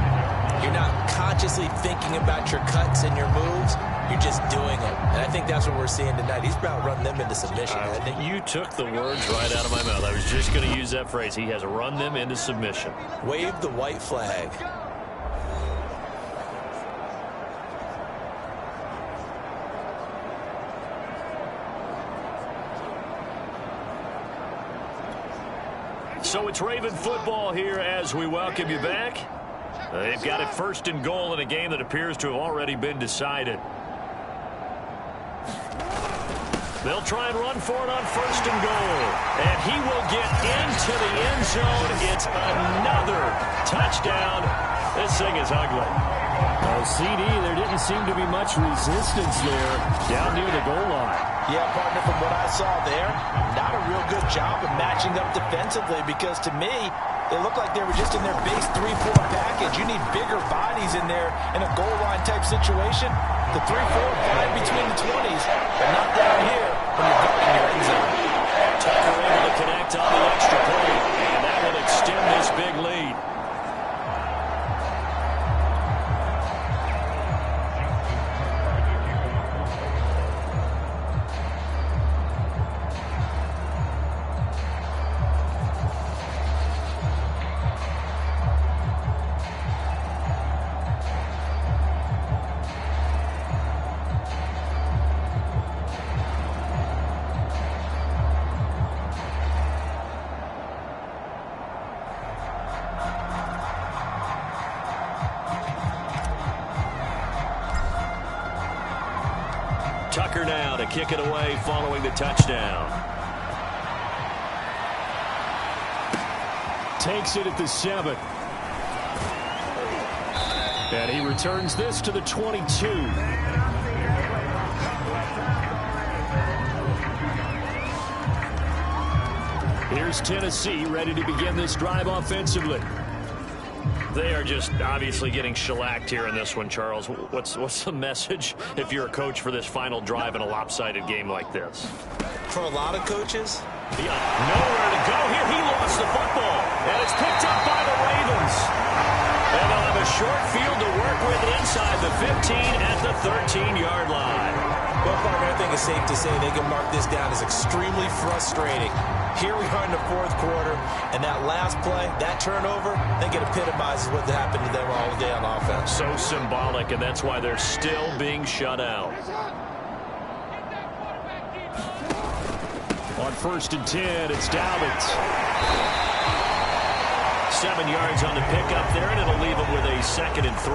Speaker 3: you're not consciously thinking about your cuts and your moves. You're just doing them. And I think that's what we're seeing tonight. He's about running them into submission.
Speaker 6: You took the words right out of my mouth. I was just going to use that phrase. He has run them into submission.
Speaker 3: Wave the white flag.
Speaker 6: So it's Raven football here as we welcome you back. They've got it 1st and goal in a game that appears to have already been decided. They'll try and run for it on 1st and goal. And he will get into the end zone. It's another touchdown. This thing is ugly.
Speaker 2: CD, there didn't seem to be much resistance there down near the goal line.
Speaker 3: Yeah, partner, from what I saw there, not a real good job of matching up defensively because to me, they look like they were just in their base 3-4 package. You need bigger bodies in there in a goal line type situation. The 3-4, 5 between the 20s, but not down here when you're guarding your end zone.
Speaker 6: Tucker able to connect on the extra point, and that will extend this big lead. Tucker now to kick it away following the touchdown.
Speaker 2: Takes it at the 7. And he returns this to the 22. Here's Tennessee ready to begin this drive offensively.
Speaker 6: They are just obviously getting shellacked here in this one, Charles. What's the message if you're a coach for this final drive in a lopsided game like this?
Speaker 3: For a lot of coaches,
Speaker 6: nowhere to go here. He lost the football, and it's picked up by the Ravens. And they'll have a short field to work with inside the 15 at the 13-yard line.
Speaker 3: well, Parker, I think it's safe to say they can mark this down as extremely frustrating. Here we are in the fourth quarter, and that last play, that turnover, I think it epitomizes what happened to them all day on offense.
Speaker 6: So symbolic, and that's why they're still being shut out.
Speaker 2: On 1st and 10, it's Dobbins.
Speaker 6: 7 yards on the pickup there, and it'll leave them with a 2nd and 3.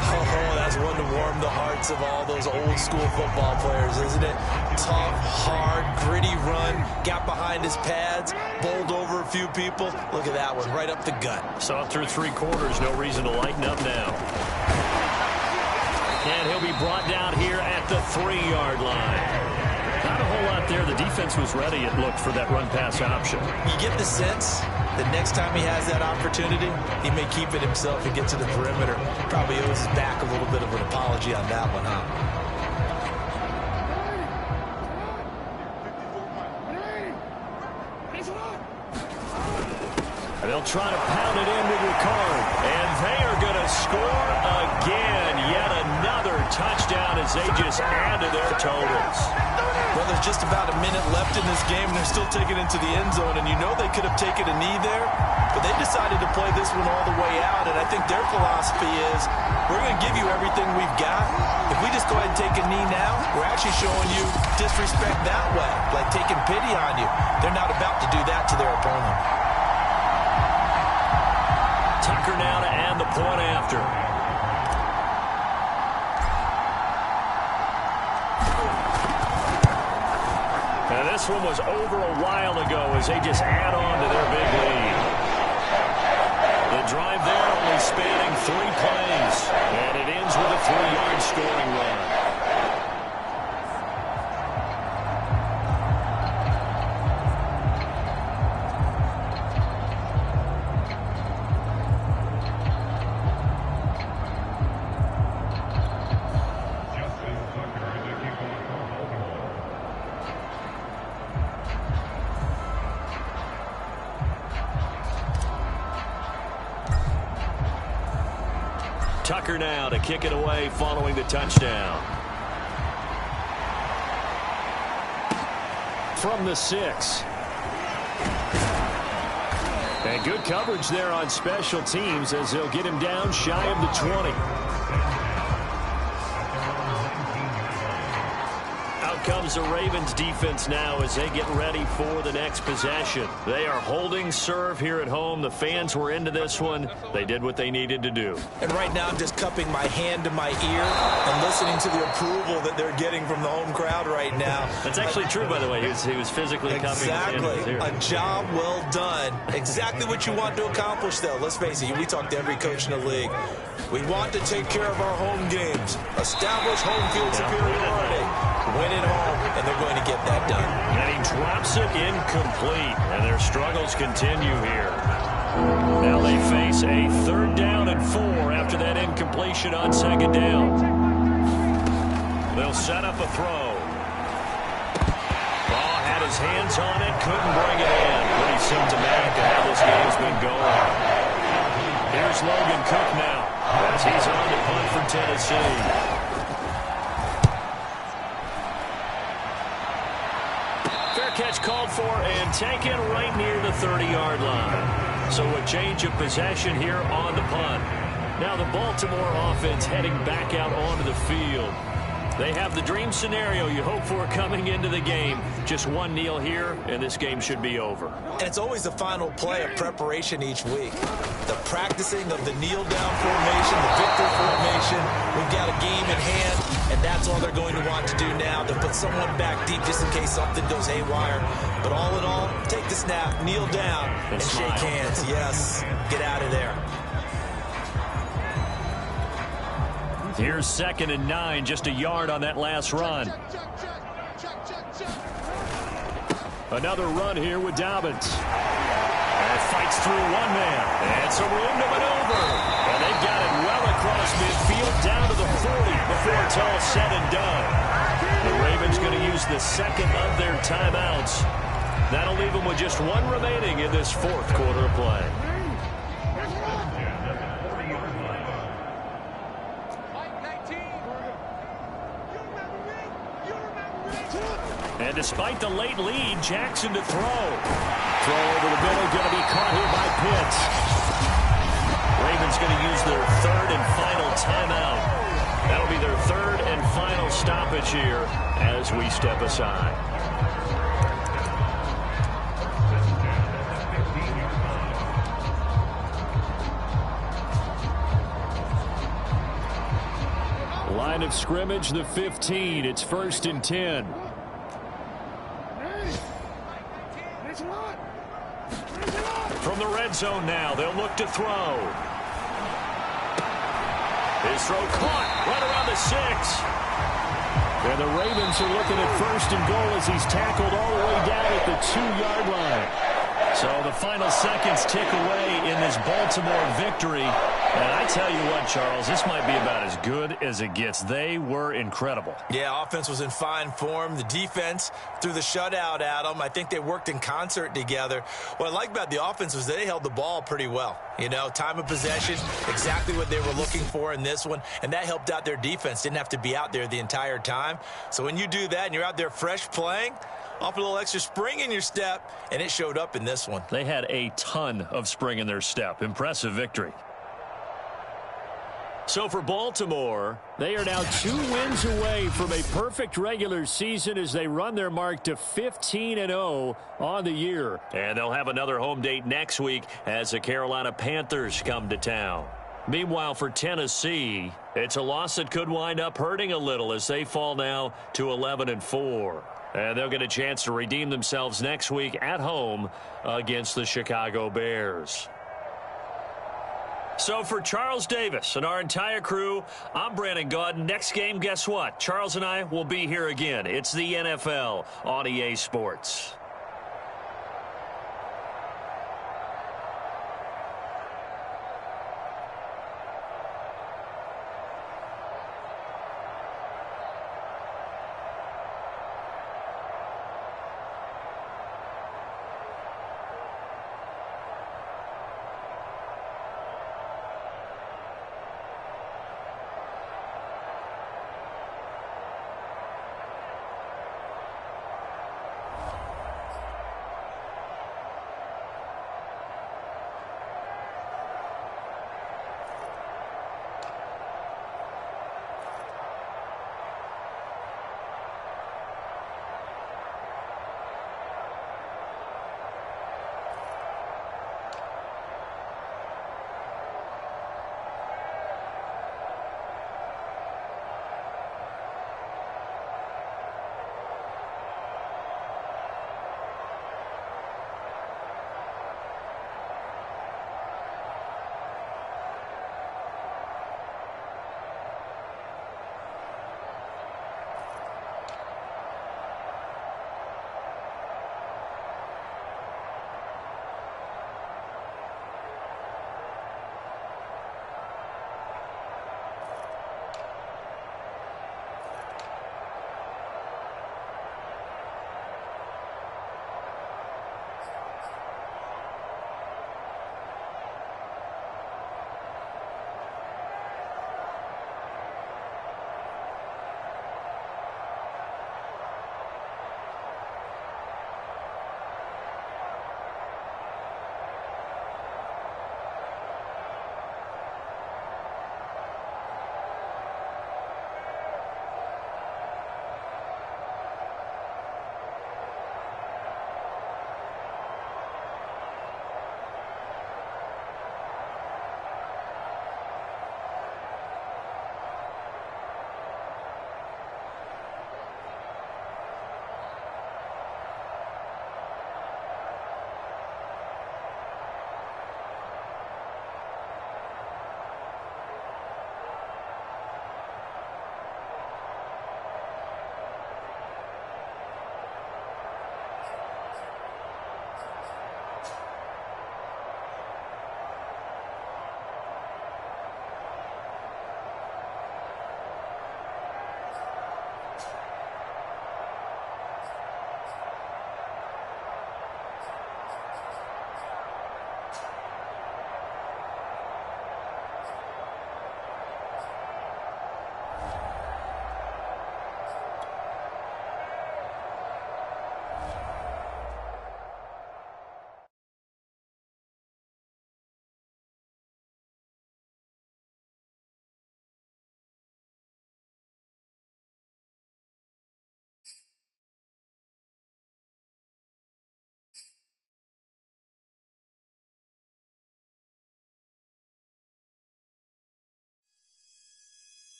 Speaker 3: Oh, that's one to warm the hearts of all those old-school football players, isn't it? Tough, hard, gritty run, got behind his pads, bowled over a few people. Look at that one, right up the gut.
Speaker 6: Saw it through 3 quarters, no reason to lighten up now. And he'll be brought down here at the 3-yard line. Not a whole lot there. The defense was ready, it looked, for that run-pass option.
Speaker 3: You get the sense that next time he has that opportunity, he may keep it himself and get to the perimeter. Probably owes his back a little bit of an apology on that one, huh?
Speaker 6: And they'll try to pound it in with Ricard. And they are going to score again. Yet another touchdown as they just add to their totals.
Speaker 3: Well, there's just about a minute left in this game, and they're still taking it into the end zone. And you know they could have taken a knee there, but they decided to play this one all the way out. And I think their philosophy is, we're going to give you everything we've got. If we just go ahead and take a knee now, we're actually showing you disrespect that way, like taking pity on you. They're not about to do that to their opponent.
Speaker 6: Tucker now to add the point after. And this one was over a while ago as they just add on to their big lead. The drive there only spanning 3 plays. And it ends with a 3-yard scoring run. Tucker now to kick it away following the touchdown.
Speaker 2: From the 6. And good coverage there on special teams as they'll get him down shy of the 20.
Speaker 6: Out comes the Ravens defense now as they get ready for the next possession. They are holding serve here at home. The fans were into this one. They did what they needed to do.
Speaker 3: And right now I'm just cupping my hand to my ear and listening to the approval that they're getting from the home crowd right now.
Speaker 6: That's actually true, by the way. He was physically cupping his hand to his ear.
Speaker 3: A job well done. Exactly what you want to accomplish, though. Let's face it, we talk to every coach in the league. We want to take care of our home games, establish home field superiority, win at home, and they're going to get that done.
Speaker 6: And he drops it incomplete, and their struggles continue here. Now they face a 3rd down and 4 after that incompletion on 2nd down. They'll set up a throw. Raw had his hands on it, couldn't bring it in. Pretty symptomatic of how this game's been going. Here's Logan Cook now as he's on to punt for Tennessee. Catch called for and taken right near the 30-yard line. So a change of possession here on the punt. Now the Baltimore offense heading back out onto the field. They have the dream scenario you hope for coming into the game. Just one kneel here, and this game should be over.
Speaker 3: And it's always the final play of preparation each week. The practicing of the kneel-down formation, the victory formation. We've got a game in hand, and that's all they're going to want to do now. To put someone back deep just in case something goes haywire. But all in all, take the snap, kneel down, and shake hands. Yes, get out of there.
Speaker 6: Here's 2nd and 9, just a yard on that last run.
Speaker 2: Another run here with Dobbins.
Speaker 6: And fights through one man. And some room to maneuver. And they've got it well across midfield down to the 40 before it's all said and done. The Ravens going to use the second of their timeouts. That'll leave them with just one remaining in this fourth quarter of play. And despite the late lead, Jackson to throw. Throw over the middle, going to be caught here by Pitts. Ravens going to use their third and final timeout. That'll be their third and final stoppage here as we step aside. Line of scrimmage, the 15. It's 1st and 10. From the red zone now, they'll look to throw. His throw caught right around the 6. And the Ravens are looking at 1st and goal as he's tackled all the way down at the 2-yard line. So the final seconds tick away in this Baltimore victory. And I tell you what, Charles, this might be about as good as it gets. They were incredible.
Speaker 3: Yeah, offense was in fine form. The defense threw the shutout at them. I think they worked in concert together. What I like about the offense was they held the ball pretty well. You know, time of possession, exactly what they were looking for in this one. And that helped out their defense. Didn't have to be out there the entire time. So when you do that and you're out there fresh playing, off a little extra spring in your step, and it showed up in this one.
Speaker 6: They had a ton of spring in their step. Impressive victory. So for Baltimore, they are now 2 wins away from a perfect regular season as they run their mark to 15-0 on the year. And they'll have another home date next week as the Carolina Panthers come to town. Meanwhile, for Tennessee, it's a loss that could wind up hurting a little as they fall now to 11-4. And they'll get a chance to redeem themselves next week at home against the Chicago Bears. So for Charles Davis and our entire crew, I'm Brandon Gaudin. Next game, guess what? Charles and I will be here again. It's the NFL on EA Sports.